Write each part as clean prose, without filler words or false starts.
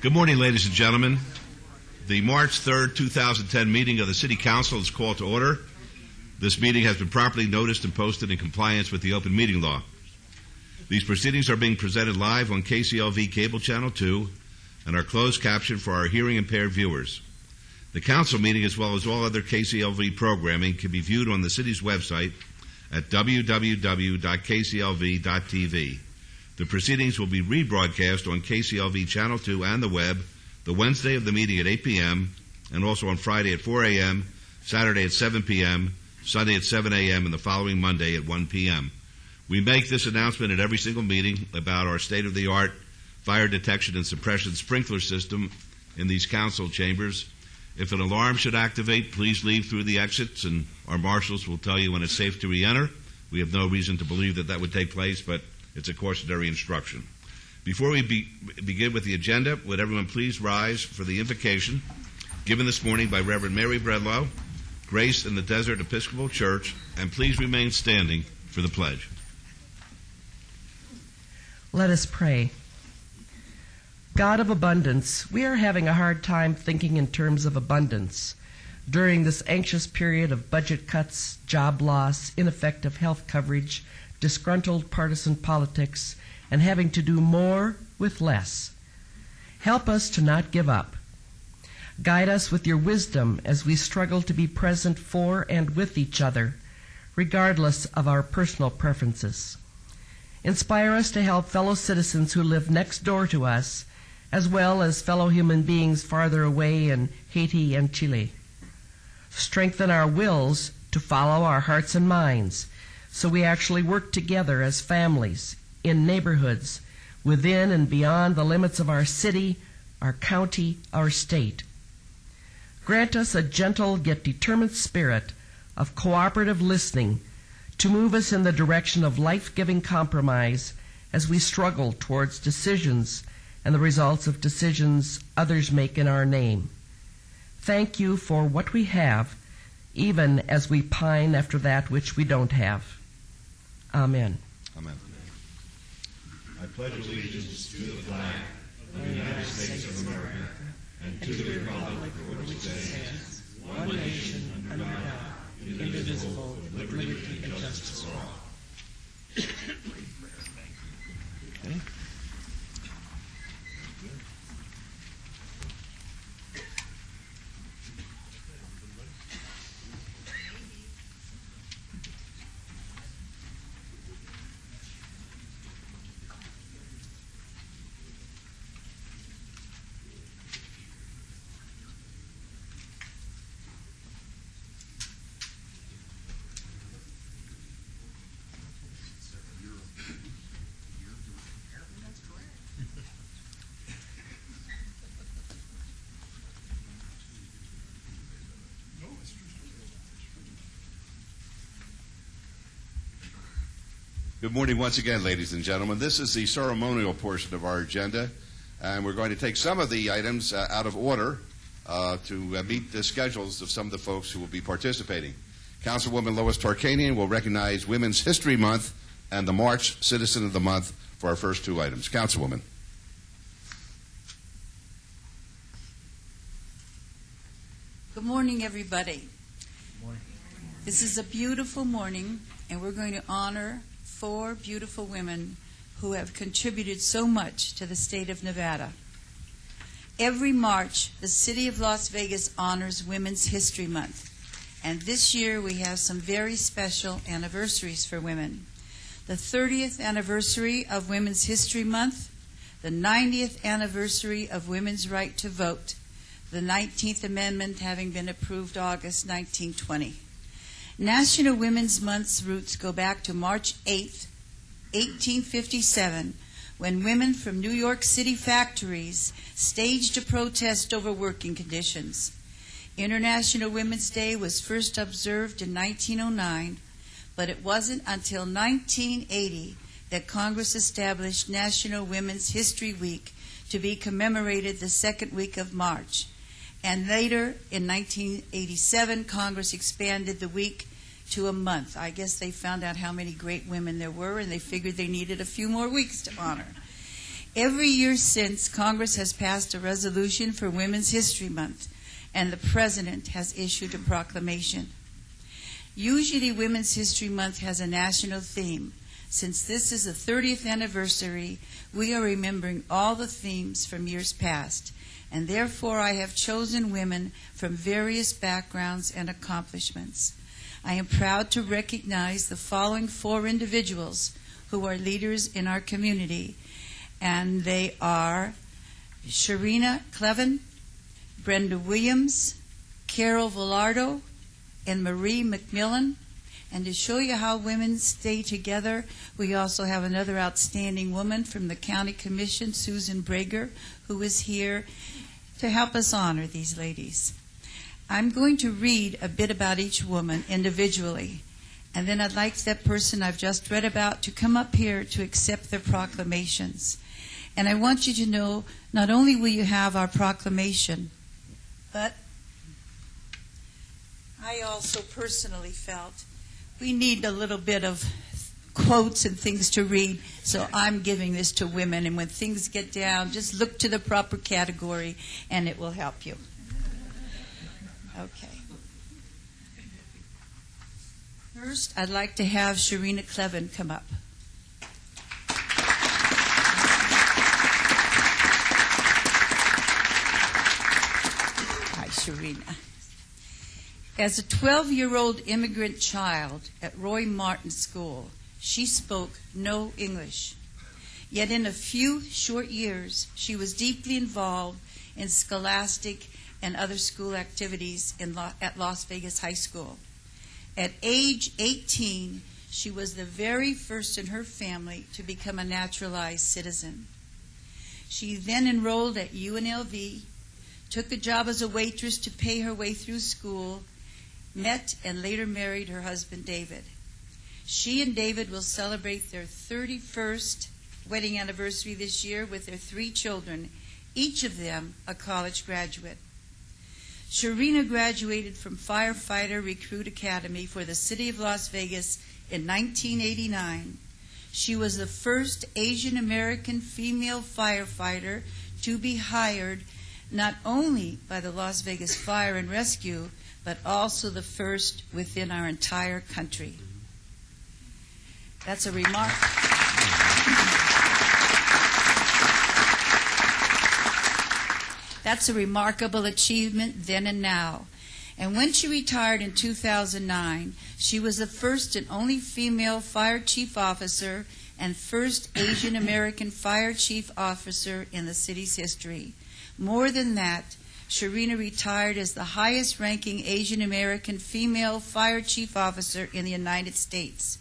Good morning, ladies and gentlemen. The March 3rd, 2010 meeting of the City Council is called to order. This meeting has been properly noticed and posted in compliance with the open meeting law. These proceedings are being presented live on KCLV Cable Channel 2 and are closed captioned for our hearing impaired viewers. The council meeting, as well as all other KCLV programming, can be viewed on the city's website at www.kclv.tv. The proceedings will be rebroadcast on KCLV Channel 2 and the web the Wednesday of the meeting at 8 p.m. and also on Friday at 4 a.m., Saturday at 7 p.m., Sunday at 7 a.m., and the following Monday at 1 p.m. We make this announcement at every single meeting about our state-of-the-art fire detection and suppression sprinkler system in these council chambers. If an alarm should activate, please leave through the exits, and our marshals will tell you when it's safe to re-enter. We have no reason to believe that would take place, but it's a cautionary instruction. Before we begin with the agenda, would everyone please rise for the invocation given this morning by Reverend Mary Bredlow, Grace in the Desert Episcopal Church, and please remain standing for the pledge. Let us pray. God of abundance, we are having a hard time thinking in terms of abundance during this anxious period of budget cuts, job loss, ineffective health coverage, disgruntled partisan politics, and having to do more with less. Help us to not give up. Guide us with your wisdom as we struggle to be present for and with each other, regardless of our personal preferences. Inspire us to help fellow citizens who live next door to us, as well as fellow human beings farther away in Haiti and Chile. Strengthen our wills to follow our hearts and minds, so we actually work together as families, in neighborhoods, within and beyond the limits of our city, our county, our state. Grant us a gentle yet determined spirit of cooperative listening to move us in the direction of life-giving compromise as we struggle towards decisions and the results of decisions others make in our name. Thank you for what we have, even as we pine after that which we don't have. Amen. Amen. I pledge allegiance to the flag of the United States of America and to the republic for which it stands, one nation under God, indivisible, with liberty and justice for all. Okay. Good morning once again, ladies and gentlemen. This is the ceremonial portion of our agenda, and we're going to take some of the items out of order to meet the schedules of some of the folks who will be participating. Councilwoman Lois Tarkanian will recognize Women's History Month and the March Citizen of the Month for our first two items. Councilwoman. Good morning, everybody. Good morning. This is a beautiful morning, and we're going to honor 4 beautiful women who have contributed so much to the state of Nevada. Every March, the city of Las Vegas honors Women's History Month, and this year we have some very special anniversaries for women. The 30th anniversary of Women's History Month, the 90th anniversary of women's right to vote, the 19th Amendment having been approved August 1920. National Women's Month's roots go back to March 8, 1857, when women from New York City factories staged a protest over working conditions. International Women's Day was first observed in 1909, but it wasn't until 1980 that Congress established National Women's History Week to be commemorated the second week of March. And later, in 1987, Congress expanded the week to a month. I guess they found out how many great women there were, and they figured they needed a few more weeks to honor. Every year since, Congress has passed a resolution for Women's History Month, and the President has issued a proclamation. Usually, Women's History Month has a national theme. Since this is the 30th anniversary, we are remembering all the themes from years past, and therefore I have chosen women from various backgrounds and accomplishments. I am proud to recognize the following 4 individuals who are leaders in our community, and they are Sharina Clevin, Brenda Williams, Carol Villardo, and Marie McMillan. And to show you how women stay together, we also have another outstanding woman from the County Commission, Susan Brager, who is here to help us honor these ladies. I'm going to read a bit about each woman individually, and then I'd like that person I've just read about to come up here to accept their proclamations. And I want you to know, not only will you have our proclamation, but I also personally felt we need a little bit of quotes and things to read, so I'm giving this to women, and when things get down, just look to the proper category, and it will help you. Okay. First, I'd like to have Sharina Clevin come up. Hi, Sharina. As a 12-year-old immigrant child at Roy Martin School, she spoke no English. Yet in a few short years, she was deeply involved in scholastic and other school activities at Las Vegas High School. At age 18, she was the very first in her family to become a naturalized citizen. She then enrolled at UNLV, took a job as a waitress to pay her way through school, met and later married her husband David. She and David will celebrate their 31st wedding anniversary this year with their 3 children, each of them a college graduate. Sharina graduated from Firefighter Recruit Academy for the City of Las Vegas in 1989. She was the first Asian American female firefighter to be hired not only by the Las Vegas Fire and Rescue, but also the first within our entire country. That's a remark. That's a remarkable achievement then and now. And when she retired in 2009, she was the first and only female fire chief officer and first Asian American fire chief officer in the city's history. More than that, Sharina retired as the highest-ranking Asian American female fire chief officer in the United States.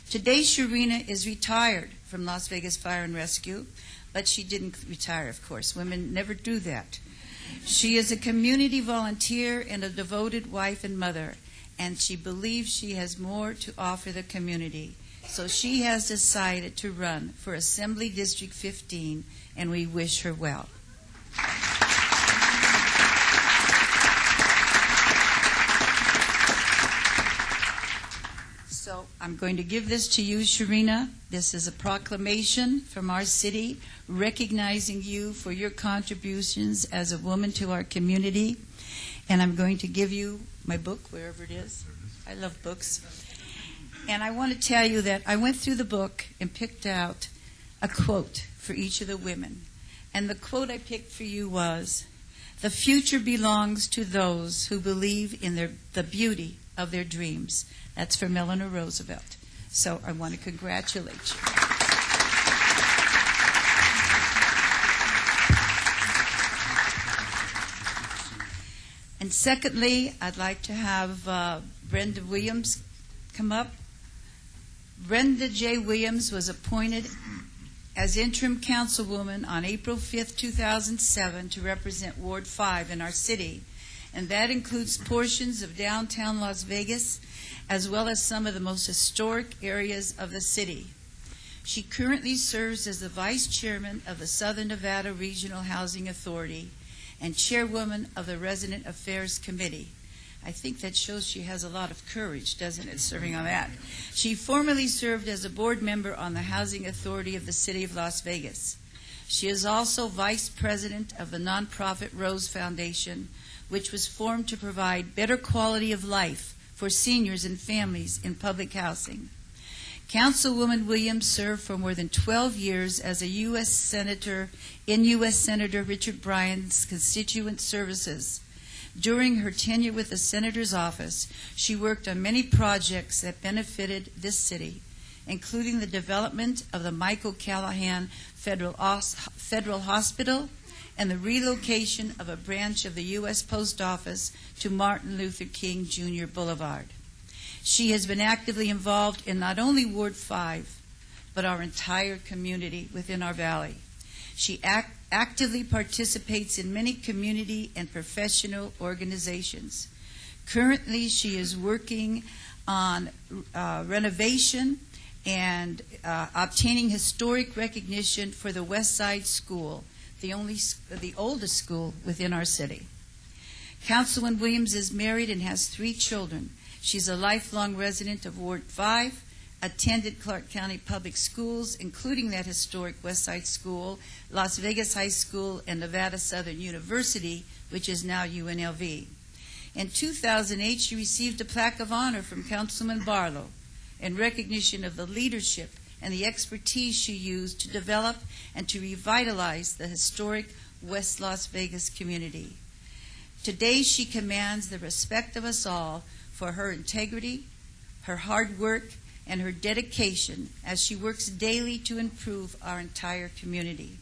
Today, Sharina is retired from Las Vegas Fire and Rescue, but she didn't retire, of course. Women never do that. She is a community volunteer and a devoted wife and mother, and she believes she has more to offer the community. So she has decided to run for Assembly District 15, and we wish her well. So I'm going to give this to you, Sharina. This is a proclamation from our city recognizing you for your contributions as a woman to our community. And I'm going to give you my book, wherever it is. I love books. And I want to tell you that I went through the book and picked out a quote for each of the women. And the quote I picked for you was, "The future belongs to those who believe in the beauty of their dreams." That's from Eleanor Roosevelt. So I want to congratulate you. And secondly, I'd like to have Brenda Williams come up. Brenda J. Williams was appointed as interim councilwoman on April 5th, 2007 to represent Ward 5 in our city. And that includes portions of downtown Las Vegas, as well as some of the most historic areas of the city. She currently serves as the vice chairman of the Southern Nevada Regional Housing Authority and chairwoman of the Resident Affairs Committee. I think that shows she has a lot of courage, doesn't it, serving on that? She formerly served as a board member on the Housing Authority of the City of Las Vegas. She is also vice president of the nonprofit Rose Foundation, which was formed to provide better quality of life for seniors and families in public housing. Councilwoman Williams served for more than 12 years as a U.S. Senator in U.S. Senator Richard Bryan's constituent services. During her tenure with the Senator's office, she worked on many projects that benefited this city, including the development of the Michael Callahan Federal Hospital and the relocation of a branch of the U.S. Post Office to Martin Luther King Jr. Boulevard. She has been actively involved in not only Ward 5, but our entire community within our valley. She actively participates in many community and professional organizations. Currently, she is working on renovation and obtaining historic recognition for the West Side School, the oldest school within our city. Councilwoman Williams is married and has 3 children. She's a lifelong resident of Ward 5, attended Clark County Public Schools, including that historic West Side School, Las Vegas High School, and Nevada Southern University, which is now UNLV. In 2008, she received a plaque of honor from Councilman Barlow in recognition of the leadership and the expertise she used to develop and to revitalize the historic West Las Vegas community. Today, she commands the respect of us all for her integrity, her hard work, and her dedication as she works daily to improve our entire community.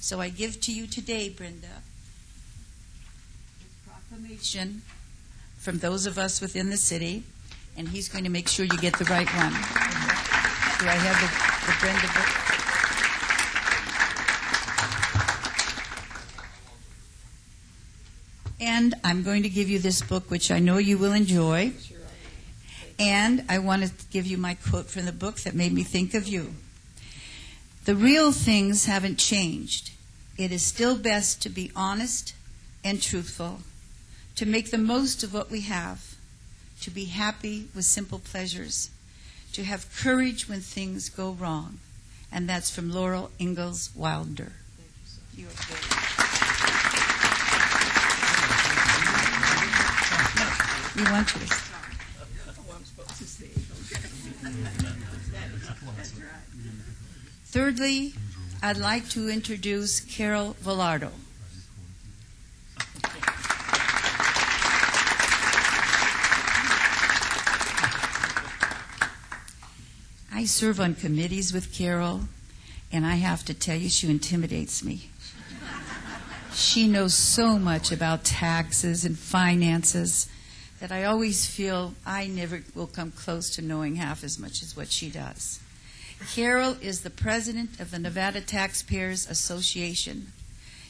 So I give to you today, Brenda, this proclamation from those of us within the city, and he's going to make sure you get the right one. Do I have the Brenda book? And I'm going to give you this book, which I know you will enjoy. And I want to give you my quote from the book that made me think of you. The real things haven't changed. It is still best to be honest and truthful, to make the most of what we have, to be happy with simple pleasures, to have courage when things go wrong. And that's from Laurel Ingalls Wilder. You are good. You want to. Thirdly, I'd like to introduce Carol Velardo. I serve on committees with Carol, and I have to tell you, she intimidates me. She knows so much about taxes and finances that I always feel I never will come close to knowing half as much as what she does. Carol is the president of the Nevada Taxpayers Association.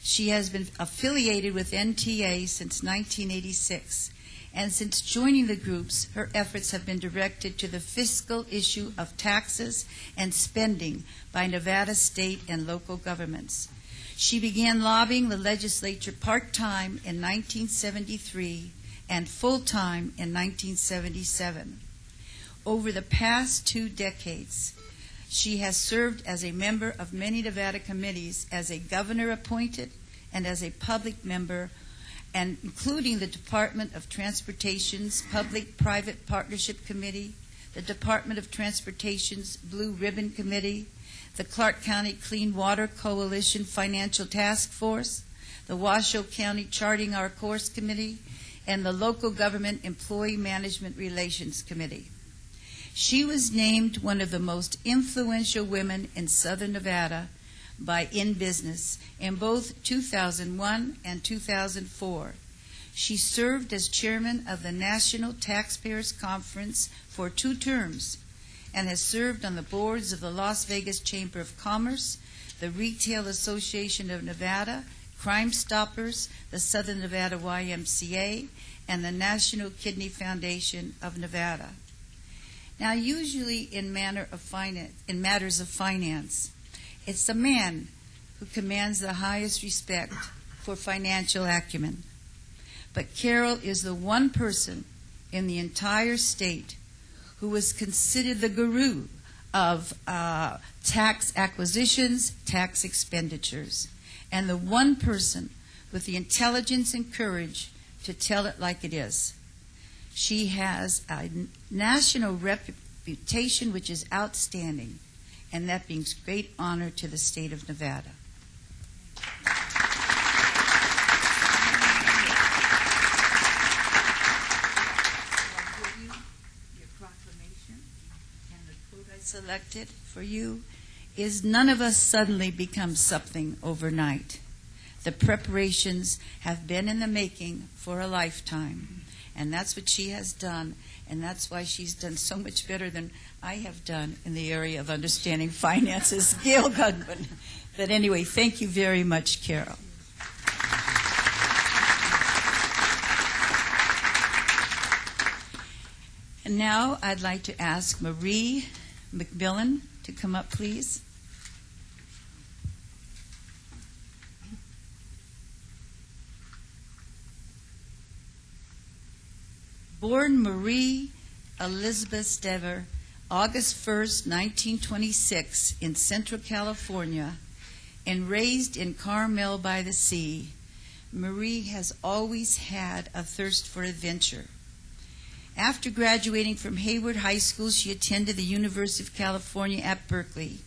She has been affiliated with NTA since 1986, and since joining the groups, her efforts have been directed to the fiscal issue of taxes and spending by Nevada state and local governments. She began lobbying the legislature part-time in 1973 and full-time in 1977. Over the past 2 decades, she has served as a member of many Nevada committees as a governor-appointed and as a public member, and including the Department of Transportation's Public-Private Partnership Committee, the Department of Transportation's Blue Ribbon Committee, the Clark County Clean Water Coalition Financial Task Force, the Washoe County Charting Our Course Committee, and the Local Government Employee Management Relations Committee. She was named one of the most influential women in Southern Nevada by In Business in both 2001 and 2004. She served as chairman of the National Taxpayers Conference for 2 terms and has served on the boards of the Las Vegas Chamber of Commerce, the Retail Association of Nevada, Crime Stoppers, the Southern Nevada YMCA, and the National Kidney Foundation of Nevada. Now, usually in matters of finance, it's the man who commands the highest respect for financial acumen. But Carol is the one person in the entire state who was considered the guru of tax acquisitions, tax expenditures, and the one person with the intelligence and courage to tell it like it is. She has a national reputation which is outstanding, and that brings great honor to the state of Nevada. Selected for you is none of us suddenly become something overnight. The preparations have been in the making for a lifetime, and that's what she has done, and that's why she's done so much better than I have done in the area of understanding finances. Gail Gudman. But anyway, thank you very much, Carol. And now I'd like to ask Marie McMillan to come up, please. Born Marie Elizabeth Stever, August 1st, 1926, in Central California, and raised in Carmel by the Sea, Marie has always had a thirst for adventure. After graduating from Hayward High School, she attended the University of California at Berkeley.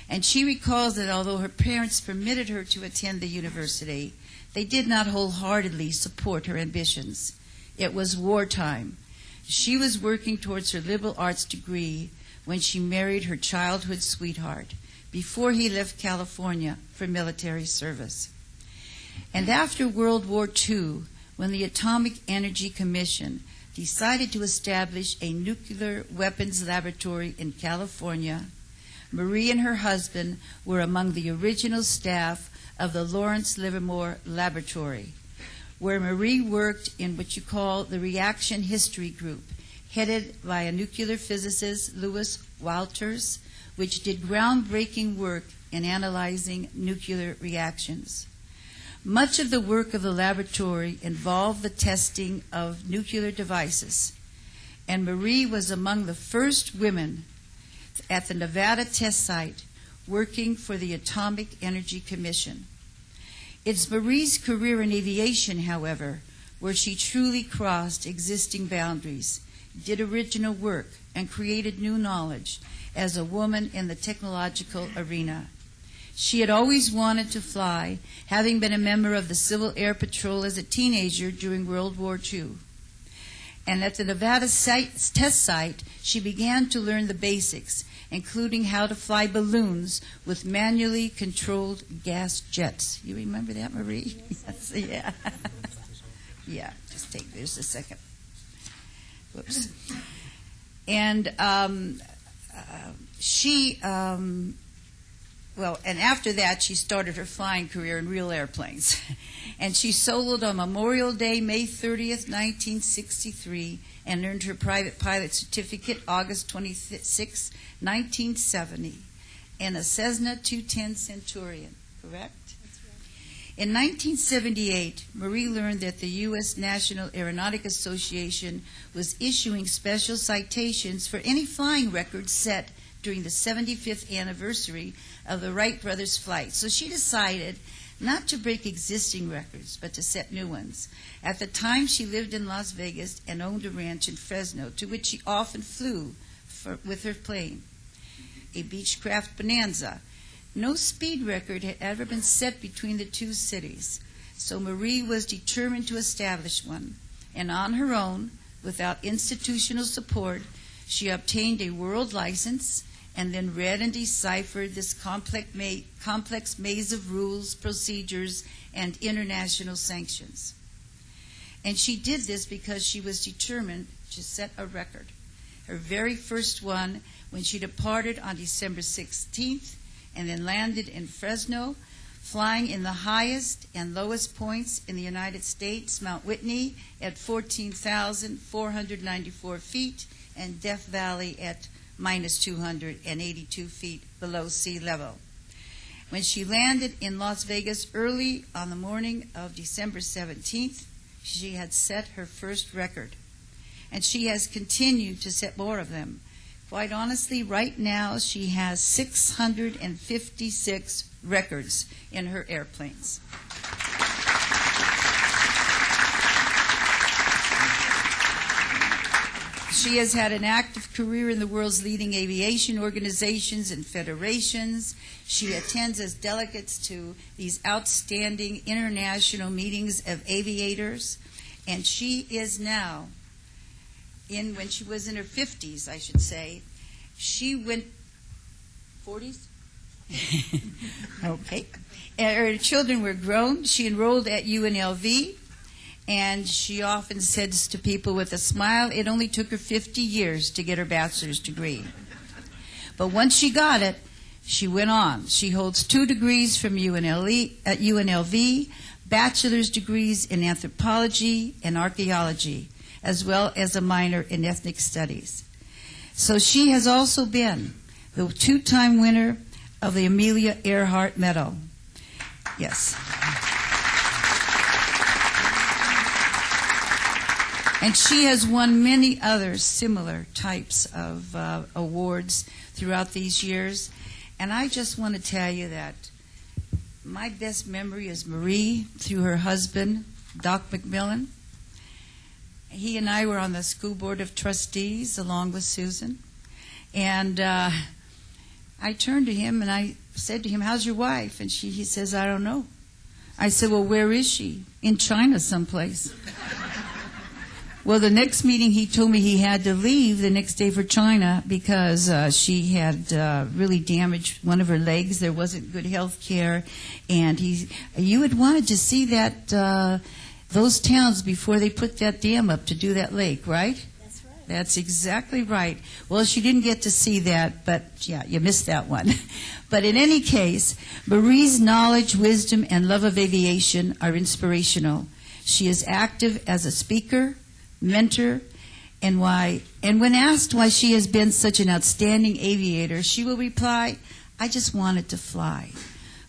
And she recalls that although her parents permitted her to attend the university, they did not wholeheartedly support her ambitions. It was wartime. She was working towards her liberal arts degree when she married her childhood sweetheart before he left California for military service. And after World War II, when the Atomic Energy Commission decided to establish a nuclear weapons laboratory in California, Marie and her husband were among the original staff of the Lawrence Livermore Laboratory, where Marie worked in what you call the Reaction History Group, headed by a nuclear physicist, Lewis Walters, which did groundbreaking work in analyzing nuclear reactions. Much of the work of the laboratory involved the testing of nuclear devices, and Marie was among the first women at the Nevada test site working for the Atomic Energy Commission. It's Marie's career in aviation, however, where she truly crossed existing boundaries, did original work, and created new knowledge as a woman in the technological arena. She had always wanted to fly, having been a member of the Civil Air Patrol as a teenager during World War II. And at the Nevada test site, she began to learn the basics, including how to fly balloons with manually controlled gas jets. You remember that, Marie? Yes, yeah. Yeah, just take, there's a second. Whoops. And and after that, she started her flying career in real airplanes. And she soloed on Memorial Day, May 30th, 1963, and earned her private pilot certificate August 26, 1970, in a Cessna 210 Centurion, correct? That's right. In 1978, Marie learned that the U.S. National Aeronautic Association was issuing special citations for any flying records set during the 75th anniversary of the Wright brothers' flight. So she decided not to break existing records, but to set new ones. At the time, she lived in Las Vegas and owned a ranch in Fresno, to which she often flew with her plane, a Beechcraft Bonanza. No speed record had ever been set between the two cities, so Marie was determined to establish one. And on her own, without institutional support, she obtained a world license and then read and deciphered this complex maze of rules, procedures, and international sanctions. And she did this because she was determined to set a record. Her very first one when she departed on December 16th and then landed in Fresno, flying in the highest and lowest points in the United States, Mount Whitney at 14,494 feet and Death Valley at minus 282 feet below sea level. When she landed in Las Vegas early on the morning of December 17th, she had set her first record. And she has continued to set more of them, Quite honestly, right now she has 656 records in her airplanes. She has had an active career in the world's leading aviation organizations and federations. She attends as delegates to these outstanding international meetings of aviators. And she is now, when she was in her 50s, I should say, she went 40s? Okay. And her children were grown. She enrolled at UNLV. And she often says to people with a smile, it only took her 50 years to get her bachelor's degree. But once she got it, she went on. She holds 2 degrees from UNLV, bachelor's degrees in anthropology and archaeology, as well as a minor in ethnic studies. So she has also been the 2-time winner of the Amelia Earhart Medal. Yes. And she has won many other similar types of awards throughout these years. And I just want to tell you that my best memory is Marie through her husband, Doc McMillan. He and I were on the school board of trustees along with Susan. And I turned to him and I said to him, how's your wife? And he says, I don't know. I said, well, where is she? In China someplace. Well, the next meeting he told me he had to leave the next day for China because she had really damaged one of her legs. There wasn't good health care. And you had wanted to see that those towns before they put that dam up to do that lake, right? That's right. That's exactly right. Well, she didn't get to see that, but yeah, you missed that one. But in any case, Marie's knowledge, wisdom, and love of aviation are inspirational. She is active as a speaker, mentor, and when asked why she has been such an outstanding aviator, she will reply, I just wanted to fly.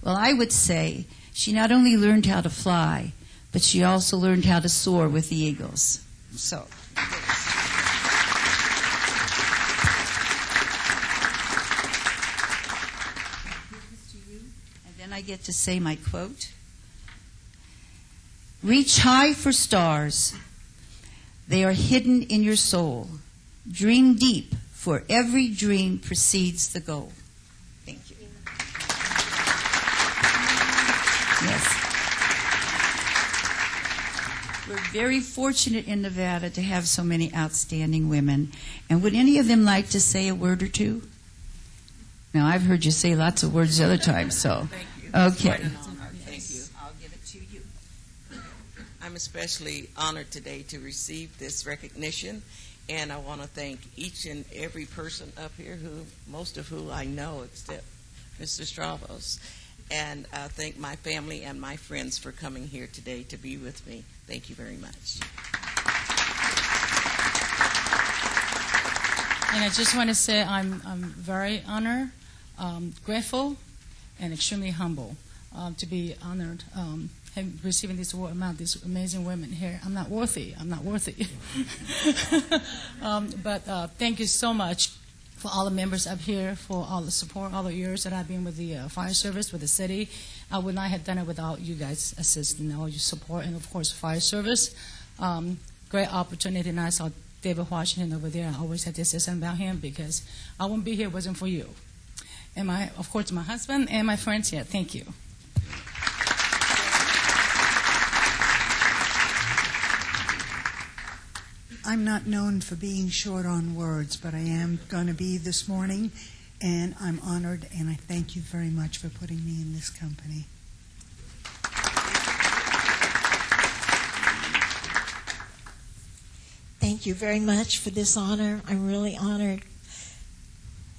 Well, I would say she not only learned how to fly, but she also learned how to soar with the eagles. So. And then I get to say my quote. Reach high for stars. They are hidden in your soul. Dream deep, for every dream precedes the goal. Thank you. Yes. We're very fortunate in Nevada to have so many outstanding women. And would any of them like to say a word or two? Now, I've heard you say lots of words the other time, so. Thank you. Okay. Thank you. I'll give it to you. I'm especially honored today to receive this recognition, and I want to thank each and every person up here, most of who I know except Mr. Stravos, and I thank my family and my friends for coming here today to be with me. Thank you very much. And I just want to say I'm very honored, grateful, and extremely humble to be honored receiving this award among these amazing women here. I'm not worthy. But thank you so much for all the members up here, for all the support, all the years that I've been with the fire service, with the city. I would not have done it without you guys' assistance, all your support, and of course, fire service. Great opportunity, and I saw David Washington over there. I always had to say something about him because I wouldn't be here if it wasn't for you. And of course, my husband and my friends here. Thank you. I'm not known for being short on words, but I am going to be this morning, and I'm honored, and I thank you very much for putting me in this company. Thank you very much for this honor. I'm really honored.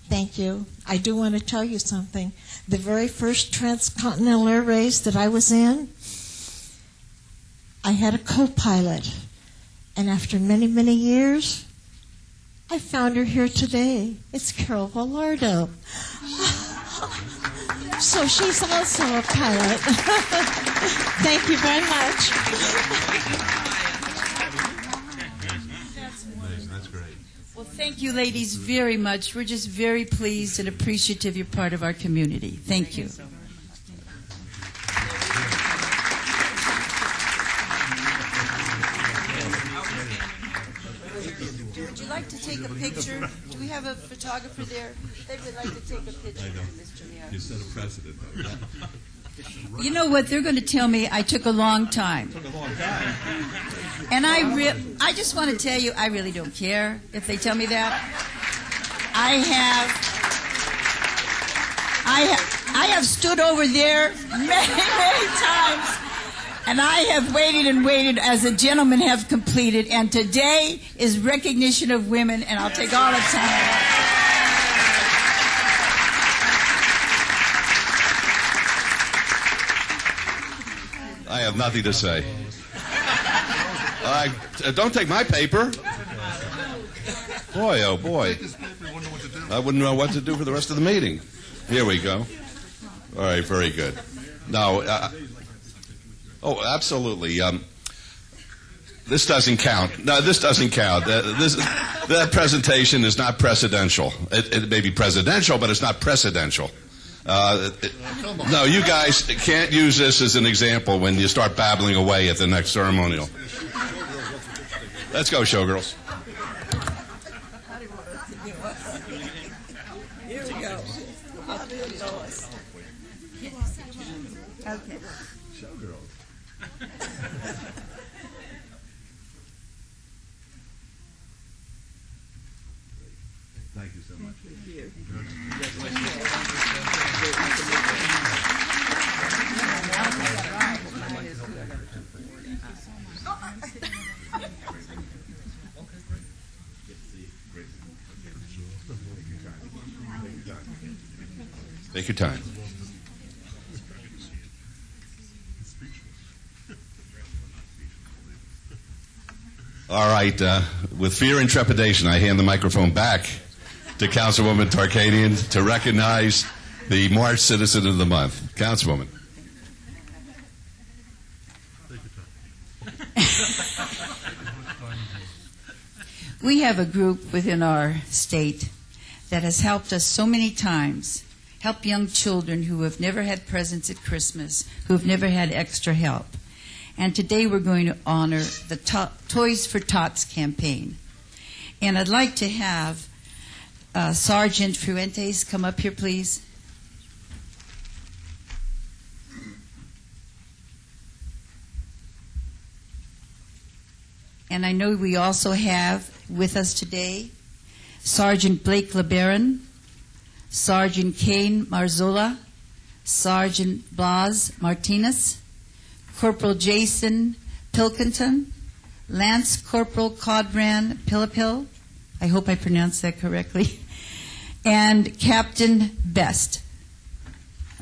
Thank you. I do want to tell you something. The very first transcontinental air race that I was in, I had a co-pilot. And after many, many years, I found her here today. It's Carol Villardo. So she's also a pilot. Thank you very much. That's great. Well, Thank you, ladies, very much. We're just very pleased and appreciative you're part of our community. Thank you. Would you like to take a picture? Do we have a photographer there? They would like to take a picture of Mr. Mayor. You set a precedent. You know what? They're going to tell me I took a long time. And I just want to tell you, I really don't care if they tell me that. I have stood over there many times, and I have waited and waited as the gentlemen have completed, and today is recognition of women, and I'll take all the time. I have nothing to say. Don't take my paper. Boy, oh boy. I wouldn't know what to do for the rest of the meeting. Here we go. All right, very good. Now, absolutely. This doesn't count. No, this doesn't count. That presentation is not precedential. It may be presidential, but it's not precedential. No, you guys can't use this as an example when you start babbling away at the next ceremonial. Let's go, showgirls. Here we go. I'll do it, Lois. Okay. Showgirls. Thank you so much. Thank you. Take your time. All right. With fear and trepidation, I hand the microphone back to Councilwoman Tarkanian to recognize the March Citizen of the Month. Councilwoman. We have a group within our state that has helped us so many times, help young children who have never had presents at Christmas, who have never had extra help. And today we're going to honor the Toys for Tots campaign. And I'd like to have Sergeant Fuentes come up here, please. And I know we also have with us today Sergeant Blake LeBaron, Sergeant Kane Marzola, Sergeant Blas Martinez, Corporal Jason Pilkington, Lance Corporal Codran Pillapil, I hope I pronounced that correctly, and Captain Best.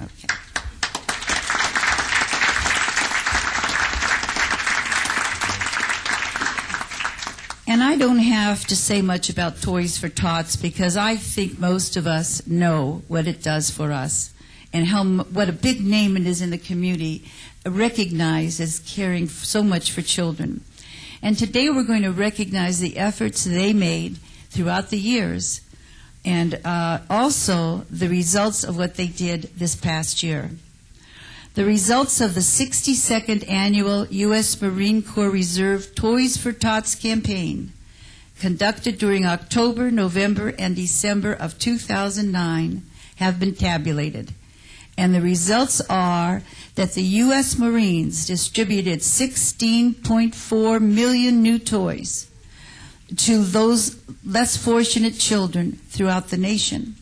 Okay. And I don't have to say much about Toys for Tots because I think most of us know what it does for us and what a big name it is in the community, recognized as caring so much for children. And today we're going to recognize the efforts they made throughout the years and also the results of what they did this past year. The results of the 62nd Annual U.S. Marine Corps Reserve Toys for Tots campaign, conducted during October, November, and December of 2009, have been tabulated. And the results are that the U.S. Marines distributed 16.4 million new toys to those less fortunate children throughout the nation.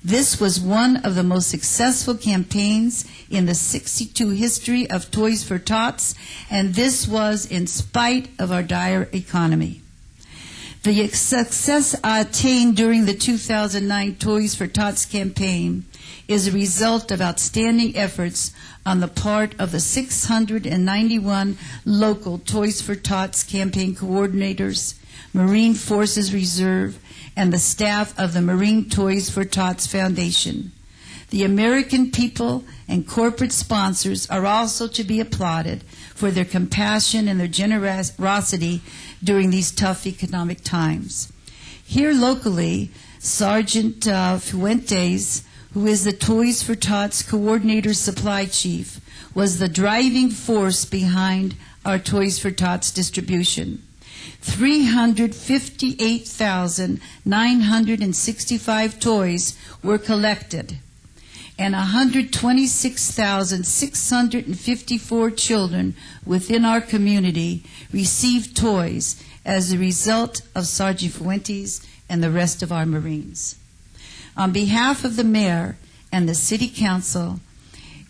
This was one of the most successful campaigns in the 62 history of Toys for Tots, and this was in spite of our dire economy. The success attained during the 2009 Toys for Tots campaign is a result of outstanding efforts on the part of the 691 local Toys for Tots campaign coordinators, Marine Forces Reserve, and the staff of the Marine Toys for Tots Foundation. The American people and corporate sponsors are also to be applauded for their compassion and their generosity during these tough economic times. Here locally, Sergeant Fuentes, who is the Toys for Tots Coordinator Supply Chief, was the driving force behind our Toys for Tots distribution. 358,965 toys were collected, and 126,654 children within our community received toys as a result of Sergeant Fuentes and the rest of our Marines. On behalf of the Mayor and the City Council,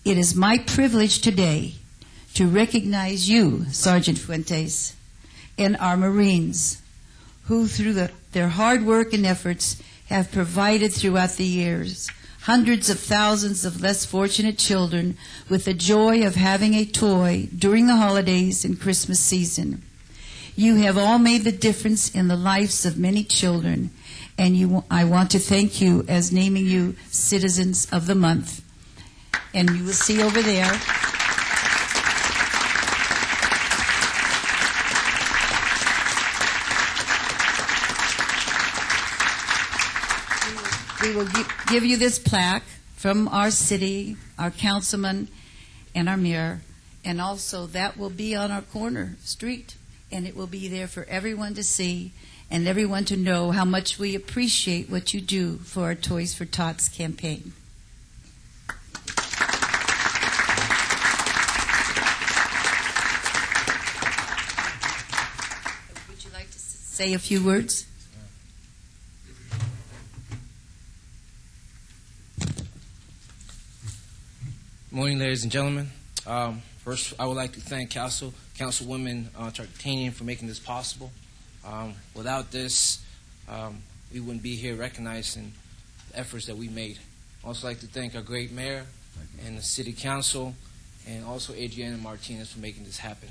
it is my privilege today to recognize you, Sergeant Fuentes, and our Marines, who through their hard work and efforts have provided throughout the years hundreds of thousands of less fortunate children with the joy of having a toy during the holidays and Christmas season. You have all made the difference in the lives of many children, and I want to thank you as naming you Citizens of the Month. And you will see over there we will give you this plaque from our city, our councilman, and our mayor, and also that will be on our corner street, and it will be there for everyone to see and everyone to know how much we appreciate what you do for our Toys for Tots campaign. Would you like to say a few words? Good morning, ladies and gentlemen. First, I would like to thank Councilwoman Tarkanian for making this possible. Without this, we wouldn't be here recognizing the efforts that we made. I'd also like to thank our great mayor and the city council, and also Adriana Martinez for making this happen,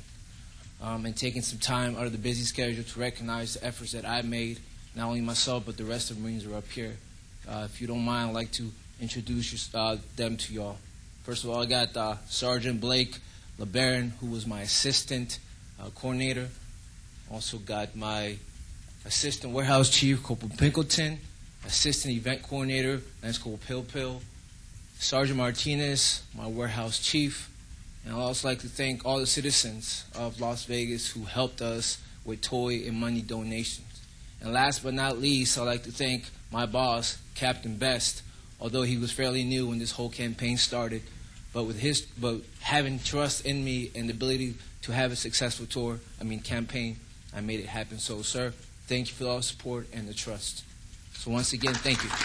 and taking some time out of the busy schedule to recognize the efforts that I made, not only myself, but the rest of the Marines who are up here. If you don't mind, I'd like to introduce them to y'all. First of all, I got Sergeant Blake LeBaron, who was my assistant coordinator. Also got my assistant warehouse chief, Corporal Pinkleton, assistant event coordinator, Lance Corporal Pill, Sergeant Martinez, my warehouse chief. And I'd also like to thank all the citizens of Las Vegas who helped us with toy and money donations. And last but not least, I'd like to thank my boss, Captain Best, although he was fairly new when this whole campaign started, but having trust in me and the ability to have a successful campaign, I made it happen. So, sir, thank you for all the support and the trust. So once again, thank you. Did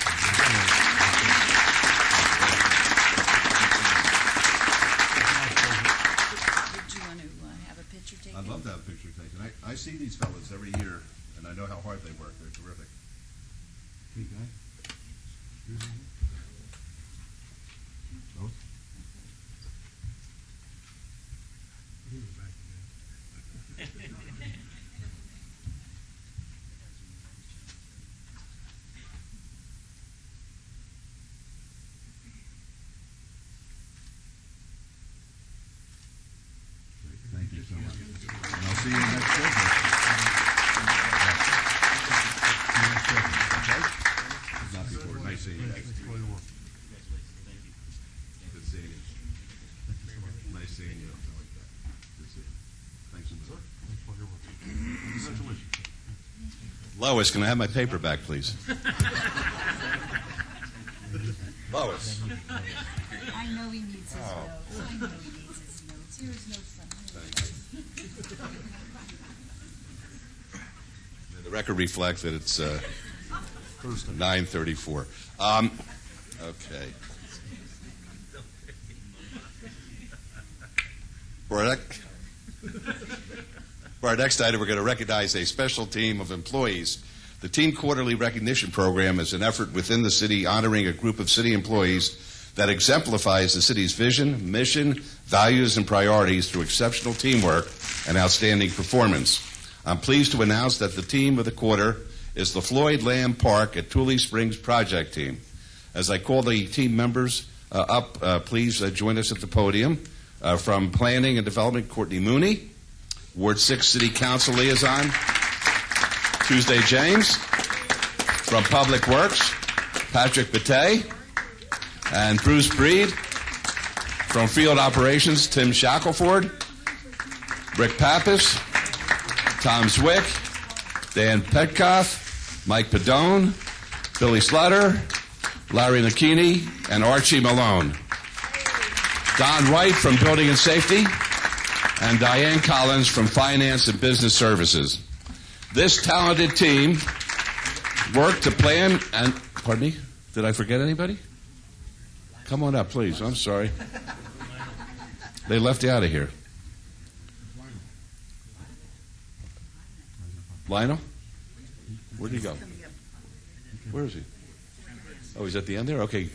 you want to have a picture taken? I'd love to have a picture taken. I see these fellas every year, and I know how hard they work. They're terrific. Hey, guy. Thank you so much. And I'll see you next Christmas. Not before. Nice seeing you. Good seeing you. Nice seeing you. Good seeing you. Thanks so much. Lois, can I have my paper back, please? Lois. I know he needs his notes. I know he needs his notes. Here his notes from him. The record reflects that it's 9:34. Okay. For our next item, we're going to recognize a special team of employees. The Team Quarterly Recognition Program is an effort within the city honoring a group of city employees that exemplifies the city's vision, mission, values, and priorities through exceptional teamwork and outstanding performance. I'm pleased to announce that the team of the quarter is the Floyd Lamb Park at Tule Springs Project Team. As I call the team members up, please join us at the podium. From Planning and Development, Courtney Mooney. Ward 6 City Council Liaison, Tuesday James. From Public Works, Patrick Bate. And Bruce Breed. From Field Operations, Tim Shackelford. Rick Pappas. Tom Zwick. Dan Petkoff. Mike Padone. Billy Slutter. Larry McKinney. And Archie Malone. Don White from Building and Safety, and Diane Collins from Finance and Business Services. This talented team worked to plan and, pardon me, did I forget anybody? Come on up, please. I'm sorry. They left you out of here. Lionel? Where'd he go? Where is he? Oh, he's at the end there? Okay.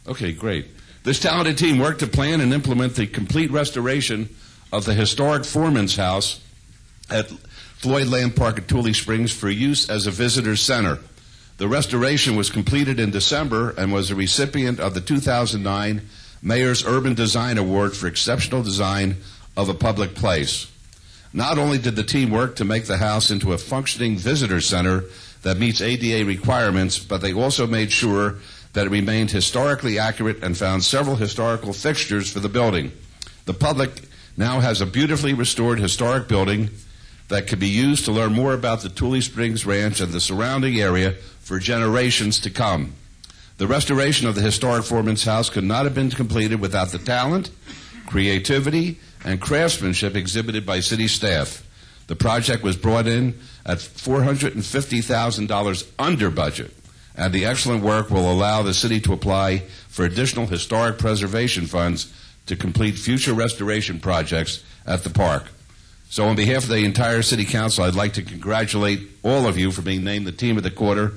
Okay, great. This talented team worked to plan and implement the complete restoration of the historic Foreman's House at Floyd Land Park at Tule Springs for use as a visitor center. The restoration was completed in December and was a recipient of the 2009 Mayor's Urban Design Award for exceptional design of a public place. Not only did the team work to make the house into a functioning visitor center that meets ADA requirements, but they also made sure that it remained historically accurate and found several historical fixtures for the building. The public now has a beautifully restored historic building that can be used to learn more about the Tule Springs Ranch and the surrounding area for generations to come. The restoration of the historic Foreman's House could not have been completed without the talent, creativity, and craftsmanship exhibited by city staff. The project was brought in at $450,000 under budget, and the excellent work will allow the city to apply for additional historic preservation funds to complete future restoration projects at the park. So on behalf of the entire City Council, I'd like to congratulate all of you for being named the team of the quarter.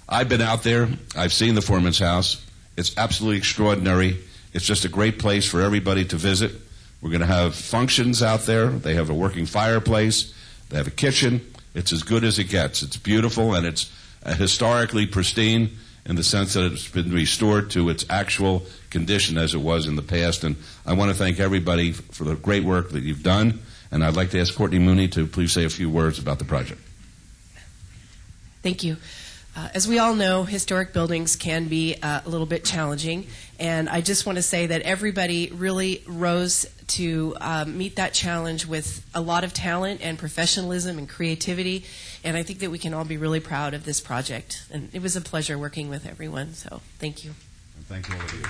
I've been out there. I've seen the Foreman's House. It's absolutely extraordinary. It's just a great place for everybody to visit. We're going to have functions out there. They have a working fireplace. They have a kitchen. It's as good as it gets. It's beautiful, and it's historically pristine in the sense that it's been restored to its actual condition as it was in the past. And I want to thank everybody for the great work that you've done. And I'd like to ask Courtney Mooney to please say a few words about the project. Thank you. As we all know, historic buildings can be a little bit challenging, and I just want to say that everybody really rose to meet that challenge with a lot of talent and professionalism and creativity, and I think that we can all be really proud of this project. And it was a pleasure working with everyone, so thank you. And thank you all of you.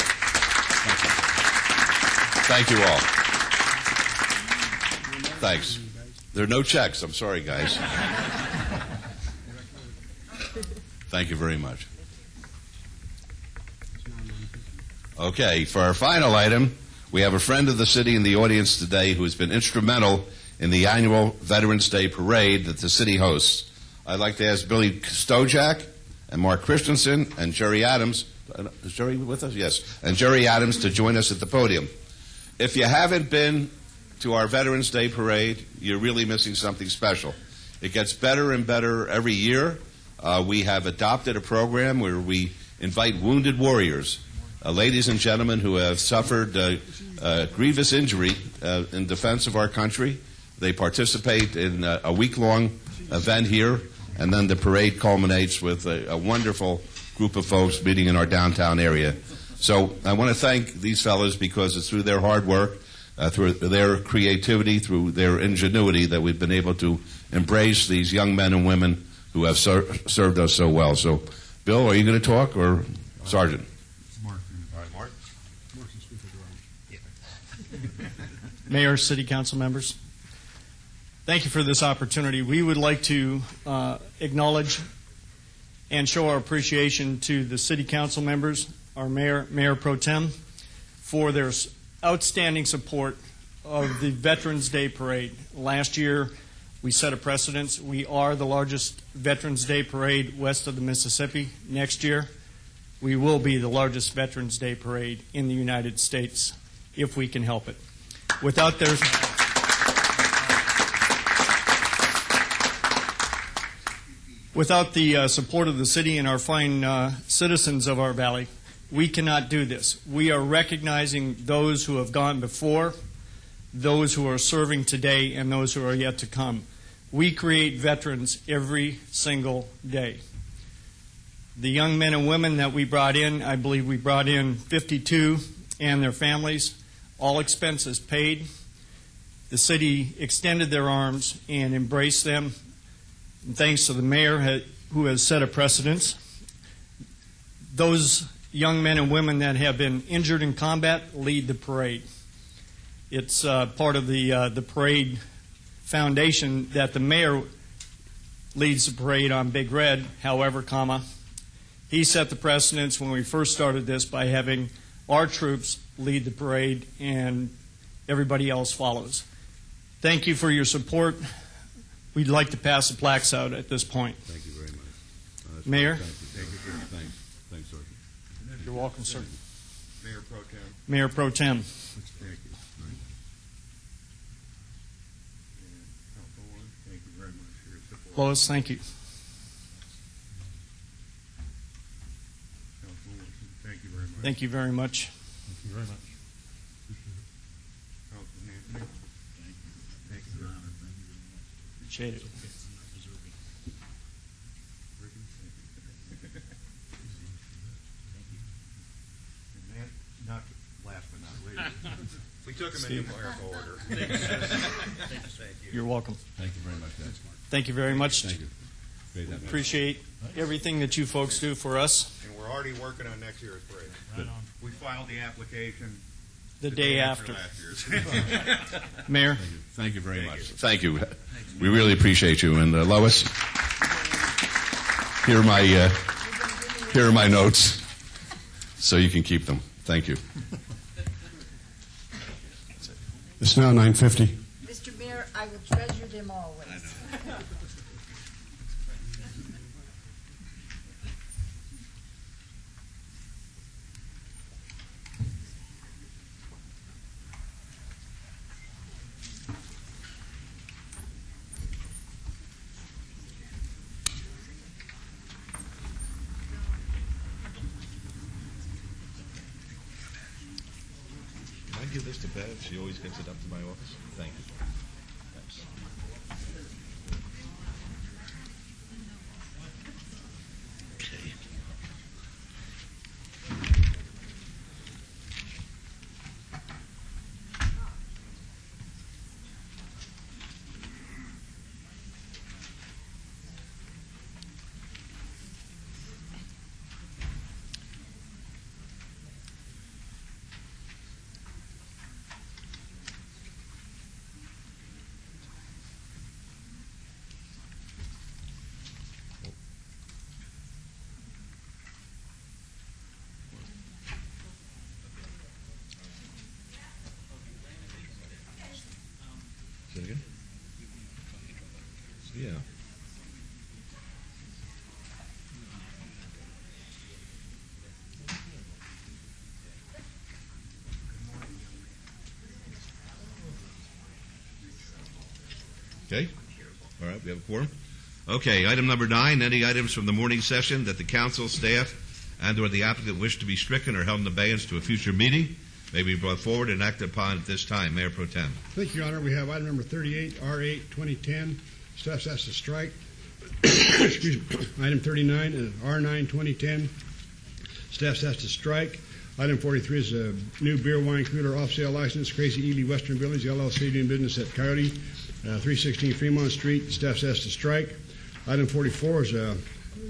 Thank you all. Thanks. There are no checks. I'm sorry, guys. Thank you very much. Okay, for our final item, we have a friend of the city in the audience today who has been instrumental in the annual Veterans Day Parade that the city hosts. I'd like to ask Billy Stojak and Mark Christensen and Jerry Adams. Is Jerry with us? Yes. And Jerry Adams to join us at the podium. If you haven't been to our Veterans Day Parade, you're really missing something special. It gets better and better every year. We have adopted a program where we invite wounded warriors, ladies and gentlemen who have suffered grievous injury in defense of our country. They participate in a week-long event here, and then the parade culminates with a wonderful group of folks meeting in our downtown area. So I want to thank these fellows because it's through their hard work, through their creativity, through their ingenuity that we've been able to embrace these young men and women who have served us so well. So, Bill, are you going to talk, or Sergeant? Mark. All right, Mark. Mayor, City Council members, thank you for this opportunity. We would like to acknowledge and show our appreciation to the City Council members, our Mayor Pro Tem, for their outstanding support of the Veterans Day Parade. Last year, we set a precedence. We are the largest Veterans Day Parade west of the Mississippi. Next year, we will be the largest Veterans Day Parade in the United States, if we can help it. Without the support of the city and our fine citizens of our valley, we cannot do this. We are recognizing those who have gone before, those who are serving today, and those who are yet to come. We create veterans every single day. The young men and women that we brought in, I believe we brought in 52, and their families, all expenses paid. The city extended their arms and embraced them. And thanks to the mayor who has set a precedence. Those young men and women that have been injured in combat lead the parade. It's part of the parade foundation that the mayor leads the parade on Big Red. However, he set the precedence when we first started this by having our troops lead the parade and everybody else follows. Thank you for your support. We'd like to pass the plaques out at this point. Thank you very much. Mayor? Thank you for your thanks. Thanks, Sergeant. You're welcome, sir. Mayor Pro Tem. Mayor Pro Tem. Thank you. And Councilwoman, thank you very much for your support. Lois, thank you. Councilwoman, thank you very much. Thank you very much. Thank you very much. Councilman Anthony. Thank you very much. Appreciate it. And that, not last but not least, we took him in numerical order. Thank you. You're welcome. Thank you very much, guys. Thank you very much. Thank you. Great having you. Appreciate everything that you folks do for us. And we're already working on next year's parade. Good. We filed the application The day after. last year's. Mayor? Thank you very much. Thank you. We really appreciate you. And Lois, here are my notes, so you can keep them. Thank you. It's now 9:50. Mr. Mayor, I will treasure them always. Can I give this to Bev? She always gets it up to my office. Thank you. Thanks. Okay. Say it again? Yeah. Okay. All right, we have a quorum. Okay, item number 9, any items from the morning session that the council, staff, and or the applicant wish to be stricken or held in abeyance to a future meeting may be brought forward and acted upon at this time. Mayor Pro Tem. Thank you, Your Honor. We have item number 38, R8 2010. Staff asked to strike. Excuse me. Item 39, R9 2010. Staff asked to strike. Item 43 is a new beer wine cooler off sale license. Crazy Ely Western Village LLC doing business at Coyote, 316 Fremont Street. Staff asked to strike. Item 44 is a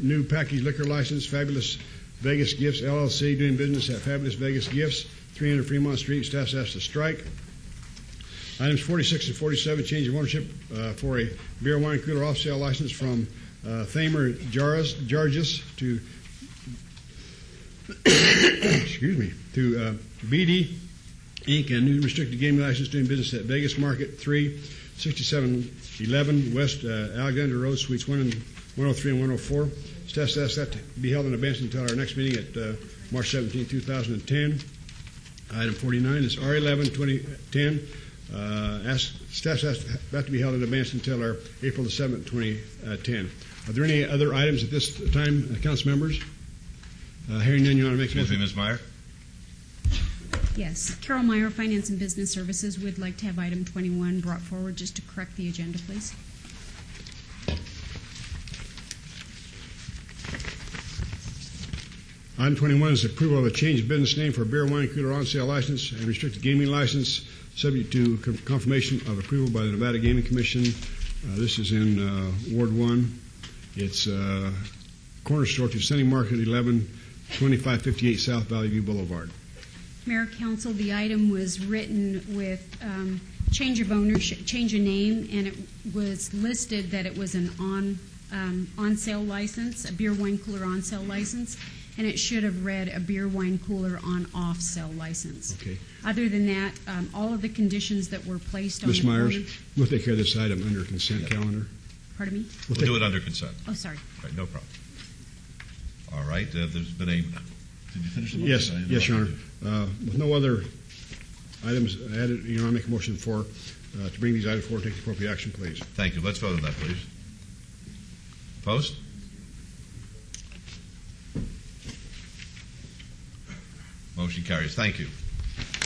new package liquor license. Fabulous Vegas Gifts LLC doing business at Fabulous Vegas Gifts, 300 Fremont Street. Staff asked to strike. Items 46 and 47, change of ownership for a beer wine cooler off sale license from Thamer Jarges to excuse me, to BD Inc., a new restricted gaming license doing business at Vegas Market 3, 6711 West Alexander Road, Suites 103 and 104. Staff asked that to be held in abeyance until our next meeting at March 17, 2010. Item 49 is R11 2010. Staff asked that to be held in abeyance until our April the 7th, 2010. Are there any other items at this time, council members? Hearing none, you want to make a motion? Ms. Meyer? Yes. Carol Meyer, Finance and Business Services, would like to have item 21 brought forward just to correct the agenda, please. Item 21 is approval of a change of business name for a beer, wine cooler on sale license and restricted gaming license, subject to confirmation of approval by the Nevada Gaming Commission. This is in Ward 1. It's corner store to Sunny Market 11, 2558 South Valley View Boulevard. Mayor, Council, the item was written with change of ownership, change of name, and it was listed that it was an on-sale license, a beer, wine cooler on-sale license, and it should have read a beer, wine cooler on off-sale license. Okay. Other than that, all of the conditions that were placed on Ms. the Myers, corner- we'll take care of this item under consent calendar. Pardon me? We'll do it under consent. Oh, sorry. All right, no problem. All right, there's been a, did you finish the Yes, motion? yes, Your Honor. With no other items added, Your Honor, I make a motion to bring these items forward and take the appropriate action, please. Thank you. Let's vote on that, please. Post? Motion carries. Thank you.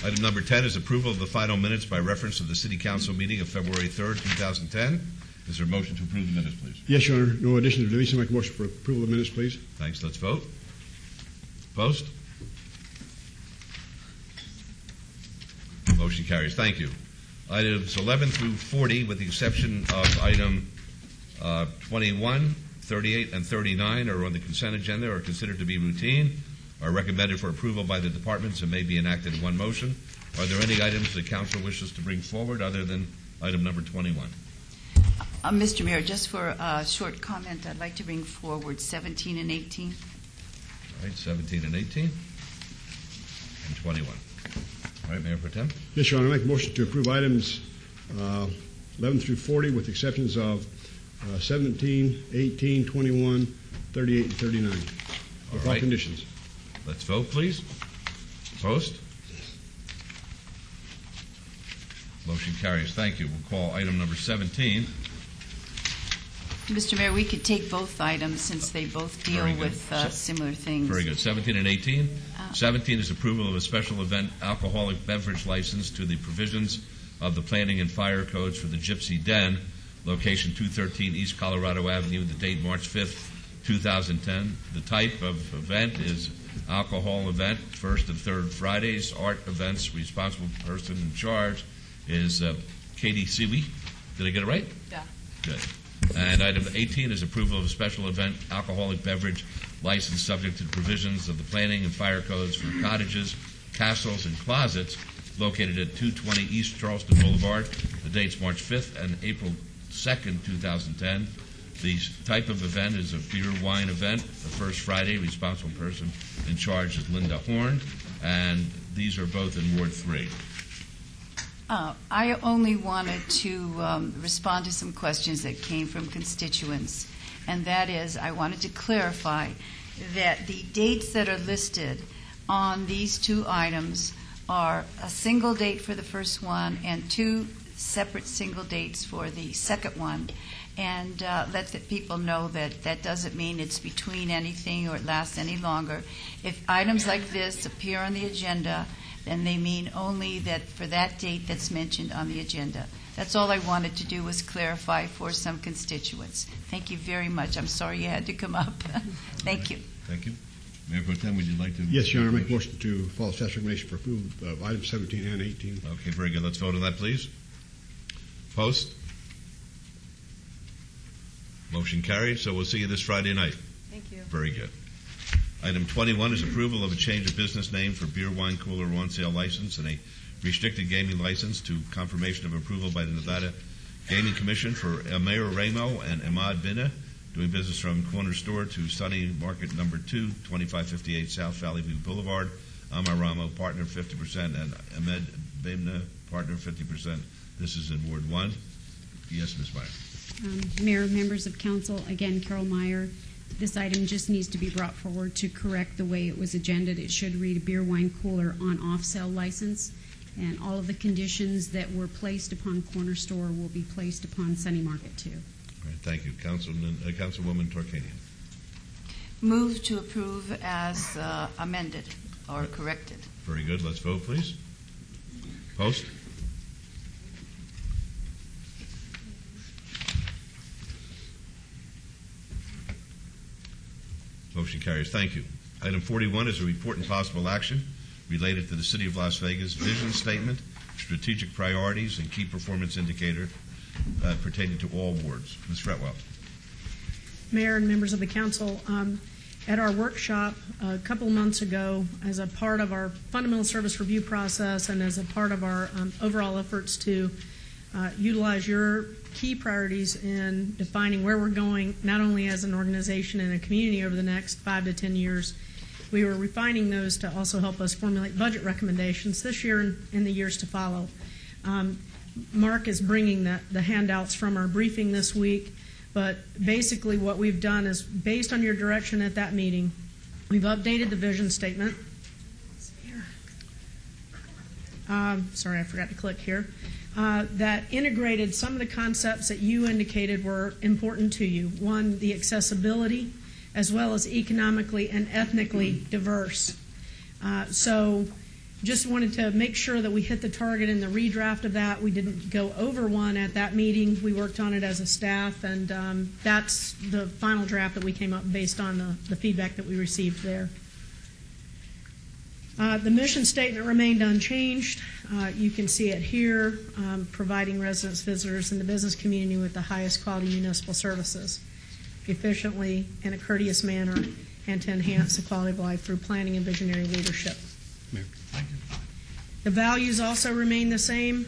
Item number 10 is approval of the final minutes by reference to the City Council meeting of February 3rd, 2010. Is there a motion to approve the minutes, please? Yes, Your Honor. No addition to deletion. I make a motion for approval of the minutes, please. Thanks. Let's vote. Post? Motion carries. Thank you. Items 11 through 40, with the exception of item 21, 38, and 39, are on the consent agenda, are considered to be routine, are recommended for approval by the departments, and may be enacted in one motion. Are there any items the council wishes to bring forward other than item number 21? Mr. Mayor, just for a short comment, I'd like to bring forward 17 and 18. All right, 17 and 18, and 21. All right, Mayor Pro Tem? Yes, Your Honor. I make a motion to approve items 11 through 40 with the exceptions of 17, 18, 21, 38, and 39. With all conditions. Let's vote, please. Post. Motion carries. Thank you. We'll call item number 17. Mr. Mayor, we could take both items since they both deal with similar things. Very good. 17 and 18. 17 is approval of a special event alcoholic beverage license to the provisions of the Planning and Fire Codes for the Gypsy Den, location 213 East Colorado Avenue, the date March 5th, 2010. The type of event is alcohol event, first and third Fridays. Art events, responsible person in charge is Katie Siwi. Did I get it right? Yeah. Good. And item 18 is approval of a special event alcoholic beverage license subject to the provisions of the Planning and Fire Codes for cottages, castles, and closets located at 220 East Charleston Boulevard. The dates March 5th and April 2nd, 2010. The type of event is a beer wine event. The first Friday, responsible person in charge is Linda Horn, and these are both in Ward 3. I only wanted to respond to some questions that came from constituents, and that is I wanted to clarify that the dates that are listed on these two items are a single date for the first one and two separate single dates for the second one, and let the people know that that doesn't mean it's between anything or it lasts any longer. If items like this appear on the agenda, then they mean only that for that date that's mentioned on the agenda. That's all I wanted to do was clarify for some constituents. Thank you very much. I'm sorry you had to come up. Thank you. Thank you. Mayor Pro Tem, would you like to? Yes, Your Honor. I make a motion to follow staff's recommendation for approval of items 17 and 18. Okay, very good. Let's vote on that, please. Post. Motion carried. So we'll see you this Friday night. Thank you. Very good. Item 21 is approval of a change of business name for beer, wine cooler on-sale license and a restricted gaming license to confirmation of approval by the Nevada Gaming Commission for Mayor Ramo and Ahmad Bina, doing business from corner store to Sunny Market number 2, 2558 South Valley View Boulevard. Amar Ramo, partner 50%, and Ahmed Bina, partner 50%. This is in Ward 1. Yes, Ms. Meyer. Mayor, members of council, again, Carol Meyer. This item just needs to be brought forward to correct the way it was agended. It should read a beer, wine cooler on off-sale license, and all of the conditions that were placed upon Corner Store will be placed upon Sunny Market too. All right, thank you. Councilwoman Tarkanian. Move to approve as amended or corrected. Very good. Let's vote, please. Post. Motion carries. Thank you. Item 41 is a report and possible action related to the City of Las Vegas vision statement, strategic priorities, and key performance indicator pertaining to all wards. Ms. Fretwell. Mayor and members of the council, at our workshop a couple of months ago, as a part of our fundamental service review process and as a part of our overall efforts to utilize your key priorities in defining where we're going, not only as an organization and a community over the next 5 to 10 years, we were refining those to also help us formulate budget recommendations this year and in the years to follow. Mark is bringing the handouts from our briefing this week, but basically what we've done is, based on your direction at that meeting, we've updated the vision statement. Sorry, I forgot to click here. That integrated some of the concepts that you indicated were important to you. One, the accessibility, as well as economically and ethnically diverse. So just wanted to make sure that we hit the target in the redraft of that. We didn't go over one at that meeting. We worked on it as a staff, and that's the final draft that we came up based on the feedback that we received there. The mission statement remained unchanged. You can see it here, providing residents, visitors, and the business community with the highest quality municipal services efficiently in a courteous manner, and to enhance the quality of life through planning and visionary leadership. Mayor. Thank you. The values also remain the same.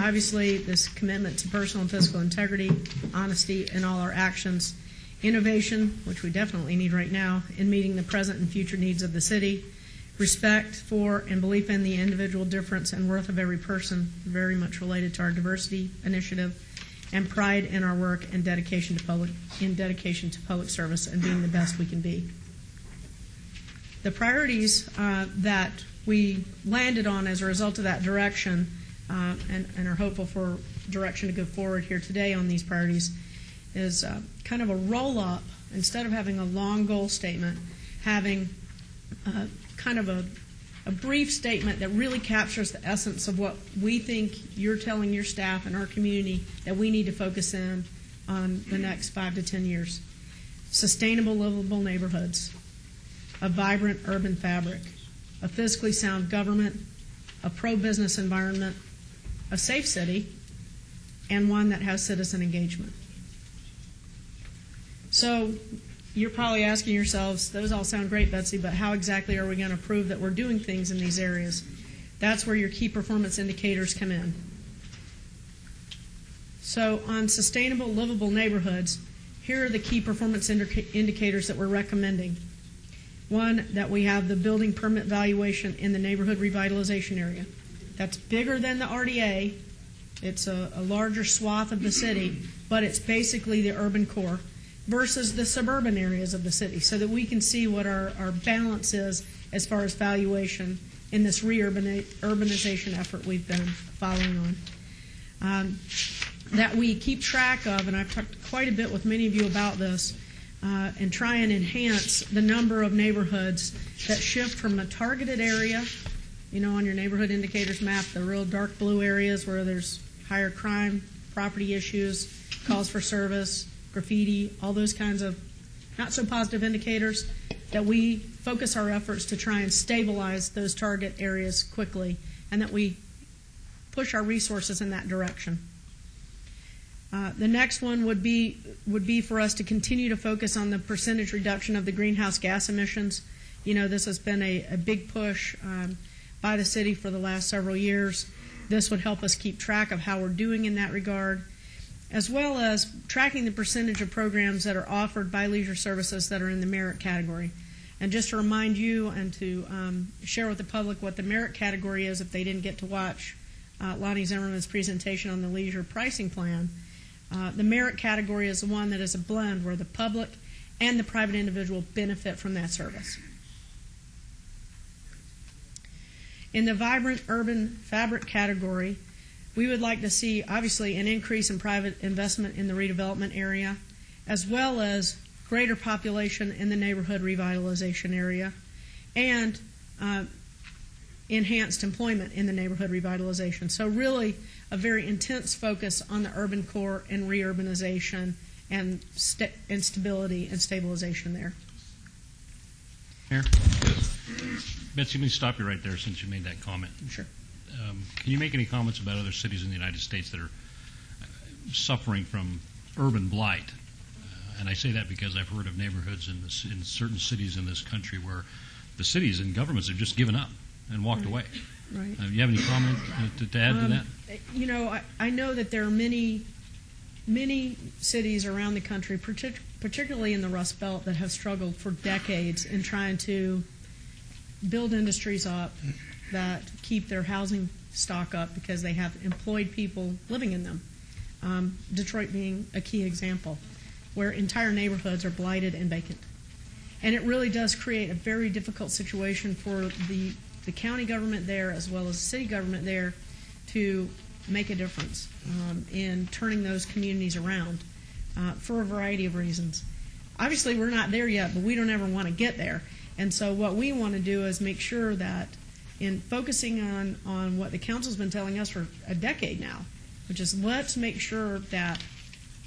Obviously, this commitment to personal and physical integrity, honesty in all our actions, innovation, which we definitely need right now, in meeting the present and future needs of the city, respect for and belief in the individual difference and worth of every person, very much related to our diversity initiative, and pride in our work and dedication to public service and being the best we can be. The priorities that we landed on as a result of that direction and are hopeful for direction to go forward here today on these priorities is kind of a roll-up. Instead of having a long goal statement, having kind of a brief statement that really captures the essence of what we think you're telling your staff and our community that we need to focus in on the next 5 to 10 years. Sustainable, livable neighborhoods, a vibrant urban fabric, a fiscally sound government, a pro-business environment, a safe city, and one that has citizen engagement. So you're probably asking yourselves, those all sound great, Betsy, but how exactly are we going to prove that we're doing things in these areas? That's where your key performance indicators come in. So on sustainable, livable neighborhoods, here are the key performance indicators that we're recommending. One, that we have the building permit valuation in the neighborhood revitalization area. That's bigger than the RDA. It's a larger swath of the city, but it's basically the urban core versus the suburban areas of the city, so that we can see what our balance is as far as valuation in this urbanization effort we've been following on. That we keep track of, and I've talked quite a bit with many of you about this, and try and enhance the number of neighborhoods that shift from a targeted area, you know, on your neighborhood indicators map, the real dark blue areas where there's higher crime, property issues, calls for service, graffiti, all those kinds of not so positive indicators, that we focus our efforts to try and stabilize those target areas quickly, and that we push our resources in that direction. The next one would be for us to continue to focus on the percentage reduction of the greenhouse gas emissions. You know, this has been a big push by the city for the last several years. This would help us keep track of how we're doing in that regard, as well as tracking the percentage of programs that are offered by leisure services that are in the merit category. And just to remind you and to share with the public what the merit category is if they didn't get to watch Lonnie Zimmerman's presentation on the leisure pricing plan, the merit category is the one that is a blend where the public and the private individual benefit from that service. In the vibrant urban fabric category, we would like to see, obviously, an increase in private investment in the redevelopment area, as well as greater population in the neighborhood revitalization area, and enhanced employment in the neighborhood revitalization. So really a very intense focus on the urban core and reurbanization and stability and stabilization there. Mayor? Betsy, let me stop you right there since you made that comment. Sure. Can you make any comments about other cities in the United States that are suffering from urban blight? And I say that because I've heard of neighborhoods in certain cities in this country where the cities and governments have just given up and walked away. Right. Do you have any comment to add to that? You know, I know that there are many cities around the country, particularly in the Rust Belt, that have struggled for decades in trying to build industries up that keep their housing stock up because they have employed people living in them. Detroit being a key example, where entire neighborhoods are blighted and vacant. And it really does create a very difficult situation for the county government there as well as the city government there to make a difference in turning those communities around for a variety of reasons. Obviously, we're not there yet, but we don't ever want to get there. And so what we want to do is make sure that in focusing on what the council's been telling us for a decade now, which is let's make sure that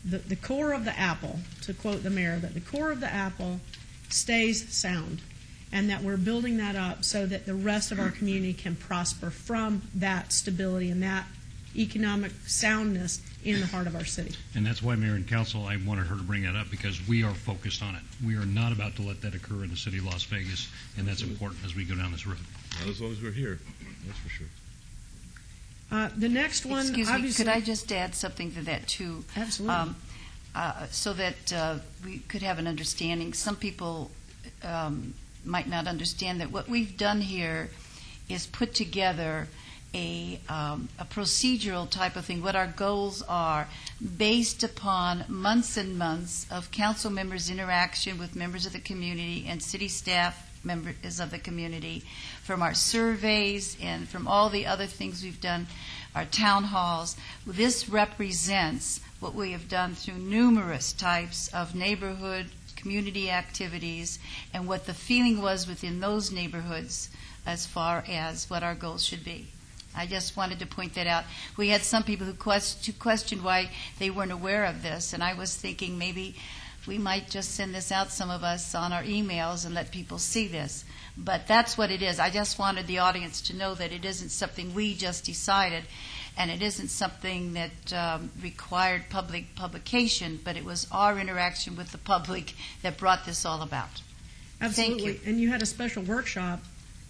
the core of the apple, to quote the mayor, that the core of the apple stays sound, and that we're building that up so that the rest of our community can prosper from that stability and that economic soundness in the heart of our city. And that's why, Mayor and Council, I wanted her to bring that up, because we are focused on it. We are not about to let that occur in the city of Las Vegas, and that's important as we go down this road. Well, as long as we're here, that's for sure. The next one, Excuse me, obviously, could I just add something to that, too? Absolutely. So that we could have an understanding. Some people might not understand that what we've done here is put together a procedural type of thing, what our goals are, based upon months and months of council members' interaction with members of the community and city staff members of the community, from our surveys and from all the other things we've done, our town halls. This represents what we have done through numerous types of neighborhood community activities and what the feeling was within those neighborhoods as far as what our goals should be. I just wanted to point that out. We had some people who questioned why they weren't aware of this, and I was thinking maybe we might just send this out, some of us, on our emails and let people see this. But that's what it is. I just wanted the audience to know that it isn't something we just decided, and it isn't something that required public publication, but it was our interaction with the public that brought this all about. Absolutely. Thank you. And you had a special workshop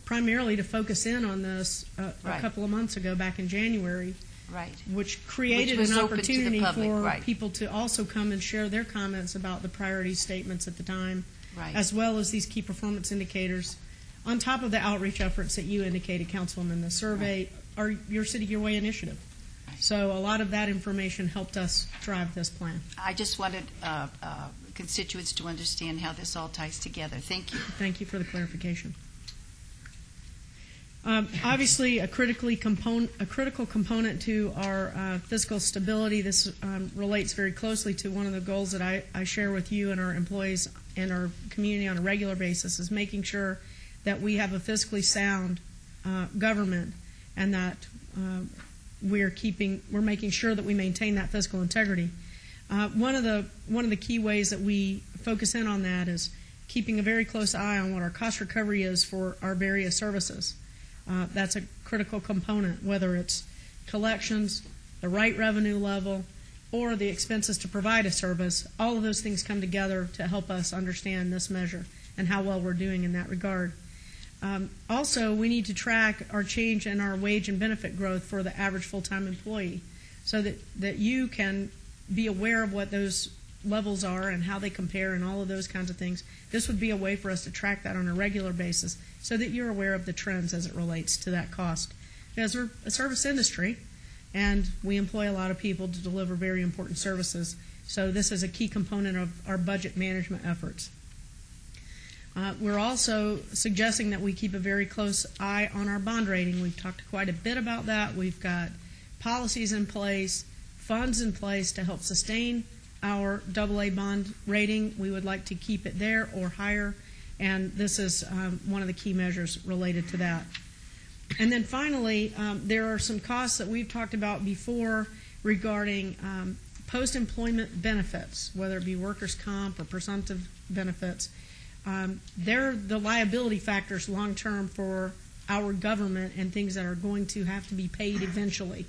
primarily to focus in on this a couple of months ago, back in January, right, which created which was an open to the opportunity public, for right, people to also come and share their comments about the priority statements at the time, right, as well as these key performance indicators, on top of the outreach efforts that you indicated, Councilwoman. The survey, our Your City, Your Way initiative. So a lot of that information helped us drive this plan. I just wanted constituents to understand how this all ties together. Thank you. Thank you for the clarification. Obviously, a critical component to our fiscal stability. This relates very closely to one of the goals that I share with you and our employees and our community on a regular basis, is making sure that we have a fiscally sound government, and that we're making sure that we maintain that fiscal integrity. One of the key ways that we focus in on that is keeping a very close eye on what our cost recovery is for our various services. That's a critical component, whether it's collections, the right revenue level, or the expenses to provide a service. All of those things come together to help us understand this measure and how well we're doing in that regard. Also, we need to track our change in our wage and benefit growth for the average full-time employee, so that you can be aware of what those levels are and how they compare and all of those kinds of things. This would be a way for us to track that on a regular basis so that you're aware of the trends as it relates to that cost. Because we're a service industry, and we employ a lot of people to deliver very important services, so this is a key component of our budget management efforts. We're also suggesting that we keep a very close eye on our bond rating. We've talked quite a bit about that. We've got policies in place, funds in place to help sustain our AA bond rating. We would like to keep it there or higher, and this is one of the key measures related to that. And then finally, there are some costs that we've talked about before regarding post-employment benefits, whether it be workers' comp or presumptive benefits. they're the liability factors long term for our government and things that are going to have to be paid eventually.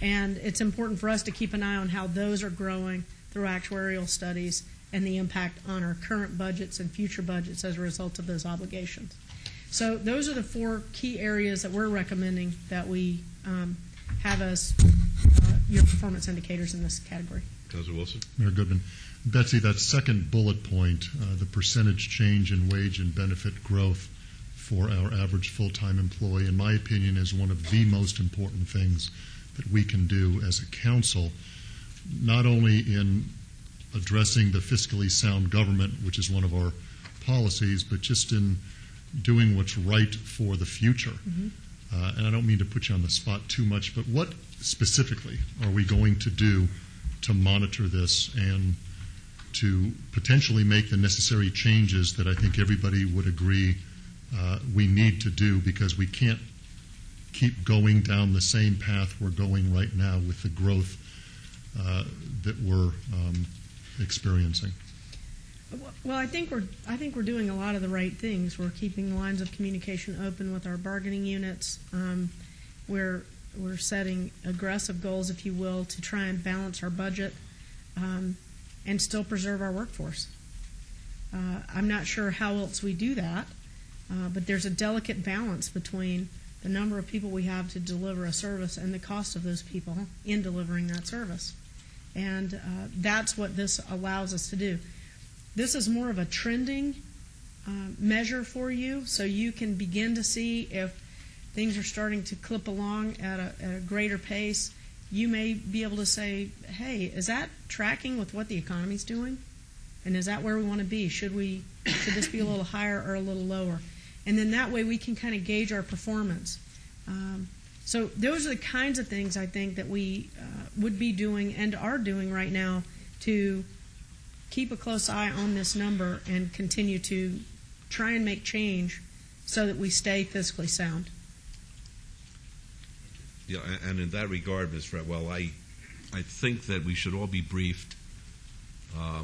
And it's important for us to keep an eye on how those are growing through actuarial studies and the impact on our current budgets and future budgets as a result of those obligations. So those are the 4 key areas that we're recommending that we have as your performance indicators in this category. Councilor Wilson. Mayor Goodman. Betsy, that second bullet point, the percentage change in wage and benefit growth for our average full-time employee, in my opinion, is one of the most important things that we can do as a council, not only in addressing the fiscally sound government, which is one of our policies, but just in doing what's right for the future. Mm-hmm. And I don't mean to put you on the spot too much, but what specifically are we going to do to monitor this and to potentially make the necessary changes that I think everybody would agree we need to do, because we can't keep going down the same path we're going right now with the growth that we're experiencing? Well, I think we're doing a lot of the right things. We're keeping lines of communication open with our bargaining units. We're setting aggressive goals, if you will, to try and balance our budget and still preserve our workforce. I'm not sure how else we do that, but there's a delicate balance between the number of people we have to deliver a service and the cost of those people in delivering that service. And that's what this allows us to do. This is more of a trending measure for you, so you can begin to see if things are starting to clip along at a greater pace. You may be able to say, hey, is that tracking with what the economy's doing? And is that where we want to be? Should this be a little higher or a little lower? And then that way we can kind of gauge our performance. So those are the kinds of things I think that we would be doing and are doing right now to keep a close eye on this number and continue to try and make change so that we stay fiscally sound. Yeah, and in that regard, Ms. Fretwell, I think that we should all be briefed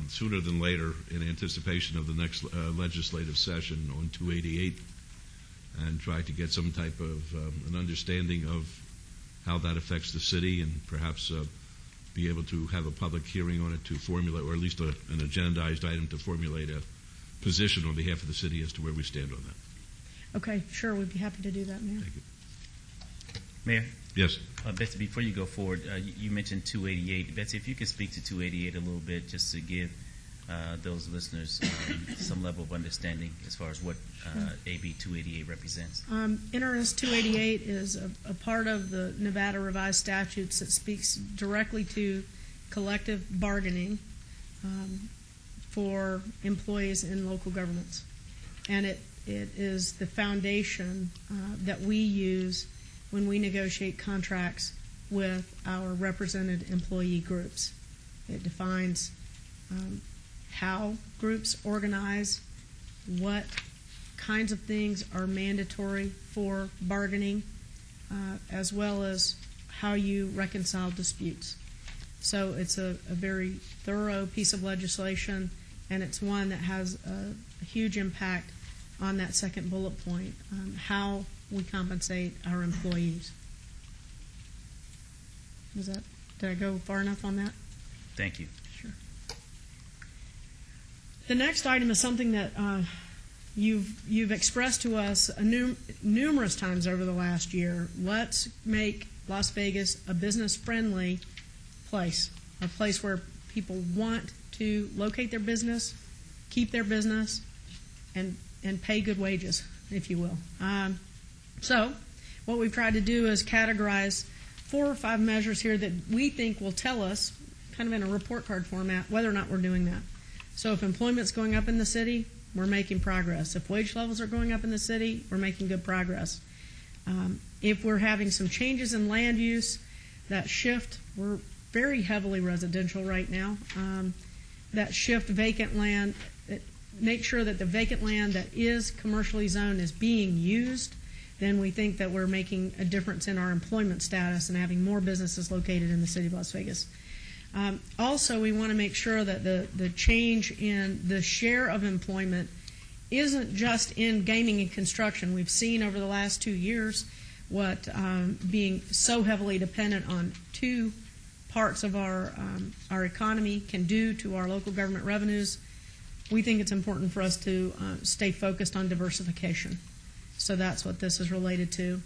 sooner than later in anticipation of the next legislative session on 288 and try to get some type of an understanding of how that affects the city, and perhaps be able to have a public hearing on it to formulate, or at least an agendized item to formulate a position on behalf of the city as to where we stand on that. Okay, sure, we'd be happy to do that, Mayor. Thank you. Mayor? Yes. Betsy, before you go forward, you mentioned 288. Betsy, if you could speak to 288 a little bit, just to give those listeners some level of understanding as far as what AB 288 represents. NRS 288 is a part of the Nevada Revised Statutes that speaks directly to collective bargaining for employees in local governments. And it is the foundation that we use when we negotiate contracts with our represented employee groups. It defines how groups organize, what kinds of things are mandatory for bargaining, as well as how you reconcile disputes. So it's a very thorough piece of legislation, and it's one that has a huge impact on that second bullet point, how we compensate our employees. Did I go far enough on that? Thank you. Sure. The next item is something that you've expressed to us numerous times over the last year. Let's make Las Vegas a business-friendly place, a place where people want to locate their business, keep their business, and pay good wages, if you will. So what we've tried to do is categorize 4 or 5 measures here that we think will tell us, kind of in a report card format, whether or not we're doing that. So if employment's going up in the city, we're making progress. If wage levels are going up in the city, we're making good progress. If we're having some changes in land use, that shift, we're very heavily residential right now, that shift vacant land, make sure that the vacant land that is commercially zoned is being used, then we think that we're making a difference in our employment status and having more businesses located in the city of Las Vegas. Also, we want to make sure that the change in the share of employment isn't just in gaming and construction. We've seen over the last 2 years what being so heavily dependent on two parts of our economy can do to our local government revenues. We think it's important for us to stay focused on diversification. So that's what this is related to.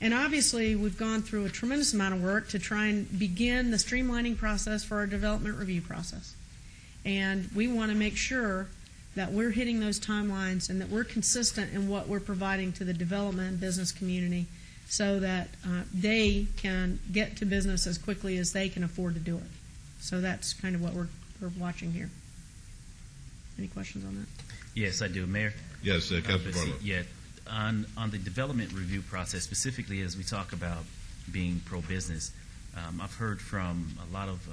And obviously, we've gone through a tremendous amount of work to try and begin the streamlining process for our development review process. And we want to make sure that we're hitting those timelines and that we're consistent in what we're providing to the development and business community so that they can get to business as quickly as they can afford to do it. So that's kind of what we're watching here. Any questions on that? Yes, I do. Mayor? Yes, Councilor Barlow. Yeah. On the development review process, specifically as we talk about being pro-business, I've heard from a lot of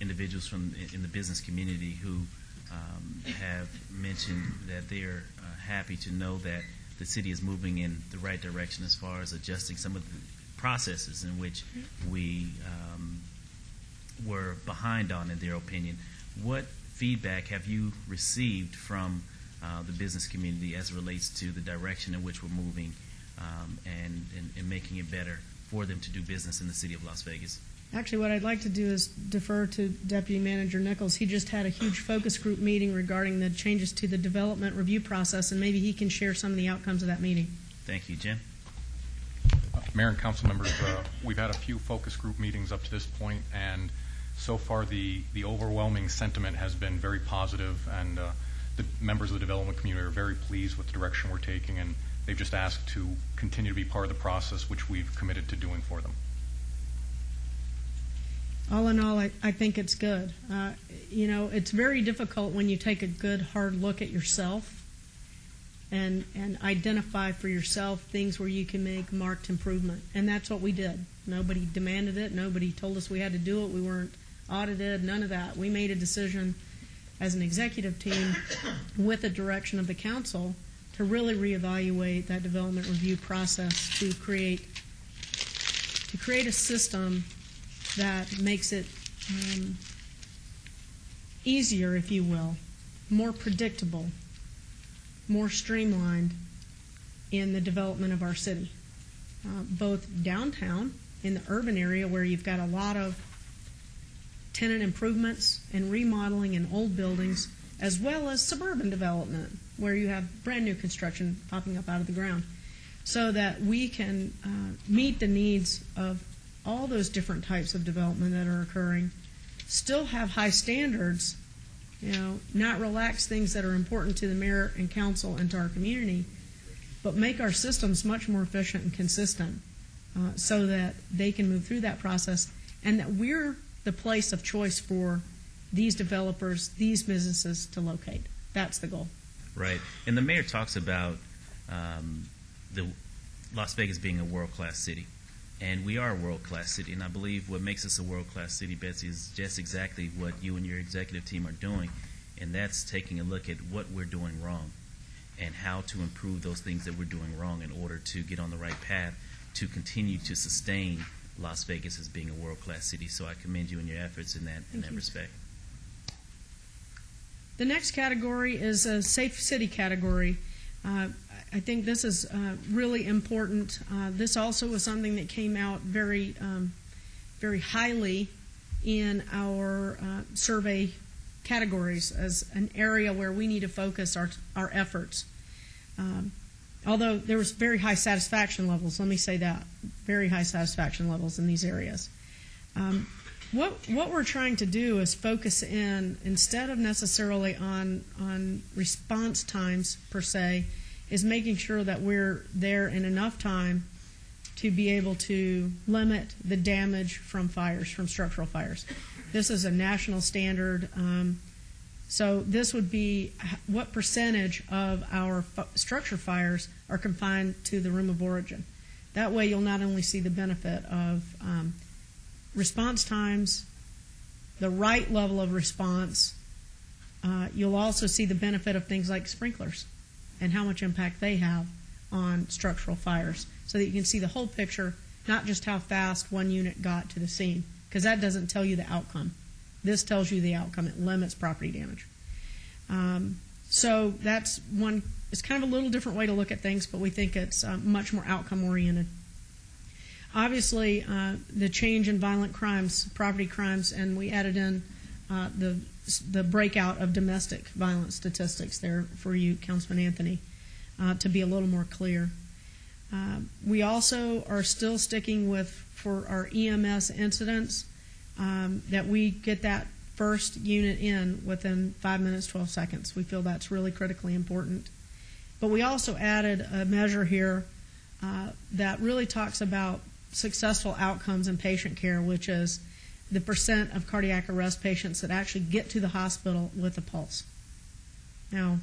individuals in the business community who have mentioned that they're happy to know that the city is moving in the right direction as far as adjusting some of the processes in which we were behind on, in their opinion. What feedback have you received from the business community as it relates to the direction in which we're moving and making it better for them to do business in the city of Las Vegas? Actually, what I'd like to do is defer to Deputy Manager Nichols. He just had a huge focus group meeting regarding the changes to the development review process, and maybe he can share some of the outcomes of that meeting. Thank you. Jim? Mayor and council members, we've had a few focus group meetings up to this point, and so far the overwhelming sentiment has been very positive, and the members of the development community are very pleased with the direction we're taking, and they've just asked to continue to be part of the process, which we've committed to doing for them. All in all, I think it's good. You know, it's very difficult when you take a good, hard look at yourself and identify for yourself things where you can make marked improvement. And that's what we did. Nobody demanded it. Nobody told us we had to do it. We weren't audited, none of that. We made a decision as an executive team with the direction of the council to really reevaluate that development review process to create a system that makes it easier, if you will, more predictable, more streamlined in the development of our city. Both downtown, in the urban area where you've got a lot of tenant improvements and remodeling in old buildings, as well as suburban development where you have brand new construction popping up out of the ground, so that we can meet the needs of all those different types of development that are occurring, still have high standards, you know, not relax things that are important to the mayor and council and to our community, but make our systems much more efficient and consistent so that they can move through that process and that we're the place of choice for these developers, these businesses to locate. That's the goal. Right. And the mayor talks about the Las Vegas being a world-class city. And we are a world-class city, and I believe what makes us a world-class city, Betsy, is just exactly what you and your executive team are doing, and that's taking a look at what we're doing wrong and how to improve those things that we're doing wrong in order to get on the right path to continue to sustain Las Vegas as being a world-class city. So I commend you in your efforts in that respect. The next category is a safe city category. I think this is really important. This also was something that came out very highly in our survey categories as an area where we need to focus our efforts. Although there was very high satisfaction levels, let me say that, very high satisfaction levels in these areas. What we're trying to do is focus in, instead of necessarily on response times per se, is making sure that we're there in enough time to be able to limit the damage from fires, from structural fires. This is a national standard. So this would be what percentage of our structure fires are confined to the room of origin. That way you'll not only see the benefit of response times, the right level of response, you'll also see the benefit of things like sprinklers and how much impact they have on structural fires, so that you can see the whole picture, not just how fast one unit got to the scene, because that doesn't tell you the outcome. This tells you the outcome. It limits property damage. So that's one. It's kind of a little different way to look at things, but we think it's much more outcome oriented. Obviously, the change in violent crimes, property crimes, and we added in the breakout of domestic violence statistics there for you, Councilman Anthony, to be a little more clear. We also are still sticking with, for our EMS incidents, that we get that first unit in within 5 minutes, 12 seconds. We feel that's really critically important. But we also added a measure here that really talks about successful outcomes in patient care, which is the percent of cardiac arrest patients that actually get to the hospital with a pulse. Now,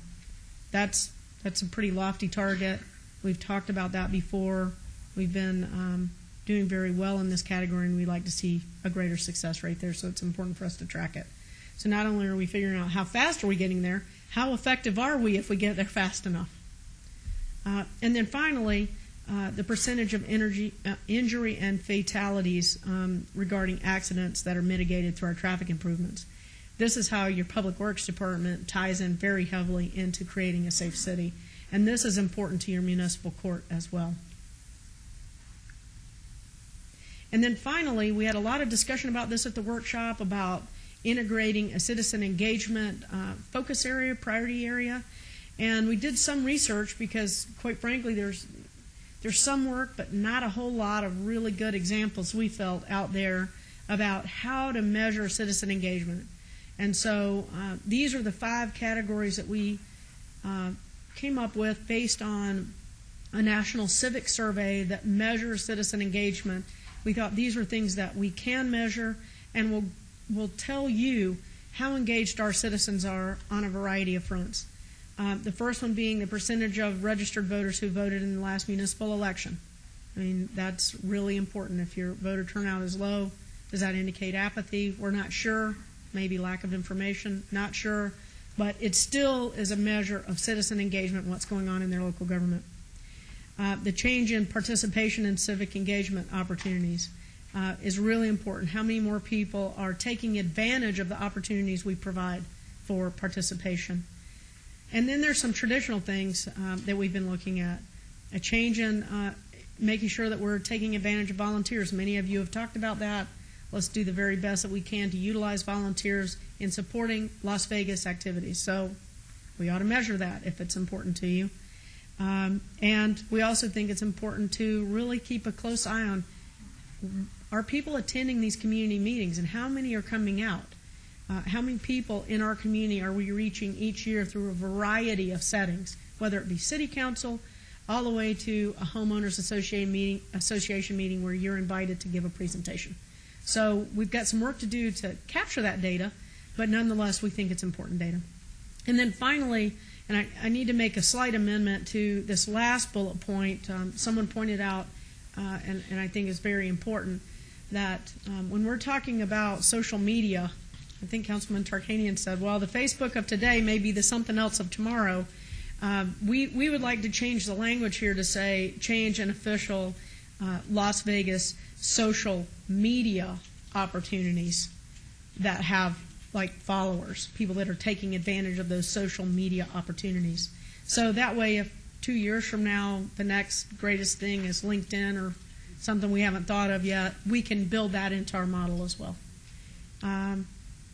that's a pretty lofty target. We've talked about that before. We've been doing very well in this category, and we'd like to see a greater success rate there, so it's important for us to track it. So not only are we figuring out how fast are we getting there, how effective are we if we get there fast enough? And then finally, the percentage of injury and fatalities regarding accidents that are mitigated through our traffic improvements. This is how your Public Works Department ties in very heavily into creating a safe city. And this is important to your municipal court as well. And then finally, we had a lot of discussion about this at the workshop, about integrating a citizen engagement focus area, priority area. And we did some research because, quite frankly, there's some work, but not a whole lot of really good examples we felt out there about how to measure citizen engagement. And so these are the 5 categories that we came up with based on a national civic survey that measures citizen engagement. We thought these were things that we can measure and will tell you how engaged our citizens are on a variety of fronts. The first one being the percentage of registered voters who voted in the last municipal election. I mean, that's really important. If your voter turnout is low, does that indicate apathy? We're not sure. Maybe lack of information, not sure. But it still is a measure of citizen engagement and what's going on in their local government. The change in participation in civic engagement opportunities is really important. How many more people are taking advantage of the opportunities we provide for participation? And then there's some traditional things that we've been looking at. A change in making sure that we're taking advantage of volunteers. Many of you have talked about that. Let's do the very best that we can to utilize volunteers in supporting Las Vegas activities. So we ought to measure that if it's important to you. And we also think it's important to really keep a close eye on, are people attending these community meetings and how many are coming out? How many people in our community are we reaching each year through a variety of settings, whether it be city council, all the way to a homeowners association meeting where you're invited to give a presentation. So we've got some work to do to capture that data, but nonetheless we think it's important data. And then finally, and I need to make a slight amendment to this last bullet point. Someone pointed out, and I think is very important, that when we're talking about social media, I think Councilman Tarkanian said, well, the Facebook of today may be the something else of tomorrow. We would like to change the language here to say change an official Las Vegas social media opportunities that have like followers, people that are taking advantage of those social media opportunities. So that way, if 2 years from now the next greatest thing is LinkedIn or something we haven't thought of yet, we can build that into our model as well.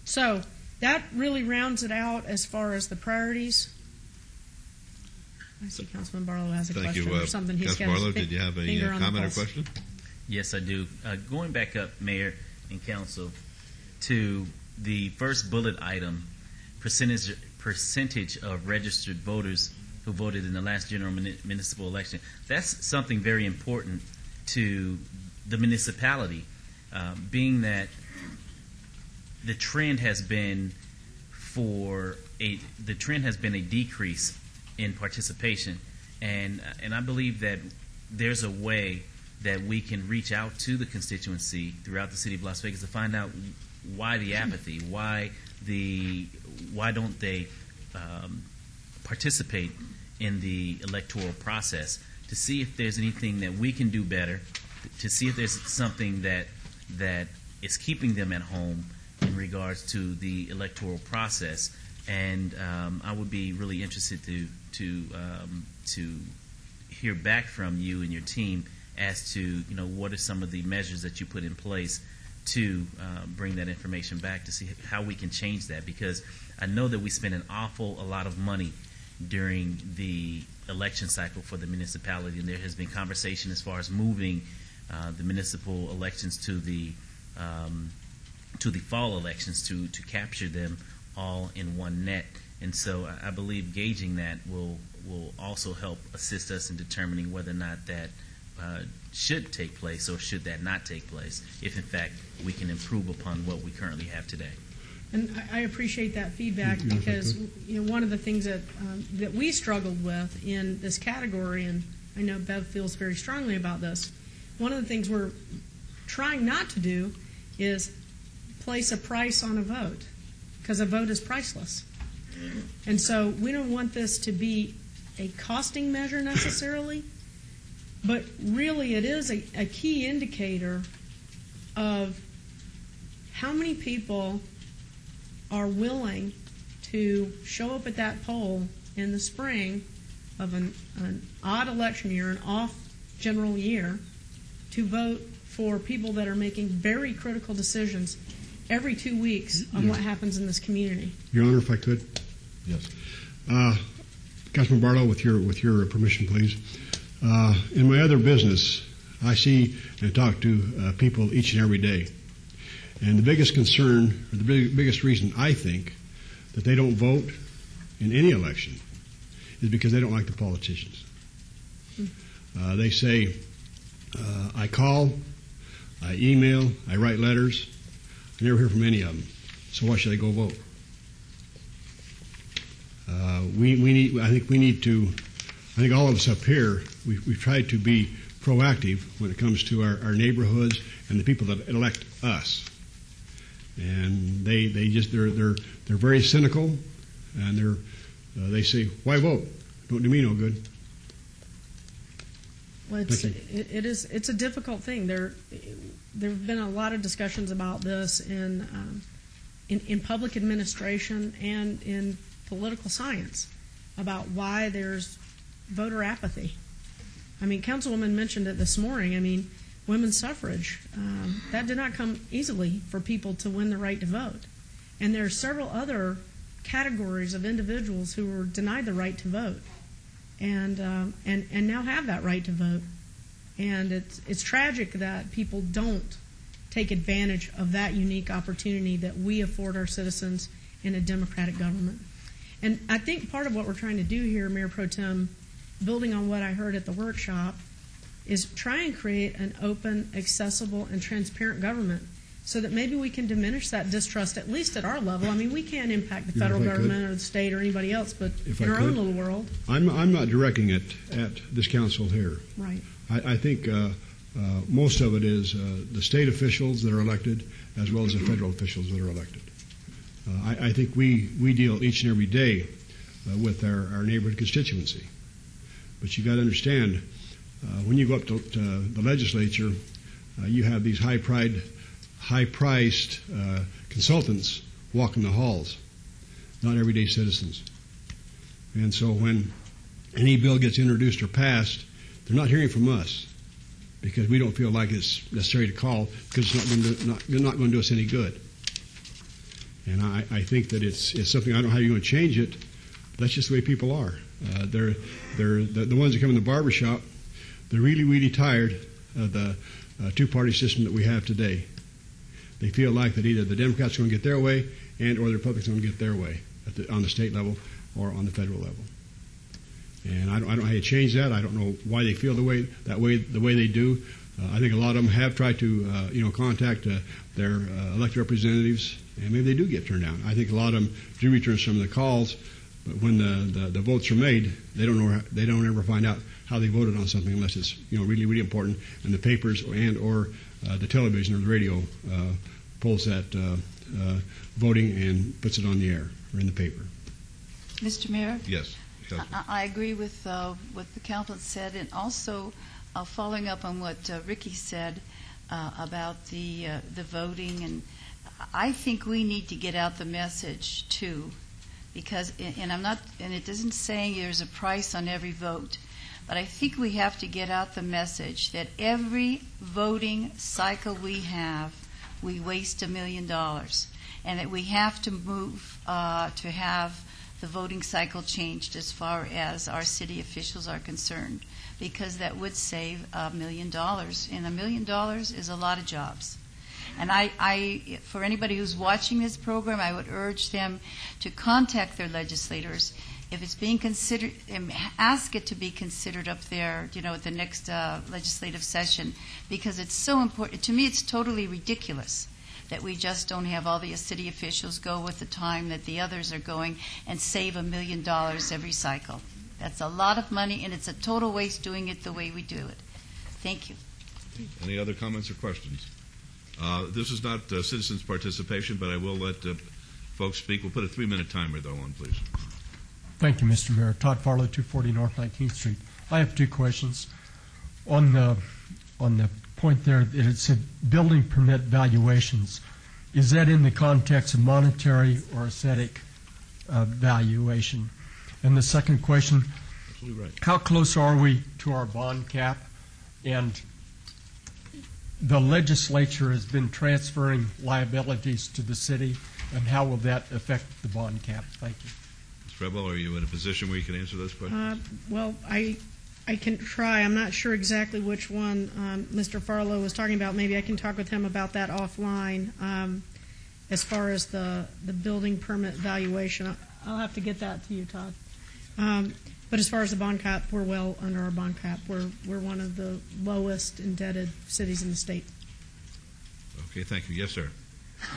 So that really rounds it out as far as the priorities. I see Councilman Barlow has a question or something. Councilman Barlow, did you have a comment or question? Yes, I do. Going back up, Mayor and Council, to the first bullet item, percentage of registered voters who voted in the last general municipal election. That's something very important to the municipality, being that the trend has been a decrease in participation, and I believe that there's a way that we can reach out to the constituency throughout the city of Las Vegas to find out why the apathy, why don't they participate in the electoral process, to see if there's anything that we can do better, to see if there's something that is keeping them at home in regards to the electoral process, and I would be really interested to hear back from you and your team as to what are some of the measures that you put in place to bring that information back to see how we can change that, because I know that we spend a lot of money during the election cycle for the municipality, and there has been conversation as far as moving the municipal elections to the fall elections to capture them all in one net. And so I believe gauging that will also help assist us in determining whether or not that should take place or should that not take place, if in fact we can improve upon what we currently have today. And I appreciate that feedback, because one of the things that we struggled with in this category, and I know Bev feels very strongly about this, one of the things we're trying not to do is place a price on a vote, because a vote is priceless. And so we don't want this to be a costing measure necessarily, but really it is a key indicator of how many people are willing to show up at that poll in the spring of an odd election year, an off general year, to vote for people that are making very critical decisions every 2 weeks on what happens in this community. Your Honor, if I could. Yes. Councilman Barlow, with your permission, please. In my other business, I see and talk to people each and every day. And the biggest concern, or the biggest reason I think that they don't vote in any election is because they don't like the politicians. They say, I call, I email, I write letters, I never hear from any of them. So why should I go vote? I think all of us up here, we've tried to be proactive when it comes to our neighborhoods and the people that elect us. And they're very cynical, and they say, why vote? Don't do me no good. Well, it's a difficult thing. There have been a lot of discussions about this in public administration and in political science about why there's voter apathy. I mean, Councilwoman mentioned it this morning. I mean, women's suffrage, that did not come easily for people to win the right to vote. And there are several other categories of individuals who were denied the right to vote and now have that right to vote. And it's tragic that people don't take advantage of that unique opportunity that we afford our citizens in a democratic government. And I think part of what we're trying to do here, Mayor Pro Tem, building on what I heard at the workshop, is try and create an open, accessible, and transparent government so that maybe we can diminish that distrust, at least at our level. I mean, we can't impact the federal government or the state or anybody else, but in our own little world. I'm not directing it at this council here. Right. I think most of it is the state officials that are elected as well as the federal officials that are elected. I think we deal each and every day with our neighborhood constituency. But you've got to understand, when you go up to the legislature, you have these high-priced consultants walking the halls, not everyday citizens. And so when any bill gets introduced or passed, they're not hearing from us because we don't feel like it's necessary to call because it's not going to do us any good. And I think that it's something, I don't know how you're going to change it, but that's just the way people are. They're the ones that come in the barbershop. They're really, really tired of the two-party system that we have today. They feel like that either the Democrats are going to get their way and or the Republicans are going to get their way on the state level or on the federal level. And I don't know how you change that. I don't know why they feel the way they do. I think a lot of them have tried to contact their elected representatives, and maybe they do get turned down. I think a lot of them do return some of the calls, but when the votes are made, they don't ever find out how they voted on something unless it's really, really important, and the papers or the television or the radio pulls that voting and puts it on the air or in the paper. Mr. Mayor? Yes. I agree with what the council said, and also following up on what Ricky said about the voting. And I think we need to get out the message too because, and I'm not, and it isn't saying there's a price on every vote, but I think we have to get out the message that every voting cycle we have, we waste $1 million, and that we have to move to have the voting cycle changed as far as our city officials are concerned, because that would save $1 million, and $1 million is a lot of jobs. And I, for anybody who's watching this program, I would urge them to contact their legislators. If it's being considered, ask it to be considered up there, at the next legislative session, because it's so important. To me, it's totally ridiculous that we just don't have all the city officials go with the time that the others are going and save $1 million every cycle. That's a lot of money, and it's a total waste doing it the way we do it. Thank you. Any other comments or questions? This is not citizens' participation, but I will let folks speak. We'll put a 3-minute timer, though, on, please. Thank you, Mr. Mayor. Todd Farlow, 240 North 19th Street. I have 2 questions. On the point there that it said building permit valuations, is that in the context of monetary or aesthetic valuation? And the second question, absolutely right. How close are we to our bond cap? And the legislature has been transferring liabilities to the city, and how will that affect the bond cap? Thank you. Ms. Rebel, are you in a position where you can answer those questions? Well, I can try. I'm not sure exactly which one Mr. Farlow was talking about. Maybe I can talk with him about that offline. As far as the building permit valuation, I'll have to get that to you, Todd. But as far as the bond cap, we're well under our bond cap. We're one of the lowest indebted cities in the state. Okay, thank you. Yes, sir.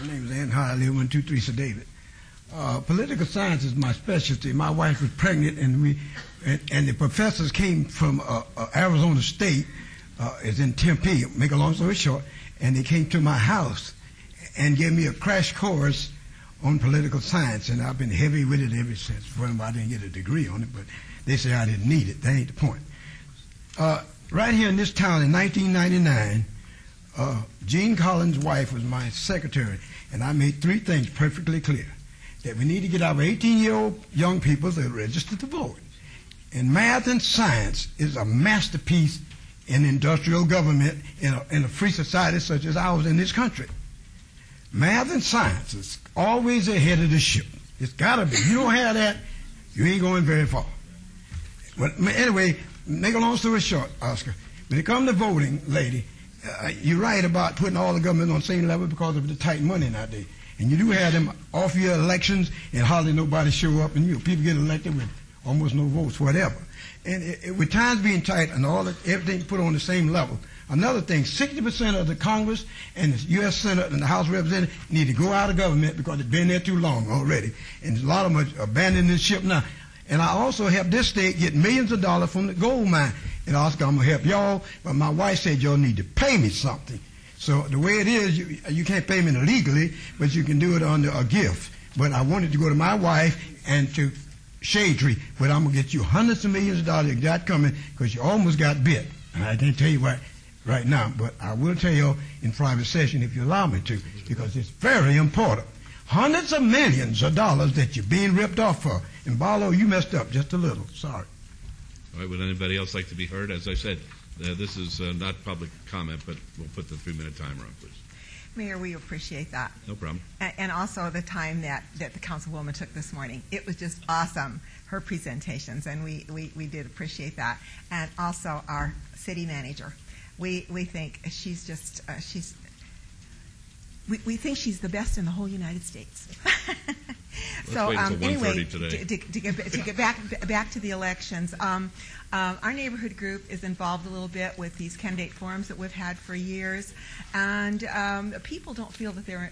My name is Ann High. I live 123 Sir David. Political science is my specialty. My wife was pregnant, and the professors came from Arizona State, is in Tempe. Make a long story short, and they came to my house and gave me a crash course on political science, and I've been heavy with it ever since. Well, I didn't get a degree on it, but they say I didn't need it. That ain't the point. Right here in this town in 1999, Gene Collins' wife was my secretary, and I made 3 things perfectly clear. That we need to get our 18-year-old young people to register to vote. And math and science is a masterpiece in industrial government in a free society such as ours in this country. Math and science is always ahead of the ship. It's got to be. You don't have that, you ain't going very far. But anyway, make a long story short, Oscar, when it comes to voting, lady, you're right about putting all the government on the same level because of the tight money nowadays. And you do have them off-year elections, and hardly nobody show up, and people get elected with almost no votes, whatever. And with times being tight and everything put on the same level, another thing, 60% of the Congress and the U.S. Senate and the House of Representatives need to go out of government because they've been there too long already. And a lot of them are abandoning the ship now. And I also help this state get millions of dollars from the gold mine. And Oscar, I'm going to help y'all, but my wife said y'all need to pay me something. So the way it is, you can't pay me illegally, but you can do it under a gift. But I wanted to go to my wife and to Shade Tree, but I'm going to get you hundreds of millions of dollars you got coming because you almost got bit. And I didn't tell you right now, but I will tell you in private session if you allow me to, because it's very important. Hundreds of millions of dollars that you're being ripped off for. And Barlow, you messed up just a little. Sorry. All right, would anybody else like to be heard? As I said, this is not public comment, but we'll put the 3-minute timer on, please. Mayor, we appreciate that. No problem. And also the time that the Councilwoman took this morning. It was just awesome, her presentations, and we did appreciate that. And also our city manager. We think she's just, we think she's the best in the whole United States. So anyway, to get back to the elections, our neighborhood group is involved a little bit with these candidate forums that we've had for years, and people don't feel that they're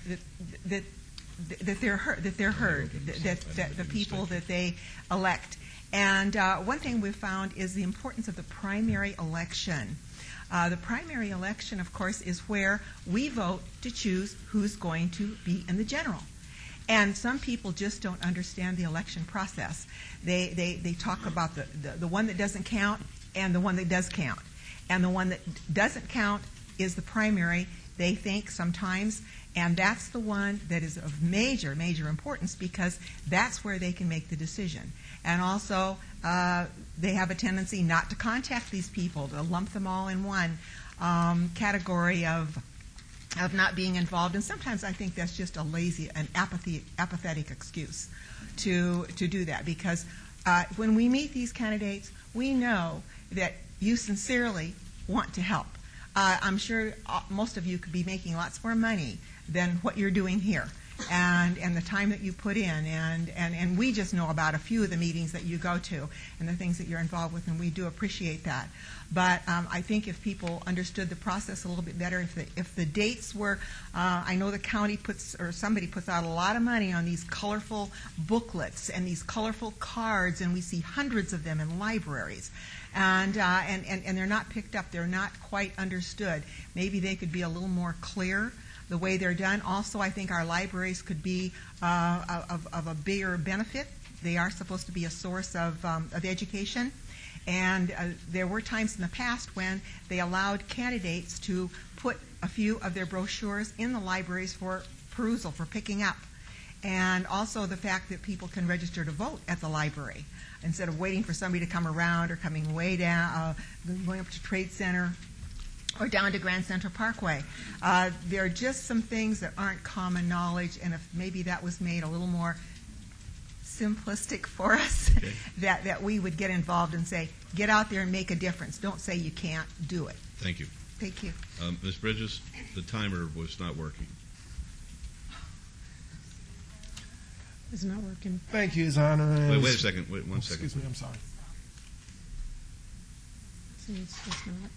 heard, that the people that they elect. And one thing we've found is the importance of the primary election. The primary election, of course, is where we vote to choose who's going to be in the general. And some people just don't understand the election process. They talk about the one that doesn't count and the one that does count. And the one that doesn't count is the primary, they think sometimes, And that's the one that is of major, major importance because that's where they can make the decision. And also, they have a tendency not to contact these people, to lump them all in one category of not being involved. And sometimes I think that's just a lazy, an apathetic excuse to do that. Because when we meet these candidates, we know that you sincerely want to help. I'm sure most of you could be making lots more money than what you're doing here, and the time that you put in, and we just know about a few of the meetings that you go to and the things that you're involved with, and we do appreciate that. But I think if people understood the process a little bit better, if the dates were, I know the county puts, or somebody puts out a lot of money on these colorful booklets and these colorful cards, and we see hundreds of them in libraries. And they're not picked up, they're not quite understood. Maybe they could be a little more clear the way they're done. Also, I think our libraries could be of a bigger benefit. They are supposed to be a source of education. And there were times in the past when they allowed candidates to put a few of their brochures in the libraries for perusal, for picking up. And also the fact that people can register to vote at the library instead of waiting for somebody to come around or coming way down, going up to Trade Center or down to Grand Central Parkway. There are just some things that aren't common knowledge, and if maybe that was made a little more simplistic for us, okay, that we would get involved and say, get out there and make a difference. Don't say you can't do it. Thank you. Thank you. Ms. Bridges, the timer was not working. It's not working. Thank you, His Honor. Wait a second. Wait one second. Excuse me, I'm sorry. It's just not.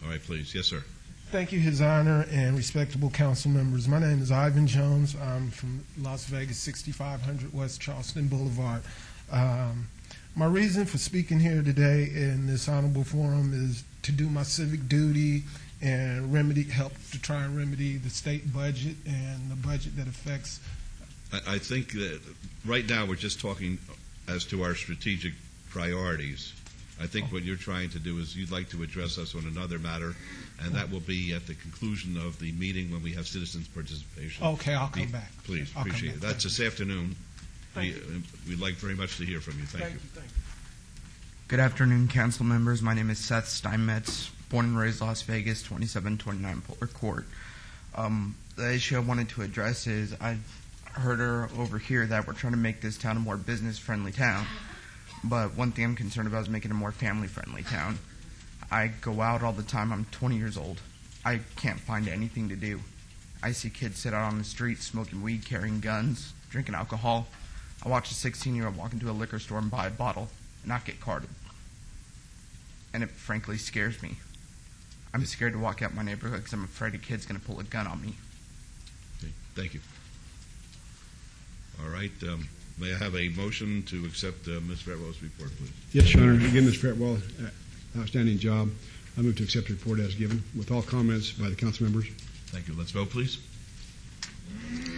All right, please. Yes, sir. Thank you, His Honor, and respectable council members. My name is Ivan Jones. I'm from Las Vegas, 6500 West Charleston Boulevard. My reason for speaking here today in this honorable forum is to do my civic duty and help to try and remedy the state budget and the budget that affects. I think that right now we're just talking as to our strategic priorities. I think what you're trying to do is you'd like to address us on another matter, and that will be at the conclusion of the meeting when we have citizens' participation. Okay, I'll come back. Please, appreciate it. That's this afternoon. We'd like very much to hear from you. Thank you. Good afternoon, council members. My name is Seth Steinmetz, born and raised Las Vegas, 2729 Polar Court. The issue I wanted to address is I've heard over here that we're trying to make this town a more business-friendly town. But one thing I'm concerned about is making it a more family-friendly town. I go out all the time. I'm 20 years old. I can't find anything to do. I see kids sit out on the street smoking weed, carrying guns, drinking alcohol. I watch a 16-year-old walk into a liquor store and buy a bottle and not get carded. And it frankly scares me. I'm scared to walk out my neighborhood because I'm afraid a kid's going to pull a gun on me. Okay. Thank you. All right. May I have a motion to accept Ms. Fretwell's report, please? Yes, Your Honor. Again, Ms. Fretwell, outstanding job. I move to accept the report as given with all comments by the council members. Thank you. Let's vote, please.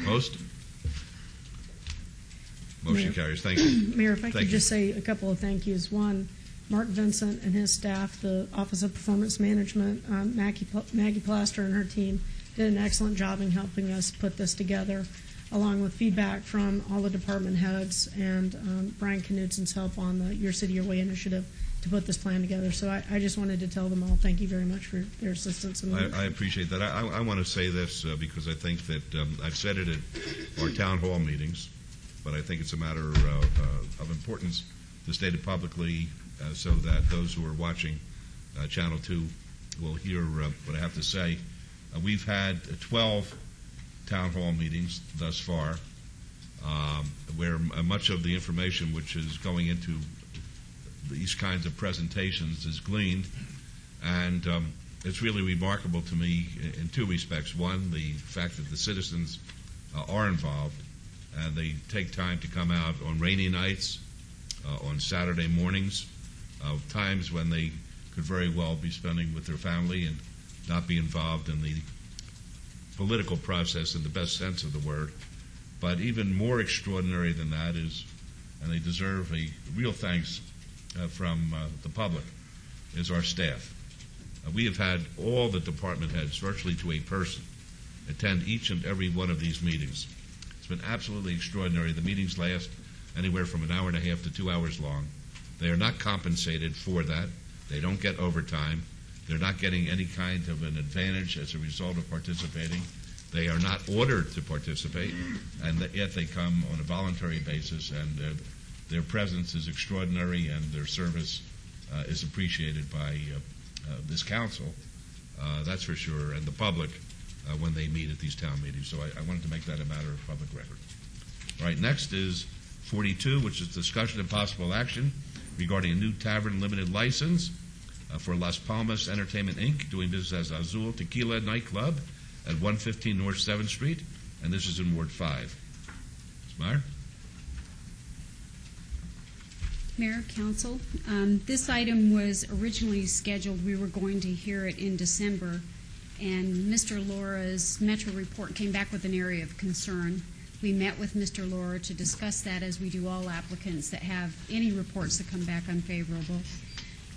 Opposed? Motion carries. Thank you. Mayor, if I could just say a couple of thank yous. One, Mark Vincent and his staff, the Office of Performance Management, Maggie Plaster and her team did an excellent job in helping us put this together, along with feedback from all the department heads and Brian Knudson's help on the Your City, Your Way initiative to put this plan together. So I just wanted to tell them all thank you very much for their assistance. I appreciate that. I want to say this because I think that I've said it at our town hall meetings, but I think it's a matter of importance to state it publicly so that those who are watching Channel 2 will hear what I have to say. We've had 12 town hall meetings thus far, where much of the information which is going into these kinds of presentations is gleaned, and it's really remarkable to me in two respects. One, the fact that the citizens are involved, and they take time to come out on rainy nights, on Saturday mornings, times when they could very well be spending with their family and not be involved in the political process in the best sense of the word. But even more extraordinary than that is, and they deserve a real thanks from the public, is our staff. We have had all the department heads, virtually to a person, attend each and every one of these meetings. It's been absolutely extraordinary. The meetings last anywhere from an hour and a half to 2 hours long. They are not compensated for that. They don't get overtime. They're not getting any kind of an advantage as a result of participating. They are not ordered to participate, and yet they come on a voluntary basis, and their presence is extraordinary, and their service is appreciated by this council, that's for sure, and the public when they meet at these town meetings. So I wanted to make that a matter of public record. All right, next is 42, which is discussion and possible action regarding a new tavern limited license for Las Palmas Entertainment, Inc., doing business as Azul Tequila Nightclub at 115 North 7th Street, and this is in Ward 5. Ms. Meyer? Mayor, Council, this item was originally scheduled, we were going to hear it in December, and Mr. Laura's Metro report came back with an area of concern. We met with Mr. Laura to discuss that, as we do all applicants that have any reports that come back unfavorable.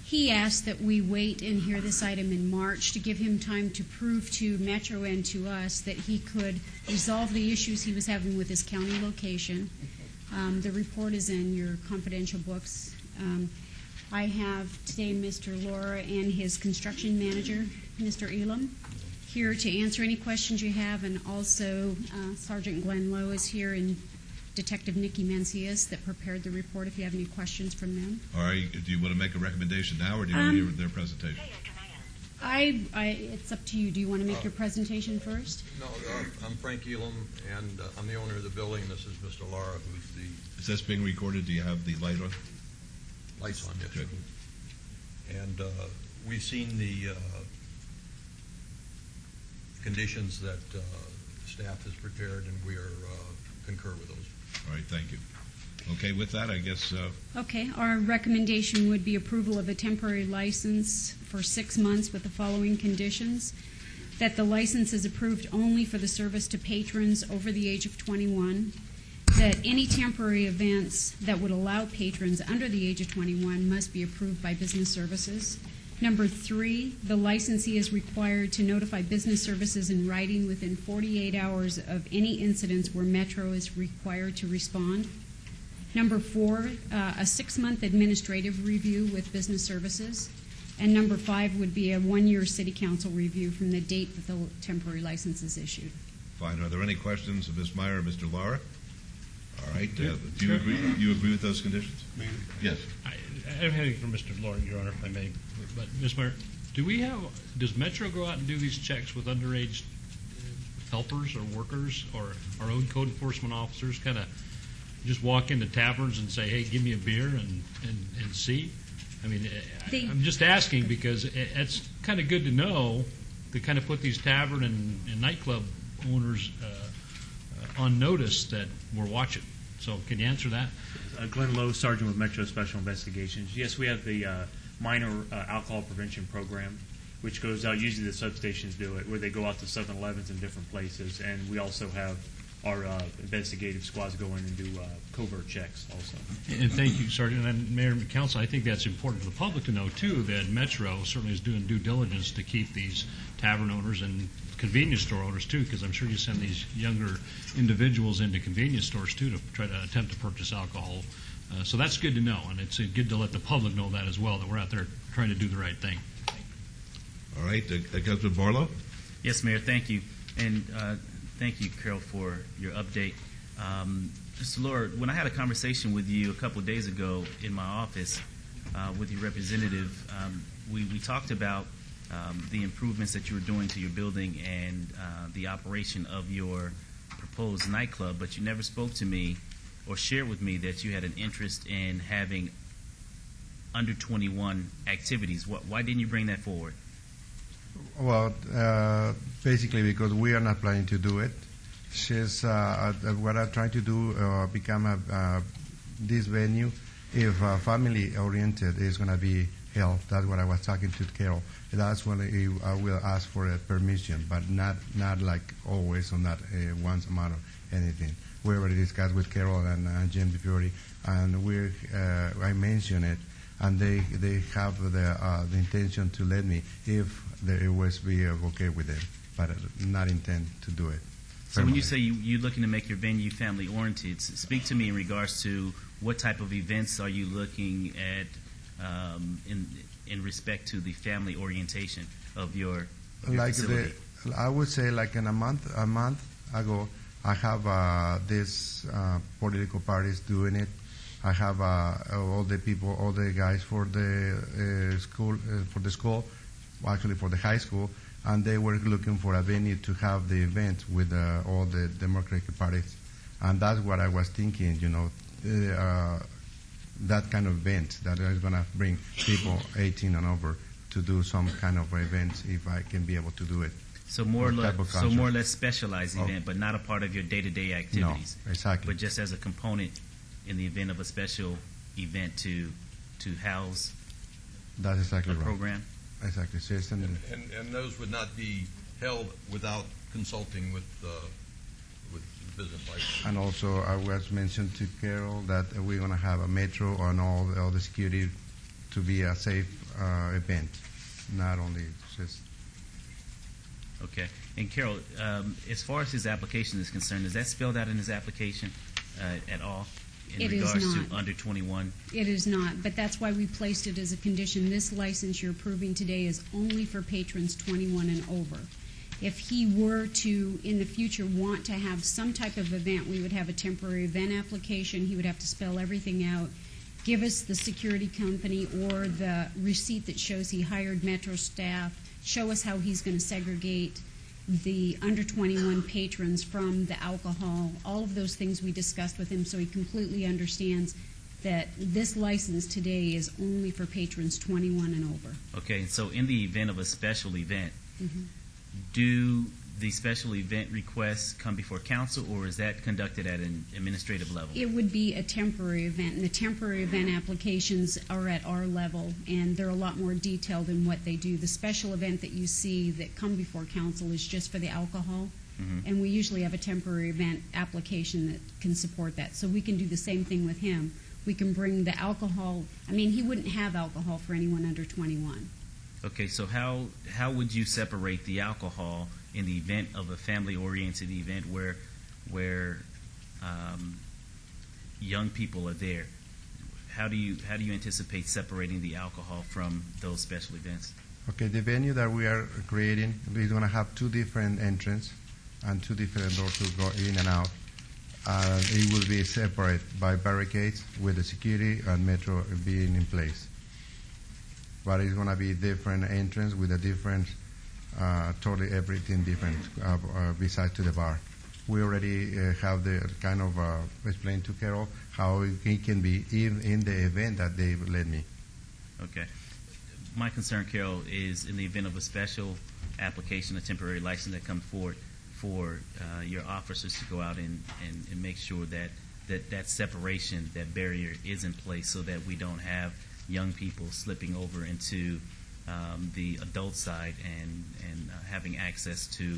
He asked that we wait and hear this item in March to give him time to prove to Metro and to us that he could resolve the issues he was having with his county location. The report is in your confidential books. I have today Mr. Laura and his construction manager, Mr. Elam, here to answer any questions you have, and also Sergeant Glenn Lowe is here, and Detective Nikki Mancias that prepared the report if you have any questions from them. All right, do you want to make a recommendation now, or do you want to hear their presentation? It's up to you. Do you want to make your presentation first? No, I'm Frank Elam, and I'm the owner of the building. This is Mr. Lara, who's the... Is this being recorded? Do you have the light on? Lights on, yes. Good. And we've seen the conditions that staff has prepared, and we are concur with those. All right, thank you. Okay, with that, I guess... Okay, our recommendation would be approval of a temporary license for 6 months with the following conditions: that the license is approved only for the service to patrons over the age of 21, that any temporary events that would allow patrons under the age of 21 must be approved by Business Services. Number 3, the licensee is required to notify Business Services in writing within 48 hours of any incidents where Metro is required to respond. Number 4, a 6-month administrative review with Business Services. And number 5 would be a 1-year City Council review from the date that the temporary license is issued. Fine. Are there any questions of Ms. Meyer or Mr. Lara? All right. Do you agree? You agree with those conditions? Yes. I have anything for Mr. Lara, Your Honor, if I may. But Ms. Meyer, does Metro go out and do these checks with underage helpers or workers, or our own code enforcement officers kind of just walk into taverns and say, hey, give me a beer and see? I mean, I'm just asking because it's kind of good to know to kind of put these tavern and nightclub owners on notice that we're watching. So can you answer that? Glenn Lowe, Sergeant with Metro Special Investigations. Yes, we have the minor alcohol prevention program, which goes out, usually the substations do it, where they go out to 7-Elevens in different places, and we also have our investigative squads go in and do covert checks also. And thank you, Sergeant. And Mayor and Council, I think that's important for the public to know, too, that Metro certainly is doing due diligence to keep these tavern owners and convenience store owners, too, because I'm sure you send these younger individuals into convenience stores, too, to try to attempt to purchase alcohol. So that's good to know, and it's good to let the public know that as well, that we're out there trying to do the right thing. All right. Councilman Barlow? Yes, Mayor, thank you. And thank you, Carol, for your update. Mr. Lord, when I had a conversation with you a couple of days ago in my office with your representative, we talked about the improvements that you were doing to your building and the operation of your proposed nightclub, but you never spoke to me or shared with me that you had an interest in having under 21 activities. Why didn't you bring that forward? Well, basically because we are not planning to do it. She's what I'm trying to do become this venue, if family-oriented, is going to be held. That's what I was talking to Carol. That's when I will ask for a permission, but not like always on that once a month or anything. We already discussed with Carol and Jim DeFiore, and I mentioned it and they have the intention to let me if the OSB okay with them, but not intend to do it. So when you say you're looking to make your venue family oriented, speak to me in regards to what type of events are you looking at in respect to the family orientation of your facility? I would say like in a month ago, I have these political parties doing it. I have all the guys for the school, actually for the high school, and they were looking for a venue to have the event with all the Democratic parties, and that's what I was thinking. That kind of event that is going to bring people 18 and over to do some kind of event if I can be able to do it. So more or less specialized event, but not a part of your day-to-day activities. No, exactly. But just as a component in the event of a special event to house. That's exactly a right. program. Exactly. And those would not be held without consulting with business license. And also, I was mentioned to Carol that we're going to have a metro and all the security to be a safe event, not only just. Okay. And Carol, as far as his application is concerned, is that spelled out in his application at all in regards to under 21? It is not, but that's why we placed it as a condition. This license you're approving today is only for patrons 21 and over. If he were to, in the future, want to have some type of event, we would have a temporary event application. He would have to spell everything out, give us the security company or the receipt that shows he hired Metro staff, show us how he's going to segregate the under 21 patrons from the alcohol, all of those things we discussed with him, so he completely understands that this license today is only for patrons 21 and over. Okay, so in the event of a special event, do the special event requests come before council, or is that conducted at an administrative level? It would be a temporary event, and the temporary event applications are at our level, and they're a lot more detailed in what they do. The special event that you see that come before council is just for the alcohol, and we usually have a temporary event application that can support that. So we can do the same thing with him. We can bring the alcohol. I mean, he wouldn't have alcohol for anyone under 21. Okay, so how would you separate the alcohol in the event of a family-oriented event where young people are there? How do you anticipate separating the alcohol from those special events? Okay, the venue that we are creating is going to have two different entrances and two different doors to go in and out. It will be separate by barricades with the security and metro being in place. But it's going to be different entrance with a different, totally everything different besides to the bar. We already have the kind of explained to Carol how it can be in the event that they let me. Okay. My concern, Carol, is in the event of a special application, a temporary license that comes forward for your officers to go out and make sure that separation, that barrier is in place so that we don't have young people slipping over into the adult side and having access to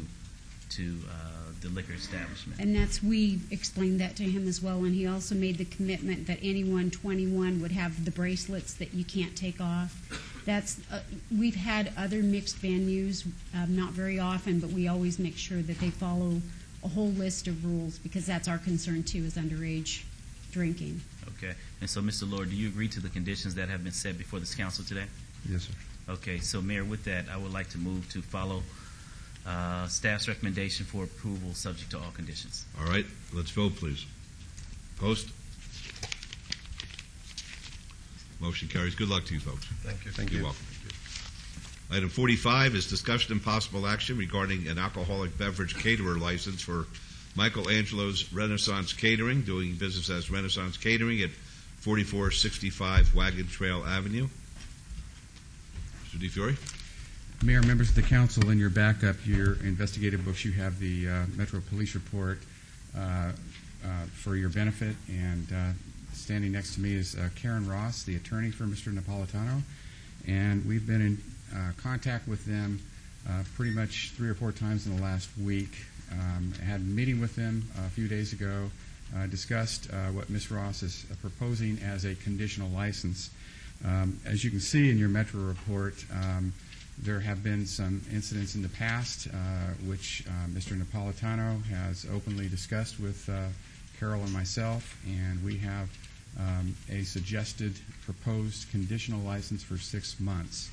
the liquor establishment. And we explained that to him as well, and he also made the commitment that anyone 21 would have the bracelets that you can't take off. We've had other mixed venues, not very often, but we always make sure that they follow a whole list of rules because that's our concern too, is underage drinking. Okay. And so, Mr. Lord, do you agree to the conditions that have been set before this council today? Yes, sir. Okay. So, Mayor, with that, I would like to move to follow staff's recommendation for approval subject to all conditions. All right. Let's vote, please. Post. Motion carries. Good luck to you, folks. Thank you. You're welcome. Item 45 is discussion and possible action regarding an alcoholic beverage caterer license for Michael Angelo's Renaissance Catering, doing business as Renaissance Catering at 4465 Wagon Trail Avenue. Mr. DeFiore? Mayor, members of the council, in your backup, your investigative books, you have the Metro Police report for your benefit, and standing next to me is Karen Ross, the attorney for Mr. Napolitano, and we've been in contact with them pretty much 3 or 4 times in the last week. Had a meeting with them a few days ago, discussed what Ms. Ross is proposing as a conditional license. As you can see in your Metro report, there have been some incidents in the past which Mr. Napolitano has openly discussed with Carol and myself, and we have a suggested proposed conditional license for 6 months.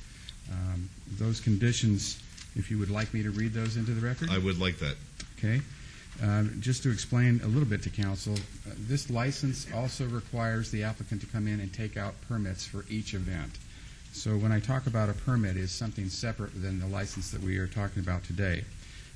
Those conditions, if you would like me to read those into the record? I would like that. Okay. Just to explain a little bit to council, this license also requires the applicant to come in and take out permits for each event. So when I talk about a permit, it's something separate than the license that we are talking about today.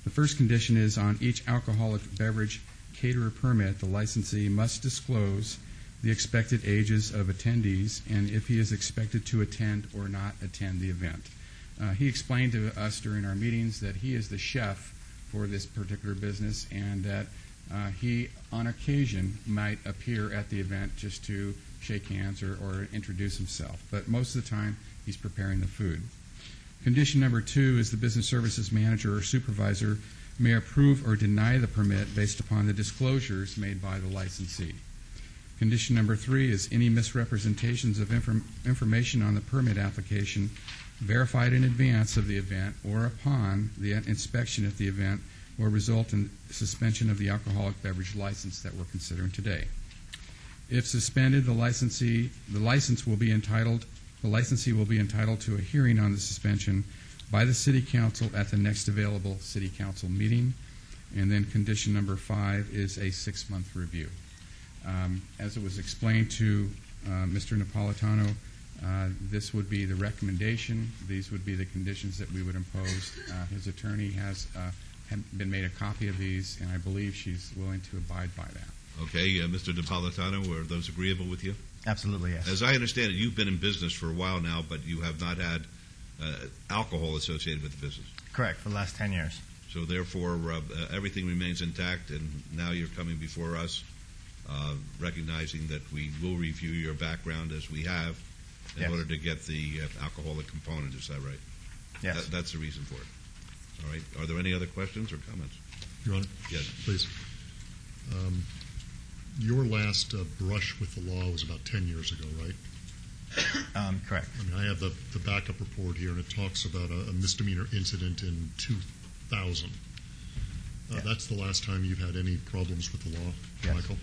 The first condition is on each alcoholic beverage caterer permit, the licensee must disclose the expected ages of attendees and if he is expected to attend or not attend the event. He explained to us during our meetings that he is the chef for this particular business and that he, on occasion, might appear at the event just to shake hands or introduce himself. But most of the time, he's preparing the food. Condition number 2 is the business services manager or supervisor may approve or deny the permit based upon the disclosures made by the licensee. Condition number 3 is any misrepresentations of information on the permit application verified in advance of the event or upon the inspection at the event will result in suspension of the alcoholic beverage license that we're considering today. If suspended, the licensee will be entitled to a hearing on the suspension by the City Council at the next available City Council meeting. And then condition number 5 is a 6-month review. As it was explained to Mr. Napolitano, this would be the recommendation. These would be the conditions that we would impose. His attorney has been made a copy of these, and I believe she's willing to abide by that. Okay, Mr. Napolitano, are those agreeable with you? Absolutely, yes. As I understand it, you've been in business for a while now, but you have not had alcohol associated with the business. Correct, for the last 10 years. So therefore, everything remains intact, and now you're coming before us, recognizing that we will review your background as we have in order to get the alcoholic component. Is that right? Yes. That's the reason for it. All right. Are there any other questions or comments? Your Honor? Yes. Please. Your last brush with the law was about 10 years ago, right? Correct. I mean, I have the backup report here, and it talks about a misdemeanor incident in 2000. That's the last time you've had any problems with the law, yes. Michael?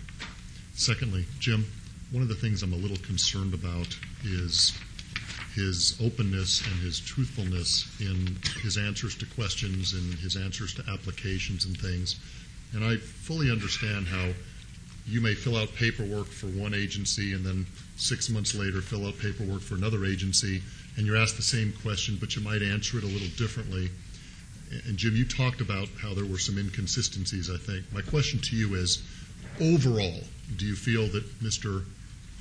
Secondly, Jim, one of the things I'm a little concerned about is his openness and his truthfulness in his answers to questions and his answers to applications and things. And I fully understand how you may fill out paperwork for one agency and then 6 months later fill out paperwork for another agency, and you're asked the same question, but you might answer it a little differently. And Jim, you talked about how there were some inconsistencies, I think. My question to you is, overall, do you feel that Mr.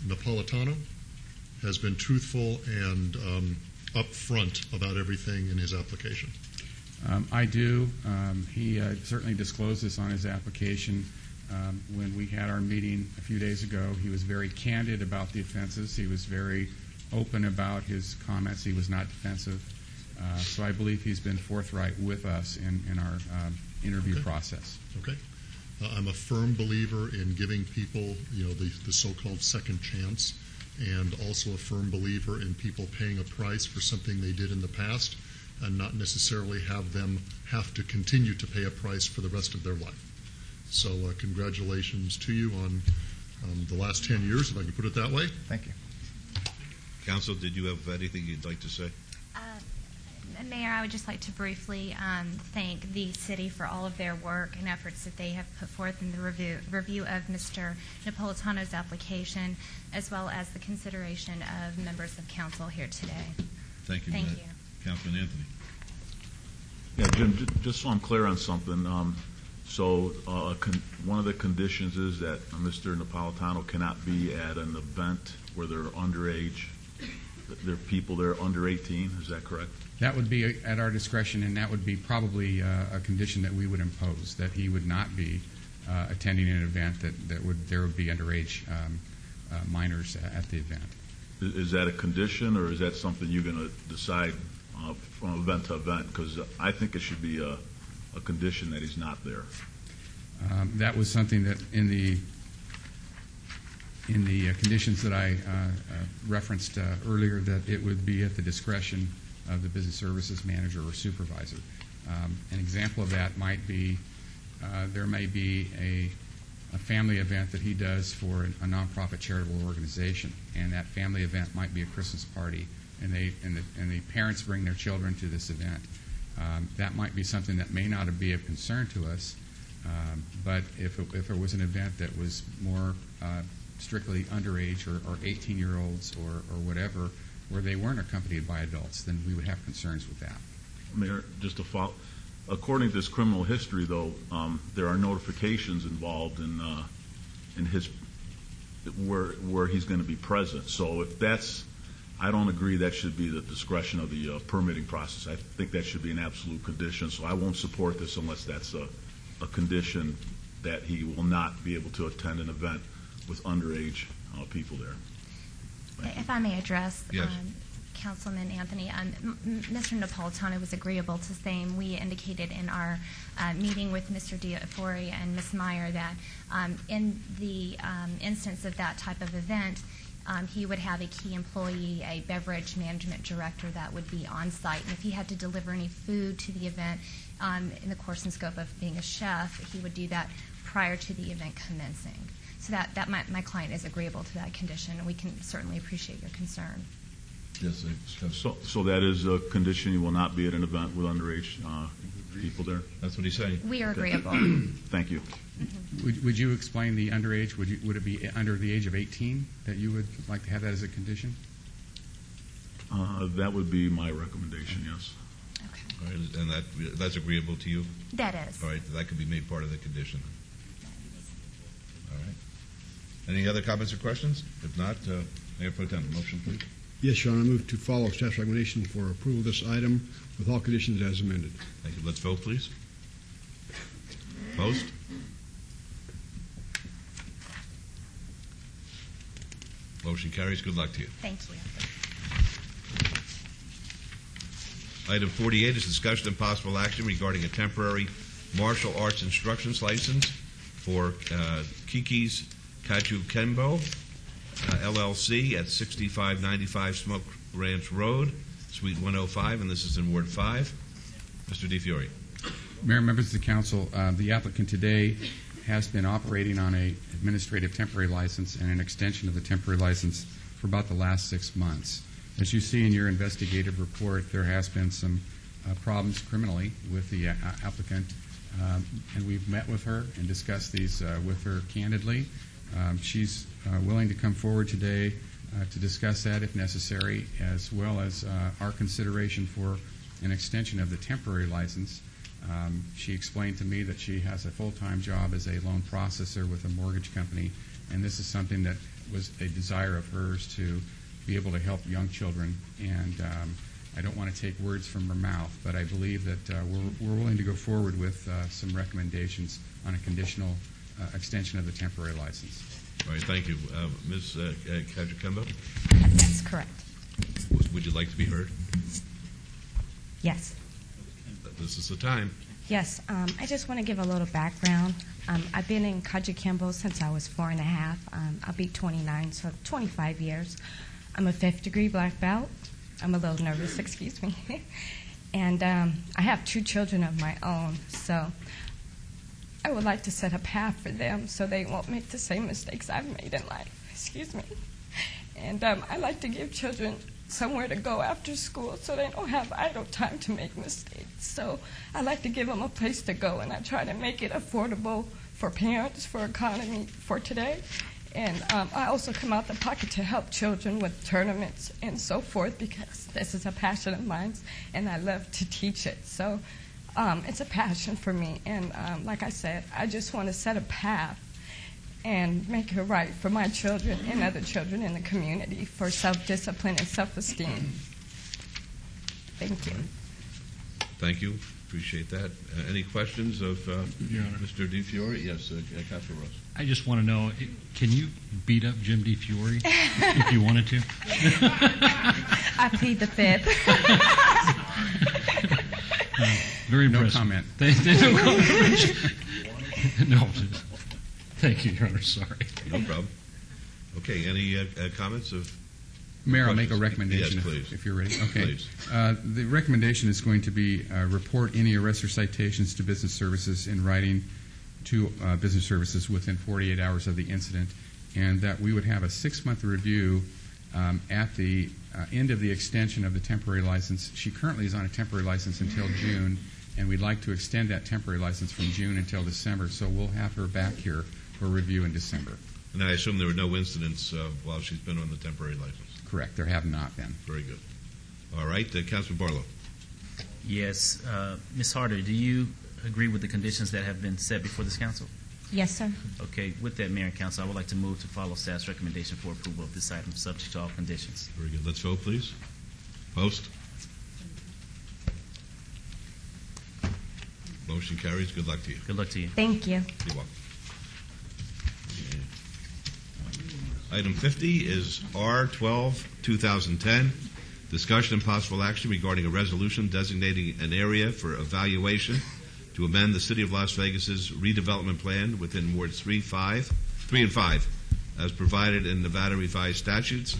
Napolitano has been truthful and upfront about everything in his application? I do. He certainly disclosed this on his application. When we had our meeting a few days ago, he was very candid about the offenses. He was very open about his comments. He was not defensive. So I believe he's been forthright with us in our interview process. Okay. I'm a firm believer in giving people, the so-called second chance, and also a firm believer in people paying a price for something they did in the past and not necessarily have them have to continue to pay a price for the rest of their life. So congratulations to you on the last 10 years, if I can put it that way. Thank you. Counsel, did you have anything you'd like to say? Mayor, I would just like to briefly thank the city for all of their work and efforts that they have put forth in the review of Mr. Napolitano's application, as well as the consideration of members of council here today. Thank you. Thank you. Councilman Anthony. Yeah, Jim, just so I'm clear on something. One of the conditions is that Mr. Napolitano cannot be at an event where they're underage. There are people there under 18. Is that correct? That would be at our discretion, and that would be probably a condition that we would impose, that he would not be attending an event there would be underage minors at the event. Is that a condition, or is that something you're going to decide from event to event? Because I think it should be a condition that he's not there. That was something that in the in the conditions that I referenced earlier, that it would be at the discretion of the business services manager or supervisor. An example of that might be there may be a family event that he does for a nonprofit charitable organization, and that family event might be a Christmas party, and the parents bring their children to this event. That might be something that may not be of concern to us, but if it was an event that was more strictly underage or 18-year-olds or whatever, where they weren't accompanied by adults, then we would have concerns with that. Mayor, just to follow, according to this criminal history, though, there are notifications involved in his where he's going to be present. So if that's, I don't agree that should be the discretion of the permitting process. I think that should be an absolute condition. So I won't support this unless that's a condition that he will not be able to attend an event with underage people there. If I may address, Yes. Councilman Anthony, Mr. Napolitano was agreeable to same. We indicated in our meeting with Mr. Diafori and Ms. Meyer that in the instance of that type of event, he would have a key employee, a beverage management director that would be on site. And if he had to deliver any food to the event in the course and scope of being a chef, he would do that prior to the event commencing. So that my client is agreeable to that condition, and we can certainly appreciate your concern. Yes. So that is a condition. You will not be at an event with underage people there. That's what he's saying. We are agreeable. Thank you. Would you explain the underage? Would it be under the age of 18 that you would like to have that as a condition? That would be my recommendation. Yes. All right, and that's agreeable to you? That is. All right, that could be made part of the condition. All right. Any other comments or questions? If not, Mayor Pro Tem, motion, please. Yes, Your Honor, I move to follow staff's recommendation for approval of this item with all conditions as amended. Thank you. Let's vote, please. Opposed? Motion carries. Good luck to you. Thank you. Item 48 is discussion and possible action regarding a temporary martial arts instructions license for Kiki's Kajukembo, LLC at 6595 Smoke Ranch Road, Suite 105, and this is in Ward 5. Mr. DiFiore. Mayor, members of the council, the applicant today has been operating on a administrative temporary license and an extension of the temporary license for about the last 6 months. As you see in your investigative report, there has been some problems criminally with the applicant, and we've met with her and discussed these with her candidly. She's willing to come forward today to discuss that if necessary, as well as our consideration for an extension of the temporary license. She explained to me that she has a full-time job as a loan processor with a mortgage company, and this is something that was a desire of hers to be able to help young children. And I don't want to take words from her mouth, but I believe that we're willing to go forward with some recommendations on a conditional extension of the temporary license. All right, thank you. Ms. Kajukembo? That's correct. Would you like to be heard? Yes. This is the time. Yes. I just want to give a little background. I've been in Kajukembo since I was 4 and a half. I'll be 29, so 25 years. I'm a 5th degree black belt. I'm a little nervous, excuse me. And I have 2 children of my own, so I would like to set a path for them so they won't make the same mistakes I've made in life. Excuse me. And I like to give children somewhere to go after school so they don't have idle time to make mistakes. So I like to give them a place to go, and I try to make it affordable for parents, for economy, for today. And I also come out the pocket to help children with tournaments and so forth, because this is a passion of mine, and I love to teach it. So it's a passion for me. And like I said, I just want to set a path and make it right for my children and other children in the community for self-discipline and self-esteem. Thank you. Thank you. Appreciate that. Any questions of Mr. DiFiore? Yes, Councilor Ross. I just want to know, can you beat up Jim DiFiore if you wanted to? I plead the fifth. Very impressive. No comment. No comment. No. Thank you, Your Honor. Sorry. No problem. Okay, any comments of? Mayor, I'll make a questions? recommendation Yes, please. if you're ready. Okay. Please. The recommendation is going to be report any arrests or citations to business services in writing to business services within 48 hours of the incident, and that we would have a 6-month review at the end of the extension of the temporary license. She currently is on a temporary license until June, and we'd like to extend that temporary license from June until December, so we'll have her back here for review in December. And I assume there were no incidents while she's been on the temporary license? Correct. There have not been. Very good. All right, Councilman Barlow. Yes. Ms. Harder, do you agree with the conditions that have been set before this council? Yes, sir. Okay. With that, Mayor and Council, I would like to move to follow staff's recommendation for approval of this item, subject to all conditions. Very good. Let's vote, please. Post. Motion carries. Good luck to you. Good luck to you. Thank you. You're welcome. Item 50 is R12, 2010, discussion and possible action regarding a resolution designating an area for evaluation to amend the City of Las Vegas's redevelopment plan within Wards 3 and 5, as provided in Nevada Revised Statutes,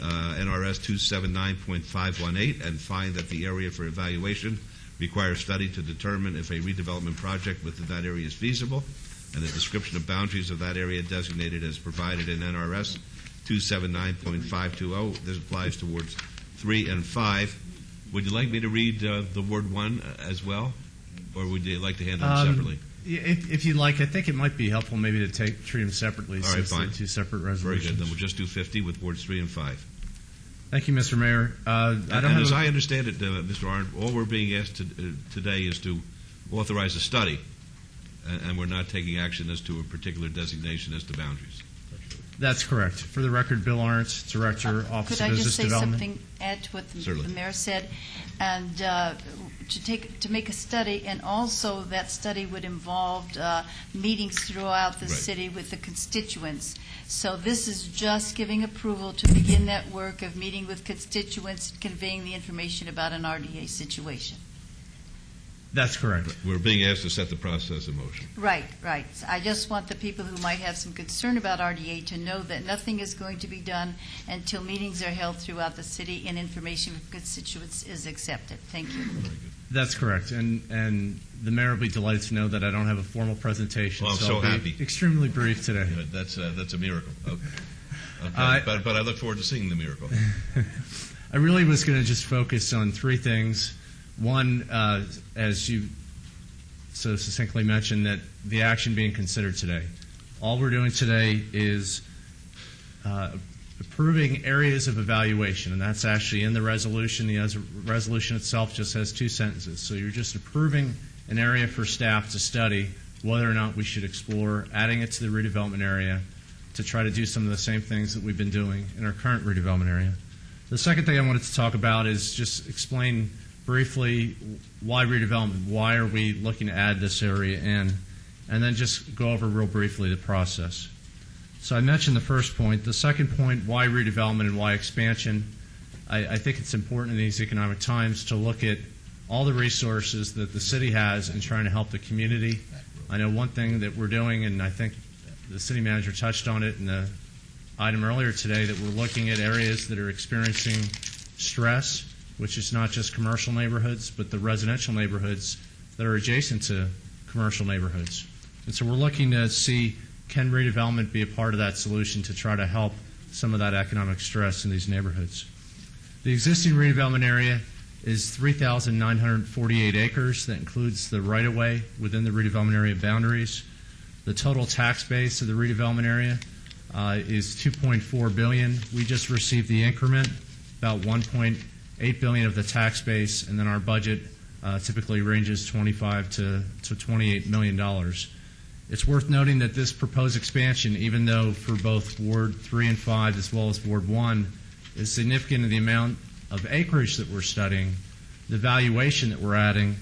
NRS 279.518, and find that the area for evaluation requires study to determine if a redevelopment project within that area is feasible, and a description of boundaries of that area designated as provided in NRS 279.520. This applies to Wards 3 and 5. Would you like me to read the Ward 1 as well, or would you like to handle them separately? If you'd like, I think it might be helpful maybe to treat them separately. All right, since fine. they're two separate Very resolutions. good. Then we'll just do 50 with Wards 3 and 5. Thank you, Mr. Mayor. As I understand it, Mr. Arndt, all we're being asked today is to authorize a study, and we're not taking action as to a particular designation as to boundaries. That's correct. For the record, Bill Arndt, Director, Office Could of I Business just say Development. something, add to what the Certainly. mayor said, and to make a study, and also that study would involve meetings throughout the Right. city with the constituents. So this is just giving approval to begin that work of meeting with constituents, conveying the information about an RDA situation. That's correct. We're being asked to set the process in motion. Right, right. I just want the people who might have some concern about RDA to know that nothing is going to be done until meetings are held throughout the city and information from constituents is accepted. Thank you. That's correct. And the mayor will be delighted to know that I don't have a formal presentation. Well, I'm I'll so be happy. Extremely brief today. Good. That's a miracle. Okay. But I look forward to seeing the miracle. I really was going to just focus on three things. One, as you so succinctly mentioned, that the action being considered today. All we're doing today is approving areas of evaluation, and that's actually in the resolution. The resolution itself just has 2 sentences. So you're just approving an area for staff to study whether or not we should explore adding it to the redevelopment area to try to do some of the same things that we've been doing in our current redevelopment area. The second thing I wanted to talk about is just explain briefly why redevelopment, why are we looking to add this area in, and then just go over real briefly the process. So I mentioned the first point. The second point, why redevelopment and why expansion. I think it's important in these economic times to look at all the resources that the city has in trying to help the community. I know one thing that we're doing, and I think the city manager touched on it in the item earlier today, that we're looking at areas that are experiencing stress, which is not just commercial neighborhoods, but the residential neighborhoods that are adjacent to commercial neighborhoods. And so we're looking to see, can redevelopment be a part of that solution to try to help some of that economic stress in these neighborhoods? The existing redevelopment area is 3,948 acres. That includes the right-of-way within the redevelopment area boundaries. The total tax base of the redevelopment area is $2.4 billion. We just received the increment, about $1.8 billion of the tax base, and then our budget typically ranges $25 to $28 million. It's worth noting that this proposed expansion, even though for both Ward 3 and 5 as well as Ward 1, is significant in the amount of acreage that we're studying, the valuation that we're adding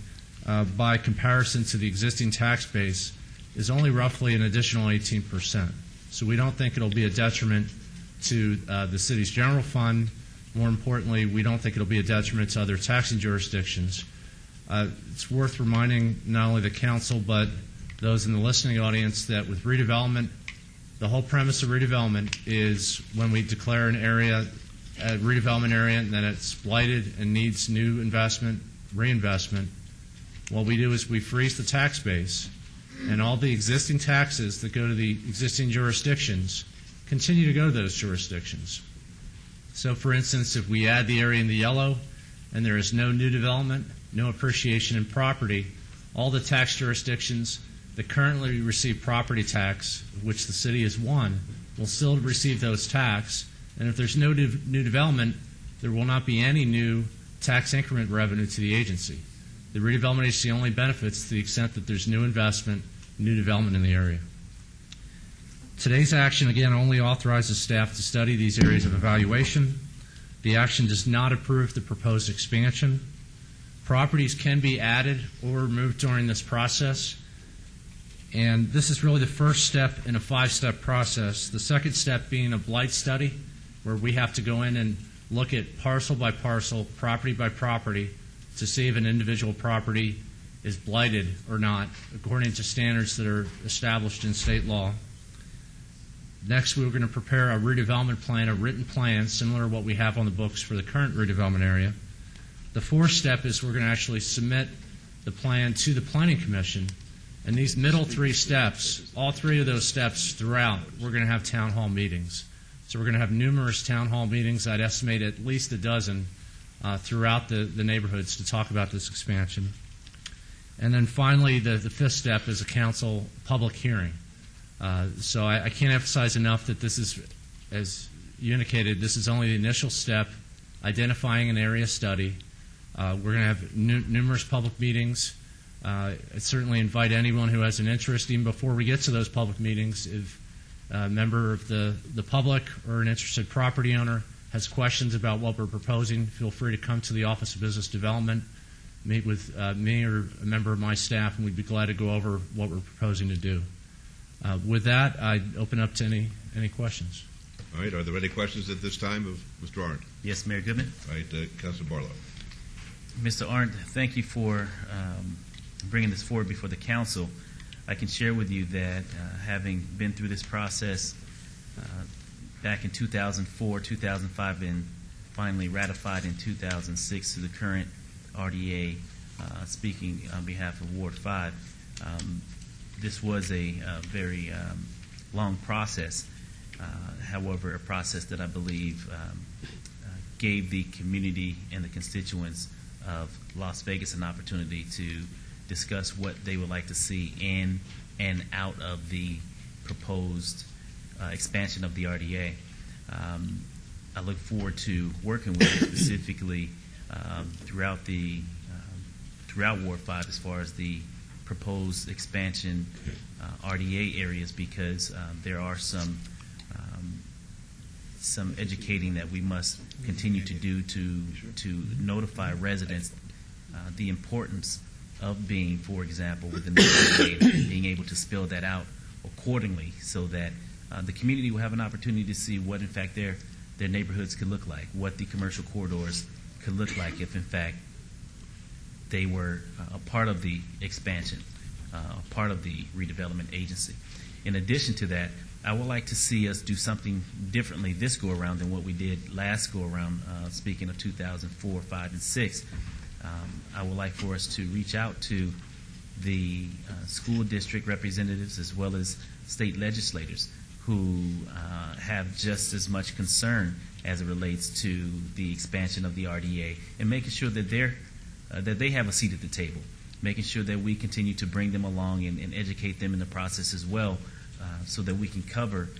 by comparison to the existing tax base is only roughly an additional 18%. So we don't think it'll be a detriment to the city's general fund. More importantly, we don't think it'll be a detriment to other taxing jurisdictions. It's worth reminding not only the council but those in the listening audience that with redevelopment, The whole premise of redevelopment is when we declare an area a redevelopment area and then it's blighted and needs new investment, reinvestment, what we do is we freeze the tax base, and all the existing taxes that go to the existing jurisdictions continue to go to those jurisdictions. So, for instance, if we add the area in the yellow and there is no new development, no appreciation in property, all the tax jurisdictions that currently receive property tax, which the city is one, will still receive those tax. And if there's no new development, there will not be any new tax increment revenue to the agency. The redevelopment agency only benefits to the extent that there's new investment, new development in the area. Today's action, again, only authorizes staff to study these areas of evaluation. The action does not approve the proposed expansion. Properties can be added or removed during this process. And this is really the first step in a 5-step process. The second step being a blight study, where we have to go in and look at parcel by parcel, property by property, to see if an individual property is blighted or not, according to standards that are established in state law. Next, we're going to prepare a redevelopment plan, a written plan, similar to what we have on the books for the current redevelopment area. The fourth step is we're going to actually submit the plan to the Planning Commission. And these middle 3 steps, all 3 of those steps throughout, we're going to have town hall meetings. So we're going to have numerous town hall meetings. I'd estimate at least a dozen throughout the neighborhoods to talk about this expansion. And then finally, the 5th step is a council public hearing. So I can't emphasize enough that this is, as you indicated, this is only the initial step, identifying an area study. We're going to have numerous public meetings. I certainly invite anyone who has an interest, even before we get to those public meetings, if a member of the public or an interested property owner has questions about what we're proposing, feel free to come to the Office of Business Development, meet with me or a member of my staff, and we'd be glad to go over what we're proposing to do. With that, I'd open up to any questions. All right. Are there any questions at this time of Mr. Arndt? Yes, Mayor Goodman. All right. Councilor Barlow. Mr. Arndt, thank you for bringing this forward before the council. I can share with you that having been through this process back in 2004, 2005, and finally ratified in 2006 to the current RDA, speaking on behalf of Ward 5, this was a very long process. However, a process that I believe gave the community and the constituents of Las Vegas an opportunity to discuss what they would like to see in and out of the proposed expansion of the RDA. I look forward to working with you specifically throughout Ward 5 as far as the proposed expansion RDA areas, because there are some educating that we must continue to do to notify residents the importance of being, for example, within the RDA, being able to spell that out accordingly, so that the community will have an opportunity to see what, in fact, their neighborhoods could look like, what the commercial corridors could look like if, in fact, they were a part of the expansion, a part of the redevelopment agency. In addition to that, I would like to see us do something differently this go-around than what we did last go-around, speaking of 2004, 5, and 6. I would like for us to reach out to the school district representatives as well as state legislators who have just as much concern as it relates to the expansion of the RDA, and making sure that they have a seat at the table, making sure that we continue to bring them along and educate them in the process as well, so that we can cover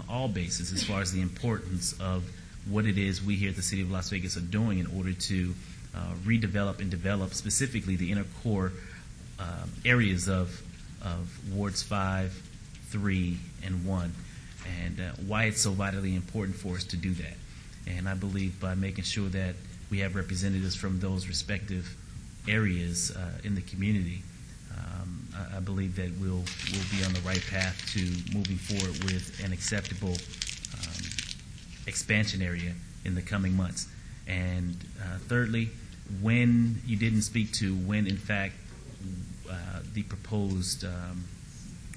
all bases as far as the importance of what it is we here at the City of Las Vegas are doing in order to redevelop and develop specifically the inner core areas of Wards 5, 3, and 1, and why it's so vitally important for us to do that. And I believe by making sure that we have representatives from those respective areas in the community, I believe that we'll be on the right path to moving forward with an acceptable expansion area in the coming months. And thirdly, when you didn't speak to when, in fact, the proposed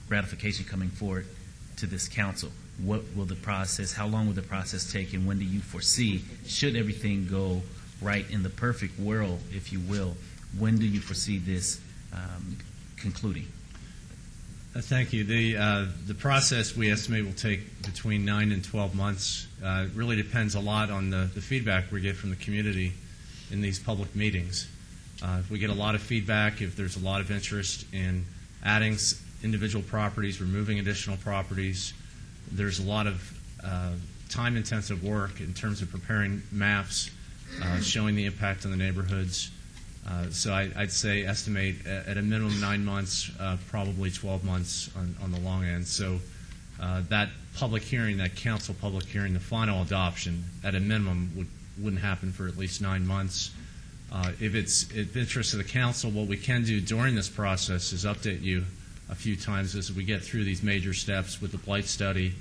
ratification coming forward to this council? What will the process, how long will the process take, and when do you foresee, should everything go right in the perfect world, if you will, when do you foresee this concluding? Thank you. The process we estimate will take between 9 and 12 months. It really depends a lot on the feedback we get from the community in these public meetings. If we get a lot of feedback, if there's a lot of interest in adding individual properties, removing additional properties, there's a lot of time-intensive work in terms of preparing maps, showing the impact on the neighborhoods. So I'd say estimate at a minimum 9 months, probably 12 months on the long end. So that public hearing, that council public hearing, the final adoption, at a minimum wouldn't happen for at least 9 months. If it's of interest to the council, what we can do during this process is update you a few times as we get through these major steps with the blight study,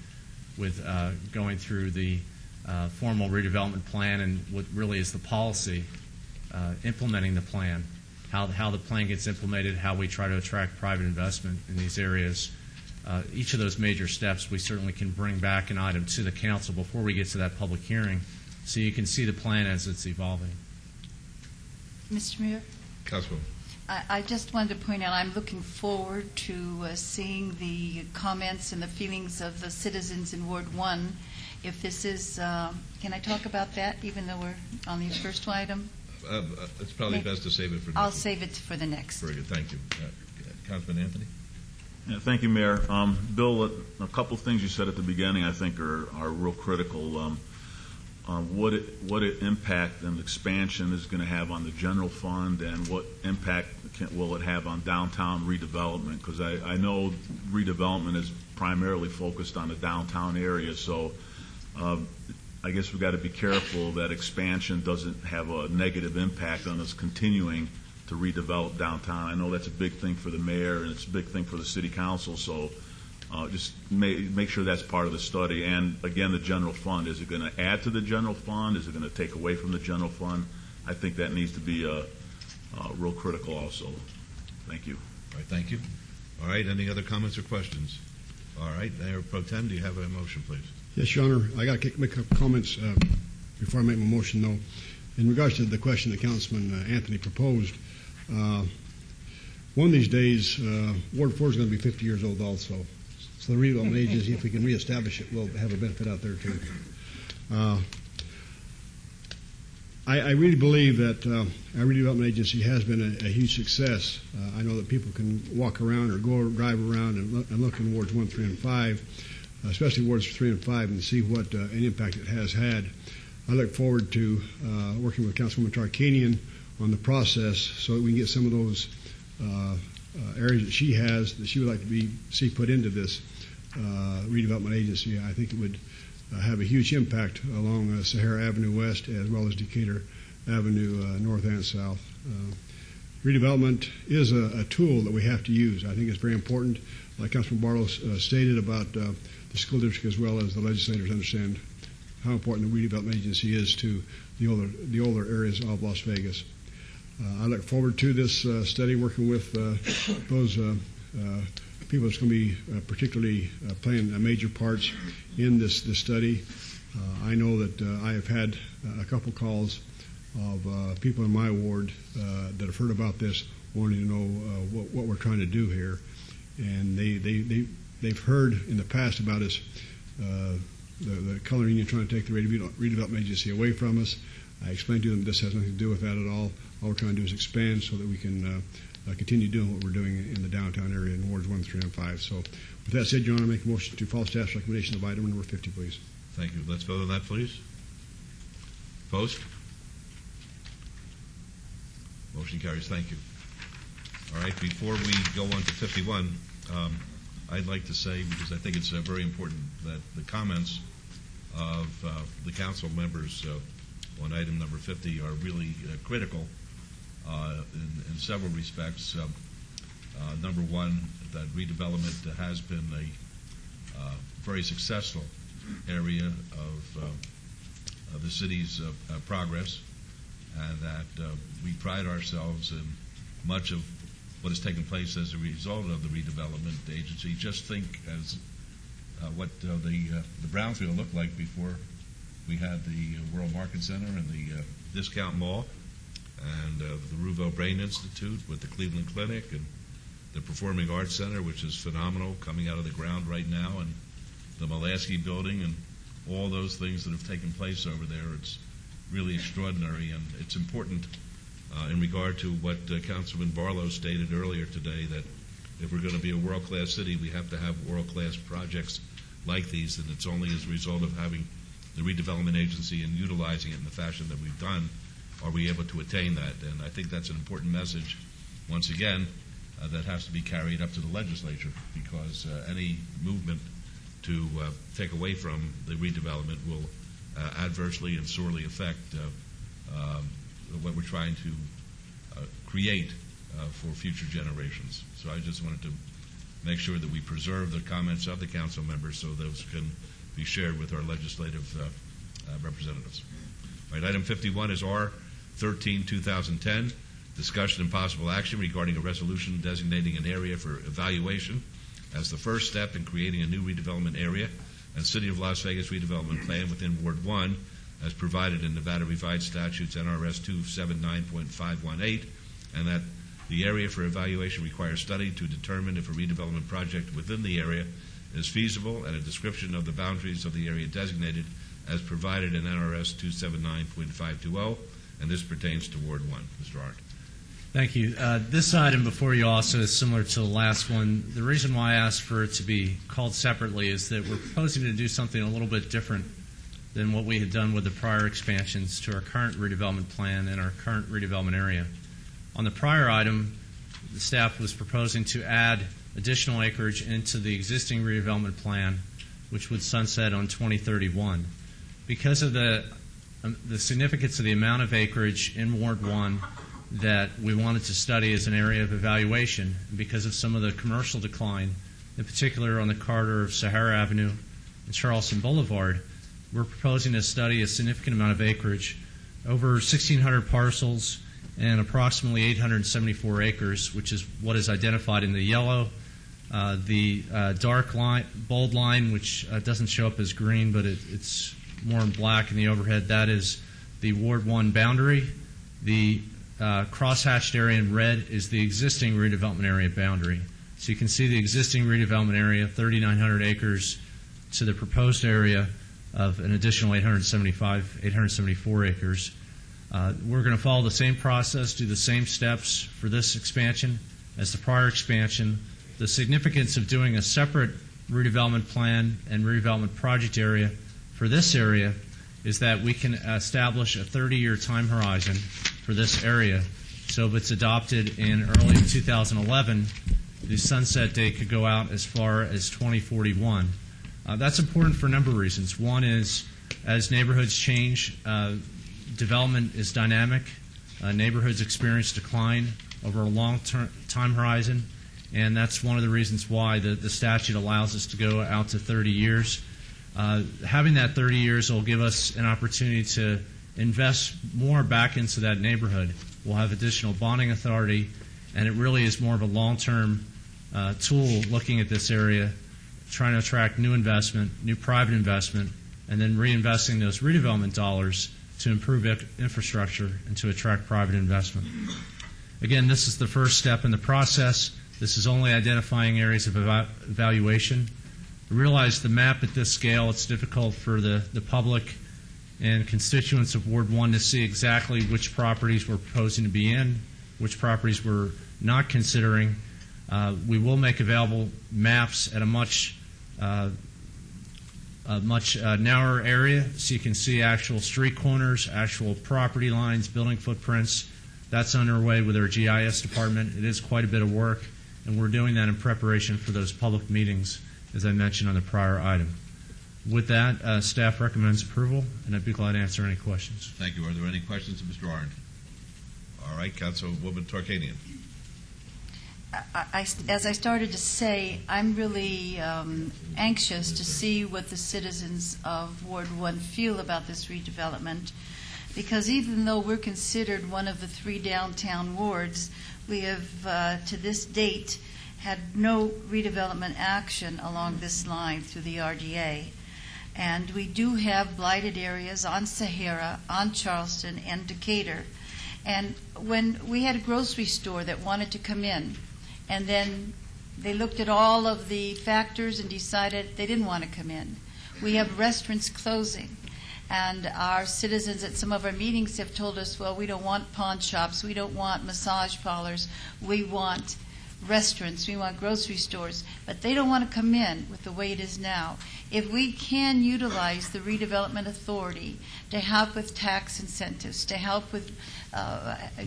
with going through the formal redevelopment plan and what really is the policy, implementing the plan, how the plan gets implemented, how we try to attract private investment in these areas. Each of those major steps we certainly can bring back an item to the council before we get to that public hearing so you can see the plan as it's evolving. Mr. Mayor? Councilwoman. I just wanted to point out I'm looking forward to seeing the comments and the feelings of the citizens in Ward 1. If this is, can I talk about that even though we're on the first item? It's probably best to save it for next. I'll save it for the next. Very good. Thank you. Councilman Anthony? Yeah, thank you, Mayor. Bill, a couple of things you said at the beginning I think are real critical. What impact and expansion is going to have on the general fund, and what impact will it have on downtown redevelopment? Because I know redevelopment is primarily focused on the downtown area, so I guess we've got to be careful that expansion doesn't have a negative impact on us continuing to redevelop downtown. I know that's a big thing for the mayor, and it's a big thing for the city council, so just make sure that's part of the study. And again, the general fund, is it going to add to the general fund? Is it going to take away from the general fund? I think that needs to be real critical also. Thank you. All right, thank you. All right, any other comments or questions? All right, Mayor Pro Tem, do you have a motion, please? Yes, Your Honor. I got to make a couple comments before I make my motion, though. In regards to the question that Councilman Anthony proposed, one of these days, Ward 4 is going to be 50 years old also. So the redevelopment agency, if we can reestablish it, will have a benefit out there, too. I really believe that our redevelopment agency has been a huge success. I know that people can walk around or drive around and look in Wards 1, 3, and 5, especially Wards 3 and 5, and see what an impact it has had. I look forward to working with Councilwoman Tarkanian on the process so that we can get some of those areas that she has that she would like to see put into this redevelopment agency. I think it would have a huge impact along Sahara Avenue West as well as Decatur Avenue North and South. Redevelopment is a tool that we have to use. I think it's very important, like Councilman Barlow stated, about the school district as well as the legislators understand how important the redevelopment agency is to the older areas of Las Vegas. I look forward to this study, working with those people that's going to be particularly playing major parts in this study. I know that I have had a couple calls of people in my ward that have heard about this, wanting to know what we're trying to do here, and they've heard in the past about us, the color union trying to take the redevelopment agency away from us. I explained to them this has nothing to do with that at all. All we're trying to do is expand so that we can continue doing what we're doing in the downtown area in Wards 1, 3, and 5. So with that said, Your Honor, I make a motion to follow staff's recommendation of item number 50, please. Thank you. Let's vote on that, please. Opposed? Motion carries. Thank you. All right, before we go on to 51, I'd like to say, because I think it's very important, that the comments of the council members on item number 50 are really critical in several respects. Number one, that redevelopment has been a very successful area of the city's progress, and that we pride ourselves in much of what has taken place as a result of the redevelopment agency. Just think, as what the Brownsville looked like before we had the World Market Center and the Discount Mall, and the Rouville Brain Institute with the Cleveland Clinic, and the Performing Arts Center, which is phenomenal, coming out of the ground right now, and the Mulaski Building, and all those things that have taken place over there. It's really extraordinary, and it's important in regard to what Councilman Barlow stated earlier today, that if we're going to be a world-class city, we have to have world-class projects like these, and it's only as a result of having the redevelopment agency and utilizing it in the fashion that we've done are we able to attain that. And I think that's an important message, once again, that has to be carried up to the legislature, because any movement to take away from the redevelopment will adversely and sorely affect what we're trying to create for future generations. So I just wanted to make sure that we preserve the comments of the council members so those can be shared with our legislative representatives. All right, item 51 is R13-2010, discussion and possible action regarding a resolution designating an area for evaluation as the first step in creating a new redevelopment area and City of Las Vegas redevelopment plan within Ward 1 as provided in Nevada Revised Statutes NRS 279.518, and that the area for evaluation requires study to determine if a redevelopment project within the area is feasible, and a description of the boundaries of the area designated as provided in NRS 279.520, and this pertains to Ward 1. Mr. Arndt. Thank you. This item before you also is similar to the last one. The reason why I asked for it to be called separately is that we're proposing to do something a little bit different than what we had done with the prior expansions to our current redevelopment plan and our current redevelopment area. On the prior item, the staff was proposing to add additional acreage into the existing redevelopment plan, which would sunset on 2031. Because of the significance of the amount of acreage in Ward 1 that we wanted to study as an area of evaluation, and because of some of the commercial decline, in particular on the corridor of Sahara Avenue and Charleston Boulevard, we're proposing to study a significant amount of acreage, over 1,600 parcels and approximately 874 acres, which is what is identified in the yellow. The dark line, bold line, which doesn't show up as green, but it's more in black in the overhead, that is the Ward 1 boundary. The cross-hatched area in red is the existing redevelopment area boundary. So you can see the existing redevelopment area, 3,900 acres, to the proposed area of an additional 874 acres. We're going to follow the same process, do the same steps for this expansion as the prior expansion. The significance of doing a separate redevelopment plan and redevelopment project area for this area is that we can establish a 30-year time horizon for this area. So if it's adopted in early 2011, the sunset date could go out as far as 2041. That's important for a number of reasons. One is, as neighborhoods change, development is dynamic. Neighborhoods experience decline over a long time horizon, and that's one of the reasons why the statute allows us to go out to 30 years. Having that 30 years will give us an opportunity to invest more back into that neighborhood. We'll have additional bonding authority, and it really is more of a long-term tool looking at this area, trying to attract new investment, new private investment, and then reinvesting those redevelopment dollars to improve infrastructure and to attract private investment. Again, this is the first step in the process. This is only identifying areas of evaluation. I realize the map at this scale, it's difficult for the public and constituents of Ward 1 to see exactly which properties we're proposing to be in, which properties we're not considering. We will make available maps at a much narrower area, so you can see actual street corners, actual property lines, building footprints. That's underway with our GIS department. It is quite a bit of work, and we're doing that in preparation for those public meetings, as I mentioned on the prior item. With that, staff recommends approval, and I'd be glad to answer any questions. Thank you. Are there any questions of Mr. Arndt? All right, Councilwoman Tarkanian. As I started to say, I'm really anxious to see what the citizens of Ward 1 feel about this redevelopment, because even though we're considered one of the 3 downtown wards, we have, to this date, had no redevelopment action along this line through the RDA. And we do have blighted areas on Sahara, on Charleston, and Decatur. And when we had a grocery store that wanted to come in, and then they looked at all of the factors and decided they didn't want to come in. We have restaurants closing. And our citizens at some of our meetings have told us, well, we don't want pawn shops, we don't want massage parlors, we want restaurants, we want grocery stores, but they don't want to come in with the way it is now. If we can utilize the redevelopment authority to help with tax incentives, to help with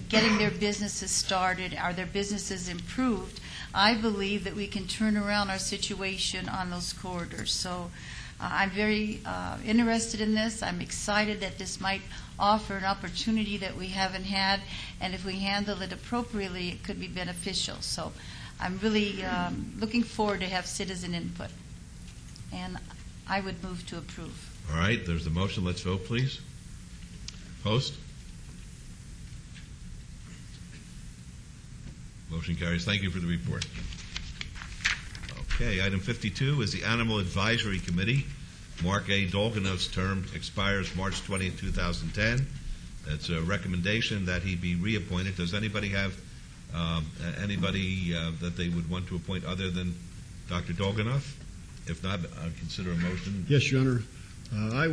getting their businesses started or their businesses improved, I believe that we can turn around our situation on those corridors. So I'm very interested in this. I'm excited that this might offer an opportunity that we haven't had, and if we handle it appropriately, it could be beneficial. So I'm really looking forward to have citizen input, and I would move to approve. All right, there's the motion. Let's vote, please. Post. Motion carries. Thank you for the report. Okay, item 52 is the Animal Advisory Committee. Mark A. Dolganov's term expires March 20, 2010. It's a recommendation that he be reappointed. Does anybody have anybody that they would want to appoint other than Dr. Dolganov? If not, I'd consider a motion. Yes, Your Honor. I'd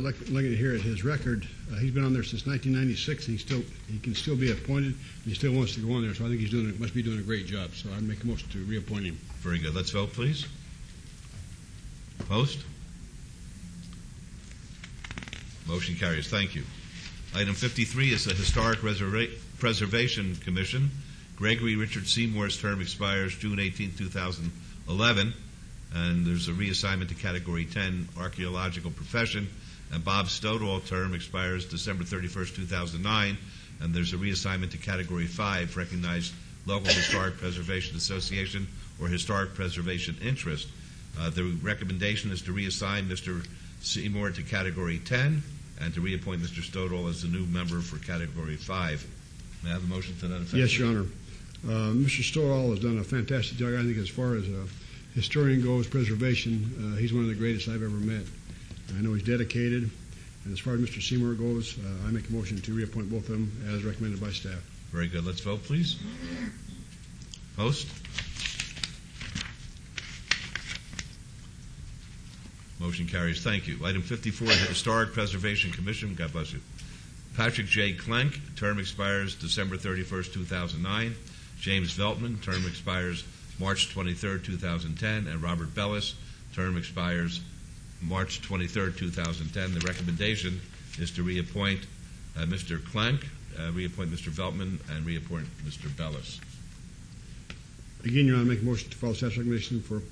like to hear his record. He's been on there since 1996, and he can still be appointed. And he still wants to go on there, so I think must be doing a great job. So I'd make a motion to reappoint him. Very good. Let's vote, please. Post. Motion carries. Thank you. Item 53 is the Historic Preservation Commission. Gregory Richard Seymour's term expires June 18, 2011. And there's a reassignment to Category 10, Archaeological Profession. And Bob Stodall's term expires December 31st, 2009. And there's a reassignment to Category 5, Recognized Local Historic Preservation Association or Historic Preservation Interest. The recommendation is to reassign Mr. Seymour to Category 10 and to reappoint Mr. Stodall as the new member for Category 5. May I have a motion to that effect? Yes, Your Honor. Mr. Stodall has done a fantastic job. I think as far as historian goes, preservation, he's one of the greatest I've ever met. I know he's dedicated. And as far as Mr. Seymour goes, I make a motion to reappoint both of them as recommended by staff. Very good. Let's vote, please. Post. Motion carries. Thank you. Item 54 is the Historic Preservation Commission. God bless you. Patrick J. Klenk, term expires December 31st, 2009. James Veltman, term expires March 23rd, 2010. And Robert Bellis, term expires March 23rd, 2010. The recommendation is to reappoint Mr. Klenk, reappoint Mr. Veltman, and reappoint Mr. Bellis. Again, Your Honor, I make a motion to follow staff's recommendation for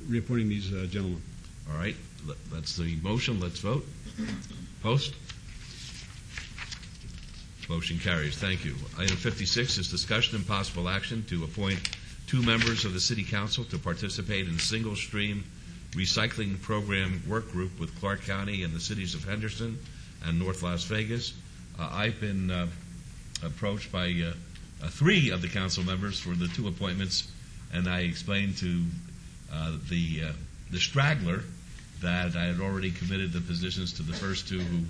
reappointing these gentlemen. All right. That's the motion. Let's vote. Post. Motion carries. Thank you. Item 56 is discussion and possible action to appoint 2 members of the City Council to participate in single-stream recycling program work group with Clark County and the cities of Henderson and North Las Vegas. I've been approached by 3 of the council members for the 2 appointments, and I explained to the straggler that I had already committed the positions to the first 2 who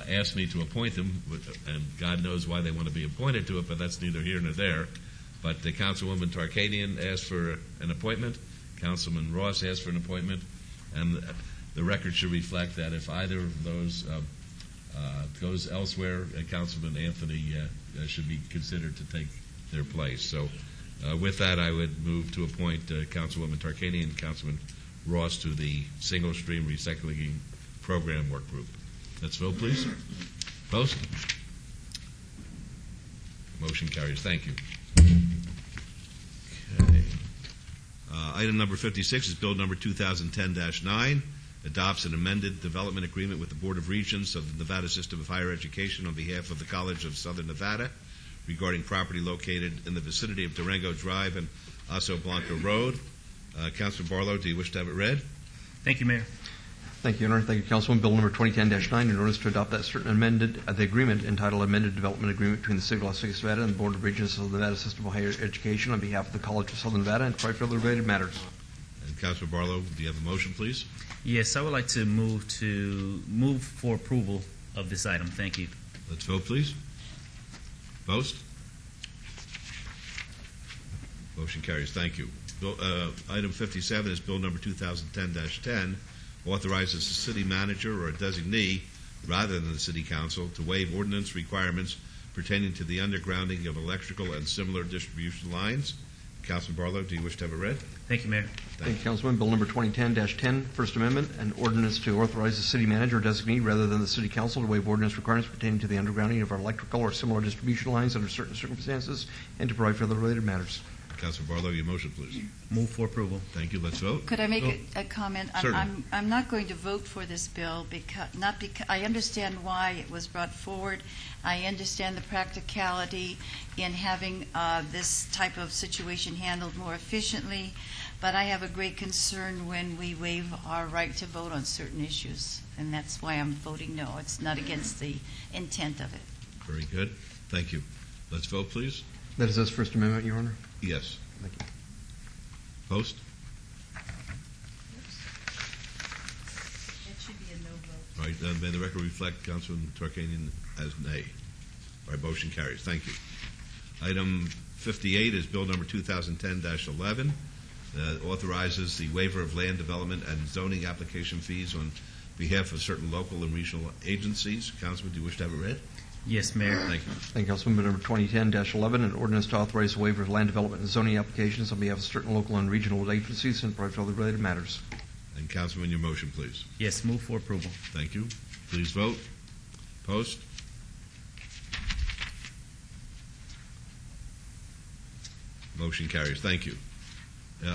asked me to appoint them, and God knows why they want to be appointed to it, but that's neither here nor there. But Councilwoman Tarkanian asked for an appointment, Councilman Ross asked for an appointment, and the record should reflect that if either of those goes elsewhere, Councilman Anthony should be considered to take their place. So with that, I would move to appoint Councilwoman Tarkanian and Councilman Ross to the Single Stream Recycling Program Work Group. Let's vote, please. Post. Motion carries. Thank you. Okay. Item number 56 is Bill number 2010-9. Adopts an amended development agreement with the Board of Regents of the Nevada System of Higher Education on behalf of the College of Southern Nevada regarding property located in the vicinity of Durango Drive and Oso Blanco Road. Councilor Barlow, do you wish to have it read? Thank you, Mayor. Thank you, Your Honor. Thank you, Councilman. Bill number 2010-9, in order to adopt that certain the agreement entitled Amended Development Agreement between the City of Las Vegas, Nevada and the Board of Regents of the Nevada System of Higher Education on behalf of the College of Southern Nevada and provide for other related matters. And Councilor Barlow, do you have a motion, please? Yes, I would like to move for approval of this item. Thank you. Let's vote, please. Post. Motion carries. Thank you. Item 57 is Bill number 2010-10, authorizes the city manager or a designee, rather than the city council, to waive ordinance requirements pertaining to the undergrounding of electrical and similar distribution lines. Councilman Barlow, do you wish to have it read? Thank you, Mayor. Thank you, Councilman. Bill number 2010-10, First Amendment, an ordinance to authorize the city manager or designee, rather than the city council, to waive ordinance requirements pertaining to the undergrounding of our electrical or similar distribution lines under certain circumstances and to provide for other related matters. Councilor Barlow, your motion, please. Move for approval. Thank you. Let's vote. Could I make a comment? Certainly. I'm not going to vote for this bill because I understand why it was brought forward. I understand the practicality in having this type of situation handled more efficiently, but I have a great concern when we waive our right to vote on certain issues, and that's why I'm voting no. It's not against the intent of it. Very good. Thank you. Let's vote, please. That is this First Amendment, Your Honor? Yes. Thank you. Post. It should be a no vote. All right. May the record reflect Councilman Tarkanian as nay. All right. Motion carries. Thank you. Item 58 is Bill number 2010-11. Authorizes the waiver of land development and zoning application fees on behalf of certain local and regional agencies. Councilman, do you wish to have it read? Yes, Mayor. Thank you. Thank you, Councilman. Bill number 2010-11, an ordinance to authorize the waiver of land development and zoning applications on behalf of certain local and regional agencies and provide for other related matters. And Councilman, your motion, please. Yes, move for approval. Thank you. Please vote. Post. Motion carries. Thank you.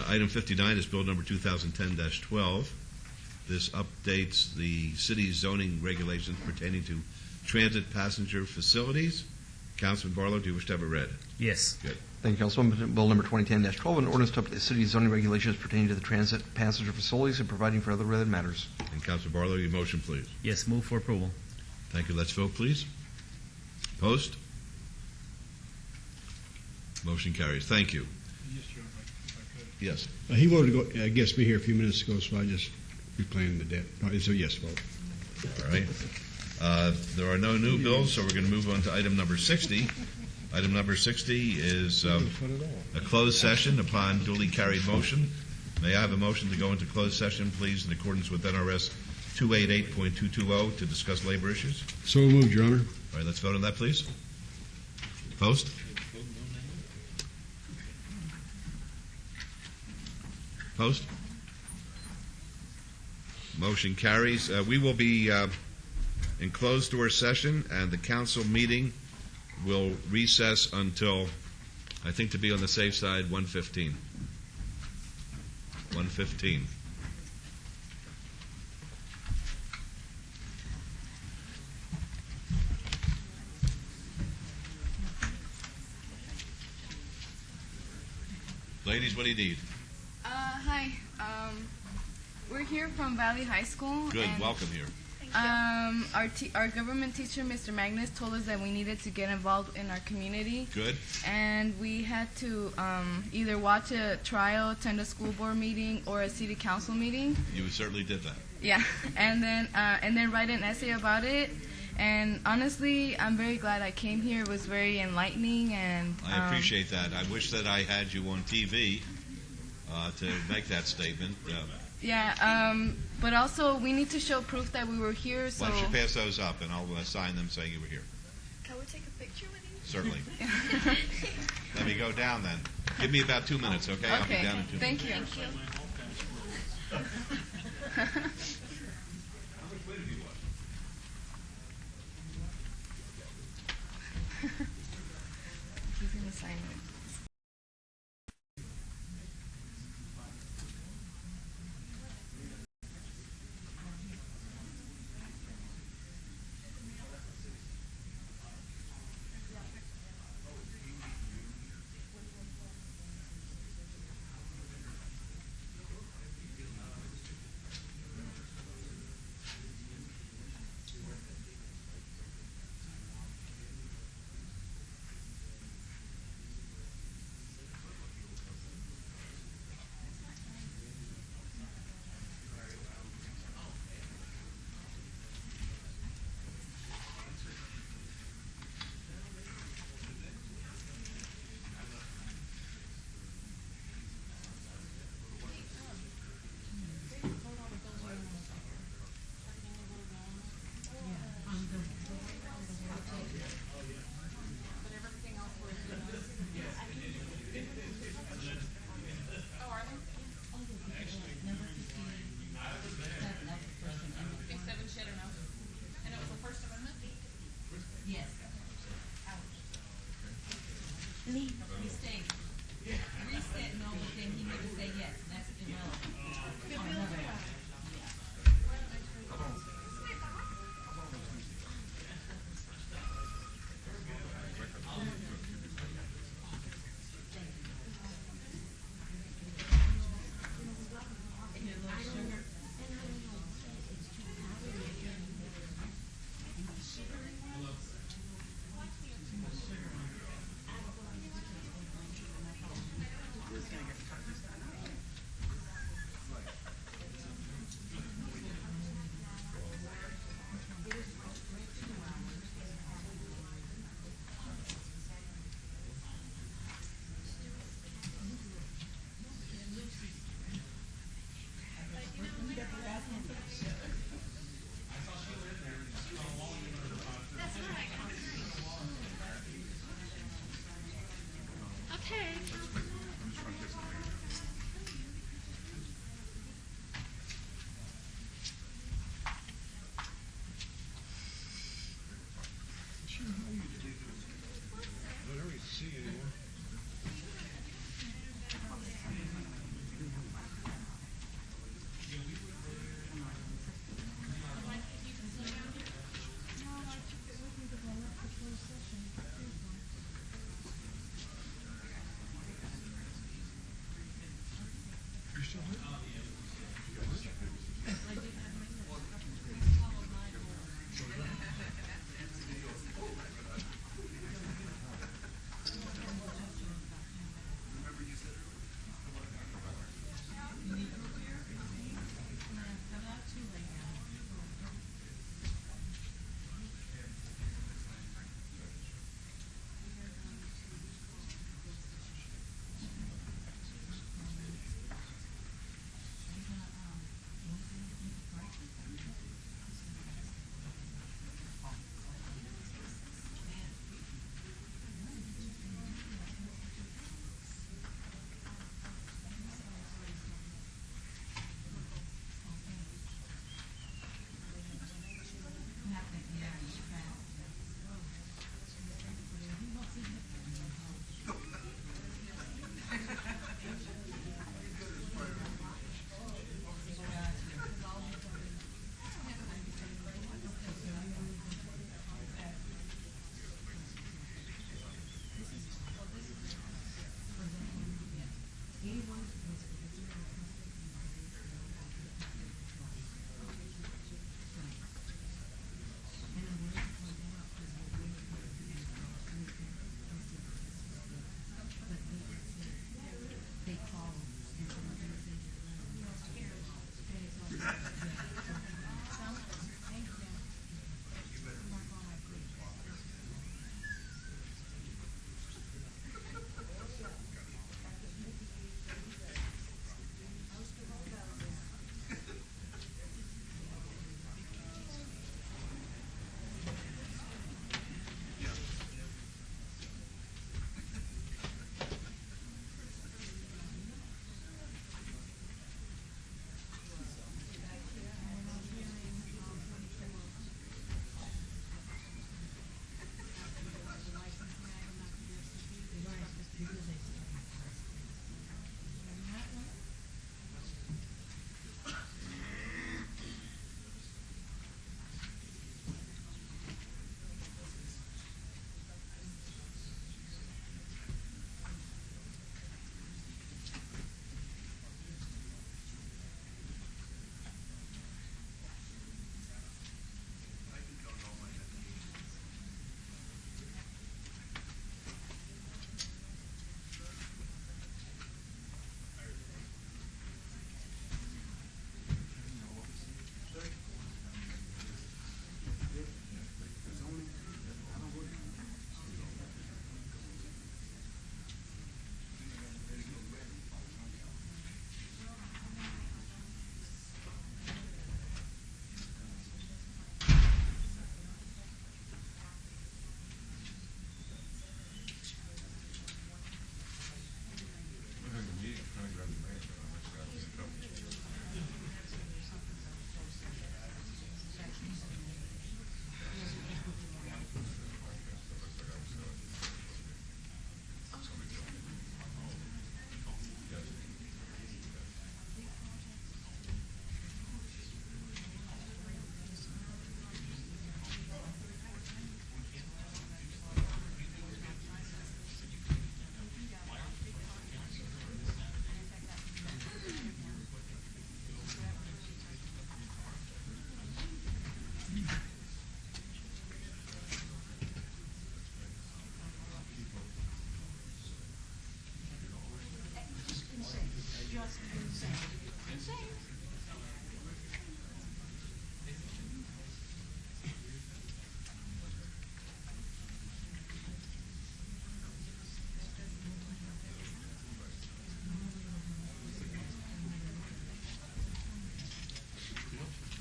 Item 59 is Bill number 2010-12. This updates the city's zoning regulations pertaining to transit passenger facilities. Councilman Barlow, do you wish to have it read? Yes. Good. Thank you, Councilman. Bill number 2010-12, an ordinance to update the city's zoning regulations pertaining to the transit passenger facilities and providing for other related matters. And Councilman Barlow, your motion, please. Yes, move for approval. Thank you. Let's vote, please. Post. Motion carries. Thank you. Yes. He voted to go against me here a few minutes ago, so I just replaying the debt. It's a yes vote. All right. There are no new bills, so we're going to move on to item number 60. Item number 60 is a closed session upon duly carried motion. May I have a motion to go into closed session, please, in accordance with NRS 288.220 to discuss labor issues? So moved, Your Honor. All right, let's vote on that, please. Post. Post. Motion carries. We will be in closed door session, and the council meeting will recess until, I think to be on the safe side, 1:15. 1:15. Ladies, what do you need? Hi. We're here from Valley High School. Good. Welcome here. Our government teacher, Mr. Magnus, told us that we needed to get involved in our community. Good. And we had to either watch a trial, attend a school board meeting, or a city council meeting. You certainly did that. Yeah, and then write an essay about it. And honestly, I'm very glad I came here. It was very enlightening, and I appreciate that. I wish that I had you on TV to make that statement. Yeah, but also we need to show proof that we were here. So Why don't you pass those up, and I'll sign them saying you were here. Can we take a picture with you? Certainly. Let me go down then. Give me about 2 minutes, okay? I'll be down in 2 minutes. Thank you. He's gonna sign it. me. Mistake. Reset no, but then he never say yes. That's irrelevant.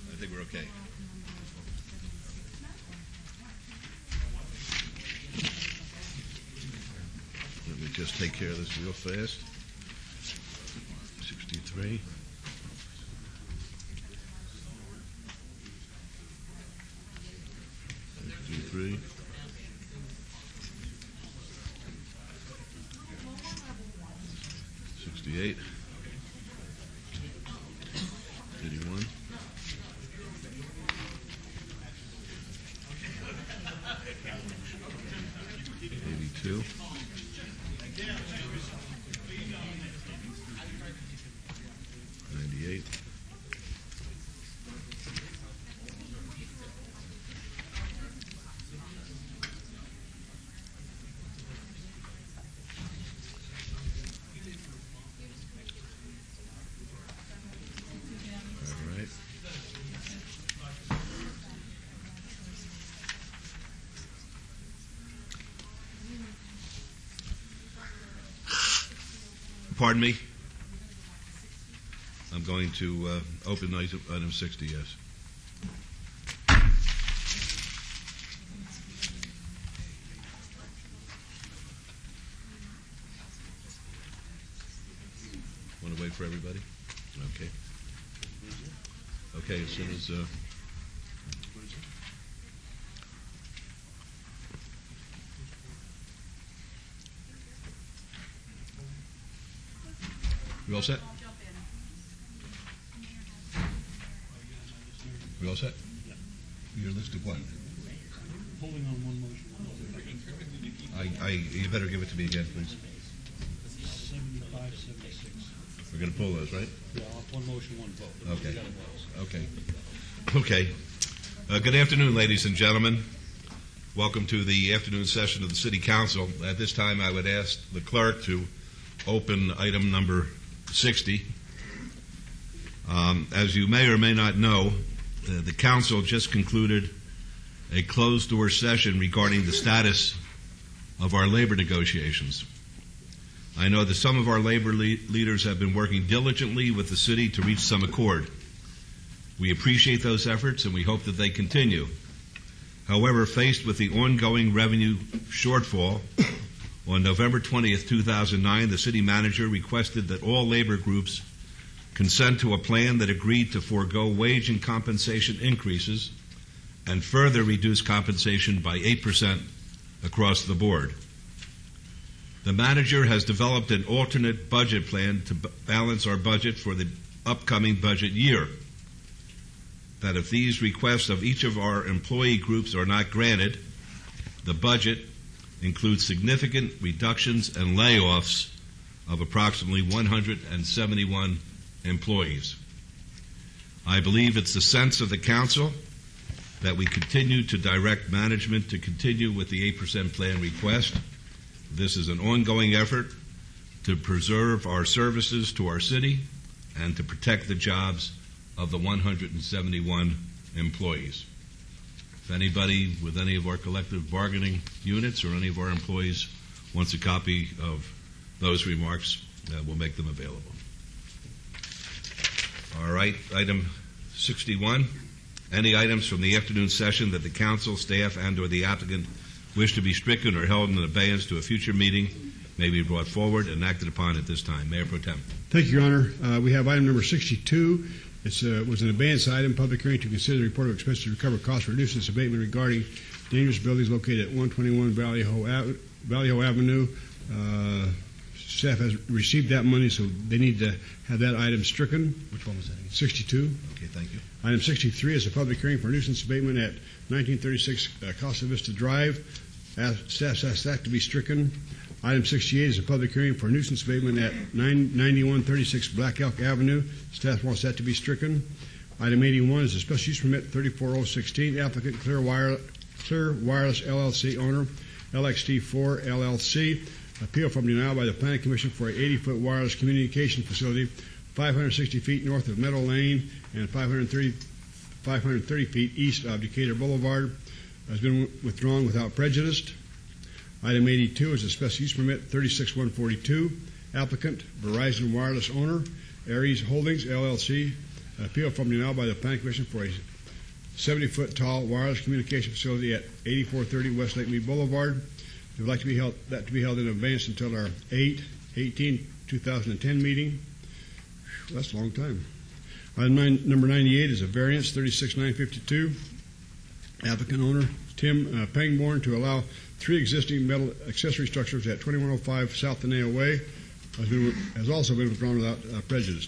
I think we're okay. Let me just take care of this real fast. 63. Three. 68. 81. 82. 98. 8. Pardon me? I'm going to open item 60, yes. Want to wait for everybody? Okay. Okay, as soon as... We all set? We all set? Your list of what? Holding on one motion. You better give it to me again, please. 75, 76. We're going to pull those, right? Yeah, one motion, one vote. Okay. You got it, Wells. Okay. Good afternoon, ladies and gentlemen. Welcome to the afternoon session of the City Council. At this time, I would ask the clerk to open item number 60. As you may or may not know, the Council just concluded a closed-door session regarding the status of our labor negotiations. I know that some of our labor leaders have been working diligently with the City to reach some accord. We appreciate those efforts and we hope that they continue. However, faced with the ongoing revenue shortfall, on November 20th, 2009, the City Manager requested that all labor groups consent to a plan that agreed to forego wage and compensation increases and further reduce compensation by 8% across the board. The Manager has developed an alternate budget plan to balance our budget for the upcoming budget year. That if these requests of each of our employee groups are not granted, the budget includes significant reductions and layoffs of approximately 171 employees. I believe it's the sense of the Council that we continue to direct management to continue with the 8% plan request. This is an ongoing effort to preserve our services to our city and to protect the jobs of the 171 employees. If anybody with any of our collective bargaining units or any of our employees wants a copy of those remarks, we'll make them available. All right, item 61. Any items from the afternoon session that the council, staff, and or the applicant wish to be stricken or held in abeyance to a future meeting may be brought forward and acted upon at this time. Mayor Pro Tem. Thank you, Your Honor. We have item number 62. It was an abeyance item, public hearing to consider the report of expenses to recover costs for nuisance abatement regarding dangerous buildings located at 121 Valley Ho Avenue. Staff has received that money, so they need to have that item stricken. Which one was that again? 62. Okay, thank you. Item 63 is a public hearing for nuisance abatement at 1936 Costa Vista Drive. Staff asks that to be stricken. Item 68 is a public hearing for nuisance abatement at 9136 Black Elk Avenue. Staff wants that to be stricken. Item 81 is a special use permit 34016. Applicant Clear Wireless LLC, owner LXT4 LLC. Appeal from denial by the Planning Commission for an 80-foot wireless communication facility 560 feet north of Meadow Lane and 530 feet east of Decatur Boulevard has been withdrawn without prejudice. Item 82 is a special use permit 36142. Applicant, Verizon Wireless owner, Aries Holdings, LLC. An appeal from denial by the Planning Commission for a 70-foot tall wireless communication facility at 8430 West Lake Mead Boulevard. We would like to be held in advance until our 8/18/2010 meeting. Whew, that's a long time. Item number 98 is a variance 36952. Applicant owner Tim Pangborn to allow 3 existing metal accessory structures at 2105 South Tenaya Way has also been withdrawn without prejudice.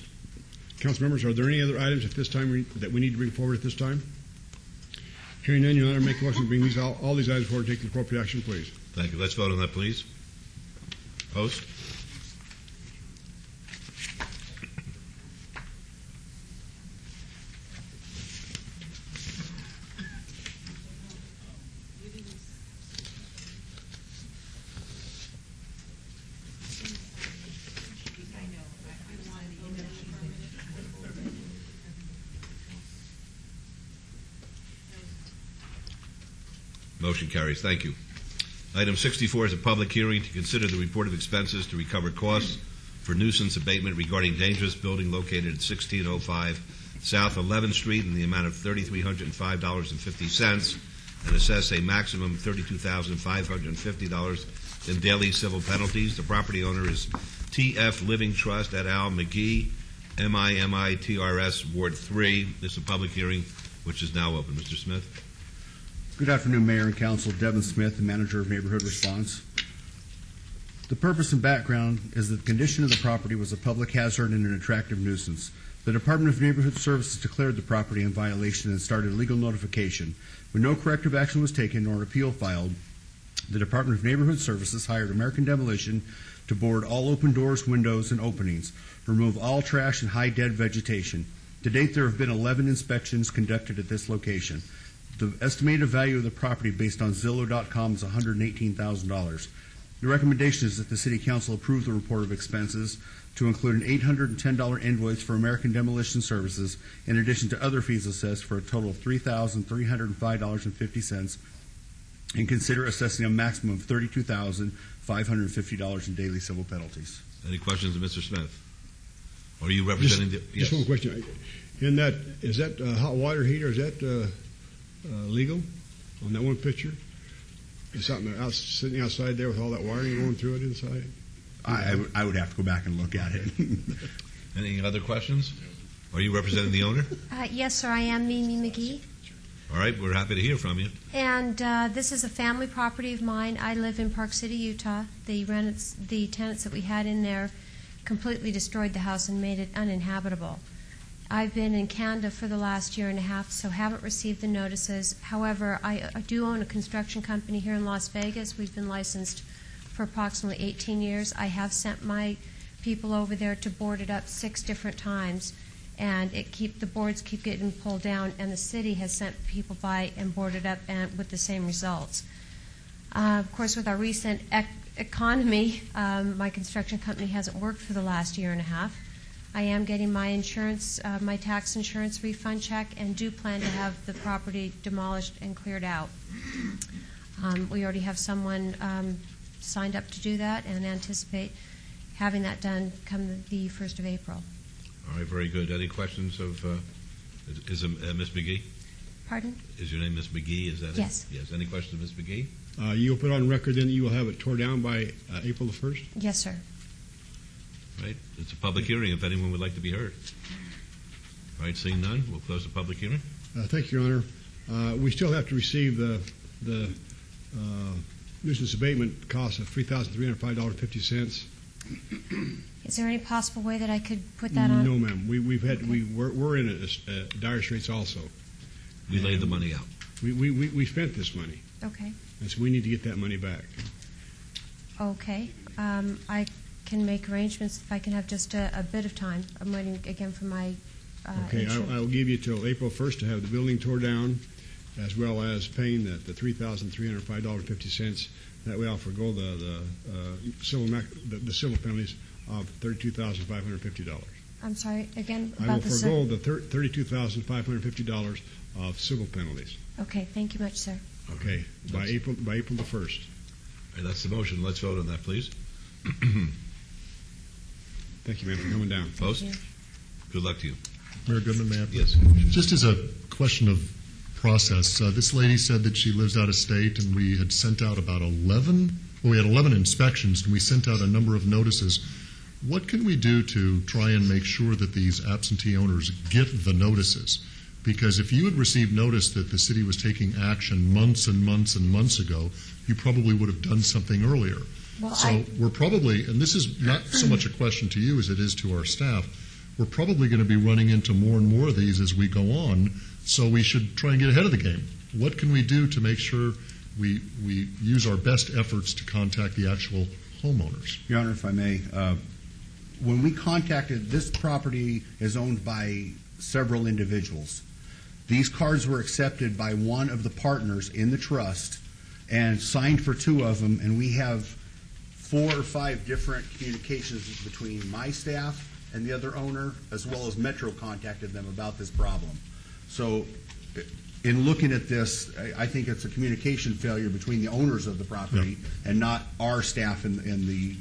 Council members, are there any other items at this time that we need to bring forward at this time? Hearing none, Your Honor, make a motion to bring all these items forward and take the appropriate action, please. Thank you. Let's vote on that, please. Post. Motion carries. Thank you. Item 64 is a public hearing to consider the report of expenses to recover costs for nuisance abatement regarding dangerous building located at 1605 South 11th Street in the amount of $3,305.50 and assess a maximum of $32,550 in daily civil penalties. The property owner is TF Living Trust et al. McGee, MIMITRS, Ward 3. This is a public hearing which is now open. Mr. Smith. Good afternoon, Mayor and Council. Devin Smith, the Manager of Neighborhood Response. The purpose and background is that the condition of the property was a public hazard and an attractive nuisance. The Department of Neighborhood Services declared the property in violation and started legal notification. When no corrective action was taken nor appeal filed, the Department of Neighborhood Services hired American Demolition to board all open doors, windows, and openings, remove all trash and high dead vegetation. To date, there have been 11 inspections conducted at this location. The estimated value of the property based on Zillow.com is $118,000. The recommendation is that the City Council approve the report of expenses to include an $810 invoice for American Demolition Services in addition to other fees assessed for a total of $3,305.50 and consider assessing a maximum of $32,550 in daily civil penalties. Any questions of Mr. Smith? Are you representing Just one question. Is that hot water heater, is that legal on that one picture? Is something sitting outside there with all that wiring going through it inside? I would have to go back and look at it. Any other questions? Are you representing the owner? Yes, sir, I am Mimi McGee. All right, we're happy to hear from you. And this is a family property of mine. I live in Park City, Utah. The tenants that we had in there completely destroyed the house and made it uninhabitable. I've been in Canada for the last year and a half, so haven't received the notices. However, I do own a construction company here in Las Vegas. We've been licensed for approximately 18 years. I have sent my people over there to board it up 6 different times, and the boards keep getting pulled down, and the city has sent people by and boarded up and with the same results. Of course, with our recent economy, my construction company hasn't worked for the last year and a half. I am getting my insurance, my tax insurance refund check, and do plan to have the property demolished and cleared out. We already have someone signed up to do that and anticipate having that done come the 1st of April. All right, very good. Any questions of Ms. McGee? Pardon? Is your name Ms. McGee? Is that Yes. it? Yes. Any questions of Ms. McGee? You'll put on record then that you will have it tore down by April the 1st? Yes, sir. Right. It's a public hearing if anyone would like to be heard. All right, seeing none, we'll close the public hearing. Thank you, Your Honor. We still have to receive the nuisance abatement cost of $3,305.50. Is there any possible way that I could put that on? No, ma'am. We're in a dire straits also. We laid the money out. We spent this money. Okay. And so we need to get that money back. Okay. I can make arrangements if I can have just a bit of time. I'm waiting again for my Okay, I'll give you till April 1st to have the building tore down, as well as paying the $3,305.50. That way I'll forego the civil penalties of $32,550. I'm sorry, again, I will about the... forego the $32,550 of civil penalties. Okay, thank you much, sir. Okay, by April the 1st. And that's the motion. Let's vote on that, please. Thank you, ma'am, for coming down. Opposed? Good luck to you. Mayor Goodman, may I? Yes. Just as a question of process, this lady said that she lives out of state, and we had sent out about 11, well, we had 11 inspections, and we sent out a number of notices. What can we do to try and make sure that these absentee owners get the notices? Because if you had received notice that the city was taking action months and months and months ago, you probably would have done something earlier. Well, So we're probably, and this is not so much a question to you as it is to our staff, we're probably going to be running into more and more of these as we go on, so we should try and get ahead of the game. What can we do to make sure we use our best efforts to contact the actual homeowners? Your Honor, if I may, when we contacted, this property is owned by several individuals. These cards were accepted by one of the partners in the trust and signed for two of them, and we have 4 or 5 different communications between my staff and the other owner, as well as Metro contacted them about this problem. So in looking at this, I think it's a communication failure between the owners of the property and not our staff in the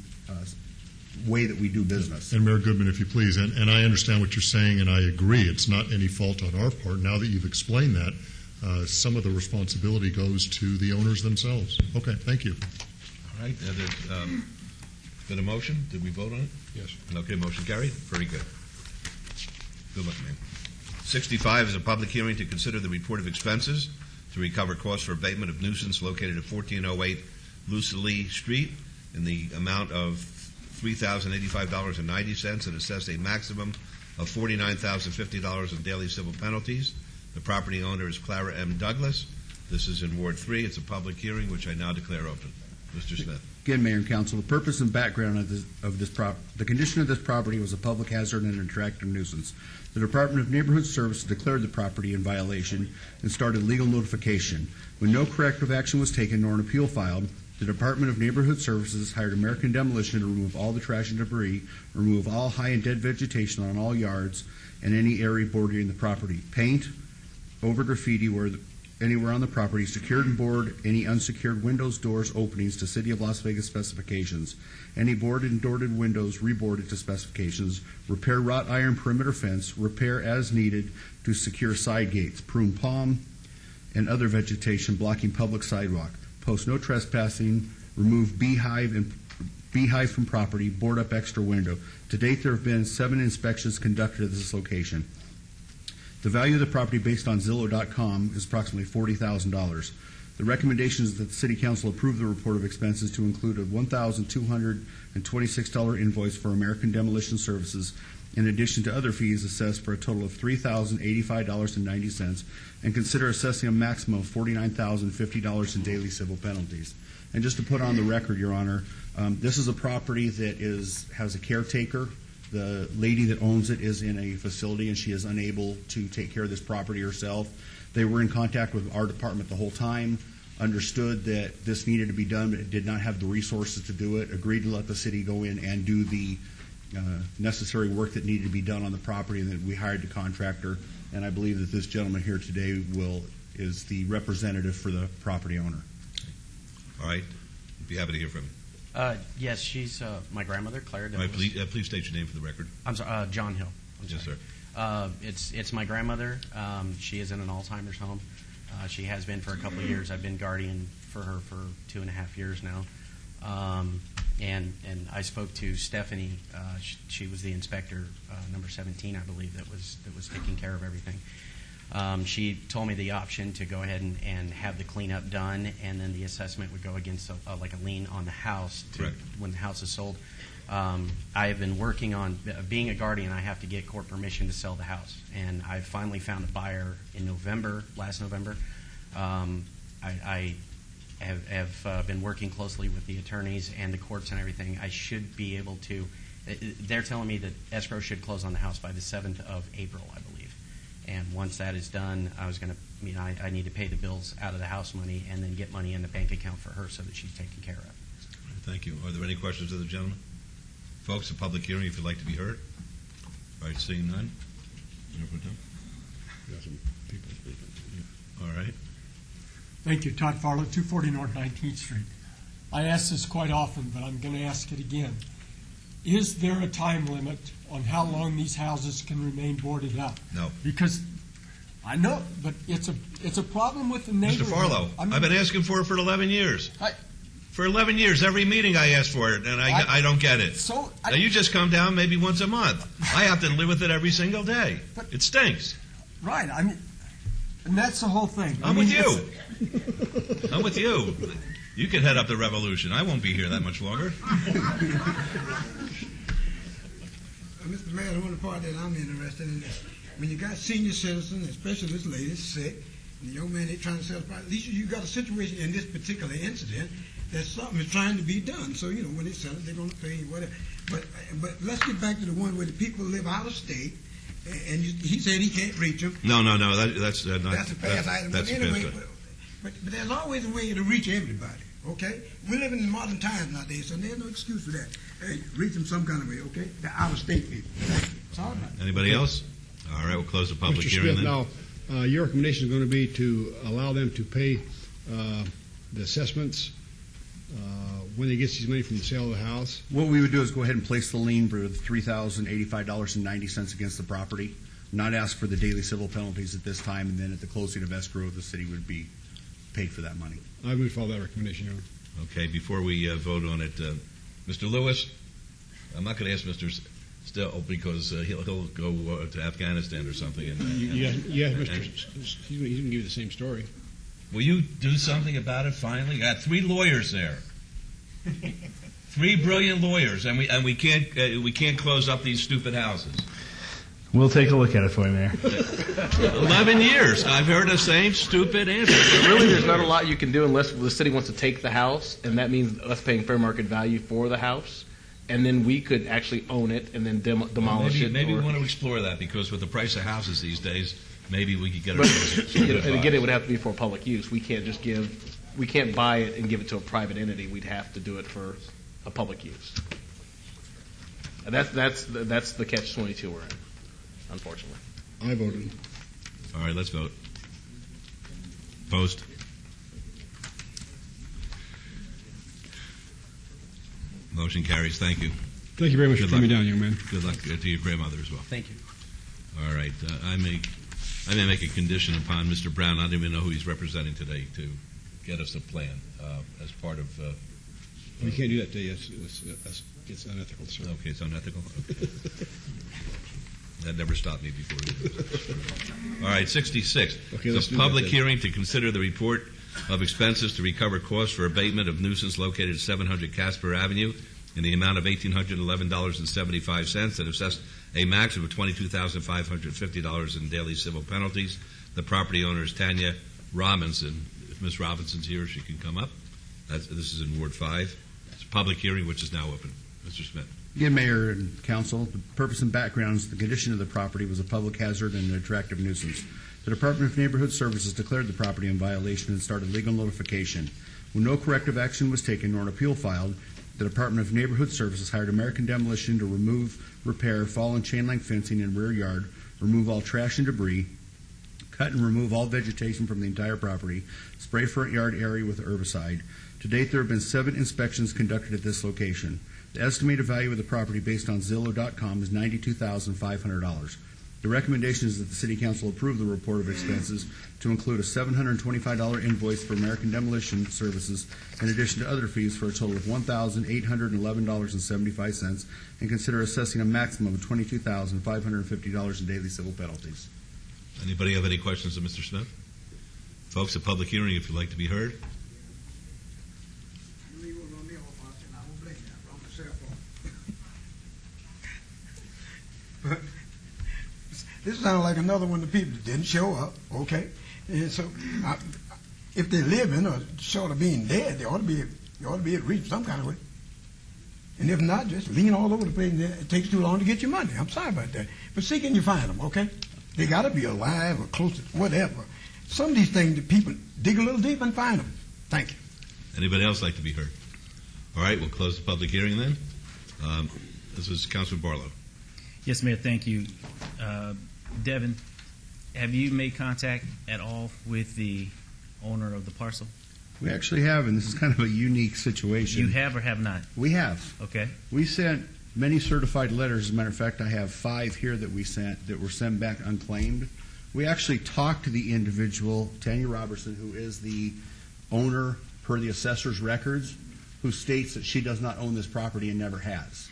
way that we do business. And Mayor Goodman, if you please, and I understand what you're saying, and I agree, it's not any fault on our part. Now that you've explained that, some of the responsibility goes to the owners themselves. Okay, thank you. All right. There's been a motion. Did we vote on it? Yes. Okay, motion carried. Very good. Good luck, man. 65 is a public hearing to consider the report of expenses to recover costs for abatement of nuisance located at 1408 Lucille Street in the amount of $3,085.90 and assess a maximum of $49,050 in daily civil penalties. The property owner is Clara M. Douglas. This is in Ward 3. It's a public hearing, which I now declare open. Mr. Smith. Again, Mayor and Council, the purpose and background of this the condition of this property was a public hazard and an attractive nuisance. The Department of Neighborhood Services declared the property in violation and started legal notification. When no corrective action was taken nor an appeal filed, the Department of Neighborhood Services hired American Demolition to remove all the trash and debris, remove all high and dead vegetation on all yards and any area bordering the property, paint over graffiti anywhere on the property, secured and board any unsecured windows, doors, openings to City of Las Vegas specifications, any boarded and doored windows reboarded to specifications, repair wrought iron perimeter fence, repair as needed to secure side gates, prune palm and other vegetation blocking public sidewalk, post no trespassing, remove beehive from property, board up extra window. To date, there have been 7 inspections conducted at this location. The value of the property based on Zillow.com is approximately $40,000. The recommendation is that the City Council approve the report of expenses to include a $1,226 invoice for American Demolition Services, in addition to other fees assessed for a total of $3,085.90, and consider assessing a maximum of $49,050 in daily civil penalties. And just to put on the record, Your Honor, this is a property that has a caretaker. The lady that owns it is in a facility, and she is unable to take care of this property herself. They were in contact with our department the whole time, understood that this needed to be done, but did not have the resources to do it, agreed to let the city go in and do the necessary work that needed to be done on the property, and that we hired the contractor. And I believe that this gentleman here today is the representative for the property owner. All right. Be happy to hear from you. Yes, she's my grandmother, Claire All Douglas. right, please state your name for the record. I'm sorry, John Hill. Yes, sir. It's my grandmother. She is in an Alzheimer's home. She has been for a couple of years. I've been guardian for her for 2.5 years now. And I spoke to Stephanie. She was the inspector, number 17, I believe, that was taking care of everything. She told me the option to go ahead and have the cleanup done, and then the assessment would go against like a lien on the house when the house is sold. I have been working on being a guardian. I have to get court permission to sell the house, and I finally found a buyer in last November. I have been working closely with the attorneys and the courts and everything. I should be able to. They're telling me that escrow should close on the house by the 7th of April, I believe. And once that is done, I need to pay the bills out of the house money and then get money in the bank account for her so that she's taken care of. Thank you. Are there any questions of the gentleman? Folks, a public hearing if you'd like to be heard. All right, seeing none? Mayor Pro Tem? Got some people speaking. All right. Thank you, Todd Farlow, 240 North 19th Street. I ask this quite often, but I'm going to ask it again. Is there a time limit on how long these houses can remain boarded up? No. Because I know, but it's a problem with the neighborhood. Mr. Farlow, I've been asking for it for 11 years. For 11 years, every meeting I ask for it, and I don't get it. Now, you just come down maybe once a month. I have to live with it every single day. It stinks. Right. I mean, and that's the whole thing. I'm with you. I'm with you. You can head up the revolution. I won't be here that much longer. Mr. Mayor, the one part that I'm interested in is when you got senior citizens, especially this lady, sick, and the young man, they're trying to sell the property. At least you got a situation in this particular incident that something is trying to be done. So, you know, when they sell it, they're going to pay whatever. But let's get back to the one where the people live out of state, and he said he can't reach them. No. That's not. That's a past item. That's but anyway, good. but there's always a way to reach everybody. Okay, we live in modern times nowadays, so there's no excuse for that. Hey, reach them some kind of way. Okay, the out of state people. It's all right. Anybody else? All right, we'll close the public Mr. hearing Smith, then. now, your recommendation is going to be to allow them to pay the assessments when they get these money from the sale of the house. What we would do is go ahead and place the lien for $3,085.90 against the property, not ask for the daily civil penalties at this time, and then at the closing of escrow, the city would be paid for that money. I would follow that recommendation, Your Honor. Okay, before we vote on it, Mr. Lewis, I'm not going to ask Mr. Still because he'll go to Afghanistan or something. Yeah, he's going to give you the same story. Will you do something about it finally? You got 3 lawyers there. 3 brilliant lawyers, and we can't close up these stupid houses. We'll take a look at it for you, Mayor. 11 years. I've heard the same stupid answer. Really, there's not a lot you can do unless the city wants to take the house, and that means us paying fair market value for the house, and then we could actually own it and then demolish it. Maybe we want to explore that, because with the price of houses these days, maybe we could get But, it. and again, it would have to be for public use. We can't just we can't buy it and give it to a private entity. We'd have to do it for a public use. And that's the catch-22 we're in, unfortunately. I voted. All right, let's vote. Opposed? Motion carries. Thank you. Thank you very much for coming down, young man. Good luck to your grandmother as well. Thank you. All right. I may make a condition upon Mr. Brown. I don't even know who he's representing today to get us a plan as part of. You can't do that today. It's unethical, sir. Okay, it's unethical. Okay. That never stopped me before. All right, 66. Okay, it's a public hearing to consider the report of expenses to recover costs for abatement of nuisance located at 700 Casper Avenue in the amount of $1,811.75 that assessed a maximum of $22,550 in daily civil penalties. The property owner is Tanya Robinson. If Ms. Robinson's here, she can come up. This is in Ward 5. It's a public hearing which is now open. Mr. Smith. Again, Mayor and Council, the purpose and background is the condition of the property was a public hazard and an attractive nuisance. The Department of Neighborhood Services declared the property in violation and started legal notification. When no corrective action was taken nor an appeal filed, the Department of Neighborhood Services hired American Demolition to remove, repair fallen chain-link fencing in rear yard, remove all trash and debris, cut and remove all vegetation from the entire property, spray front yard area with herbicide. To date, there have been 7 inspections conducted at this location. The estimated value of the property based on Zillow.com is $92,500. The recommendation is that the City Council approve the report of expenses to include a $725 invoice for American Demolition Services in addition to other fees for a total of $1,811.75 and consider assessing a maximum of $22,550 in daily civil penalties. Anybody have any questions of Mr. Smith? Folks, a public hearing if you'd like to be heard. But this sounds like another one of the people that didn't show up, okay? And so, if they're living or short of being dead, they ought to be able to reach some kind of way. And if not, just lean all over the place. It takes too long to get your money. I'm sorry about that. But see, can you find them, okay? They got to be alive or close to whatever. Some of these things, the people dig a little deep and find them. Thank you. Anybody else like to be heard? All right, we'll close the public hearing then. This is Councilman Barlow. Yes, Mayor, thank you. Devin, have you made contact at all with the owner of the parcel? We actually have, and this is kind of a unique situation. You have or have not? We have. Okay. We sent many certified letters. As a matter of fact, I have 5 here that we sent that were sent back unclaimed. We actually talked to the individual, Tanya Robertson, who is the owner per the assessor's records, who states that she does not own this property and never has.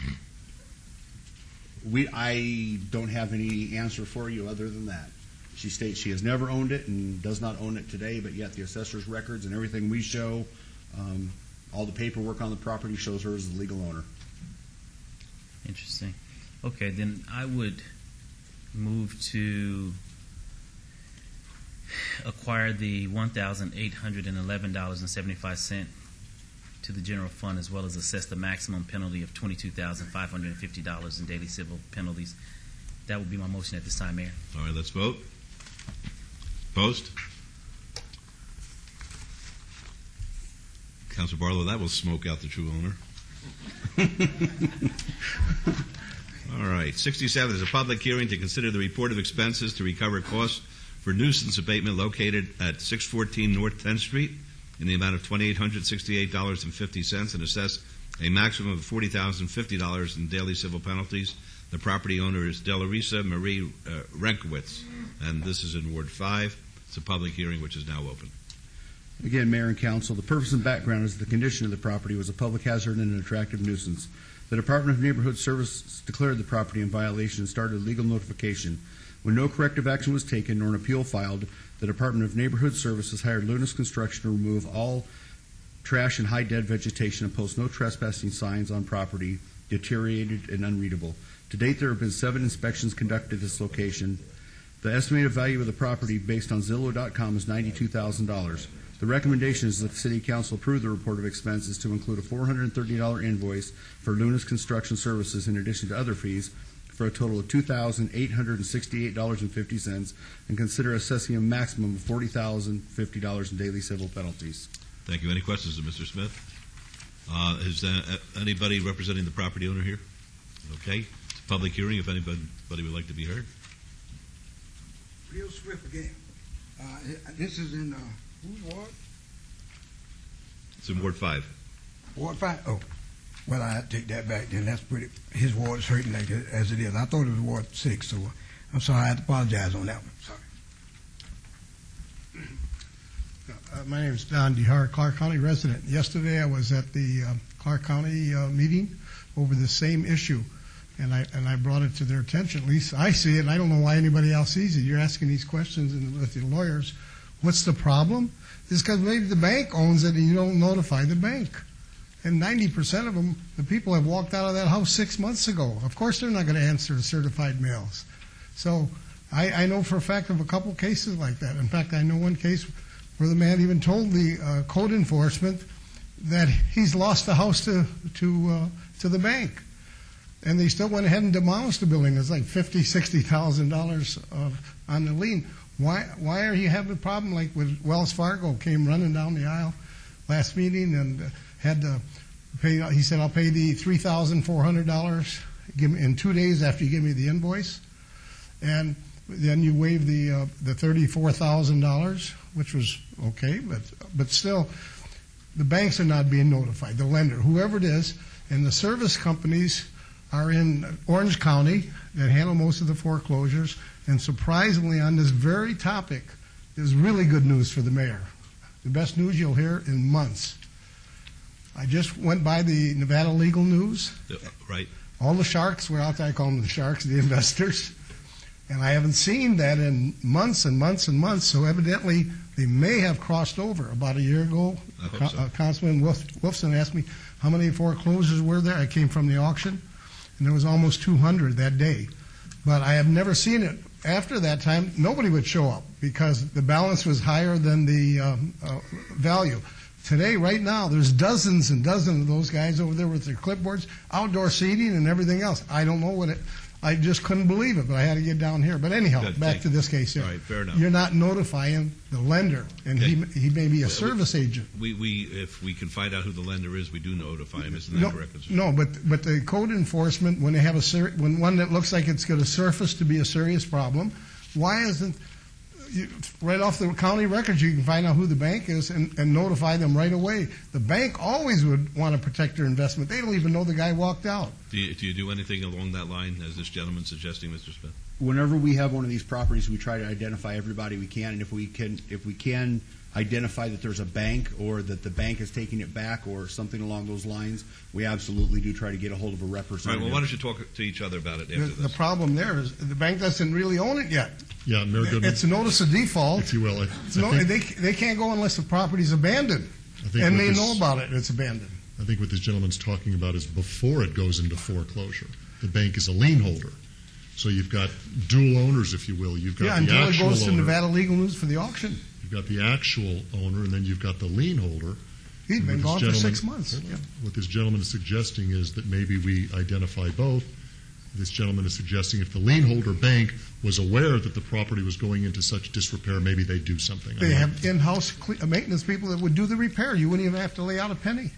I don't have any answer for you other than that. She states she has never owned it and does not own it today, but yet the assessor's records and everything we show, all the paperwork on the property shows her as the legal owner. Interesting. Okay, then I would move to acquire the $1,811.75 to the general fund, as well as assess the maximum penalty of $22,550 in daily civil penalties. That would be my motion at this time, Mayor. All right, let's vote. Post. Councilor Barlow, that will smoke out the true owner. All right, 67 is a public hearing to consider the report of expenses to recover costs for nuisance abatement located at 614 North 10th Street in the amount of $2,868.50 and assess a maximum of $40,050 in daily civil penalties. The property owner is Delarisa Marie Renkowitz, and this is in Ward 5. It's a public hearing which is now open. Again, Mayor and Council, the purpose and background is the condition of the property was a public hazard and an attractive nuisance. The Department of Neighborhood Services declared the property in violation and started legal notification. When no corrective action was taken nor an appeal filed, the Department of Neighborhood Services hired Lunas Construction to remove all trash and high dead vegetation and post no trespassing signs on property, deteriorated and unreadable. To date, there have been 7 inspections conducted at this location. The estimated value of the property based on Zillow.com is $92,000. The recommendation is that the City Council approve the report of expenses to include a $430 invoice for Lunas Construction Services in addition to other fees for a total of $2,868.50 and consider assessing a maximum of $40,050 in daily civil penalties. Thank you. Any questions of Mr. Smith? Is anybody representing the property owner here? Okay. It's a public hearing if anybody would like to be heard. Real swift again. This is in whose ward? It's in Ward 5. Ward 5? Oh. Well, I take that back then. That's pretty. His ward is hurting like it, as it is. I thought it was Ward 6, so I'm sorry. I have to apologize on that one. Sorry. My name is Don DeHart, Clark County resident. Yesterday I was at the Clark County meeting over the same issue, and I brought it to their attention. At least I see it, and I don't know why anybody else sees it. You're asking these questions with the lawyers. What's the problem? It's because maybe the bank owns it and you don't notify the bank. And 90% of them, the people have walked out of that house 6 months ago. Of course they're not going to answer the certified mails. So I know for a fact of a couple cases like that. In fact, I know one case where the man even told the code enforcement that he's lost the house to the bank. And they still went ahead and demolished the building. It's like $50,000, $60,000 on the lien. Why are you having a problem like with Wells Fargo came running down the aisle last meeting and had to pay? He said, "I'll pay the $3,400 in 2 days after you give me the invoice," and then you waive the $34,000, which was okay, but still, the banks are not being notified. The lender, whoever it is, and the service companies are in Orange County that handle most of the foreclosures. And surprisingly, on this very topic, there's really good news for the mayor. The best news you'll hear in months. I just went by the Nevada Legal News. Right. All the sharks were out there. I call them the sharks, the investors. And I haven't seen that in months and months and months. So evidently, they may have crossed over. About a year ago, Councilman Wolfson asked me how many foreclosures were there. I came from the auction, and there was almost 200 that day. But I have never seen it. After that time, nobody would show up because the balance was higher than the value. Today, right now, there's dozens and dozens of those guys over there with their clipboards, outdoor seating, and everything else. I don't know what it. I just couldn't believe it, but I had to get down here. But anyhow, Good, back thank to this case here. All right, fair enough. You're not notifying the lender, and Okay. he may be a service agent. If we can find out who the lender is, we do notify him. Isn't that correct? Mr. No, but the code enforcement, when they have when one that looks like it's going to surface to be a serious problem, why isn't right off the county records you can find out who the bank is and notify them right away? The bank always would want to protect their investment. They don't even know the guy walked out. Do you do anything along that line, as this gentleman's suggesting, Mr. Smith? Whenever we have one of these properties, we try to identify everybody we can, and if we can identify that there's a bank or that the bank is taking it back or something along those lines, we absolutely do try to get a hold of a All right, representative. well, why don't you talk to each other about it after The this? problem there is the bank doesn't really own it yet. Yeah, Mayor Goodman. It's a notice of default. If you will. They can't go unless the property's abandoned, think and what they this- know about it. It's abandoned. I think what this gentleman's talking about is before it goes into foreclosure. The bank is a lien holder. So you've got dual owners, if you will. You've got Yeah, the until it actual goes to owner. Nevada Legal News for the auction. You've got the actual owner, and then you've got the lien holder. He's And been what gone this for gentleman- 6 months. Hold on. Yeah. What this gentleman is suggesting is that maybe we identify both. This gentleman is suggesting if the lien holder bank was aware that the property was going into such disrepair, maybe they'd do something. They have in-house maintenance people that would do the repair. You wouldn't even have to lay out a penny.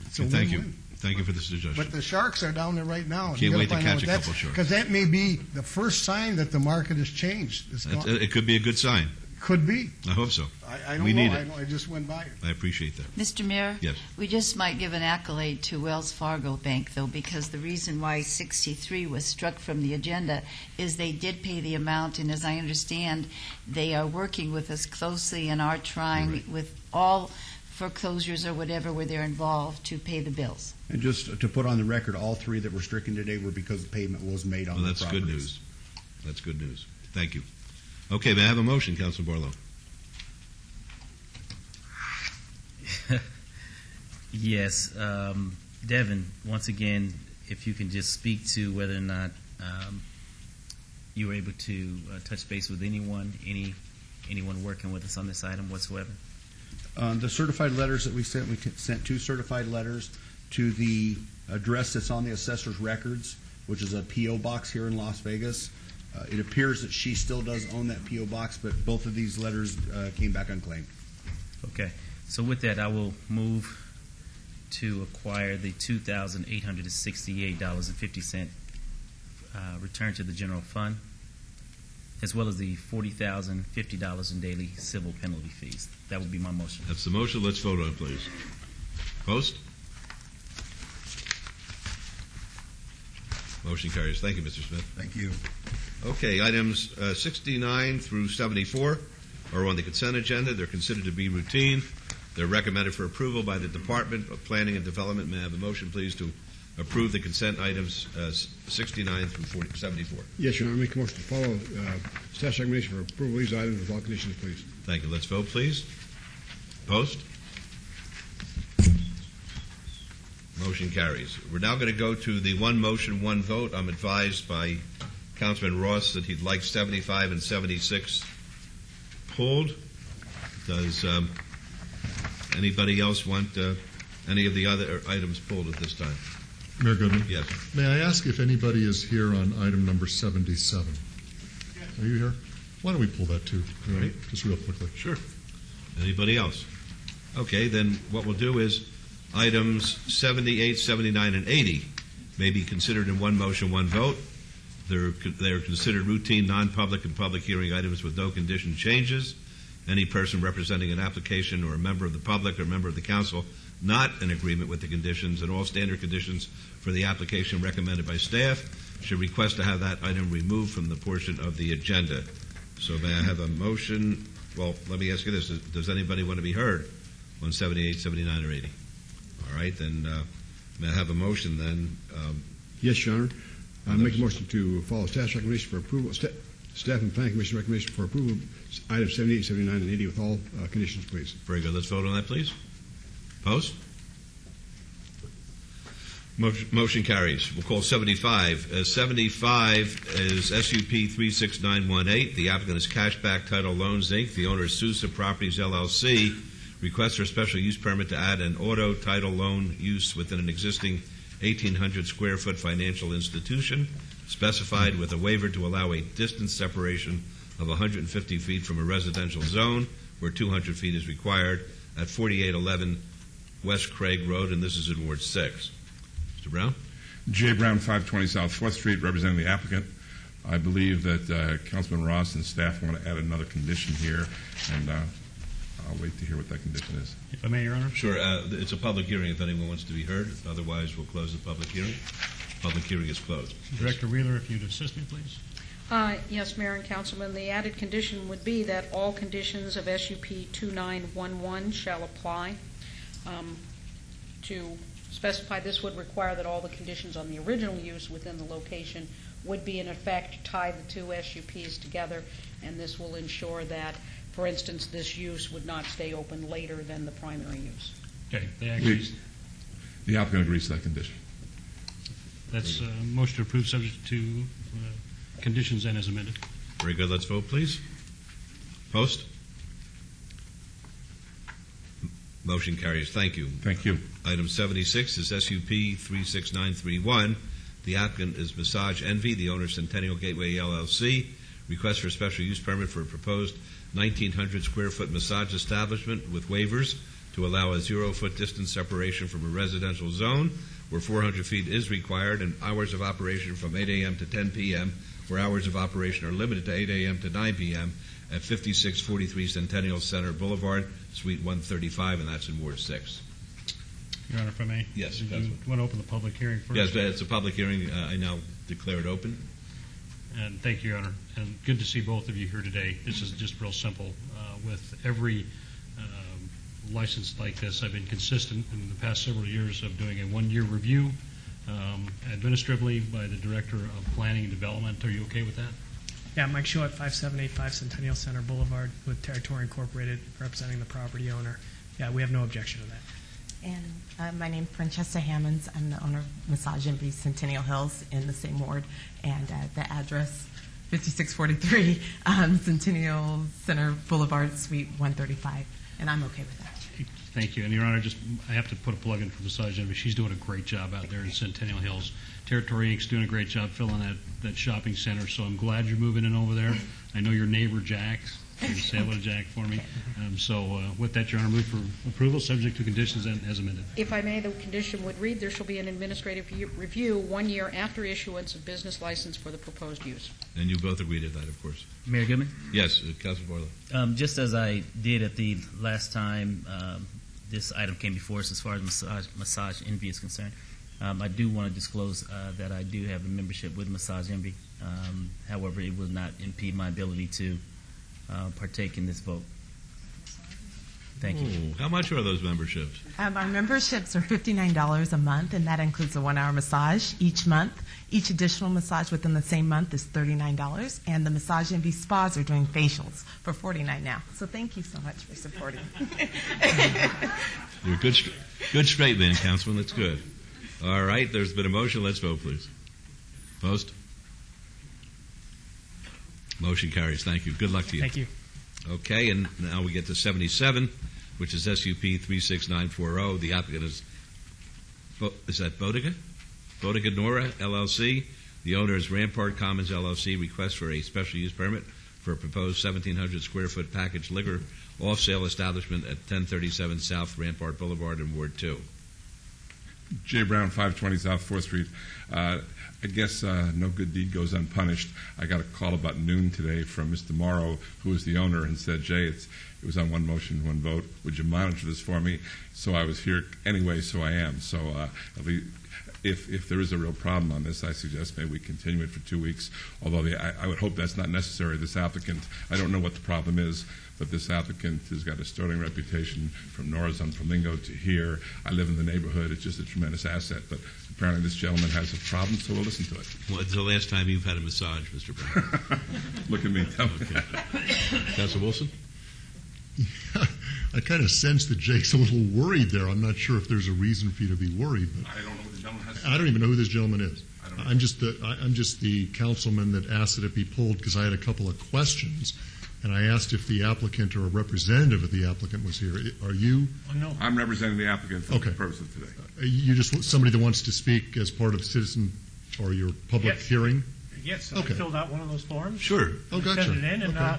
It's a Thank you. win-win. Thank you for the suggestion. But the sharks are down there right now. Can't wait to catch a couple sharks. Because that may be the first sign that the market has changed. It could be a good sign. Could be. I hope so. I don't We know. need it. I just went by it. I appreciate that. Mr. Mayor? Yes. We just might give an accolade to Wells Fargo Bank, though, because the reason why 63 was struck from the agenda is they did pay the amount, and as I understand, they are working with us closely and are trying with all foreclosures or whatever where they're involved to pay the bills. And just to put on the record, all three that were stricken today were because the payment was made on Well, the that's properties. good news. That's good news. Thank you. Okay, may I have a motion, Councilor Barlow? Yes. Devin, once again, if you can just speak to whether or not you were able to touch base with anyone working with us on this item whatsoever. The certified letters that we sent 2 certified letters to the address that's on the assessor's records, which is a P.O. box here in Las Vegas. It appears that she still does own that P.O. box, but both of these letters came back unclaimed. Okay. So with that, I will move to acquire the $2,868.50 return to the general fund, as well as the $40,050 in daily civil penalty fees. That would be my motion. That's the motion. Let's vote on it, please. Post? Motion carries. Thank you, Mr. Smith. Thank you. Okay, items 69 through 74 are on the consent agenda. They're considered to be routine. They're recommended for approval by the Department of Planning and Development. May I have a motion, please, to approve the consent items 69 through 74? Yes, Your Honor, I make a motion to follow staff's recommendation for approval of these items with all conditions, please. Thank you. Let's vote, please. Post? Motion carries. We're now going to go to the one motion, one vote. I'm advised by Councilman Ross that he'd like 75 and 76 pulled. Does anybody else want any of the other items pulled at this time? Mayor Goodman? Yes. May I ask if anybody is here on item number 77? Are you here? Why don't we pull that too? Right. Just real quickly. Sure. Anybody else? Okay, then what we'll do is items 78, 79, and 80 may be considered in one motion, one vote. They're considered routine, non-public, and public hearing items with no condition changes. Any person representing an application or a member of the public or a member of the council not in agreement with the conditions and all standard conditions for the application recommended by staff should request to have that item removed from the portion of the agenda. So may I have a motion? Well, let me ask you this. Does anybody want to be heard on 78, 79, or 80? All right, then may I have a motion then? Yes, Your Honor. I make a motion to follow staff's recommendation for approval, staff and planning commission recommendation for approval of items 78, 79, and 80 with all conditions, please. Very good. Let's vote on that, please. Post? Motion carries. We'll call 75. 75 is SUP 36918. The applicant is Cashback Title Loans, Inc. The owner is Sousa Properties, LLC. Request for a special use permit to add an auto title loan use within an existing 1,800 square foot financial institution. specified with a waiver to allow a distance separation of 150 feet from a residential zone where 200 feet is required at 4811 West Craig Road, and this is in Ward 6. Mr. Brown? J. Brown, 520 South 4th Street, representing the applicant. I believe that Councilman Ross and staff want to add another condition here, and I'll wait to hear what that condition is. If I may, Your Honor? Sure. It's a public hearing if anyone wants to be heard. Otherwise, we'll close the public hearing. Public hearing is closed. Director Wheeler, if you'd assist me, please. Yes, Mayor and Councilman, the added condition would be that all conditions of SUP 2911 shall apply. To specify, this would require that all the conditions on the original use within the location would be in effect tie the two SUPs together, and this will ensure that, for instance, this use would not stay open later than the primary use. Okay. The applicant agrees to that condition. That's a motion to approve subject to conditions and as amended. Very good. Let's vote, please. Post. Motion carries. Thank you. Thank you. Item 76 is SUP 36931. The applicant is Massage Envy, the owner of Centennial Gateway LLC. Request for special use permit for a proposed 1,900 square foot massage establishment with waivers to allow a 0-foot distance separation from a residential zone where 400 feet is required, and hours of operation from 8 a.m. to 10 p.m., where hours of operation are limited to 8 a.m. to 9 p.m. at 5643 Centennial Center Boulevard, Suite 135, and that's in Ward 6. Your Honor, if I may? Yes. You want to open the public hearing first? Yes, it's a public hearing. I now declare it open. And thank you, Your Honor. And good to see both of you here today. This is just real simple. With every license like this, I've been consistent in the past several years of doing a one-year review administratively by the Director of Planning and Development. Are you okay with that? Yeah, Mike Shaw at 5785 Centennial Center Boulevard with Territory Incorporated, representing the property owner. Yeah, we have no objection to that. And my name is Francesca Hammonds. I'm the owner of Massage Envy Centennial Hills in the same ward, and the address 5643 Centennial Center Boulevard, Suite 135, and I'm okay with that. Thank you. And Your Honor, I have to put a plug in for Massage Envy. She's doing a great job out there in Centennial Hills. Territory Inc.'s doing a great job filling that shopping center, so I'm glad you're moving in over there. I know your neighbor, Jack. Can you say hello to Jack for me? So with that, Your Honor, move for approval, subject to conditions as amended. If I may, the condition would read, there shall be an administrative review 1 year after issuance of business license for the proposed use. And you both agree to that, of course. Mayor Goodman? Yes, Councilman Barlow. Just as I did at the last time this item came before us as far as Massage Envy is concerned, I do want to disclose that I do have a membership with Massage Envy. However, it will not impede my ability to partake in this vote. Thank you. How much are those memberships? Our memberships are $59 a month, and that includes a 1-hour massage each month. Each additional massage within the same month is $39, and the Massage Envy spas are doing facials for $49 now. So thank you so much for supporting. You're a good straight man, Councilman. That's good. All right, there's been a motion. Let's vote, please. Post. Motion carries. Thank you. Good luck to you. Thank you. Okay, and now we get to 77, which is SUP 36940. The applicant is that Bodiga? Bodiga Nora, LLC. The owner is Rampart Commons, LLC. Request for a special use permit for a proposed 1,700 square foot package liquor off-sale establishment at 1037 South Rampart Boulevard in Ward 2. J. Brown, 520 South 4th Street. I guess no good deed goes unpunished. I got a call about noon today from Mr. Morrow, who is the owner, and said, Jay, it was on one motion, one vote. Would you monitor this for me? So I was here anyway, so I am. So if there is a real problem on this, I suggest maybe we continue it for 2 weeks, although I would hope that's not necessary. This applicant, I don't know what the problem is, but this applicant has got a sterling reputation from Nora's on Flamingo to here. I live in the neighborhood. It's just a tremendous asset. But apparently this gentleman has a problem, so we'll listen to it. Well, it's the last time you've had a massage, Mr. Brown. Look at me. Okay. Councilor Wilson? Yeah, I kind of sense that Jake's a little worried there. I'm not sure if there's a reason for you to be worried. But I don't know who the gentleman has. I don't even know who this gentleman is. I'm just the councilman that asked that it be pulled because I had a couple of questions. And I asked if the applicant or a representative of the applicant was here. Are you? No. I'm representing the applicant for the purpose of today. You just somebody that wants to speak as part of citizen or your public hearing? Yes, Okay. I filled out one of those forms. Sure. Oh, gotcha. Sent it in, and, Okay.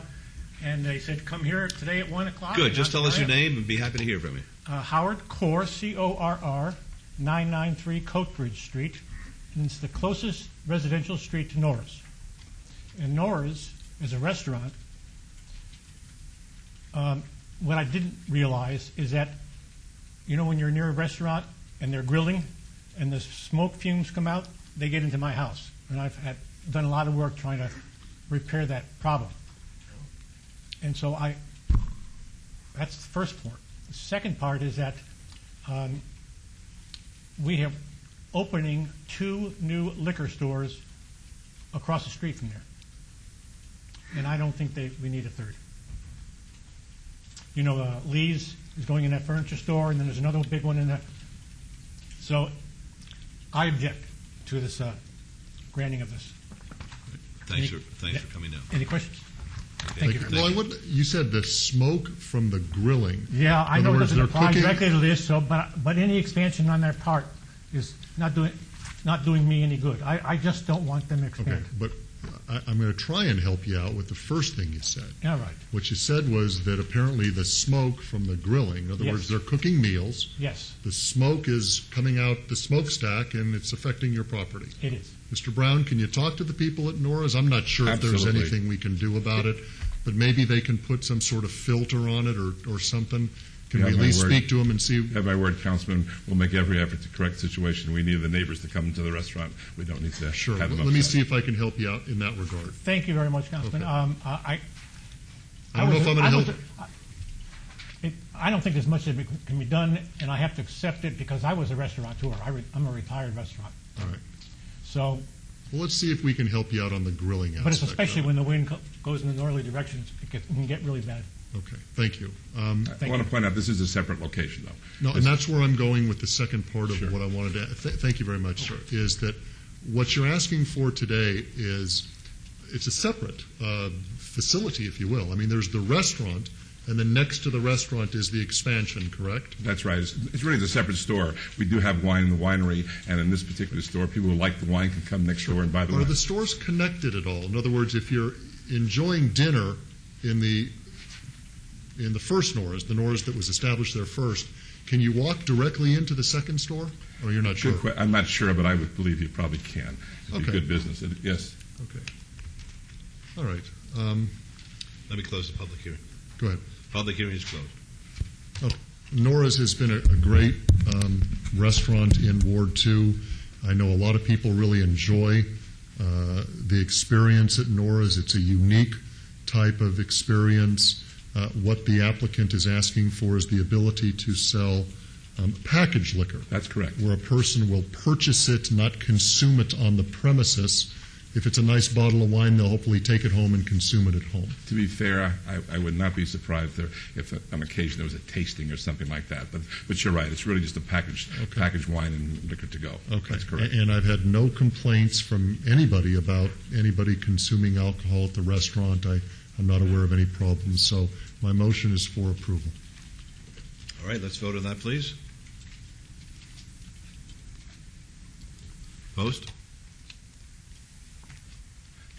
and they said, come here today at 1 o'clock. Good. and Just tell here us I your am. name and be happy to hear from you. Howard Corr, C-O-R-R, 993 Coatbridge Street. And it's the closest residential street to Nora's. And Nora's is a restaurant. What I didn't realize is that, you know, when you're near a restaurant and they're grilling and the smoke fumes come out, they get into my house. And I've done a lot of work trying to repair that problem. And so that's the first part. The second part is that we have opening 2 new liquor stores across the street from there. And I don't think we need a third. You know, Lee's is going in that furniture store, and then there's another big one in there. So I object to this granting of this. Thanks for coming down. Any questions? Okay. Thank you. Well, you said the smoke from the grilling. Yeah, I In know other it words, doesn't they're apply cooking- directly to this, but any expansion on their part is not doing me any good. I just don't want them Okay, expanded. but I'm going to try and help you out with the first thing you said. Yeah, right. What you said was that apparently the smoke from the grilling, in other Yes. words, they're cooking meals. Yes. The smoke is coming out the smokestack and it's affecting your property. It is. Mr. Brown, can you talk to the people at Nora's? I'm not sure if there's Absolutely. anything we can do about it, but maybe they can put some sort of filter on it or something. Can You we have at my least word. speak to them and see? Have my word, Councilman. We'll make every effort to correct the situation. We need the neighbors to come into the restaurant. We don't need to Sure. have them Let me upset. see if I can help you out in that regard. Thank you very much, Councilman. Okay. I don't know if I'm going to help. I don't think there's much that can be done, and I have to accept it because I was a restaurateur. I'm a retired restaurant. All right. So, Well, let's see if we can help you out on the grilling aspect. but it's especially of it. when the wind goes in the northerly direction, it can get really bad. Okay, thank you. I want to point out this is a separate location, though. No, and that's where I'm going with the second part of Sure. what I wanted to. Thank you very much, sir. Is that what you're asking for today? Is it's a separate facility, if you will. I mean, there's the restaurant, and then next to the restaurant is the expansion. Correct? That's right. It's really a separate store. We do have wine in the winery, and in this particular store, people who like the wine can come next door and buy the Are wine. the stores connected at all? In other words, if you're enjoying dinner in the first Nora's, the Nora's that was established there first, can you walk directly into the second store, or you're not sure? I'm not sure, but I would believe you probably can. It'd be Okay. good business. Yes. Okay. All right. Let me close the public hearing. Go ahead. Public hearing is closed. Oh, Nora's has been a great restaurant in Ward 2. I know a lot of people really enjoy the experience at Nora's. It's a unique type of experience. What the applicant is asking for is the ability to sell packaged liquor. That's correct. Where a person will purchase it, not consume it on the premises. If it's a nice bottle of wine, they'll hopefully take it home and consume it at home. To be fair, I would not be surprised if on occasion there was a tasting or something like that. But you're right. It's really just a packaged wine and liquor to go. Okay. That's correct. And I've had no complaints from anybody about anybody consuming alcohol at the restaurant. I'm not aware of any problems. So my motion is for approval. All right, let's vote on that, please. Post?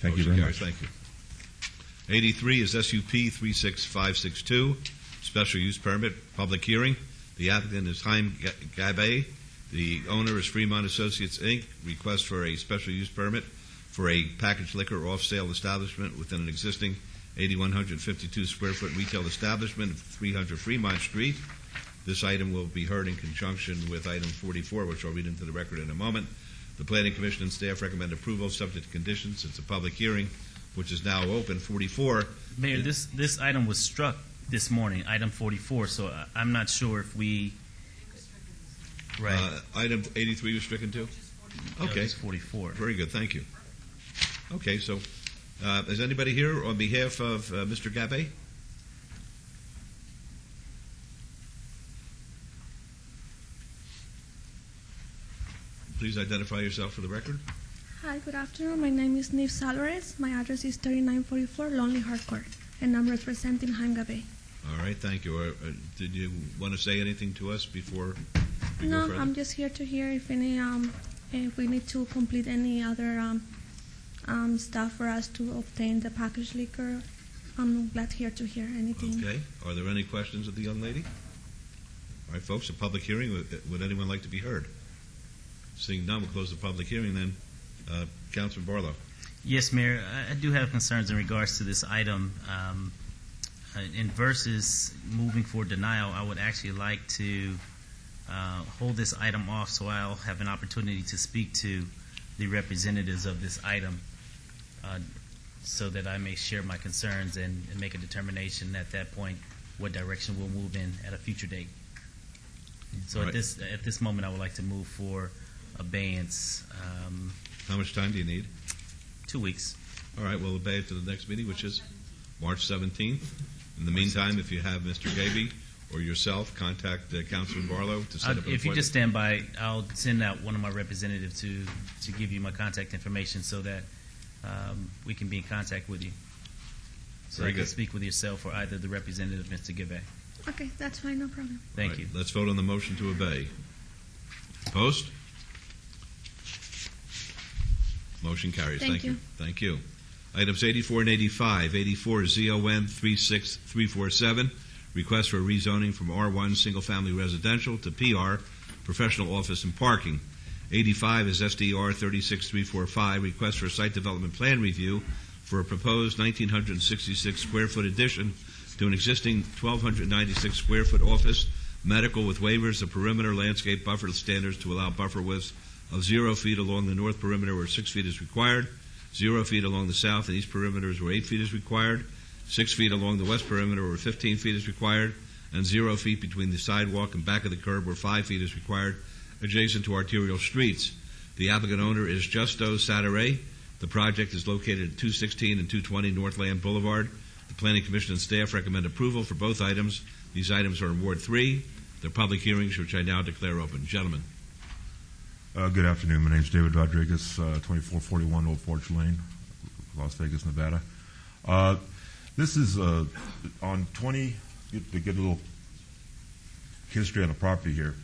Thank you Motion very carries. much. Thank you. 83 is SUP 36562, special use permit, public hearing. The applicant is Chaim Gabe. The owner is Fremont Associates, Inc. Request for a special use permit for a packaged liquor off-sale establishment within an existing 8,152 square foot retail establishment at 300 Fremont Street. This item will be heard in conjunction with item 44, which I'll read into the record in a moment. The Planning Commission and staff recommend approval subject to conditions. It's a public hearing, which is now open. 44. Mayor, this item was struck this morning, item 44, so I'm not sure if we... Right. Item 83 was stricken too? Okay. It's 44. Very good, thank you. Okay, so is anybody here on behalf of Mr. Gabe? Please identify yourself for the record. Hi, good afternoon. My name is Neve Salvarez. My address is 3944 Lonely Heart Court, and I'm representing Chaim Gabe. All right, thank you. Did you want to say anything to us before we go No, further? I'm just here to hear if any if we need to complete any other stuff for us to obtain the packaged liquor. I'm glad here to hear anything. Okay. Are there any questions of the young lady? All right, folks, a public hearing. Would anyone like to be heard? Seeing none, we'll close the public hearing then. Councilman Barlow. Yes, Mayor, I do have concerns in regards to this item. In versus moving for denial, I would actually like to hold this item off so I'll have an opportunity to speak to the representatives of this item so that I may share my concerns and make a determination at that point what direction we'll move in at a future date. So Right. at this moment, I would like to move for abeyance. How much time do you need? 2 weeks. All right, we'll obey it to the next meeting, which is March 17th. In the meantime, if you have Mr. Gaby or yourself, contact Councilman Barlow to set up an If you just appointment. stand by, I'll send out one of my representatives to give you my contact information so that we can be in contact with you. So Very I can good. speak with yourself or either the representative, Mr. Givey. Okay, that's fine, no problem. Thank All right, you. Let's vote on the motion to obey. Opposed? Motion carries. Thank Thank you. you. Thank you. Items 84 and 85. 84 is ZON 36347, request for rezoning from R1 single-family residential to PR professional office and parking. 85 is SDR 36345, request for a site development plan review for a proposed 1,966 square foot addition to an existing 1,296 square foot office, medical with waivers of perimeter landscape buffer standards to allow buffer widths of 0 feet along the north perimeter where 6 feet is required, 0 feet along the south and east perimeters where 8 feet is required, 6 feet along the west perimeter where 15 feet is required, and 0 feet between the sidewalk and back of the curb where 5 feet is required, adjacent to arterial streets. The applicant owner is Justo Satare. The project is located at 216 and 220 Northland Boulevard. The Planning Commission and staff recommend approval for both items. These items are in Ward 3. They're public hearings, which I now declare open. Gentlemen. Good afternoon. My name is David Rodriguez, 2441 Old Forge Lane, Las Vegas, Nevada. This is on 20, to get a little history on the property here.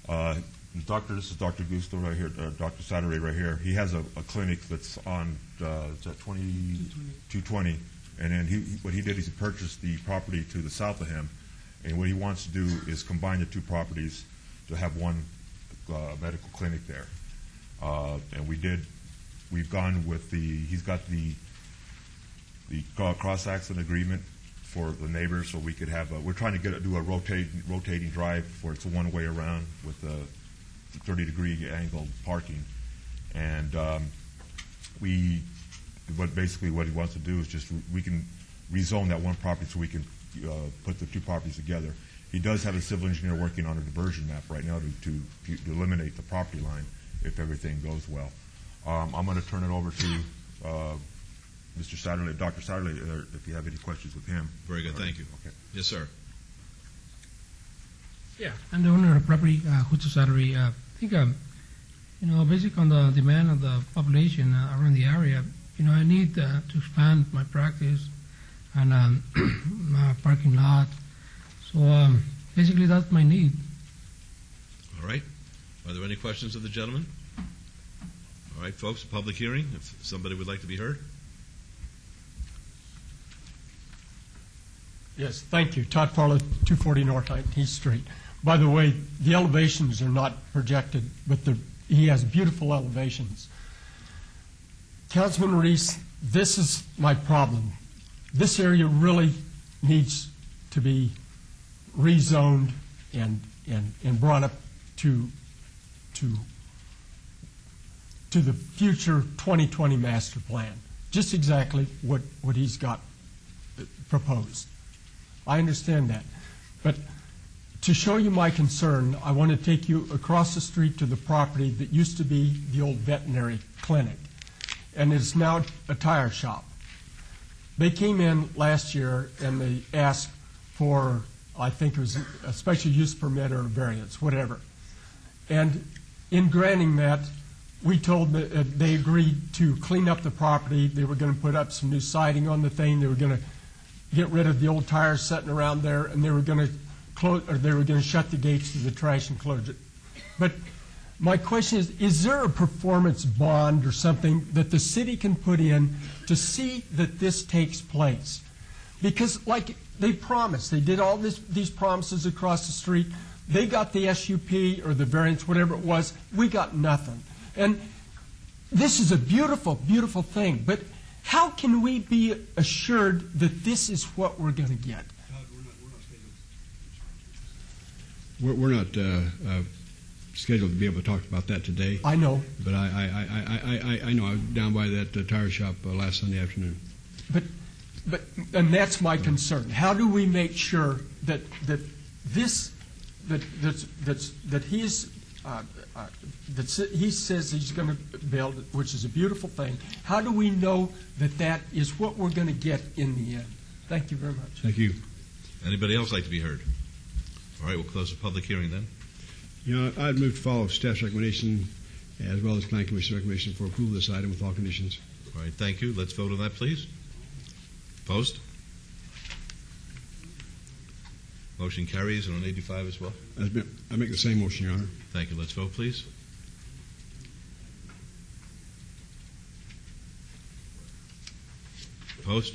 This is Dr. Gusto right here, Dr. Satterday right here. He has a clinic that's on is that 220, and then what he did is he purchased the property to the south of him, and what he wants to do is combine the two properties to have one medical clinic there. And we've gone with he's got the cross-access agreement for the neighbors, so we could have we're trying to do a rotating drive for it's a one-way around with a 30-degree angle parking. And basically what he wants to do is just we can rezone that one property so we can put the two properties together. He does have a civil engineer working on a diversion map right now to eliminate the property line if everything goes well. I'm going to turn it over to Mr. Satterley, Dr. Satterley, if you have any questions with him. Very good. Thank you. Okay. Yes, sir. Yeah, I'm the owner of the property, Justo Satterley. I think, based on the demand of the population around the area, I need to expand my practice and my parking lot. So basically, that's my need. All right. Are there any questions of the gentleman? All right, folks, a public hearing, if somebody would like to be heard. Yes, thank you. Todd Farlow, 240 North 19th Street. By the way, the elevations are not projected, but he has beautiful elevations. Councilman Reese, this is my problem. This area really needs to be rezoned and brought up to the future 2020 master plan. Just exactly what he's got proposed. I understand that. But to show you my concern, I want to take you across the street to the property that used to be the old veterinary clinic, and it's now a tire shop. They came in last year and they asked for, I think it was a special use permit or a variance, whatever. And in granting that, we told that they agreed to clean up the property. They were going to put up some new siding on the thing. They were going to get rid of the old tires sitting around there, and they were going to close, or they were going to shut the gates to the trash and close it. But My question is there a performance bond or something that the city can put in to see that this takes place? Because like they promised, they did all these promises across the street. They got the SUP or the variance, whatever it was. We got nothing. And this is a beautiful, beautiful thing. But how can we be assured that this is what we're going to get? We're not scheduled to be able to talk about that today. I know. But I know. I was down by that tire shop last Sunday afternoon. And that's my concern. How do we make sure that he says he's going to build, which is a beautiful thing. How do we know that that is what we're going to get in the end? Thank you very much. Thank you. Anybody else like to be heard? All right, we'll close the public hearing then. I'd move to follow staff's recommendation as well as Plan Commission recommendation for approval of this item with all conditions. All right, thank you. Let's vote on that, please. Opposed? Motion carries, and on 85 as well? I make the same motion, Your Honor. Thank you. Let's vote, please. Opposed?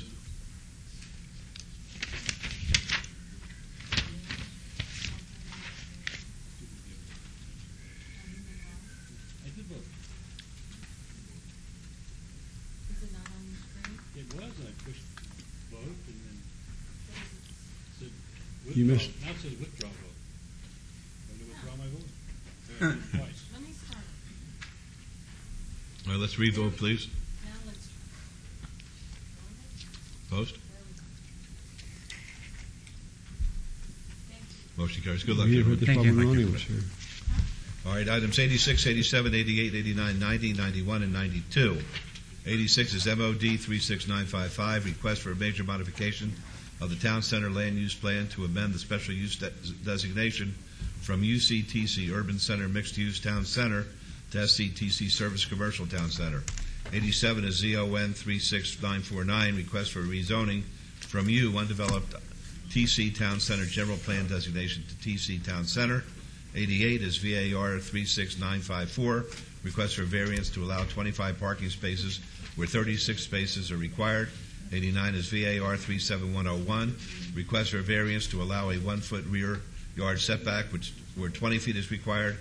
You missed. Now it says withdraw vote. Want to withdraw my vote? Twice. All right, let's revote, please. Opposed? Motion carries. Good luck, everyone. All right, items 86, 87, 88, 89, 90, 91, and 92. 86 is MOD 36955, request for a major modification of the Town Center Land Use Plan to amend the special use designation from UCTC Urban Center Mixed Use Town Center to SCTC Service Commercial Town Center. 87 is ZON 36949, request for rezoning from U Undeveloped TC Town Center General Plan designation to TC Town Center. 88 is VAR 36954, request for variance to allow 25 parking spaces where 36 spaces are required. 89 is VAR 37101, request for variance to allow a 1-foot rear yard setback where 20 feet is required.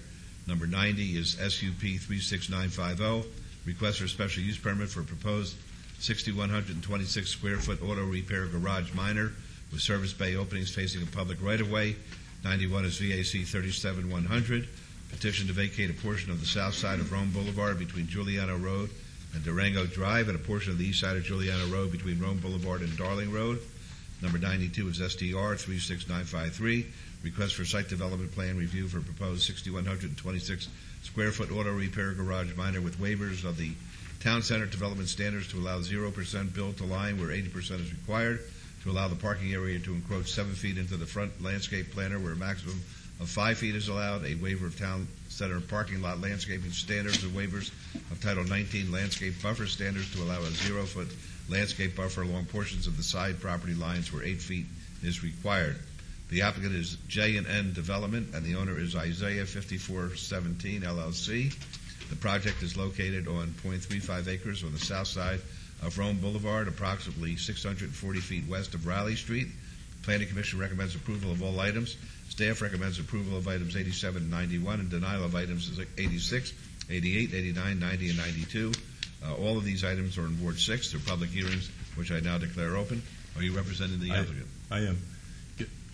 Number 90 is SUP 36950, request for special use permit for proposed 6,126 square foot auto repair garage minor with service bay openings facing a public right-of-way. 91 is VAC 37100, petition to vacate a portion of the south side of Rome Boulevard between Giuliano Road and Durango Drive, and a portion of the east side of Giuliano Road between Rome Boulevard and Darling Road. Number 92 is STR 36953, request for site development plan review for proposed 6,126 square foot auto repair garage minor with waivers of the Town Center development standards to allow 0% build to line where 80% is required, to allow the parking area to encroach 7 feet into the front landscape planner where a maximum of 5 feet is allowed, a waiver of Town Center parking lot landscaping standards and waivers of Title 19 landscape buffer standards to allow a 0-foot landscape buffer along portions of the side property lines where 8 feet is required. The applicant is J&N Development, and the owner is Isaiah 5417 LLC. The project is located on 0.35 acres on the south side of Rome Boulevard, approximately 640 feet west of Raleigh Street. Planning Commission recommends approval of all items. Staff recommends approval of items 87 and 91 and denial of items 86, 88, 89, 90, and 92. All of these items are in Ward 6. They're public hearings, which I now declare open. Are you representing the applicant? I am.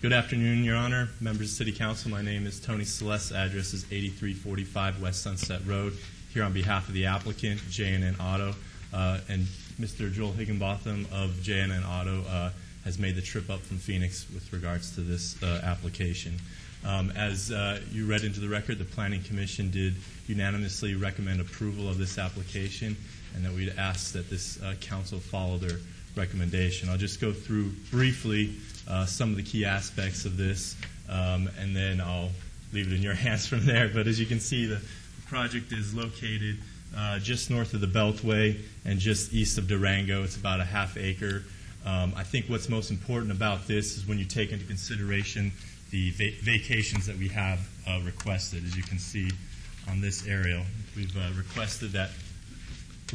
Good afternoon, Your Honor, members of City Council. My name is Tony Celeste. Address is 8345 West Sunset Road. Here on behalf of the applicant, J&N Auto, and Mr. Joel Higginbotham of J&N Auto has made the trip up from Phoenix with regards to this application. As you read into the record, the Planning Commission did unanimously recommend approval of this application, and that we'd ask that this council follow their recommendation. I'll just go through briefly some of the key aspects of this, and then I'll leave it in your hands from there. But as you can see, the project is located just north of the Beltway and just east of Durango. It's about a half acre. I think what's most important about this is when you take into consideration the vacations that we have requested. As you can see on this aerial. We've requested that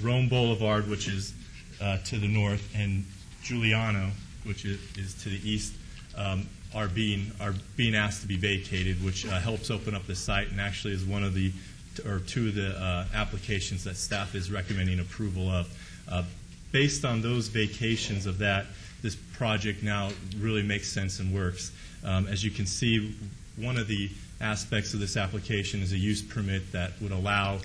Rome Boulevard, which is to the north, and Giuliano, which is to the east, are being asked to be vacated, which helps open up the site and actually is one of the two of the applications that staff is recommending approval of. Based on those vacations of that, this project now really makes sense and works. As you can see, one of the aspects of this application is a use permit that would allow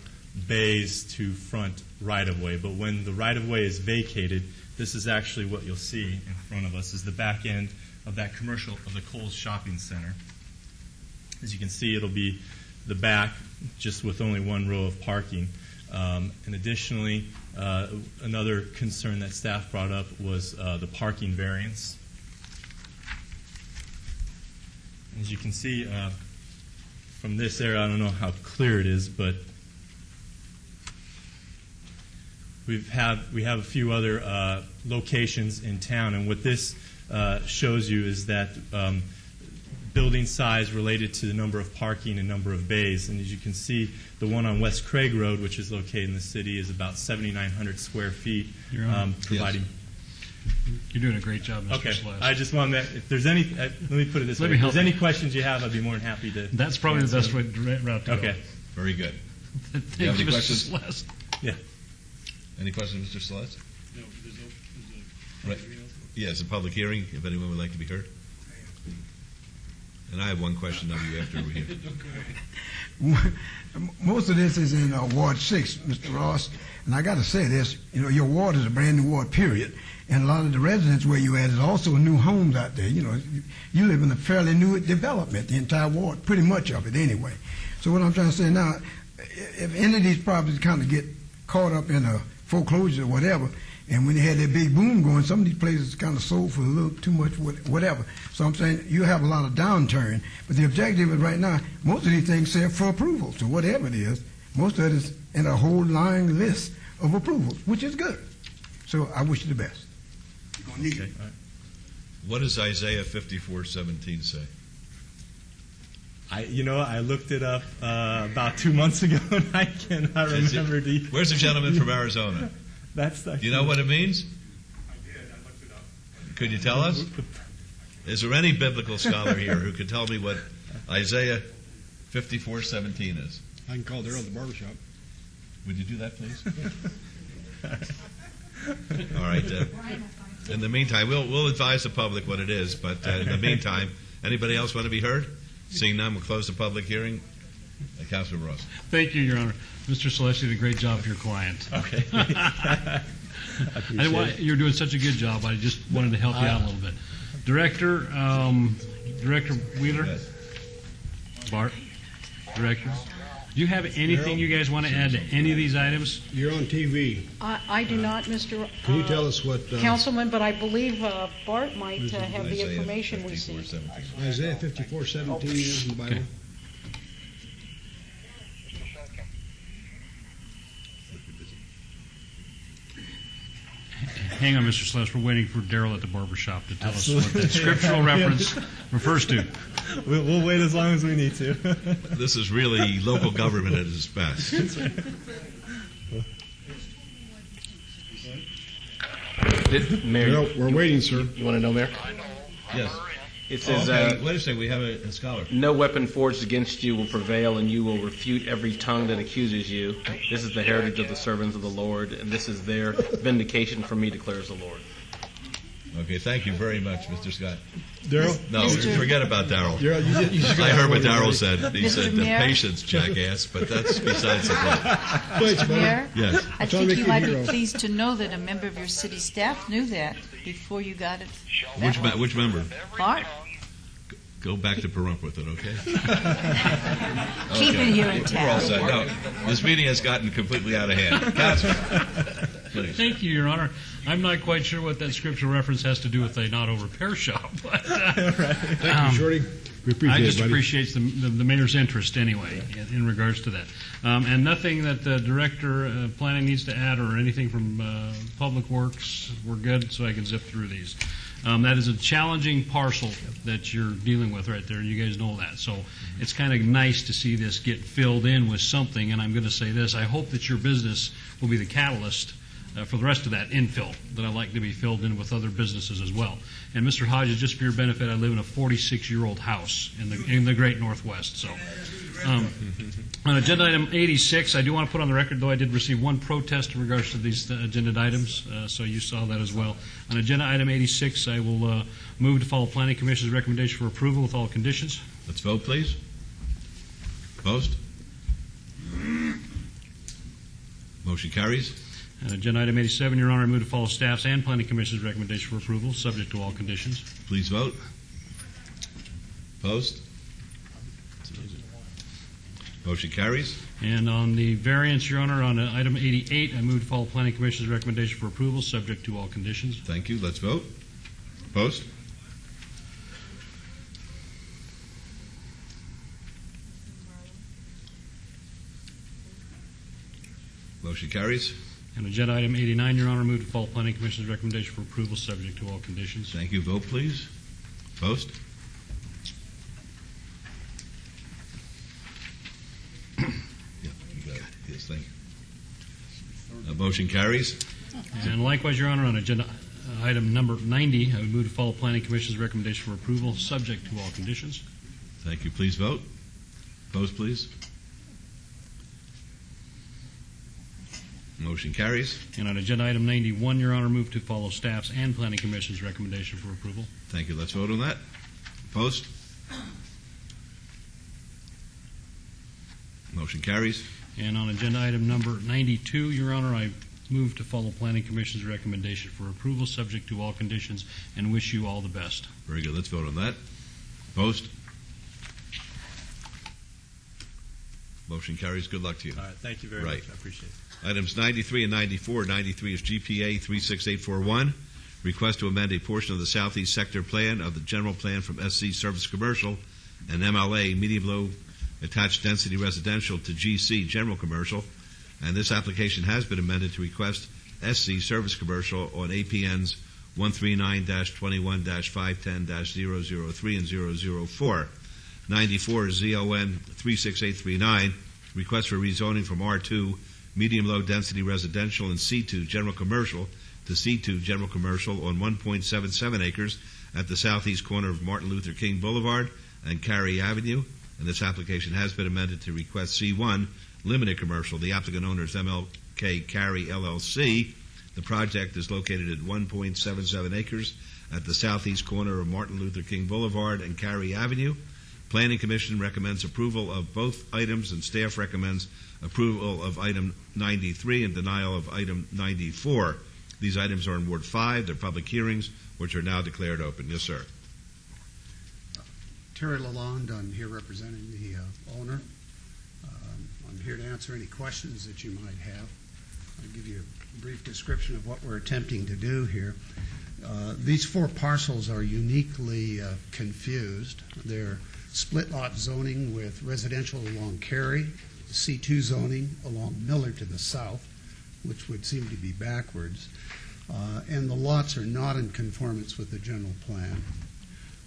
bays to front right-of-way. But when the right-of-way is vacated, this is actually what you'll see in front of us, is the back end of that commercial, of the Kohl's Shopping Center. As you can see, it'll be the back, just with only one row of parking. And additionally, another concern that staff brought up was the parking variance. As you can see from this area, I don't know how clear it is, but we have a few other locations in town, and what this shows you is that building size related to the number of parking and number of bays. And as you can see, the one on West Craig Road, which is located in the city, is about 7,900 square feet, providing. You're doing a great job, Mr. Okay. Celeste. I just want to, if there's any, let me put it this way. If there's any questions you have, I'd be more than happy to. That's probably the best way route to go. Okay. Very good. Thank you have any Mr. questions? Celeste. Yeah. Any questions, Mr. Celeste? No, Right. Yes, a public hearing, if anyone would like to be heard. And I have one question of you after we're here. Most of this is in Ward 6, Mr. Ross, and I got to say this, your ward is a brand new ward, period, and a lot of the residents where you at is also new homes out there. You live in a fairly new development, the entire ward, pretty much of it anyway. So what I'm trying to say now, if any of these properties kind of get caught up in a foreclosure or whatever, and when they had that big boom going, some of these places kind of sold for a little too much, whatever. So I'm saying you have a lot of downturn. But the objective is right now, most of these things say for approval. So whatever it is, most of it is in a whole long list of approvals, which is good. So I wish you the best. You're going to need it. What does Isaiah 54:17 say? I looked it up about 2 months ago, and I cannot remember the. Where's the gentleman from Arizona? That's Do you know what it means? I did. I looked it up. Could you tell us? Is there any biblical scholar here who could tell me what Isaiah 54:17 is? I can call Daryl at the barbershop. Would you do that, please? All right. In the meantime, we'll advise the public what it is. But in the meantime, anybody else want to be heard? Seeing none, we'll close the public hearing. Councilor Ross. Thank you, Your Honor. Mr. Celeste did a great job for your client. Okay. You're doing such a good job. I just wanted to help you out a little bit. Director Wheeler? Yes. Bart? Director? Do you have anything you guys want to add to any of these items? You're on TV. I do not, Mr. Can you tell us what... Councilman, but I believe Bart might have the Isaiah information we see. 54:17. Isaiah 54:17 is in the Bible. Okay. Hang on, Mr. Celeste. We're waiting for Daryl at the barbershop to tell us what that scriptural reference refers to. We'll wait as long as we need to. This is really local government at its best. Mayor, We're waiting, sir. you want to know, Mayor? Yes. It says, Wait a second. We have a scholar. no weapon forged against you will prevail, and you will refute every tongue that accuses you. This is the heritage of the servants of the Lord, and this is their vindication from me, declares the Lord. Okay, thank you very much, Mr. Scott. Daryl? No, forget about Daryl. Daryl, you just I got heard what one Daryl already. said. He said, the Mayor? patience, jackass, but that's besides the point. Thanks, buddy. Mayor? Yes. I Trying to think make you you might a be hero. pleased to know that a member of your city staff knew that before you got it. Which member? Bart? Go back to Pahrump with it, okay? Keep it here in We're all town. set. No, this meeting has gotten completely out of hand. Councilman, please. Thank you, Your Honor. I'm not quite sure what that scriptural reference has to do with a not-over repair shop. But, Thank you, Shorty. We appreciate I just it, buddy. appreciate the mayor's interest anyway in regards to that. And nothing that the director of planning needs to add or anything from Public Works. We're good, so I can zip through these. That is a challenging parcel that you're dealing with right there. You guys know that. So it's kind of nice to see this get filled in with something. And I'm going to say this. I hope that your business will be the catalyst for the rest of that infill that I'd like to be filled in with other businesses as well. And Mr. Hodges, just for your benefit, I live in a 46-year-old house in the Great Northwest. So on agenda item 86, I do want to put on the record, though, I did receive one protest in regards to these agenda items, so you saw that as well. On agenda item 86, I will move to follow Planning Commission's recommendation for approval with all conditions. Let's vote, please. Opposed? Motion carries. And agenda item 87, Your Honor, I move to follow staff's and Planning Commission's recommendation for approval, subject to all conditions. Please vote. Opposed? Motion carries. And on the variance, Your Honor, on item 88, I move to follow Planning Commission's recommendation for approval, subject to all conditions. Thank you. Let's vote. Opposed? Motion carries. And agenda item 89, Your Honor, move to follow Planning Commission's recommendation for approval, subject to all conditions. Thank you. Vote, please. Opposed? Yeah, you got it. Yes, thank you. Motion carries. And likewise, Your Honor, on agenda item number 90, I would move to follow Planning Commission's recommendation for approval, subject to all conditions. Thank you. Please vote. Opposed, please. Motion carries. And on agenda item 91, Your Honor, move to follow staff's and Planning Commission's recommendation for approval. Thank you. Let's vote on that. Opposed? Motion carries. And on agenda item number 92, Your Honor, I move to follow Planning Commission's recommendation for approval, subject to all conditions, and wish you all the best. Very good. Let's vote on that. Opposed? Motion carries. Good luck to you. All right. Thank you very much. I appreciate it. Items 93 and 94. 93 is GPA 36841. Request to amend a portion of the Southeast Sector Plan of the General Plan from SC Service Commercial and MLA Medium Low Attached Density Residential to GC General Commercial. And this application has been amended to request SC Service Commercial on APNs 139-21-510-003 and 004. 94 is ZON 36839. Request for rezoning from R2 Medium Low Density Residential and C2 General Commercial to C2 General Commercial on 1.77 acres at the southeast corner of Martin Luther King Boulevard and Cary Avenue. And this application has been amended to request C1 Limited Commercial. The applicant owner is MLK Cary LLC. The project is located at 1.77 acres at the southeast corner of Martin Luther King Boulevard and Cary Avenue. Planning Commission recommends approval of both items, and staff recommends approval of item 93 and denial of item 94. These items are in Ward 5. They're public hearings, which are now declared open. Yes, sir. Terry Lalonde, I'm here representing the owner. I'm here to answer any questions that you might have. I'll give you a brief description of what we're attempting to do here. These four parcels are uniquely confused. They're split lot zoning with residential along Cary, C2 zoning along Miller to the south, which would seem to be backwards, and the lots are not in conformance with the general plan.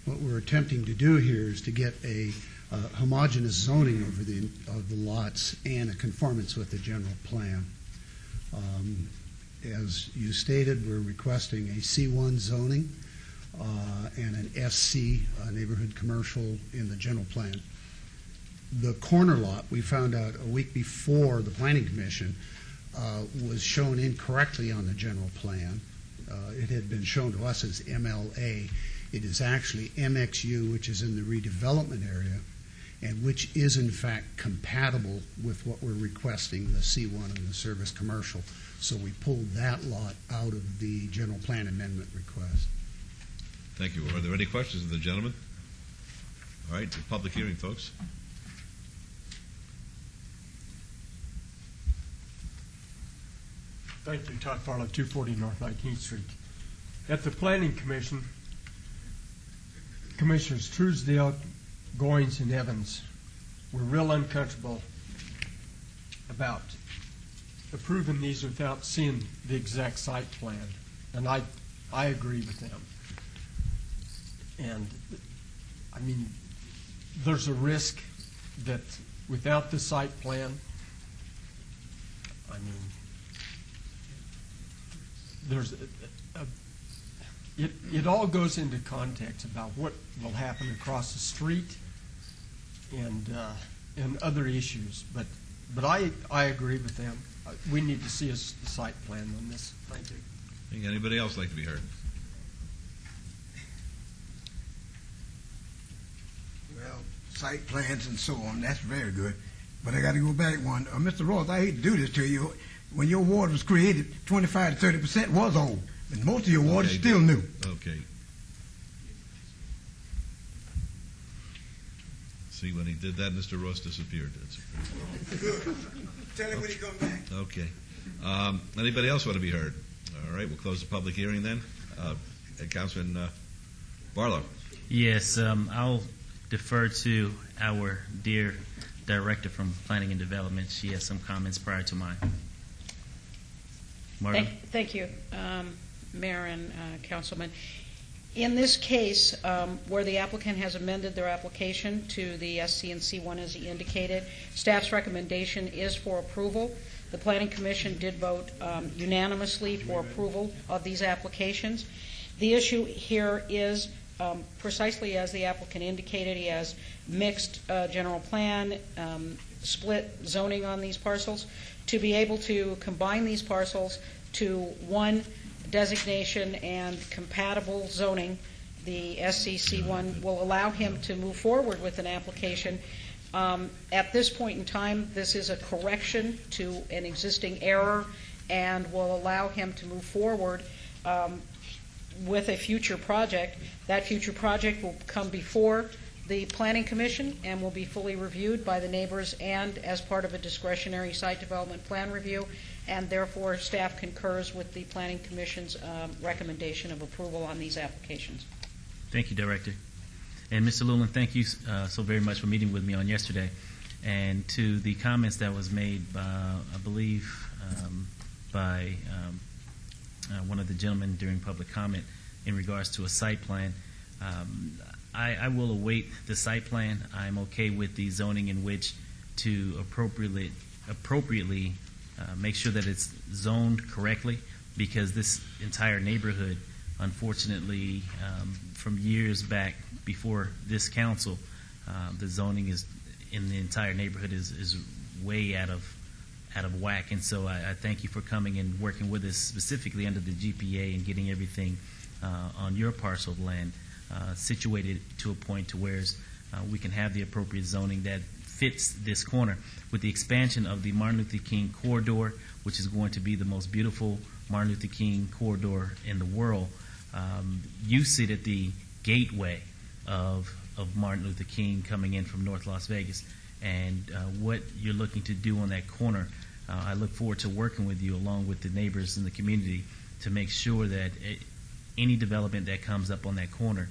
What we're attempting to do here is to get a homogeneous zoning over of the lots and a conformance with the general plan. As you stated, we're requesting a C1 zoning and an SC, neighborhood commercial, in the general plan. The corner lot, we found out a week before the Planning Commission, was shown incorrectly on the general plan. It had been shown to us as MLA. It is actually MXU, which is in the redevelopment area, and which is in fact compatible with what we're requesting, the C1 and the service commercial. So we pulled that lot out of the general plan amendment request. Thank you. Are there any questions of the gentleman? All right, the public hearing, folks. Thank you, Todd Farlow, 240 North 19th Street. At the Planning Commission, Commissioners Truesdale, Goins, and Evans were real uncomfortable about approving these without seeing the exact site plan, and I agree with them. And, I mean, there's a risk that without the site plan, I mean, there's it all goes into context about what will happen across the street and other issues. But I agree with them. We need to see a site plan on this. Thank you. Think anybody else like to be heard? Well, site plans and so on, that's very good. But I got to go back one. Mr. Ross, I hate to do this to you. When your ward was created, 25 to 30% was old. And most of your ward is still new. Okay. See, when he did that, Mr. Ross disappeared. Good. Tell him when he come back. Okay. Anybody else want to be heard? All right, we'll close the public hearing then. Councilman Barlow. Yes, I'll defer to our dear director from Planning and Development. She has some comments prior to mine. Marvin? Thank you, Mayor and Councilman. In this case, where the applicant has amended their application to the SC and C1 as he indicated, staff's recommendation is for approval. The Planning Commission did vote unanimously for approval of these applications. The issue here is precisely as the applicant indicated. He has mixed general plan, split zoning on these parcels. To be able to combine these parcels to one designation and compatible zoning, the SCC1 will allow him to move forward with an application. At this point in time, this is a correction to an existing error and will allow him to move forward with a future project. That future project will come before the Planning Commission and will be fully reviewed by the neighbors and as part of a discretionary site development plan review, and therefore staff concurs with the Planning Commission's recommendation of approval on these applications. Thank you, Director. And Mr. Lulin, thank you so very much for meeting with me on yesterday. And to the comments that was made, by, I believe, by one of the gentlemen during public comment in regards to a site plan, I will await the site plan. I'm okay with the zoning in which to appropriately make sure that it's zoned correctly, because this entire neighborhood, unfortunately, from years back before this council, the zoning is in the entire neighborhood is way out of whack. And so I thank you for coming and working with us specifically under the GPA and getting everything on your parcel of land situated to a point to where we can have the appropriate zoning that fits this corner. With the expansion of the Martin Luther King corridor, which is going to be the most beautiful Martin Luther King corridor in the world, you sit at the gateway of Martin Luther King coming in from North Las Vegas, and what you're looking to do on that corner, I look forward to working with you along with the neighbors in the community to make sure that any development that comes up on that corner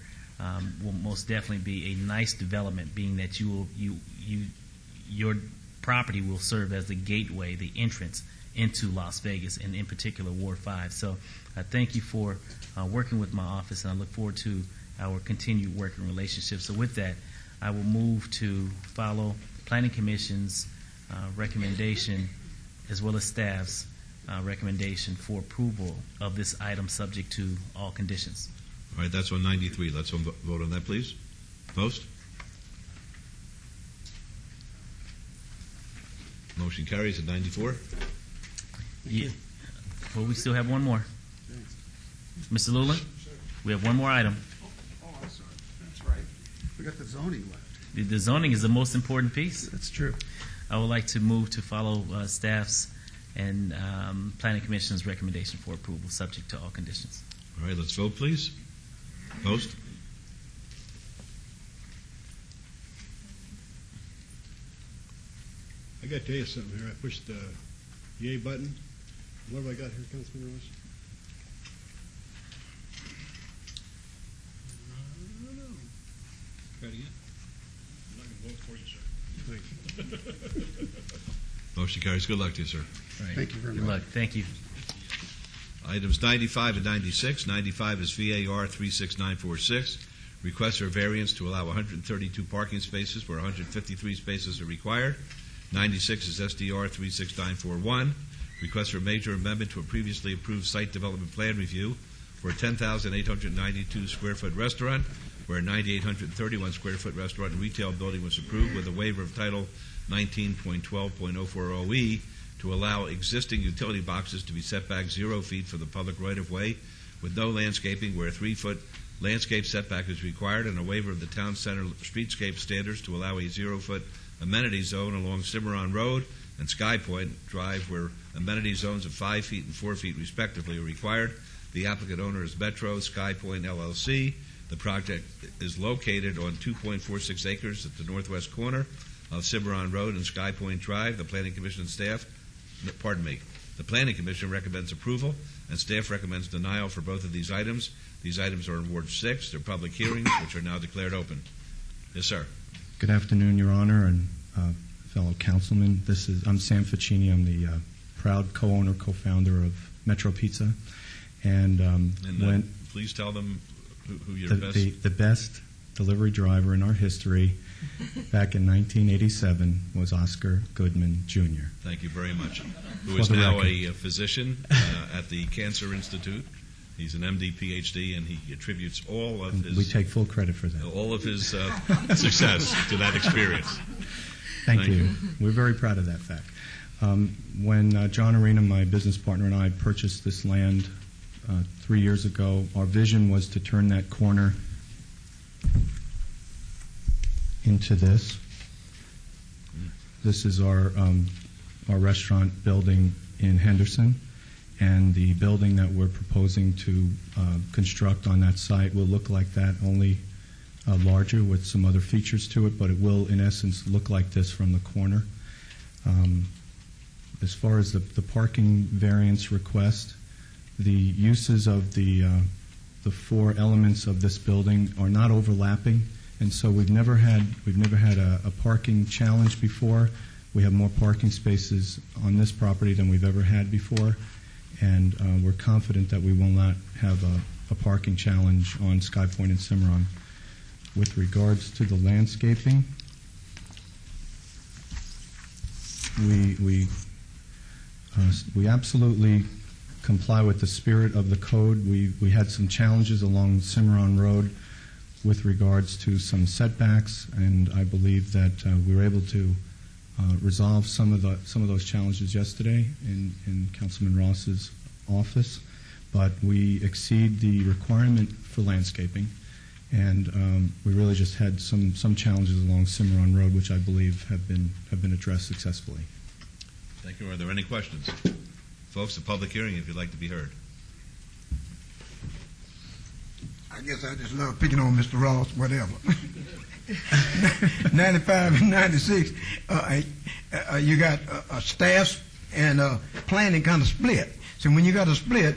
will most definitely be a nice development, being that your property will serve as the gateway, the entrance into Las Vegas, and in particular Ward 5. So I thank you for working with my office, and I look forward to our continued working relationship. So with that, I will move to follow Planning Commission's recommendation as well as staff's recommendation for approval of this item subject to all conditions. All right, that's on 93. Let's vote on that, please. Post. Motion carries at 94. Yeah. Well, we still have one more. Mr. Lulin, we have one more item. Oh, I'm sorry. That's right. We got the zoning left. The zoning is the most important piece. That's true. I would like to move to follow staff's and Planning Commission's recommendation for approval, subject to all conditions. All right, let's vote, please. Post. I got to tell you something here. I pushed the yay button. What have I got here, Councilman Ross? I don't know. Try it again. I'm not going to vote for you, sir. Thank you. Motion carries. Good luck to you, sir. Right. Thank you very Good much. luck. Thank you. Items 95 and 96. 95 is VAR 36946, Requests for variance to allow 132 parking spaces where 153 spaces are required. 96 is SDR 36941. Request for major amendment to a previously approved site development plan review for a 10,892 square foot restaurant where a 9,831 square foot restaurant and retail building was approved with a waiver of Title 19.12.040E to allow existing utility boxes to be set back 0 feet from the public right-of-way with no landscaping where a 3-foot landscape setback is required, and a waiver of the town center streetscape standards to allow a 0-foot amenity zone along Cimarron Road and Sky Point Drive where amenity zones of 5 feet and 4 feet respectively are required. The applicant owner is Metro Sky Point LLC. The project is located on 2.46 acres at the northwest corner of Cimarron Road and Sky Point Drive. The Planning Commission staff, the Planning Commission recommends approval, and staff recommends denial for both of these items. These items are in Ward 6. They're public hearings, which are now declared open. Yes, sir. Good afternoon, Your Honor, and fellow councilmen. I'm Sam Ficini. I'm the proud co-owner, co-founder of Metro Pizza. And please tell them who your the best delivery driver in our history back in 1987 was Oscar Goodman, Jr. Thank you very much. Who is now a physician at the Cancer Institute. He's an MD, PhD, and he attributes all of his... We take full credit for that. All of his success to that experience. Thank you. We're very proud of that fact. When John Arena, my business partner, and I purchased this land 3 years ago, our vision was to turn that corner into this. This is our restaurant building in Henderson, and the building that we're proposing to construct on that site will look like that, only larger with some other features to it, but it will, in essence, look like this from the corner. As far as the parking variance request, the uses of the 4 elements of this building are not overlapping, and so we've never had a parking challenge before. We have more parking spaces on this property than we've ever had before, and we're confident that we will not have a parking challenge on Sky Point and Cimarron. With regards to the landscaping, we absolutely comply with the spirit of the code. We had some challenges along Cimarron Road with regards to some setbacks, and I believe that we were able to resolve some of those challenges yesterday in Councilman Ross's office. But we exceed the requirement for landscaping, and we really just had some challenges along Cimarron Road, which I believe have been addressed successfully. Thank you. Are there any questions? Folks, a public hearing if you'd like to be heard. I guess I just love picking on Mr. Ross, whatever. 95 and 96, you got staffs and planning kind of split. So when you got a split,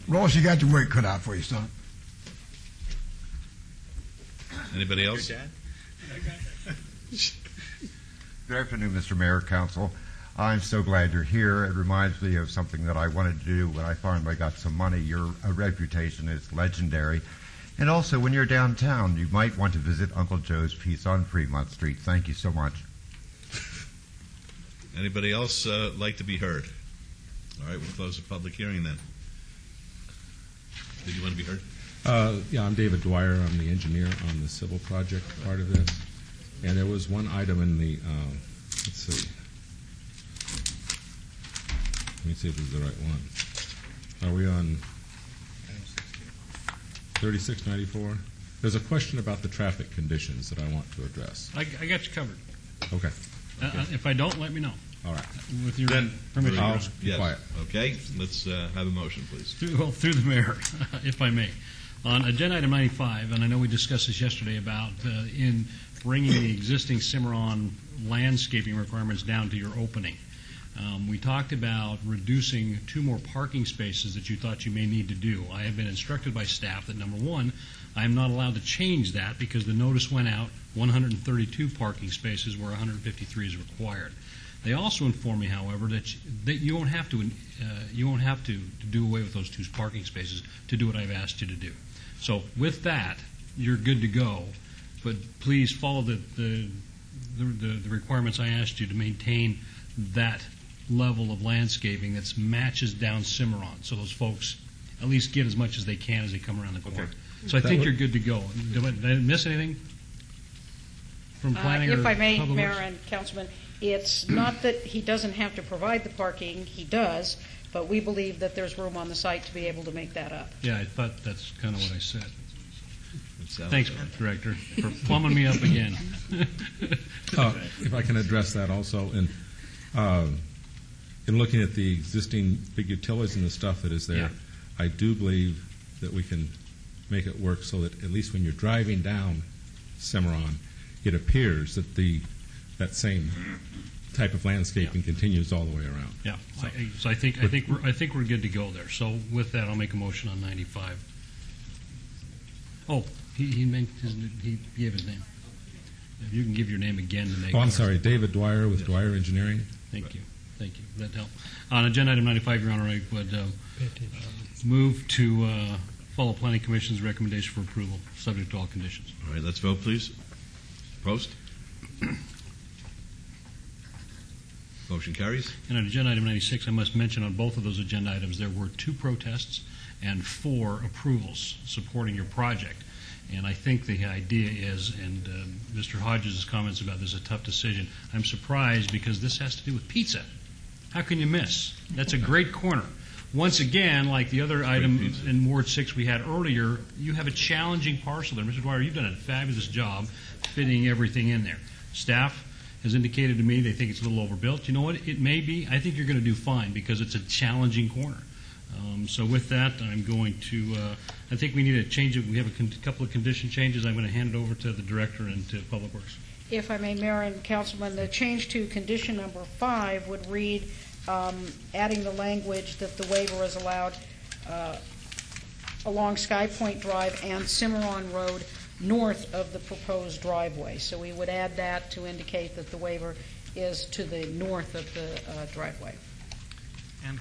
Ross, you got your work cut out for you, son. Anybody else? Good afternoon, Mr. Mayor, Council. I'm so glad you're here. It reminds me of something that I wanted to do when I finally got some money. Your reputation is legendary. And also, when you're downtown, you might want to visit Uncle Joe's Pizza on Fremont Street. Thank you so much. Anybody else like to be heard? All right, we'll close the public hearing then. Did you want to be heard? Yeah, I'm David Dwyer. I'm the engineer on the civil project part of this. And there was one item in the, let's see. Let me see if this is the right one. Are we on 3694? There's a question about the traffic conditions that I want to address. I got you covered. Okay. If I don't, let me know. All right. With your permission. I'll be quiet. Okay. Let's have a motion, please. Through the mayor, if I may. On agenda item 95, and I know we discussed this yesterday about in bringing the existing Cimarron landscaping requirements down to your opening. We talked about reducing 2 more parking spaces that you thought you may need to do. I have been instructed by staff that, number one, I am not allowed to change that because the notice went out 132 parking spaces where 153 is required. They also informed me, however, that you won't have to do away with those 2 parking spaces to do what I've asked you to do. So with that, you're good to go. But please follow the requirements I asked you to maintain that level of landscaping that matches down Cimarron, so those folks at least get as much as they can as they come around the corner. Okay. So I think you're good to go. Did I miss anything from planning? If or I may, Public Mayor Works? and Councilman, it's not that he doesn't have to provide the parking, he does, but we believe that there's room on the site to be able to make that up. Yeah, I thought that's kind of what I said. Thanks, Director, for plumbing me up again. If I can address that also, in looking at the existing big utilities and the stuff that is there, Yeah. I do believe that we can make it work so that at least when you're driving down Cimarron, it appears that that same type of landscaping continues all the way around. Yeah, so I think we're good to go there. So with that, I'll make a motion on 95. Oh, he gave his name. If you can give your name again to make. Oh, I'm sorry, David Dwyer with Dwyer Engineering. Thank you. That helped. On agenda item 95, Your Honor, I would move to follow Planning Commission's recommendation for approval, subject to all conditions. All right, let's vote, please. Post. Motion carries. And on agenda item 96, I must mention on both of those agenda items, there were 2 protests and 4 approvals supporting your project. And I think the idea is, and Mr. Hodges' comments about this is a tough decision, I'm surprised because this has to do with pizza. How can you miss? That's a great corner. Once again, like the other item in Ward 6 we had earlier, you have a challenging parcel there. Mr. Dwyer, you've done a fabulous job fitting everything in there. Staff has indicated to me they think it's a little overbuilt. You know what? It may be. I think you're going to do fine because it's a challenging corner. So with that, I'm going to, I think we need a change. We have a couple of condition changes. I'm going to hand it over to the Director and to Public Works. If I may, Mayor and Councilman, the change to condition number 5 would read, adding the language that the waiver is allowed along Sky Point Drive and Cimarron Road north of the proposed driveway. So we would add that to indicate that the waiver is to the north of the driveway. And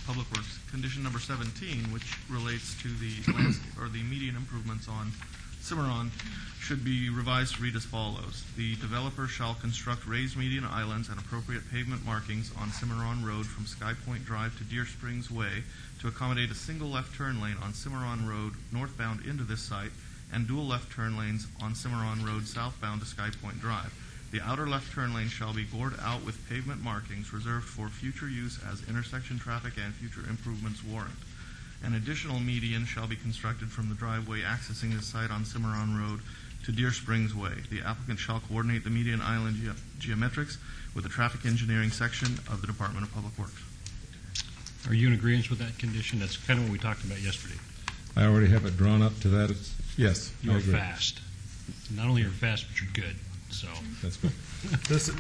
Public Works, condition number 17, which relates to the landscape or the immediate improvements on Cimarron, should be revised to read as follows. The developer shall construct raised median islands and appropriate pavement markings on Cimarron Road from Sky Point Drive to Deer Springs Way to accommodate a single left turn lane on Cimarron Road northbound into this site and dual left turn lanes on Cimarron Road southbound to Sky Point Drive. The outer left turn lane shall be gored out with pavement markings reserved for future use as intersection traffic and future improvements warrant. An additional median shall be constructed from the driveway accessing this site on Cimarron Road to Deer Springs Way. The applicant shall coordinate the median island geometrics with the traffic engineering section of the Department of Public Works. Are you in agreement with that condition? That's kind of what we talked about yesterday. I already have it drawn up to that. Yes, I You're agree. fast. Not only you're fast, but you're good. So that's good. Just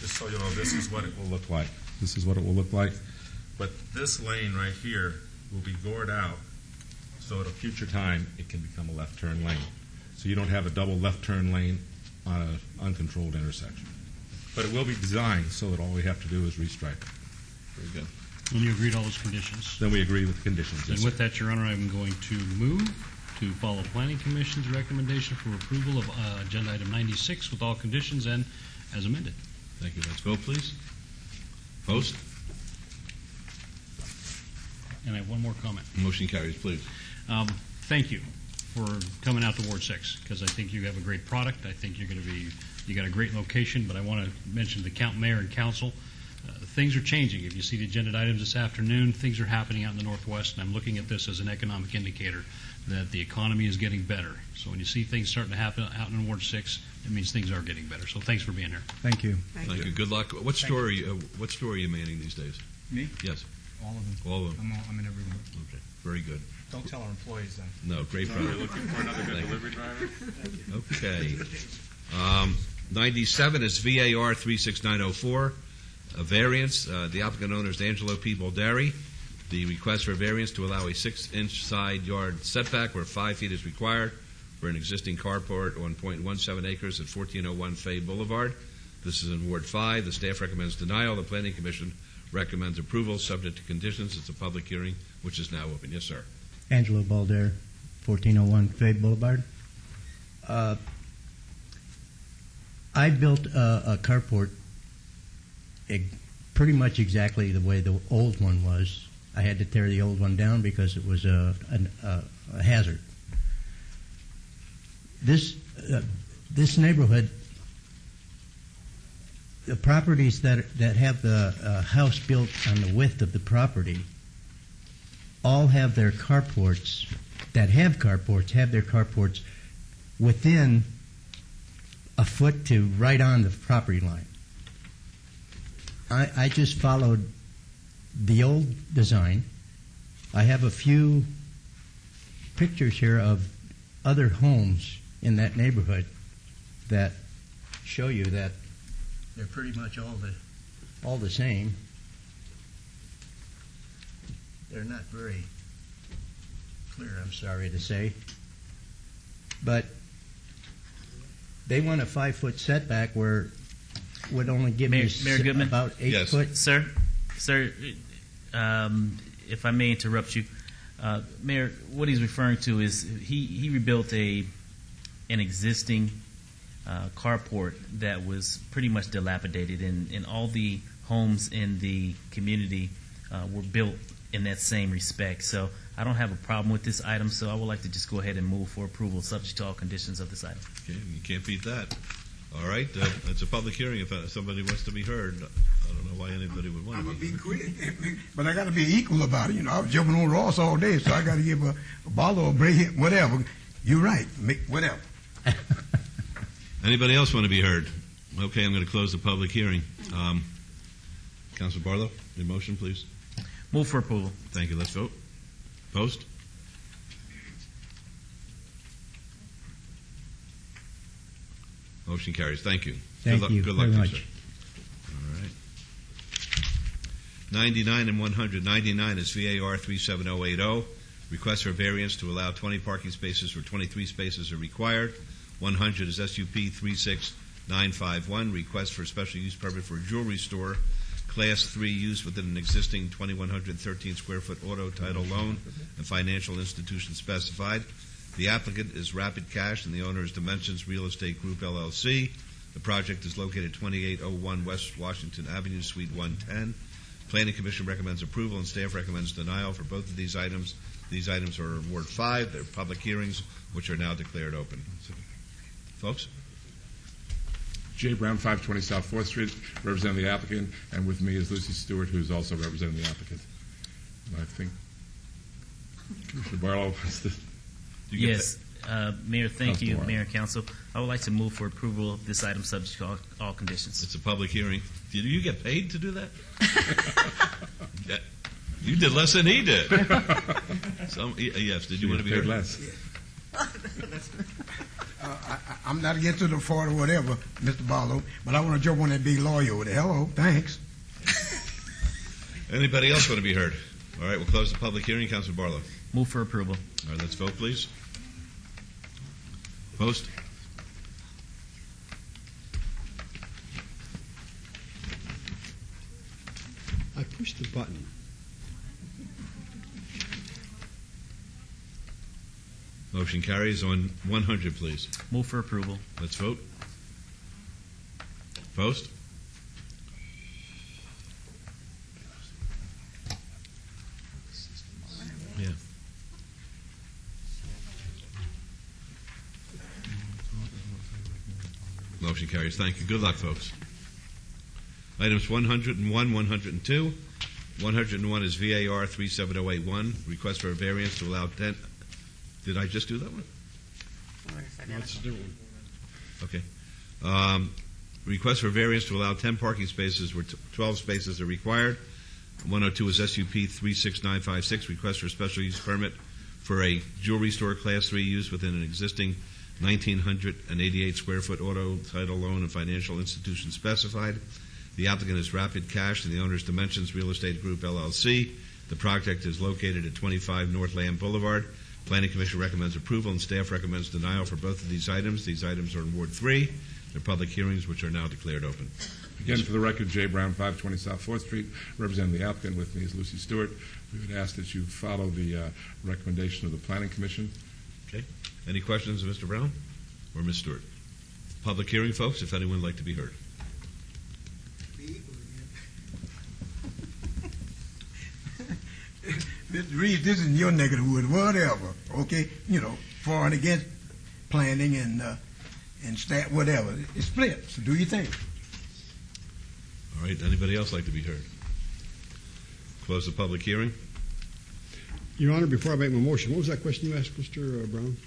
so you know, this is what it will look like. This is what it will look like. But this lane right here will be gored out, so at a future time it can become a left turn lane. So you don't have a double left turn lane on an uncontrolled intersection. But it will be designed so that all we have to do is restripe it. Very good. And you agreed to all those conditions? Then we agree with the conditions. And Yes, with sir. that, Your Honor, I'm going to move to follow Planning Commission's recommendation for approval of agenda item 96 with all conditions and as amended. Thank you. Let's vote, please. Post. And I have one more comment. Motion carries, please. Thank you for coming out to Ward 6 because I think you have a great product. I think you got a great location, but I want to mention to the mayor and council, things are changing. If you see the agenda items this afternoon, things are happening out in the Northwest, and I'm looking at this as an economic indicator that the economy is getting better. So when you see things starting to happen out in Ward 6, it means things are getting better. So thanks for being here. Thank you. Thank you. Good luck. What store are you manning these days? Me? Yes. All of them. All of them. I'm in every one. Okay. Very good. Don't tell our employees then. No, great No, product. you're looking for another good Thank you. delivery driver? Okay. 97 is VAR 36904, a variance. The applicant owner is Angelo P. Baldari. The request for a variance to allow a 6-inch side yard setback where 5 feet is required for an existing carport on .17 acres at 1401 Fay Boulevard. This is in Ward 5. The staff recommends denial. The Planning Commission recommends approval subject to conditions. It's a public hearing, which is now open. Yes, sir. Angelo Balder, 1401 Fay Boulevard. I built a carport pretty much exactly the way the old one was. I had to tear the old one down because it was a hazard. This neighborhood, the properties that have the house built on the width of the property all have their carports, that have their carports within a foot to right on the property line. I just followed the old design. I have a few pictures here of other homes in that neighborhood that show you that they're pretty much all the same. They're not very clear, I'm sorry to say. But they want a 5-foot setback where would only give me Mayor Goodman? about 8 foot. Sir, if I may interrupt you, Mayor, what he's referring to is he rebuilt an existing carport that was pretty much dilapidated, and all the homes in the community were built in that same respect. So I don't have a problem with this item, so I would like to just go ahead and move for approval subject to all conditions of this item. Okay, you can't beat that. All right, it's a public hearing. If somebody wants to be heard, I don't know why anybody would want to I'm be going to be quick, but I got to be equal about it. You know, I was jumping on Ross all day, so I got to give a bottle or break it, whatever. You're right, whatever. Anybody else want to be heard? Okay, I'm going to close the public hearing. Councilor Barlow, your motion, please. Move for approval. Thank you. Let's vote. Post. Motion carries. Thank you. Thank you Good luck very to much. you, sir. All right. 99 and 100. 99 is VAR 37080. Request for variance to allow 20 parking spaces where 23 spaces are required. 100 is SUP 36951. Request for special use permit for a jewelry store, Class 3 use within an existing 2,113 square foot auto title loan and financial institution specified. The applicant is Rapid Cash and the owner is Dimensions Real Estate Group, LLC. The project is located 2801 West Washington Avenue, Suite 110. Planning Commission recommends approval and staff recommends denial for both of these items. These items are in Ward 5. They're public hearings, which are now declared open. Folks? Jay Brown, 520 South 4th Street, representing the applicant, and with me is Lucy Stewart, who's also representing the applicant. And I think Commissioner Barlow wants to... Yes, Mayor, thank you, Barlow. Mayor and Council. I would like to move for approval of this item subject to all conditions. It's a public hearing. Did you get paid to do that? Yeah. You did less than he did. Yes, did you want to be heard? less? I'm not against it or for it or whatever, Mr. Barlow, but I want to jump on that big lawyer over there. Hello, thanks. Anybody else want to be heard? All right, we'll close the public hearing. Councilor Barlow. Move for approval. All right, let's vote, please. Post. I pushed the button. Motion carries. On 100, please. Move for approval. Let's vote. Post. Yeah. Motion carries. Thank you. Good luck, folks. Items 101, 102. 101 is VAR 37081. Request for a variance to allow 10. Did I just do that one? Let's do it. Okay. Request for variance to allow 10 parking spaces where 12 spaces are required. 102 is SUP 36956. Request for special use permit for a jewelry store Class 3 use within an existing 1,988 square foot auto title loan and financial institution specified. The applicant is Rapid Cash and the owner is Dimensions Real Estate Group, LLC. The project is located at 25 North Lamb Boulevard. Planning Commission recommends approval and staff recommends denial for both of these items. These items are in Ward 3. They're public hearings which are now declared open. Again, for the record, Jay Brown, 520 South 4th Street, representing the applicant. With me is Lucy Stewart. We would ask that you follow the recommendation of the Planning Commission Okay. Any questions of Mr. Brown or Ms. Stewart? Public hearing, folks, if anyone would like to be heard. Mr. Reeves, this is in your neck of the woods, whatever, okay? You know, for and against planning and stat, whatever. It's split, so do your thing. All right. Anybody else like to be heard? Close the public hearing. Your Honor, before I make my motion, what was that question you asked Mr. Brown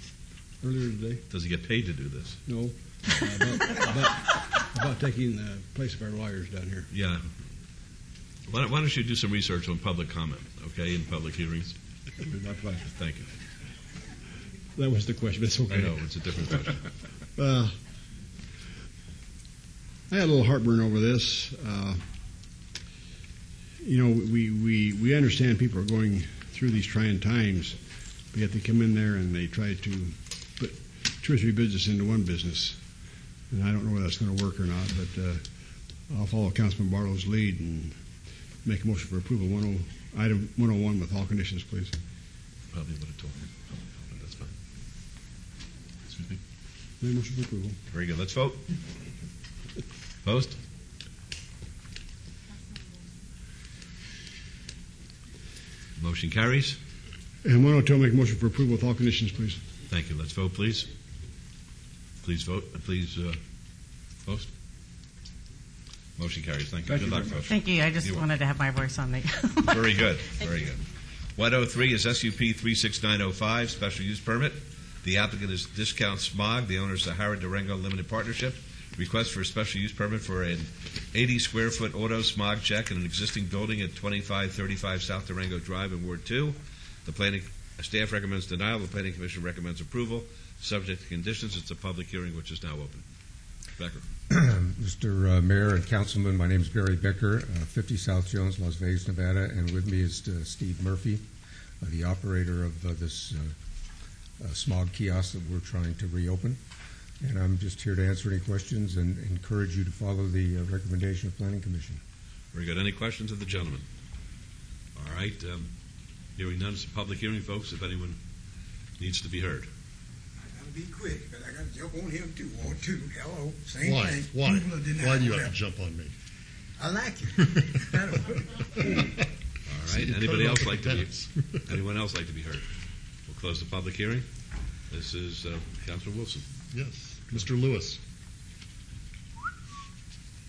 earlier today? Does he get paid to do this? No. About taking the place of our lawyers down here. Yeah. Why don't you do some research on public comment, okay, in public hearings? My pleasure. Thank you. That was the question, but it's okay. I know, it's a different question. I had a little heartburn over this. We understand people are going through these trying times, but yet they come in there and they try to put 2 or 3 businesses into one business. And I don't know whether that's going to work or not, but I'll follow Councilman Barlow's lead and make a motion for approval, item 101 with all conditions, please. Probably would have told him. But that's fine. Excuse me. Make a motion for approval. Very good. Let's vote. Opposed? Motion carries. And 102, make a motion for approval with all conditions, please. Thank you. Let's vote, please. Please vote. Please post. Motion carries. Thank you. Good luck, folks. Thank you. I just You're wanted to have my voice on the. Very good. Very good. 103 is SUP 36905, special use permit. The applicant is Discount Smog. The owner is the Howard Durango Limited Partnership. Request for a special use permit for an 80-square-foot auto smog check in an existing building at 2535 South Durango Drive in Ward 2. The planning staff recommends denial. The Planning Commission recommends approval, subject to conditions. It's a public hearing which is now open. Becker. Mr. Mayor and Councilman, my name is Barry Becker, 50 South Jones, Las Vegas, Nevada, and with me is Steve Murphy, the operator of this smog kiosk that we're trying to reopen. And I'm just here to answer any questions and encourage you to follow the recommendation of Planning Commission. Very good. Any questions of the gentleman? All right. Hearing none, it's a public hearing, folks, if anyone needs to be heard. I gotta be quick, but I gotta jump on him too. Ward 2, hello, same Why? thing. Why? People are denying Why do you have whatever. to jump on me? I like you. All right. Anybody else like to be? Anyone else like to be heard? We'll close the public hearing. This is Councilor Wilson. Yes. Mr. Lewis.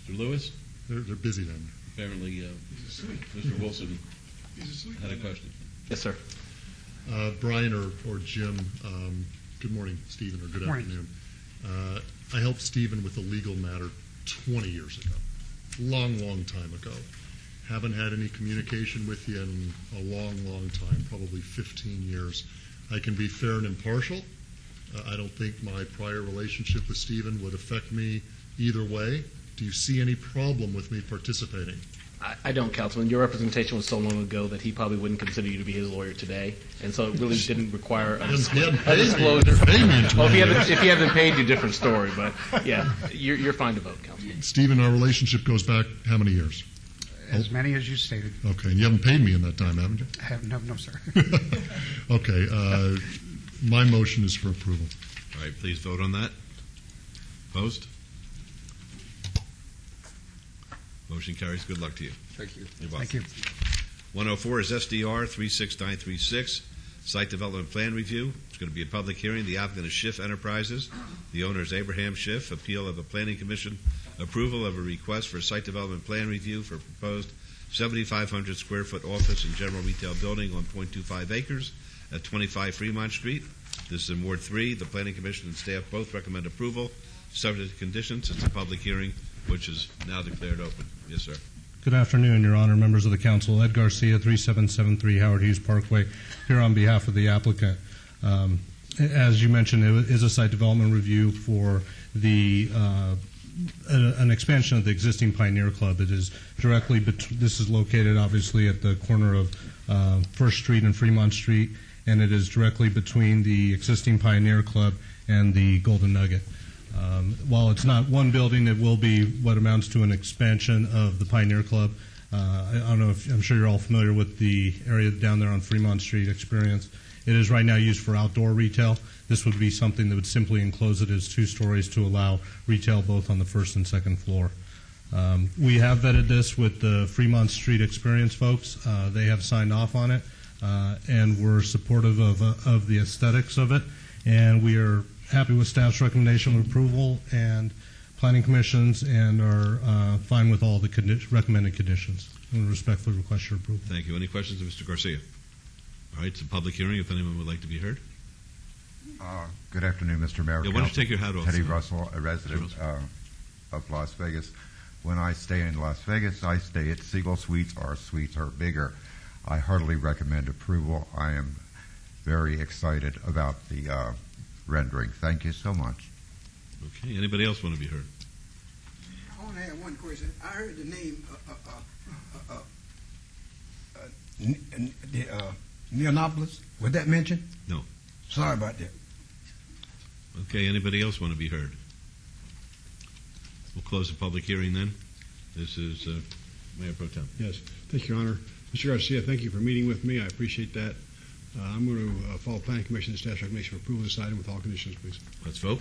Mr. Lewis? They're busy then. Apparently, Mr. Wilson had a question. Yes, sir. Brian or Jim, good morning, Stephen, or good afternoon. I helped Stephen with a legal matter 20 years ago. Long time ago. Haven't had any communication with you in a long time, probably 15 years. I can be fair and impartial. I don't think my prior relationship with Stephen would affect me either way. Do you see any problem with me participating? I don't, Councilman. Your representation was so long ago that he probably wouldn't consider you to be his lawyer today, and so it really didn't require a disclosure. If he hasn't paid you, different story. But yeah, you're fine to vote, Councilman. Stephen, our relationship goes back how many years? As many as you stated. Okay, and you haven't paid me in that time, haven't you? No, sir. Okay, my motion is for approval. All right, please vote on that. Opposed? Motion carries. Good luck to you. Thank you. You're welcome. Thank you. 104 is SDR 36936, Site Development Plan Review. It's going to be a public hearing. The applicant is Schiff Enterprises. The owner is Abraham Schiff. Appeal of a Planning Commission approval of a request for a Site Development Plan Review for proposed 7,500 square foot office and general retail building on 0.25 acres at 25 Fremont Street. This is in Ward 3. The Planning Commission and staff both recommend approval, subject to conditions. It's a public hearing, which is now declared open. Yes, sir. Good afternoon, Your Honor, members of the council. Ed Garcia, 3773 Howard Hughes Parkway, here on behalf of the applicant. As you mentioned, it is a site development review for the an expansion of the existing Pioneer Club. It is directly this is located obviously at the corner of First Street and Fremont Street, and it is directly between the existing Pioneer Club and the Golden Nugget. While it's not one building, it will be what amounts to an expansion of the Pioneer Club. I don't know if I'm sure you're all familiar with the area down there on Fremont Street Experience. It is right now used for outdoor retail. This would be something that would simply enclose it as 2 stories to allow retail both on the first and second floor. We have vetted this with the Fremont Street Experience folks. They have signed off on it, and we're supportive of the aesthetics of it. And we are happy with staff's recommendation of approval and Planning Commission's, and are fine with all the recommended conditions. And respectfully request your approval. Thank you. Any questions of Mr. Garcia? All right, it's a public hearing. If anyone would like to be heard. Good afternoon, Mr. Mayor. Yeah, why don't you take your hat off? Teddy Russell, a resident of Las Vegas. When I stay in Las Vegas, I stay at Siegel Suites. Our suites are bigger. I heartily recommend approval. I am very excited about the rendering. Thank you so much. Okay. Anybody else want to be heard? I want to add one question. I heard the name Neonopolis. Was that mentioned? No. Sorry about that. Okay. Anybody else want to be heard? We'll close the public hearing then. This is Mayor Pro Tem. Yes. Thank you, Your Honor. Mr. Garcia, thank you for meeting with me. I appreciate that. I'm going to follow Planning Commission and staff's recommendation for approval of this item with all conditions, please. Let's vote.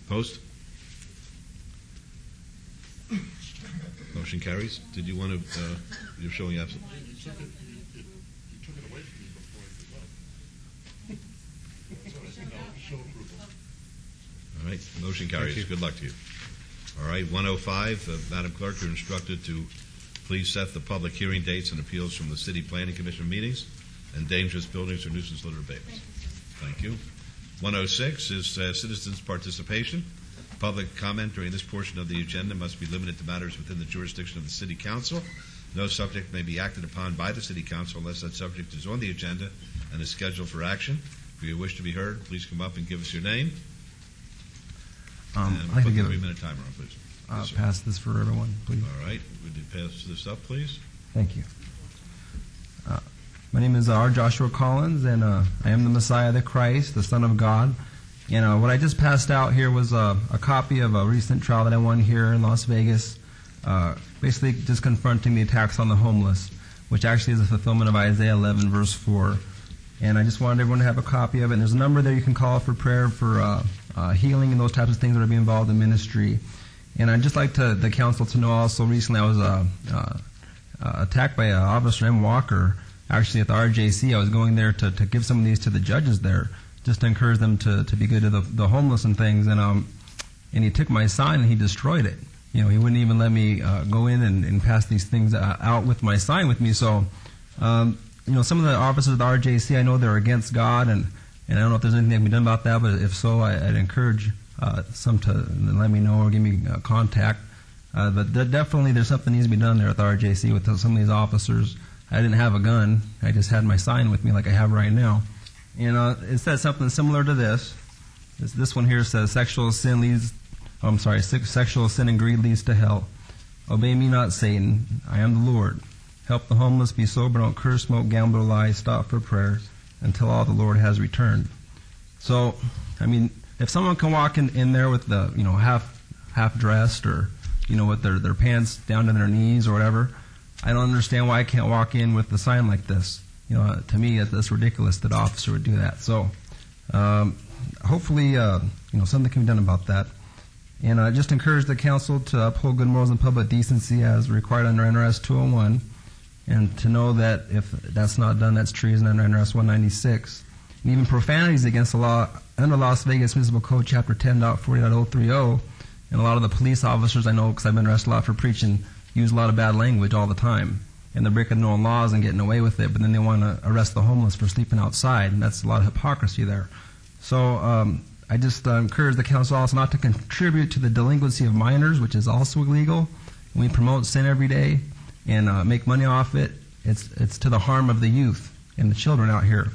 Opposed? Motion carries. Did you want to? You're showing absent. All right. Motion carries. Good luck to you. All right. 105. Madam Clerk, you're instructed to please set the public hearing dates and appeals from the City Planning Commission meetings and dangerous buildings or nuisance litter abatements. Thank you. 106 is citizens' participation. Public comment during this portion of the agenda must be limited to matters within the jurisdiction of the City Council. No subject may be acted upon by the City Council unless that subject is on the agenda and is scheduled for action. If you wish to be heard, please come up and give us your name. I'd like to give a 3-minute timer on, please. Yes, sir. Pass this for everyone, please. All right. Would you pass this up, please? Thank you. My name is R. Joshua Collins, and I am the Messiah, the Christ, the Son of God. And what I just passed out here was a copy of a recent trial that I won here in Las Vegas, basically just confronting the attacks on the homeless, which actually is a fulfillment of Isaiah 11, verse 4. And I just wanted everyone to have a copy of it. And there's a number there you can call for prayer for healing and those types of things that are being involved in ministry. And I'd just like the council to know also, recently I was attacked by Officer M. Walker, actually at the RJC. I was going there to give some of these to the judges there, just to encourage them to be good to the homeless and things. And he took my sign and he destroyed it. He wouldn't even let me go in and pass these things out with my sign with me. So, some of the officers at the RJC, I know they're against God, and I don't know if there's anything that can be done about that, but if so, I'd encourage some to let me know or give me contact. But definitely there's something that needs to be done there at the RJC with some of these officers. I didn't have a gun. I just had my sign with me like I have right now. And it says something similar to this. This one here says, sexual sin and greed leads to hell. Obey me not, Satan. I am the Lord. Help the homeless, be sober, don't curse, smoke, gamble, or lie, stop for prayers until all the Lord has returned. So, if someone can walk in there with the, half dressed or, with their pants down to their knees or whatever, I don't understand why I can't walk in with the sign like this. To me, that's ridiculous that an officer would do that. So, hopefully, something can be done about that. And I just encourage the council to uphold good morals and public decency as required under NRS 201, and to know that if that's not done, that's treason under NRS 196. And even profanities against the law under Las Vegas Municipal Code, Chapter 10.40.030, and a lot of the police officers I know, because I've been arrested a lot for preaching, use a lot of bad language all the time. And they're breaking their own laws and getting away with it, but then they want to arrest the homeless for sleeping outside, and that's a lot of hypocrisy there. So I just encourage the council also not to contribute to the delinquency of minors, which is also illegal. We promote sin every day and make money off it. It's to the harm of the youth and the children out here.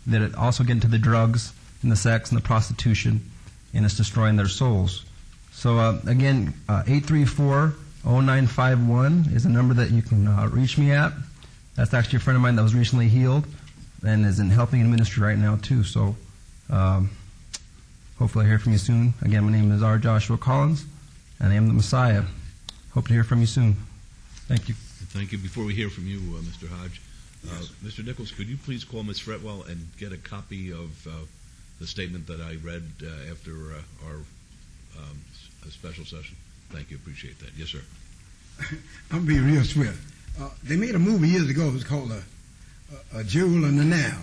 That it also get into the drugs and the sex and the prostitution, and it's destroying their souls. So again, 834-0951 is a number that you can reach me at. That's actually a friend of mine that was recently healed and is in helping in ministry right now too. So hopefully I hear from you soon. Again, my name is R. Joshua Collins, and I am the Messiah. Hope to hear from you soon. Thank you. Thank you. Before we hear from you, Mr. Hodge, Mr. Nichols, could you please call Ms. Fretwell and get a copy of the statement that I read after our special session? Thank you. Appreciate that. Yes, sir. I'm being real swift. They made a movie years ago. It was called A Jewel in the Now.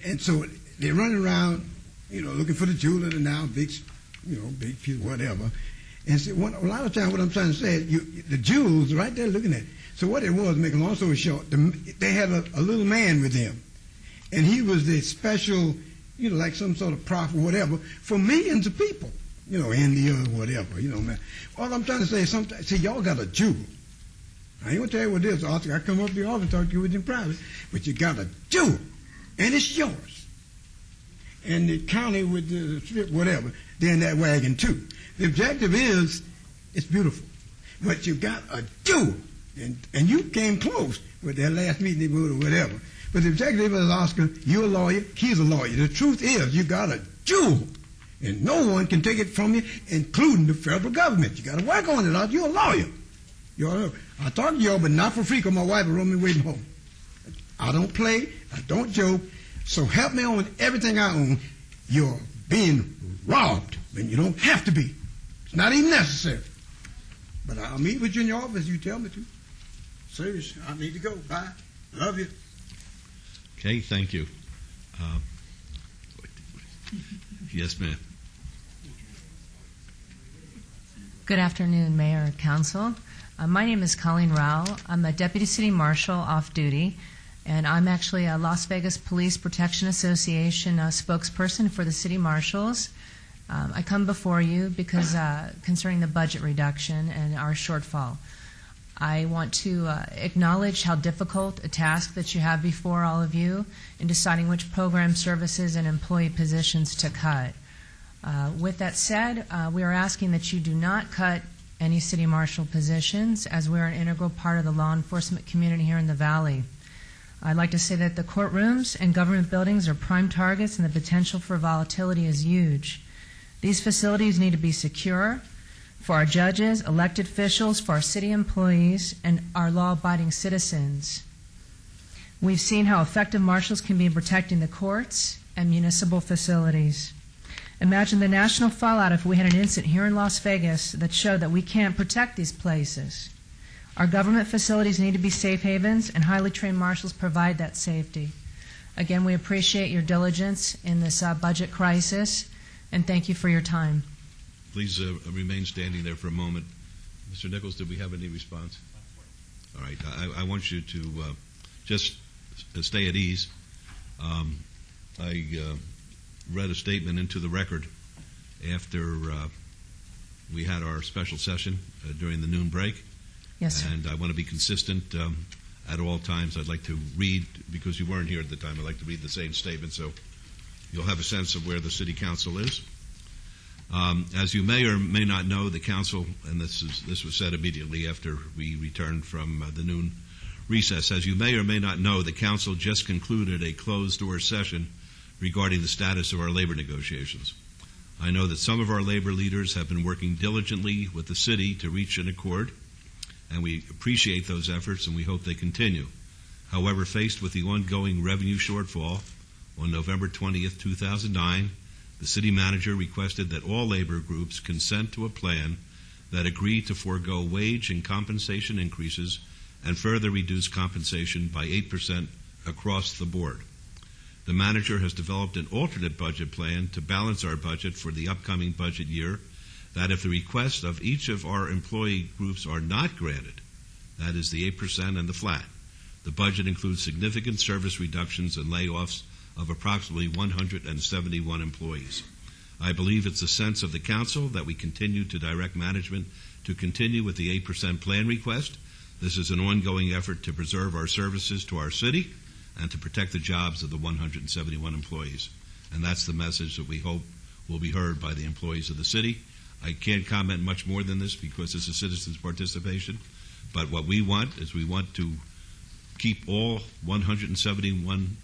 And so they're running around, looking for the jewel in the now, big piece, whatever. And so a lot of times what I'm trying to say is the jewels right there looking at it. So what it was, make a long story short, they had a little man with them. And he was the special, like some sort of prophet or whatever, for millions of people. India or whatever, man. All I'm trying to say is see, y'all got a jewel. I ain't going to tell you what it is. I come up to the office and talk to you in private. But you got a jewel. And it's yours. And the county with the strip, whatever, they're in that wagon too. The objective is, it's beautiful. But you got a jewel. And you came close with that last meeting they voted or whatever. But the objective is, Oscar, you're a lawyer, he's a lawyer. The truth is, you got a jewel. And no one can take it from you, including the federal government. You got to work on it. You're a lawyer. I talk to y'all, but not for free, because my wife will run me waiting home. I don't play. I don't joke. So help me on everything I own. You're being robbed, and you don't have to be. It's not even necessary. But I'll meet with you in your office. You tell me to. Serious. I need to go. Bye. Love you. Okay, thank you. Yes, ma'am. Good afternoon, Mayor and Council. My name is Colleen Rao. I'm a Deputy City Marshal off duty, and I'm actually a Las Vegas Police Protection Association spokesperson for the City Marshals. I come before you because concerning the budget reduction and our shortfall. I want to acknowledge how difficult a task that you have before all of you in deciding which program services and employee positions to cut. With that said, we are asking that you do not cut any city marshal positions, as we are an integral part of the law enforcement community here in the Valley. I'd like to say that the courtrooms and government buildings are prime targets, and the potential for volatility is huge. These facilities need to be secure for our judges, elected officials, for our city employees, and our law-abiding citizens. We've seen how effective marshals can be in protecting the courts and municipal facilities. Imagine the national fallout if we had an incident here in Las Vegas that showed that we can't protect these places. Our government facilities need to be safe havens, and highly trained marshals provide that safety. Again, we appreciate your diligence in this budget crisis, and thank you for your time. Please remain standing there for a moment. Mr. Nichols, did we have any response? All right. I want you to just stay at ease. I read a statement into the record after we had our special session during the noon break. Yes, sir. And I want to be consistent at all times. I'd like to read, because you weren't here at the time, I'd like to read the same statement so you'll have a sense of where the City Council is. As you may or may not know, the Council, and this was said immediately after we returned from the noon recess, as you may or may not know, the Council just concluded a closed-door session regarding the status of our labor negotiations. I know that some of our labor leaders have been working diligently with the City to reach an accord, and we appreciate those efforts and we hope they continue. However, faced with the ongoing revenue shortfall, on November 20th, 2009, the City Manager requested that all labor groups consent to a plan that agreed to forego wage and compensation increases and further reduce compensation by 8% across the board. The Manager has developed an alternate budget plan to balance our budget for the upcoming budget year, that if the requests of each of our employee groups are not granted, that is the 8% and the flat, the budget includes significant service reductions and layoffs of approximately 171 employees. I believe it's the sense of the Council that we continue to direct management to continue with the 8% plan request. This is an ongoing effort to preserve our services to our city and to protect the jobs of the 171 employees. And that's the message that we hope will be heard by the employees of the city. I can't comment much more than this because this is citizens' participation, but what we want is we want to keep all 171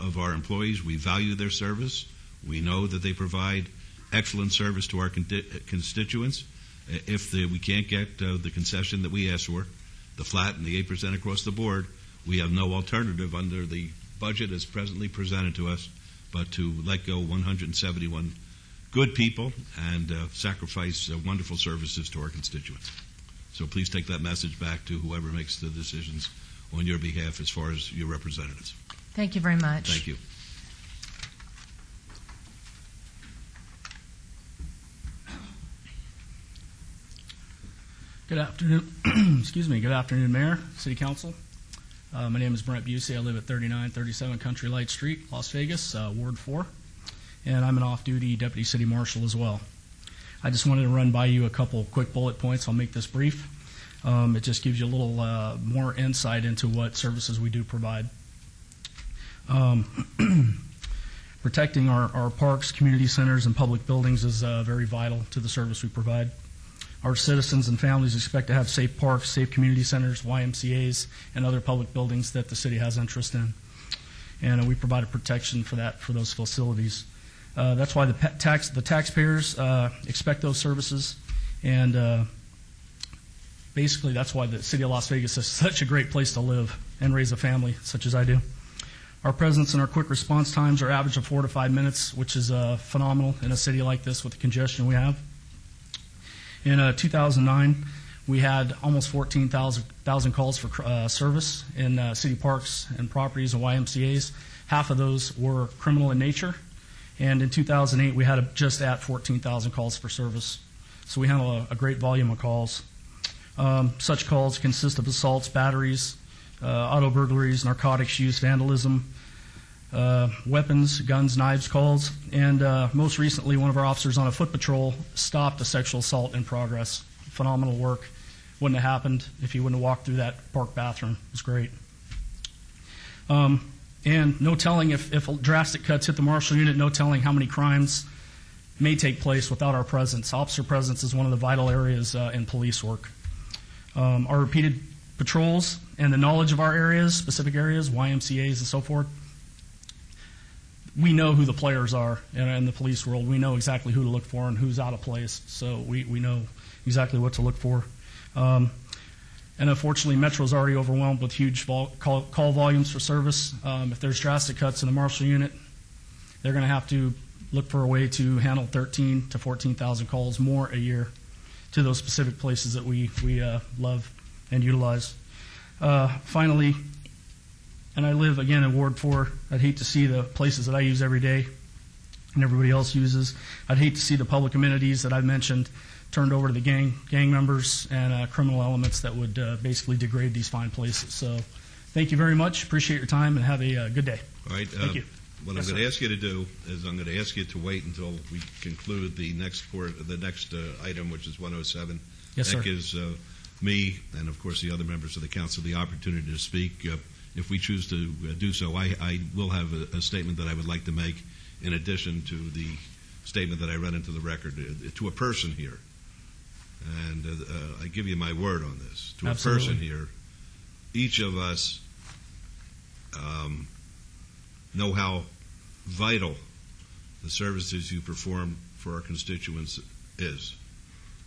of our employees. We value their service. We know that they provide excellent service to our constituents. If we can't get the concession that we ask for, the flat and the 8% across the board, we have no alternative under the budget as presently presented to us but to let go 171 good people and sacrifice wonderful services to our constituents. So please take that message back to whoever makes the decisions on your behalf as far as your representatives. Thank you very much. Thank you. Good afternoon. Excuse me. Good afternoon, Mayor, City Council. My name is Brent Busey. I live at 3937 Country Light Street, Las Vegas, Ward 4, and I'm an off-duty Deputy City Marshal as well. I just wanted to run by you a couple quick bullet points. I'll make this brief. It just gives you a little more insight into what services we do provide. Protecting our parks, community centers, and public buildings is very vital to the service we provide. Our citizens and families expect to have safe parks, safe community centers, YMCAs, and other public buildings that the city has interest in. And we provide a protection for that, for those facilities. That's why the taxpayers expect those services, and basically that's why the city of Las Vegas is such a great place to live and raise a family, such as I do. Our presence and our quick response times are average of 4 to 5 minutes, which is phenomenal in a city like this with the congestion we have. In 2009, we had almost 14,000 calls for service in city parks and properties and YMCAs. Half of those were criminal in nature. And in 2008, we had just at 14,000 calls for service. So we handle a great volume of calls. Such calls consist of assaults, batteries, auto burglaries, narcotics use, vandalism, weapons, guns, knives calls, and most recently one of our officers on a foot patrol stopped a sexual assault in progress. Phenomenal work. Wouldn't have happened if he wouldn't have walked through that park bathroom. It was great. And no telling if drastic cuts hit the Marshal Unit, no telling how many crimes may take place without our presence. Officer presence is one of the vital areas in police work. Our repeated patrols and the knowledge of our areas, specific areas, YMCAs and so forth, we know who the players are in the police world. We know exactly who to look for and who's out of place. So we know exactly what to look for. And unfortunately, Metro is already overwhelmed with huge call volumes for service. If there's drastic cuts in the Marshal Unit, they're going to have to look for a way to handle 13 to 14,000 calls more a year to those specific places that we love and utilize. Finally, and I live, again, in Ward 4. I'd hate to see the places that I use every day and everybody else uses. I'd hate to see the public amenities that I've mentioned turned over to the gang members and criminal elements that would basically degrade these fine places. So thank you very much. Appreciate your time, and have a good day. All right. Thank you. What I'm going to ask you to do is I'm going to ask you to wait until we conclude the next item, which is 107. Yes, sir. That gives me and, of course, the other members of the council the opportunity to speak. If we choose to do so, I will have a statement that I would like to make in addition to the statement that I read into the record to a person here. And I give you my word on this. To Absolutely. A person here, each of us know how vital the services you perform for our constituents is.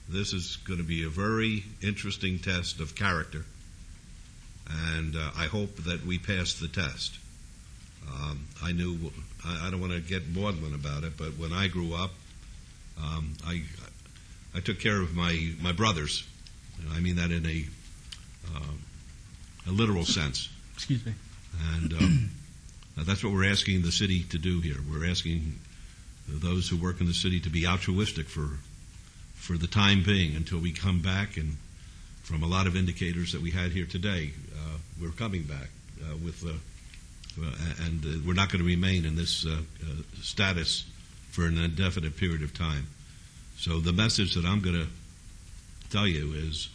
This is going to be a very interesting test of character, and I hope that we pass the test. I don't want to get maudlin about it, but when I grew up, I took care of my brothers. I mean that in a literal sense. Excuse me. And that's what we're asking the city to do here. We're asking those who work in the city to be altruistic for the time being until we come back. And from a lot of indicators that we had here today, we're coming back and we're not going to remain in this status for an indefinite period of time. So the message that I'm going to tell you is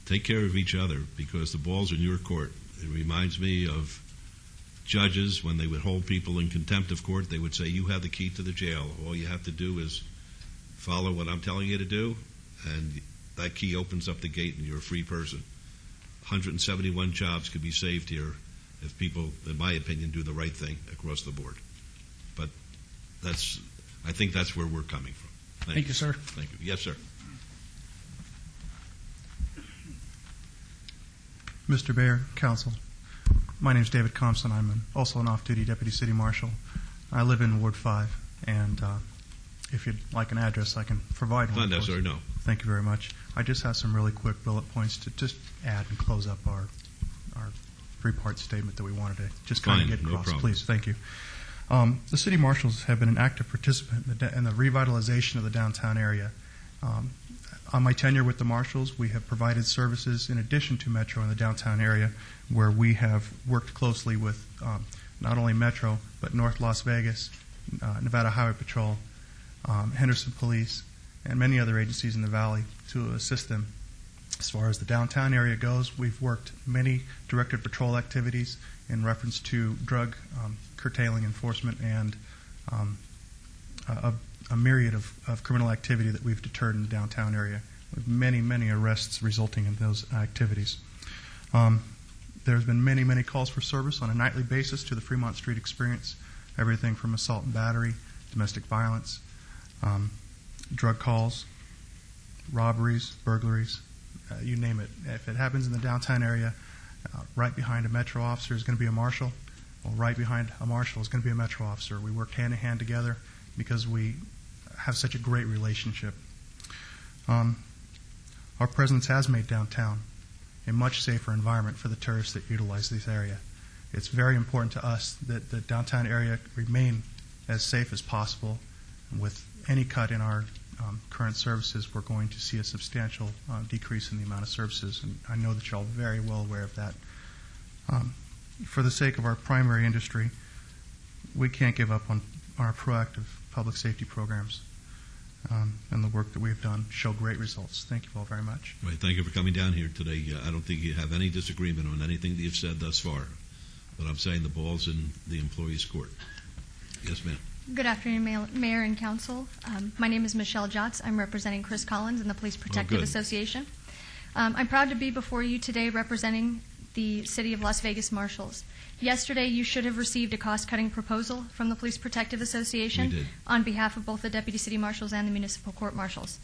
take care of each other, because the ball's in your court. It reminds me of judges when they would hold people in contempt of court. They would say, you have the key to the jail. All you have to do is follow what I'm telling you to do, and that key opens up the gate and you're a free person. 171 jobs could be saved here if people, in my opinion, do the right thing across the board. But I think that's where we're coming from. Thank you, sir. Thank you. Yes, sir. Mr. Mayor, Council, My name is David Compson. I'm also an off-duty deputy city marshal. I live in Ward 5, and if you'd like an address, I can provide one. Not necessarily, no. Thank you very much. I just have some really quick bullet points to just add and close up our three-part statement that we wanted to just kind of get across. No problem. Please, thank you. The city marshals have been an active participant in the revitalization of the downtown area. On my tenure with the marshals, we have provided services in addition to Metro in the downtown area, where we have worked closely with not only Metro, but North Las Vegas, Nevada Highway Patrol, Henderson Police, and many other agencies in the valley to assist them. As far as the downtown area goes, we've worked many directed patrol activities in reference to drug curtailing enforcement and a myriad of criminal activity that we've deterred in the downtown area, with many arrests resulting in those activities. There's been many calls for service on a nightly basis to the Fremont Street experience, everything from assault and battery, domestic violence, drug calls, robberies, burglaries, you name it. If it happens in the downtown area, right behind a Metro officer is going to be a marshal, or right behind a marshal is going to be a Metro officer. We work hand in hand together because we have such a great relationship. Our presence has made downtown a much safer environment for the tourists that utilize this area. It's very important to us that the downtown area remain as safe as possible. And with any cut in our current services, we're going to see a substantial decrease in the amount of services, and I know that you're all very well aware of that. For the sake of our primary industry, we can't give up on our proactive public safety programs, and the work that we've done show great results. Thank you all very much. Right, thank you for coming down here today. I don't think you have any disagreement on anything that you've said thus far, but I'm saying the ball's in the employee's court. Yes, ma'am. Good afternoon, Mayor and Council. My name is Michelle Jotz. I'm representing Chris Collins and the Police Protective Association. I'm proud to be before you today representing the City of Las Vegas Marshals. Yesterday, you should have received a cost-cutting proposal from the Police Protective Association on behalf of both the Deputy City Marshals and the Municipal Court Marshals.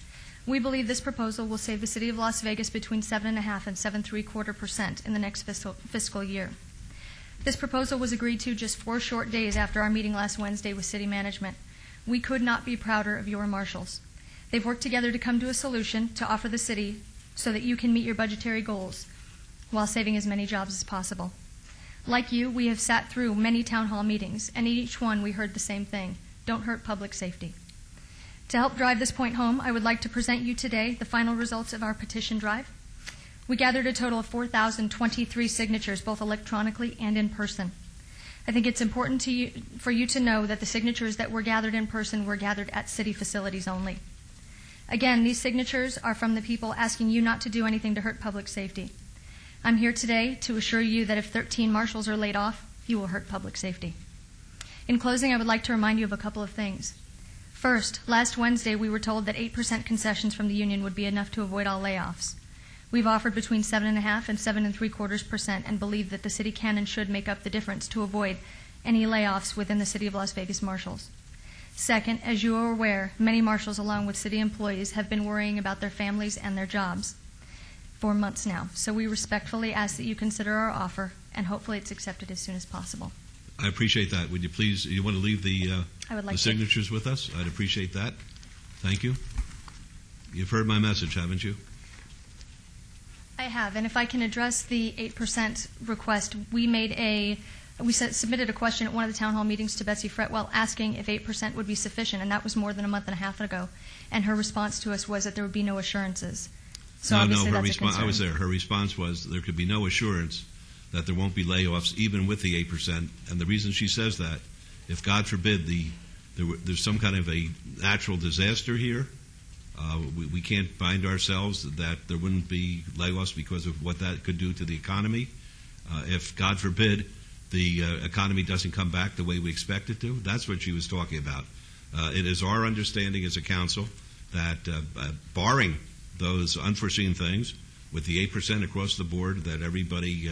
We believe this proposal will save the City of Las Vegas between 7.5% and 7.75% in the next fiscal year. This proposal was agreed to just 4 short days after our meeting last Wednesday with City Management. We could not be prouder of your marshals. They've worked together to come to a solution to offer the city so that you can meet your budgetary goals while saving as many jobs as possible. Like you, we have sat through many town hall meetings, and in each one we heard the same thing: don't hurt public safety. To help drive this point home, I would like to present you today the final results of our petition drive. We gathered a total of 4,023 signatures, both electronically and in person. I think it's important for you to know that the signatures that were gathered in person were gathered at city facilities only. Again, these signatures are from the people asking you not to do anything to hurt public safety. I'm here today to assure you that if 13 marshals are laid off, you will hurt public safety. In closing, I would like to remind you of a couple of things. First, last Wednesday we were told that 8% concessions from the union would be enough to avoid all layoffs. We've offered between 7.5% and 7.75% and believe that the city can and should make up the difference to avoid any layoffs within the City of Las Vegas Marshals. Second, as you are aware, many marshals, along with city employees, have been worrying about their families and their jobs for months now. So we respectfully ask that you consider our offer, and hopefully it's accepted as soon as possible. I appreciate that. Would you please, you want to leave the signatures with us? I'd appreciate that. Thank you. You've heard my message, haven't you? I have, and if I can address the 8% request, we submitted a question at one of the town hall meetings to Betsy Fretwell asking if 8% would be sufficient, and that was more than a month and a half ago. And her response to us was that there would be no assurances. So obviously that's a concern. I was there. Her response was there could be no assurance that there won't be layoffs even with the 8%. And the reason she says that, if God forbid there's some kind of a natural disaster here, we can't bind ourselves that there wouldn't be layoffs because of what that could do to the economy. If, God forbid, the economy doesn't come back the way we expect it to, that's what she was talking about. It is our understanding as a council that barring those unforeseen things, with the 8% across the board, that everybody,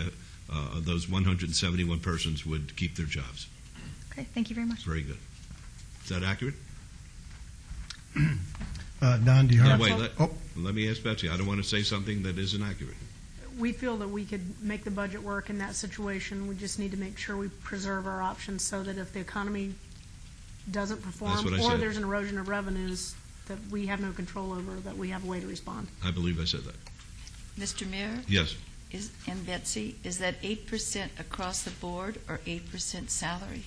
those 171 persons would keep their jobs. Okay, thank you very much. Very good. Is that accurate? Don, do you have... Let me ask Betsy. I don't want to say something that isn't accurate. we feel that we could make the budget work in that situation. We just need to make sure we preserve our options so that if the economy doesn't perform or there's an erosion of revenues that we have no control over, that we have a way to respond. I believe I said that. Mr. Mayor? Yes. And Betsy, is that 8% across the board or 8% salary?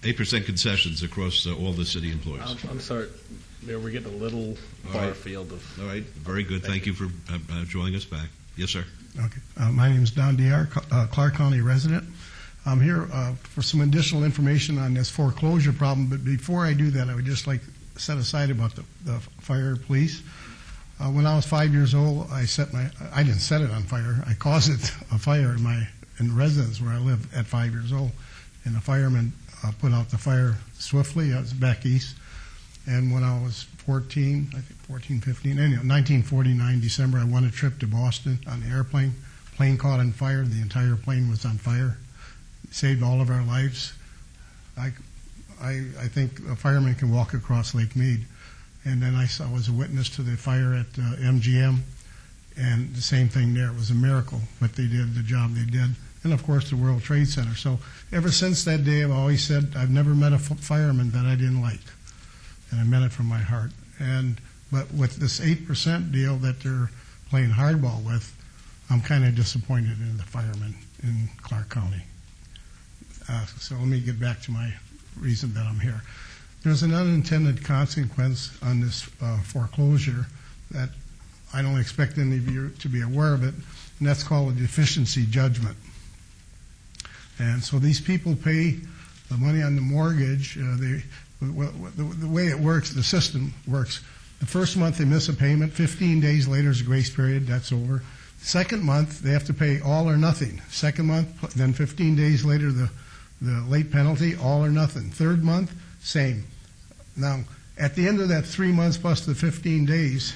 8% concessions across all the city employees. I'm sorry, Mayor, we're getting a little far afield of. All right, very good. Thank you for joining us back. Yes, sir. Okay. My name is Don DR, Clark County resident. I'm here for some additional information on this foreclosure problem, but before I do that, I would just like to set aside about the fire police. When I was 5 years old, I didn't set it on fire. I caused it a fire in the residence where I live at 5 years old, and the fireman put out the fire swiftly. I was back east, and when I was 14, 15, anyway, 1949 December, I won a trip to Boston on the airplane. Plane caught on fire. The entire plane was on fire. It saved all of our lives. I think a fireman can walk across Lake Mead. And then I was a witness to the fire at MGM, and the same thing there. It was a miracle what they did, the job they did. And, of course, the World Trade Center. So ever since that day, I've always said I've never met a fireman that I didn't like. And I meant it from my heart. But with this 8% deal that they're playing hardball with, I'm kind of disappointed in the firemen in Clark County. So let me get back to my reason that I'm here. There's an unintended consequence on this foreclosure that I don't expect any of you to be aware of it, and that's called a deficiency judgment. And so these people pay the money on the mortgage. The way it works, the system works. The first month they miss a payment. 15 days later is a grace period. That's over. Second month they have to pay all or nothing. Second month, then 15 days later the late penalty, all or nothing. Third month, same. Now, at the end of that 3 months plus the 15 days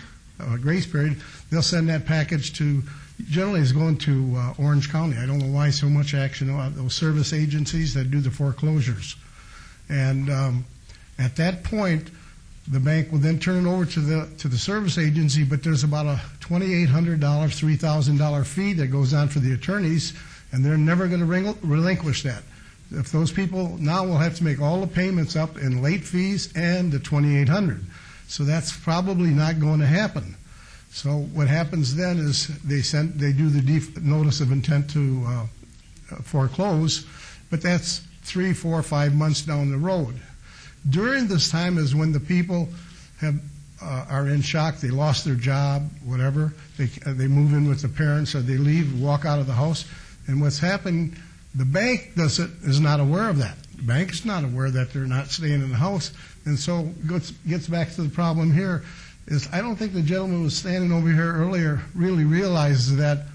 grace period, they'll send that package to, generally it's going to Orange County. I don't know why so much action on those service agencies that do the foreclosures. And at that point, the bank will then turn it over to the service agency, but there's about a $2,800, $3,000 fee that goes on for the attorneys, and they're never going to relinquish that. If those people now will have to make all the payments up in late fees and the $2,800. So that's probably not going to happen. So what happens then is they do the notice of intent to foreclose, but that's 3, 4, 5 months down the road. During this time is when the people are in shock. They lost their job, whatever. They move in with the parents, or they leave, walk out of the house. And what's happened, the bank is not aware of that. The bank's not aware that they're not staying in the house. And so gets back to the problem here is I don't think the gentleman who was standing over here earlier really realizes that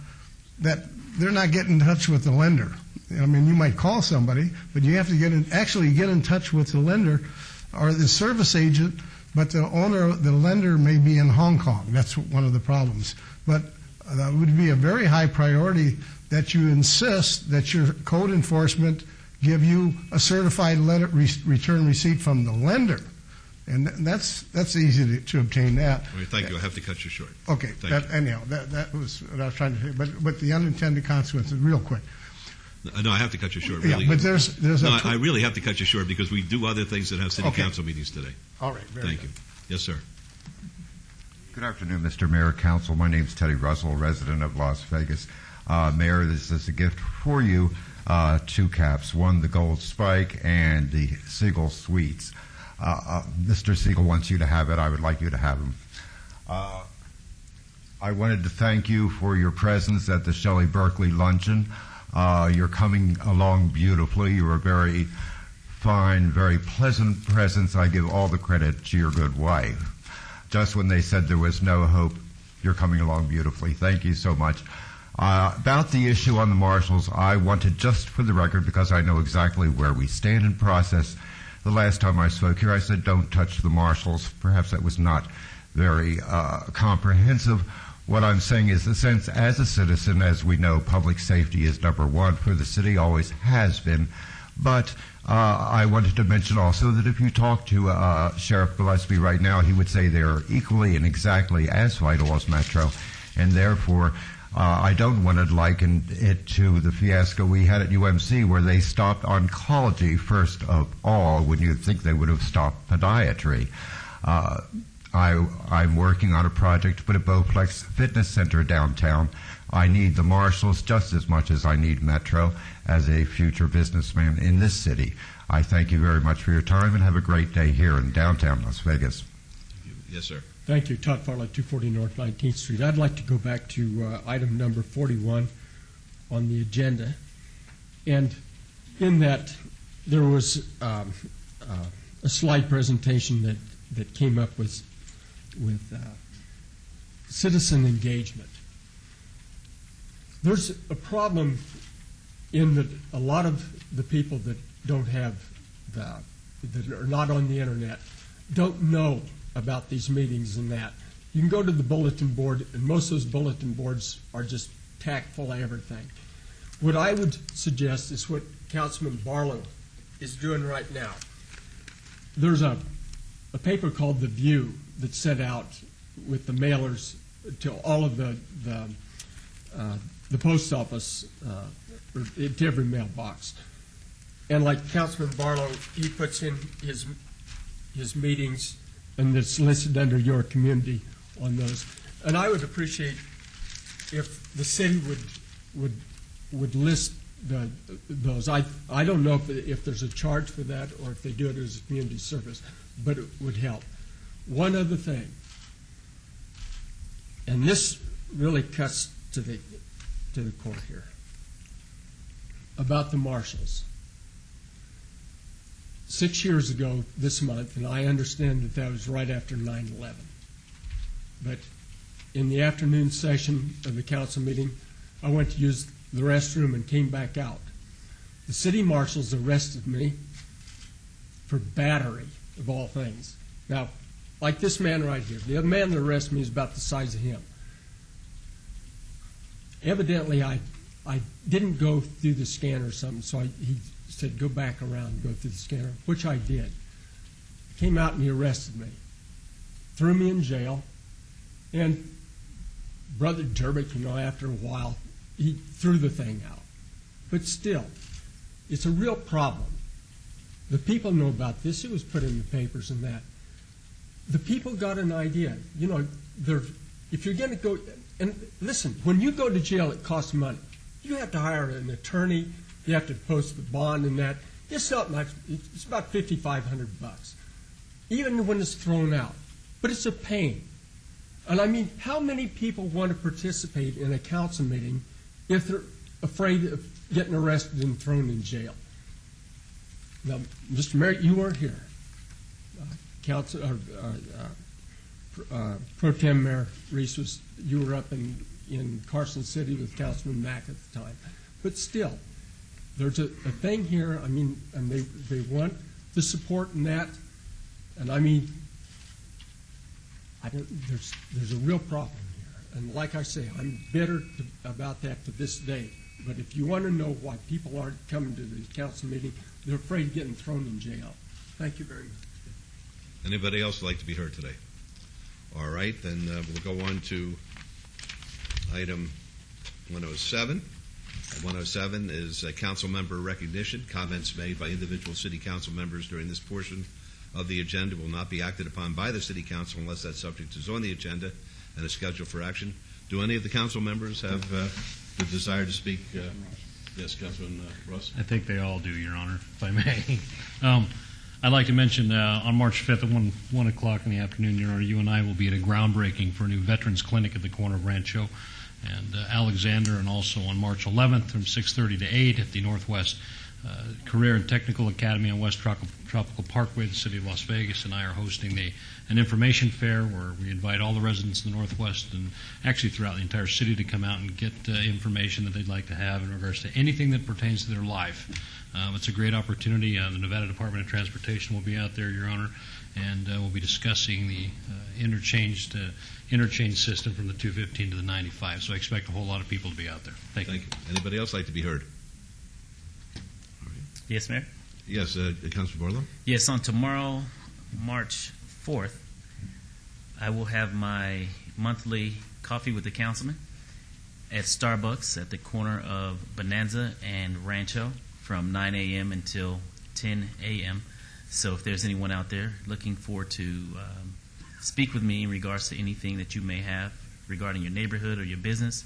they're not getting in touch with the lender. I mean, you might call somebody, but you have to actually get in touch with the lender or the service agent, but the lender may be in Hong Kong. That's one of the problems. But that would be a very high priority that you insist that your code enforcement give you a certified letter return receipt from the lender. And that's easy to obtain that. Well, thank you. I have to cut you short. Okay. Anyhow, that was what I was trying to say. But the unintended consequences, real quick. No, I have to cut you short. Really. Yeah, but there's I really have to cut you short because we do other things that have city council meetings today. All right. Thank you. Yes, sir. Good afternoon, Mr. Mayor, Council. My name is Teddy Russell, resident of Las Vegas. Mayor, this is a gift for you. 2 caps, one the Gold Spike and the Siegel Sweets. Mr. Siegel wants you to have it. I would like you to have them. I wanted to thank you for your presence at the Shelley Berkeley Luncheon. You're coming along beautifully. You're a very fine, very pleasant presence. I give all the credit to your good wife. Just when they said there was no hope, you're coming along beautifully. Thank you so much. About the issue on the marshals, I wanted, just for the record, because I know exactly where we stand in process, the last time I spoke here, I said don't touch the marshals. Perhaps that was not very comprehensive. What I'm saying is, the sense as a citizen, as we know, public safety is number one for the city, always has been. But I wanted to mention also that if you talk to Sheriff Gillespie right now, he would say they're equally and exactly as vital as Metro, and therefore I don't want to liken it to the fiasco we had at UMC where they stopped oncology first of all when you'd think they would have stopped podiatry. I'm working on a project to put a Bowflex fitness center downtown. I need the marshals just as much as I need Metro as a future businessman in this city. I thank you very much for your time and have a great day here in downtown Las Vegas. Yes, sir. Thank you. Todd Farley, 240 North 19th Street. I'd like to go back to item number 41 on the agenda. And in that, there was a slide presentation that came up with citizen engagement. There's a problem in that a lot of the people that don't have that are not on the internet don't know about these meetings and that. You can go to the bulletin board, and most of those bulletin boards are just tacked full of everything. What I would suggest is what Councilman Barlow is doing right now. There's a paper called The View that's sent out with the mailers to all of the post office, to every mailbox. And like Councilman Barlow, he puts in his meetings, and it's listed under your community on those. And I would appreciate if the city would list those. I don't know if there's a charge for that or if they do it as a community service, but it would help. One other thing, and this really cuts to the core here, about the marshals. 6 years ago this month, and I understand that was right after 9/11, but in the afternoon session of the council meeting, I went to use the restroom and came back out. The city marshals arrested me for battery, of all things. Now, like this man right here, the other man that arrested me is about the size of him. Evidently, I didn't go through the scanner or something, so he said, go back around and go through the scanner, which I did. Came out and he arrested me, threw me in jail, and Brother Durbek, after a while, he threw the thing out. But still, it's a real problem. The people know about this. It was put in the papers and that. The people got an idea. If you're going to go, and listen, when you go to jail, it costs money. You have to hire an attorney. You have to post the bond and that. It's not much. It's about $5,500, even when it's thrown out. But it's a pain. And I mean, how many people want to participate in a council meeting if they're afraid of getting arrested and thrown in jail? Now, Mr. Mayor, you weren't here. Pro Tem Mayor Reese you were up in Carson City with Councilman Mack at the time. But still, there's a thing here, and they want the support in that, and there's a real problem here. And like I say, I'm bitter about that to this day. But if you want to know why people aren't coming to the council meeting, they're afraid of getting thrown in jail. Thank you very much. Anybody else like to be heard today? All right, then we'll go on to item 107. 107 is council member recognition. Comments made by individual city council members during this portion of the agenda will not be acted upon by the city council unless that subject is on the agenda and is scheduled for action. Do any of the council members have the desire to speak? Yes, Councilman Russ. I think they all do, Your Honor, if I may. I'd like to mention on March 5th at 1 o'clock in the afternoon, Your Honor, you and I will be at a groundbreaking for a new veterans clinic at the corner of Rancho and Alexander, and also on March 11th from 6:30 to 8 at the Northwest Career and Technical Academy on West Tropical Parkway. The City of Las Vegas and I are hosting an information fair where we invite all the residents in the Northwest and actually throughout the entire city to come out and get information that they'd like to have in regards to anything that pertains to their life. It's a great opportunity. The Nevada Department of Transportation will be out there, Your Honor, and we'll be discussing the interchange system from the 215 to the 95. So I expect a whole lot of people to be out there. Thank you. Anybody else like to be heard? Yes, Mayor? Yes, Councilman Barlow? Yes, on tomorrow, March 4th, I will have my monthly coffee with the councilman. at Starbucks at the corner of Bonanza and Rancho from 9 a.m. until 10 a.m. So if there's anyone out there looking forward to speak with me in regards to anything that you may have regarding your neighborhood or your business,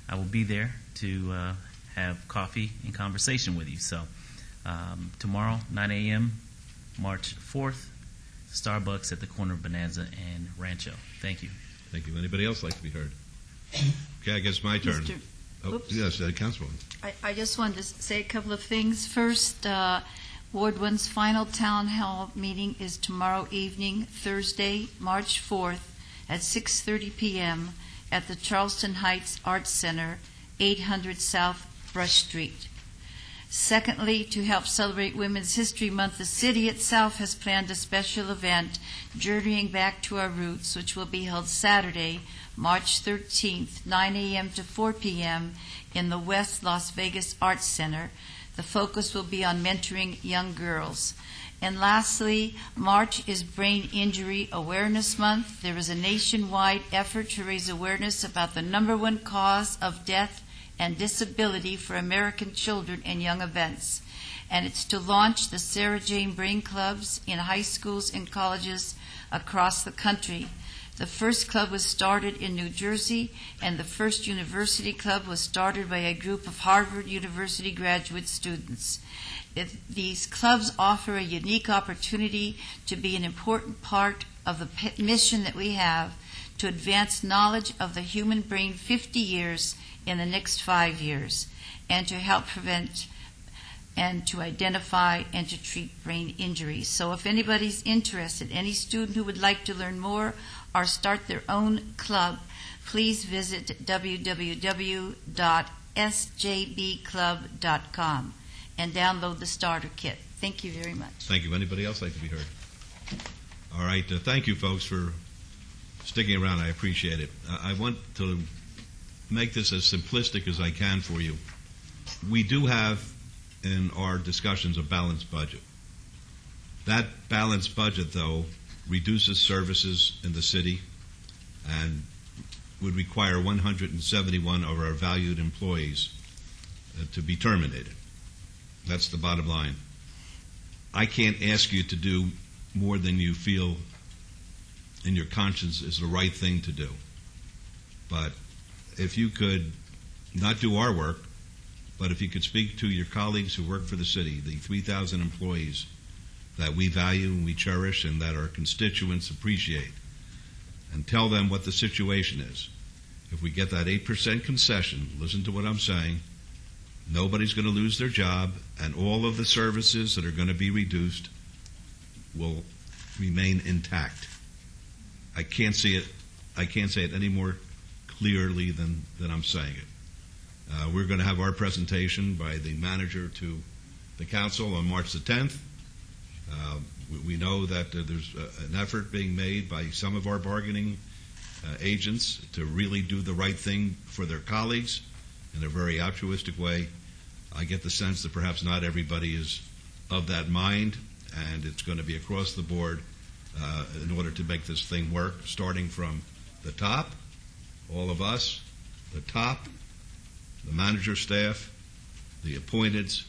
I will be there to have coffee and conversation with you. So tomorrow, 9 a.m., March 4th, Starbucks at the corner of Bonanza and Rancho. Thank you. Thank you. Anybody else like to be heard? Okay, I guess my turn. Yes, Councilwoman. I just wanted to say a couple of things. First, Ward 1's final town hall meeting is tomorrow evening, Thursday, March 4th at 6:30 p.m. at the Charleston Heights Arts Center, 800 South Brush Street. Secondly, to help celebrate Women's History Month, the city itself has planned a special event, Journeying Back to Our Roots, which will be held Saturday, March 13th, 9 a.m. to 4 p.m. in the West Las Vegas Arts Center. The focus will be on mentoring young girls. And lastly, March is Brain Injury Awareness Month. There is a nationwide effort to raise awareness about the number one cause of death and disability for American children in young adults. And it's to launch the Sarah Jane Brain Clubs in high schools and colleges across the country. The first club was started in New Jersey, and the first university club was started by a group of Harvard University graduate students. These clubs offer a unique opportunity to be an important part of the mission that we have to advance knowledge of the human brain 50 years in the next 5 years, and to help prevent and to identify and to treat brain injuries. So if anybody's interested, any student who would like to learn more or start their own club, please visit www.sjbclub.com and download the starter kit. Thank you very much. Thank you. Anybody else like to be heard? All right. Thank you, folks, for sticking around. I appreciate it. I want to make this as simplistic as I can for you. We do have in our discussions a balanced budget. That balanced budget, though, reduces services in the city and would require 171 of our valued employees to be terminated. That's the bottom line. I can't ask you to do more than you feel in your conscience is the right thing to do. But if you could not do our work, but if you could speak to your colleagues who work for the city, the 3,000 employees that we value and we cherish and that our constituents appreciate, and tell them what the situation is. If we get that 8% concession, listen to what I'm saying, nobody's going to lose their job, and all of the services that are going to be reduced will remain intact. I can't say it any more clearly than I'm saying it. We're going to have our presentation by the manager to the council on March the 10th. We know that there's an effort being made by some of our bargaining agents to really do the right thing for their colleagues in a very altruistic way. I get the sense that perhaps not everybody is of that mind, and it's going to be across the board in order to make this thing work, starting from the top, all of us, the top, the manager staff, the appointeds.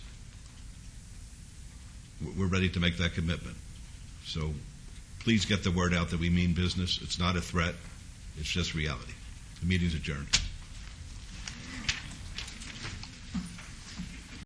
We're ready to make that commitment. So please get the word out that we mean business. It's not a threat. It's just reality. The meeting's adjourned.